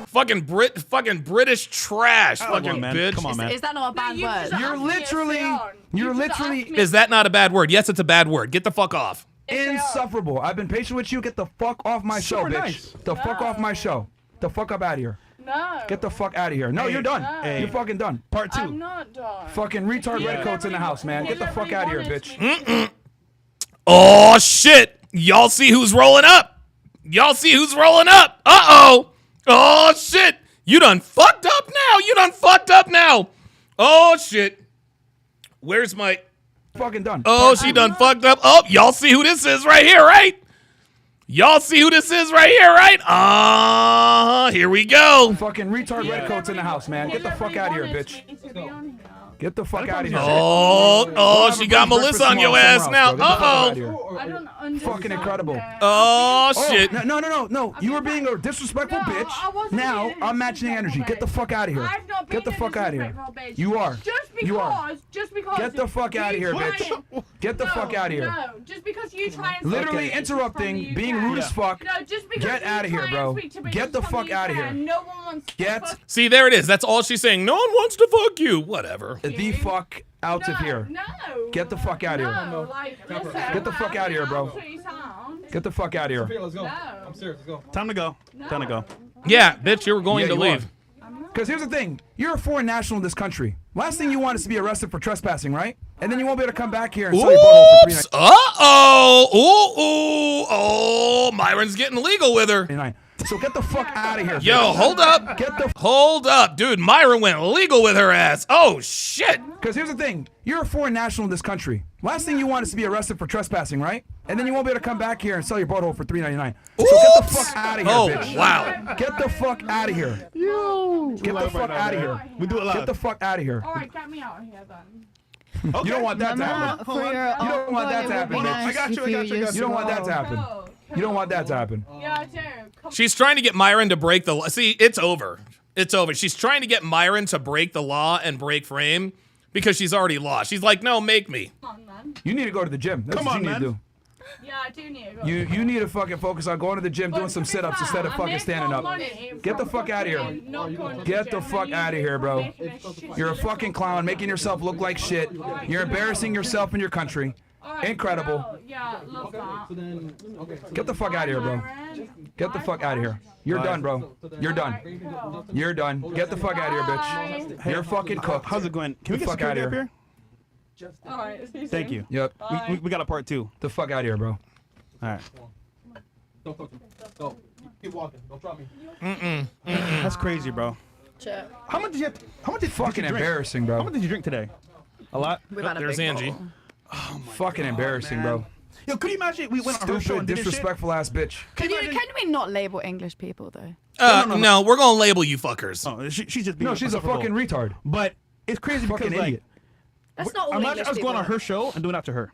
Fucking British trash. Fucking man. bitch. Come on, man. Is that not a bad word? You're literally Is that not a bad word? Yes, it's a bad word. Get the fuck off. insufferable. I've been patient with you. Get the fuck off my show, Super bitch. nice. The fuck off my show. The fuck up out of here. No. Get the fuck out of here. No, Hey, you're done. hey. You're fucking done. Part 2. I'm not done. Fucking retard red coats in the house, man. Get the fuck out of here, bitch. Oh, shit. Y'all see who's rolling up. Y'all see who's rolling up. Uh-oh. Oh, shit. You done fucked up now. You done fucked up now. Oh, shit. Where's my... Fucking done. Oh, she done fucked up. Oh, y'all see who this is right here, right? Y'all see who this is right here, right? Here we go. Fucking retard redcoats in the house, man. Get the fuck out of here, bitch. Get the fuck out of here. Oh, she got Melissa on your ass now. Fucking incredible. Oh, shit. No. You were being a disrespectful bitch. Now I'm matching energy. Get the fuck out of here. Get the fuck out of here. You are. Just because. Get the fuck out of here, bitch. Get the fuck out of here. No, just because you try and literally interrupting, being rude as fuck. No, just because get out of here, bro. Get the fuck out of here. No one wants to fuck. See, there it is. That's all she's saying. No one wants to fuck you. Whatever. The fuck out of here. No. Get the fuck out of here. Get the fuck out of here, bro. Get the fuck out of here. Let's go. I'm serious. Let's go. Time to go. Time to go. Yeah, bitch, you were going to leave. Because here's the thing. You're a foreign national in this country. Last thing you want is to be arrested for trespassing, right? And then you won't be able to come back here and sell your butthole for 3 nights. Oh, Myron's getting legal with her. So get the fuck out of here. Yo, bitch. hold up. Dude, Myron went legal with her ass. Oh, shit. Because here's the thing. You're a foreign national in this country. Last thing you want is to be arrested for trespassing, right? And then you won't be able to come back here and sell your butthole for $3.99. So get the fuck out of here, bitch. Wow. Get the fuck out of here. Get the fuck out of here. We do it live. Get the fuck out of here. All right, get me out of here then. Okay. You don't want that to happen. You don't want that to happen, bitch. I got you. You don't want that to happen. You don't want that to happen. Yeah, I do. She's trying to get Myron to break the law. See, it's over. It's over. She's trying to get Myron to break the law and break frame because she's already lost. She's like, no, make me. Come on, man. You need to go to the gym. That's what you need to do. Yeah, I do need to go. You need to fucking focus on going to the gym, doing some sit-ups instead of fucking standing up. Get the fuck out of here. Get the fuck out of here, bro. You're a fucking clown, making yourself look like shit. You're embarrassing yourself and your country. Incredible. Yeah, love that. Get the fuck out of here, bro. Get the fuck out of here. You're done, bro. You're done. You're done. Get the fuck out of here, bitch. You're fucking cooked. How's it going? Can we get security up here? Alright, Thank you. Yep. We got a part 2. The fuck out of here, bro. All right. Go. Keep walking. Don't drop me. That's crazy, bro. How much did you? How much did fucking you drink? embarrassing, bro? How much did you drink today? A lot. There's Angie. Oh my fucking God, embarrassing, man. bro. Yo, could you imagine we went on her show Stupid, and did this shit? disrespectful ass bitch. Can we not label English people though? No, we're gonna label you fuckers. Oh, she's just being she's a fucking retard. But it's crazy Fucking because idiot. That's not all imagine English us going on people. her show and doing that to her.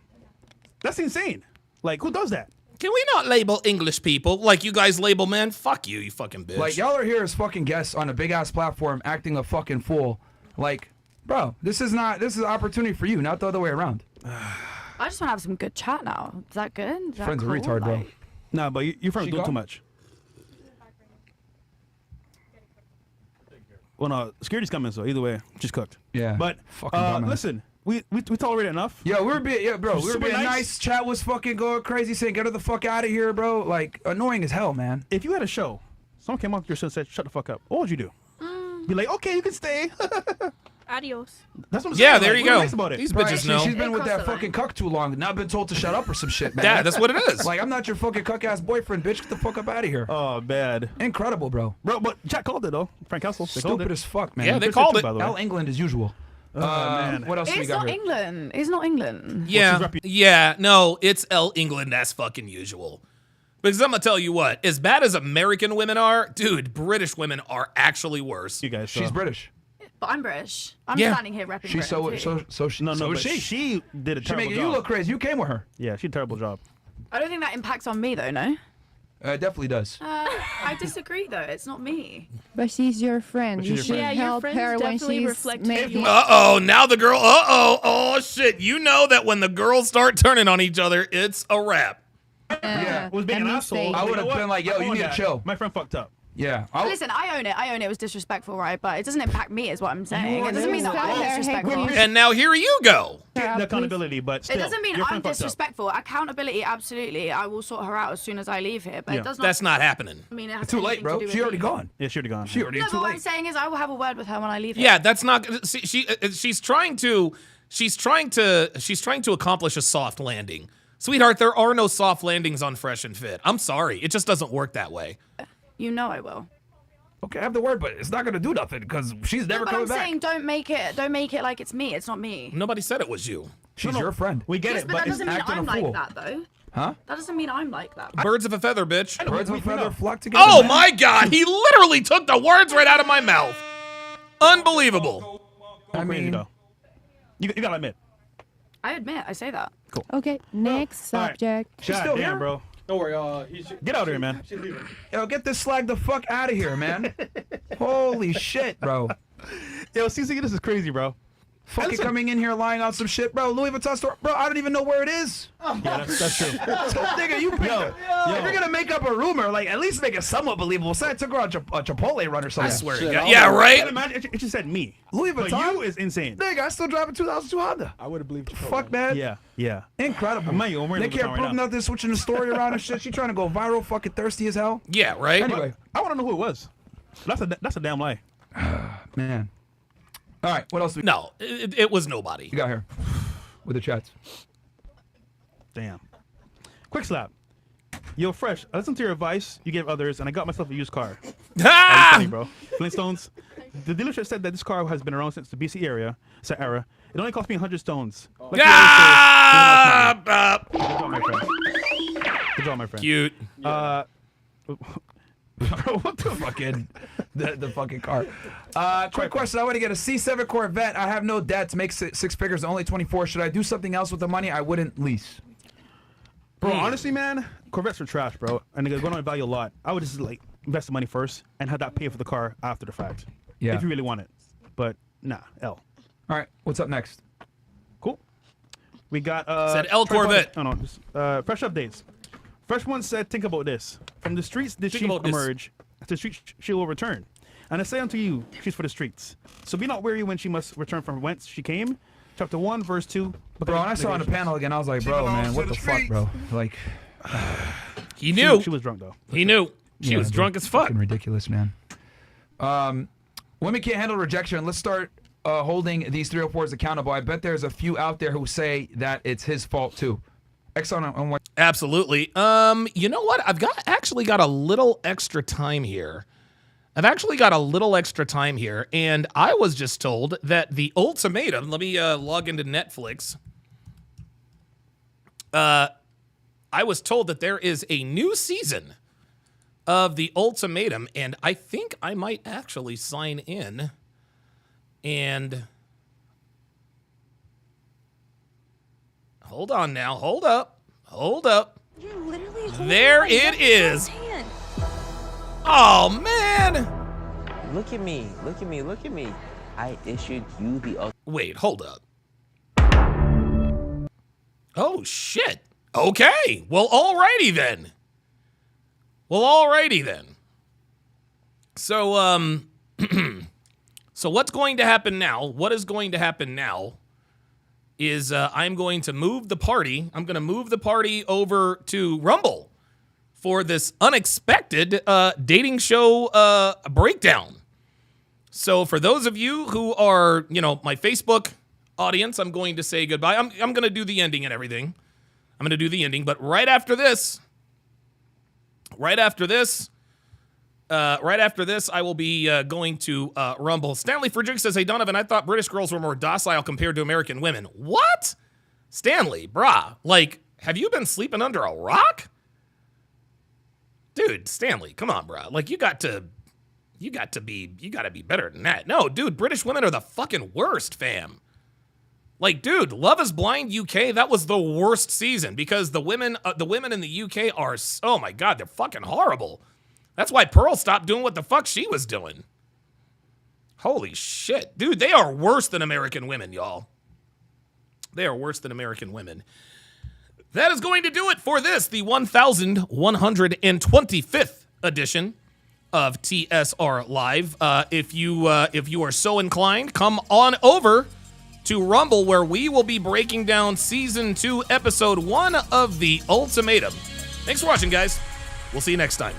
That's insane. Like, who does that? Can we not label English people like you guys label men? Fuck you, you fucking bitch. Like, y'all are here as fucking guests on a big ass platform acting a fucking fool. Like, bro, this is an opportunity for you, not the other way around. I just want to have some good chat now. Is that good? Is that Friend's cool? a retard, bro. Like, No, but your friend's She doing gone? too much. Well, no, security's coming, so either way, she's cooked. Yeah. But Fucking dumbass. listen, we tolerated enough. Yeah, we were being bro. We were Super being nice. nice. Chat was fucking going crazy, saying get her the fuck out of here, bro. Like annoying as hell, man. If you had a show, someone came up to your show and said, "Shut the fuck up," what would you do? Be like, "Okay, you can stay." Adios. That's what I'm saying. Yeah, there like, you we're go. Nice about it. These Right, bitches know. she's been with that fucking cuck too long. Not been told to shut up or some shit, man. Yeah, that's what it is. Like I'm not your fucking cuck ass boyfriend, bitch. Get the fuck up out of here. Oh, bad. Incredible, bro. Bro, but chat called it though. Frank Castle. They called Stupid it. as fuck, man. Yeah, they Chris called too, it. by the way. Al England as usual. Man. What else do we it's got not here? England. It's not England. Yeah, no, it's El England as fucking usual. Because I'm gonna tell you what, as bad as American women are, dude, British women are actually worse. You guys. She's British. But I'm British. I'm Yeah. standing here repping She's Britain too. so but is she. she did a She terrible making job. you look crazy. You came with her. Yeah, she did a terrible job. I don't think that impacts on me though. No. It definitely does. I disagree though. It's not me. But she's your friend. But You she's your should friend. Yeah, your help friends her when definitely she's reflect making. Uh-oh, now the girl, oh shit. You know that when the girls start turning on each other, it's a wrap. Yeah. Was being an asshole. I You would know have what? been like, yo, I you own need to that. chill. My friend fucked up. Yeah. Listen, I own it. I own it was disrespectful, right? But it doesn't impact me, is what I'm saying. You It doesn't mean that respect I'm her. Hey, disrespectful. please. And now here you go. The accountability, but still, It doesn't mean your I'm friend fucked up. disrespectful. Accountability, absolutely. I will sort her out as soon as I leave here. But Yeah. it does not. That's not happening. I mean, it has It's too late, anything bro. to do She with already me. gone. Yeah, she already gone. She already No, too but what I'm late. saying is, I will have a word with her when I leave here. Yeah, that's not, she's trying to accomplish a soft landing. Sweetheart, there are no soft landings on Fresh and Fit. I'm sorry. It just doesn't work that way. You know I will. Okay, I have the word, but it's not gonna do nothing because she's never But coming I'm back. saying don't make it like it's me. It's not me. Nobody said it was you. She's your friend. We get Yes, it, but but that it's doesn't mean acting I'm a fool. like that though. Huh? That doesn't mean I'm like that. Birds of a feather, bitch. Birds of a feather flock together. Oh man. my God! He literally took the words right out of my mouth. Unbelievable. I mean, though. You gotta admit. I admit, I say that. Cool. Okay, next subject. She's still here, bro. Don't worry. Get out of here, man. She's leaving. Yo, get this slag the fuck out of here, man. Holy shit, bro. Yo, CC, this is crazy, bro. Fucking coming in here lying on some shit, bro. Louis Vuitton store, bro. I don't even know where it is. Yeah, that's true. Nigga, you picked it. If you're gonna make up a rumor, like at least make it somewhat believable. Say I took her on a Chipotle run or something. I swear to God. Yeah, right. Imagine it just said me. Louis But Vuitton. you is insane. Nigga, I still drive a 2002 Honda. I would have believed Chipotle. Fuck, man. Yeah. Incredible. I'm wearing Nick Louis here Vuitton right proving now. out there, switching the story around and shit. She trying to go viral, fucking thirsty as hell. Yeah, right. Anyway, I want to know who it was. That's a damn lie. man. All right, what else? Do we No, it was nobody. You got here with the chats. Damn. Quick slap. Yo, Fresh, I listened to your advice you gave others, and I got myself a used car. Ah! Funny, bro. Flintstones. The dealership said that this car has been around since the BC era. It only cost me 100 stones. Like Good job, my friend. Good job, my friend. Cute. Bro, what the fucking the fucking car? Quick question. I want to get a C7 Corvette. I have no debts. Make six figures. Only 24. Should I do something else with the money? I wouldn't lease. Bro, honestly, man, Corvettes are trash, bro. And they're going to value a lot. I would just like invest the money first and have that pay for the car after the fact. Yeah. If you really want it. But nah, L. All right. What's up next? Cool. We got Said L Corvette. No, just fresh updates. Fresh one said, think about this. From the streets did she emerge, to the streets she will return. And I say unto you, she's for the streets. So be not weary when she must return from whence she came. Chapter 1, verse 2. Bro, when I saw on the panel again, I was like, bro, man, what the fuck, bro? Like, he knew. She was drunk, though. He knew. She was drunk as fuck. Fucking ridiculous, man. Women can't handle rejection. Let's start holding these 304s accountable. I bet there's a few out there who say that it's his fault, too. Exxon on what? Absolutely. You know what? I've actually got a little extra time here. And I was just told that the ultimatum, let me log into Netflix. I was told that there is a new season of the ultimatum, and I think I might actually sign in and hold on now. Hold up. There it is. Oh, man. Look at me. I issued you the... Wait, hold up. Oh, shit. Okay. Well, alrighty then. So, so what's going to happen now? What is going to happen now is I'm going to move the party. I'm going to move the party over to Rumble for this unexpected dating show breakdown. So for those of you who are, my Facebook audience, I'm going to say goodbye. I'm going to do the ending and everything. But right after this, I will be going to Rumble. Stanley Frederick says, hey, Donovan, I thought British girls were more docile compared to American women. What? Stanley, brah, like, have you been sleeping under a rock? Dude, Stanley, come on, brah. Like, you got to be better than that. No, dude, British women are the fucking worst, fam. Like, dude, Love is Blind UK, that was the worst season because the women in the UK are, oh my God, they're fucking horrible. That's why Pearl stopped doing what the fuck she was doing. Holy shit. Dude, they are worse than American women, y'all. They are worse than American women. That is going to do it for this, the 1125th edition of TSR Live. If you are so inclined, come on over to Rumble, where we will be breaking down Season 2, Episode 1 of The Ultimatum. Thanks for watching, guys. We'll see you next time.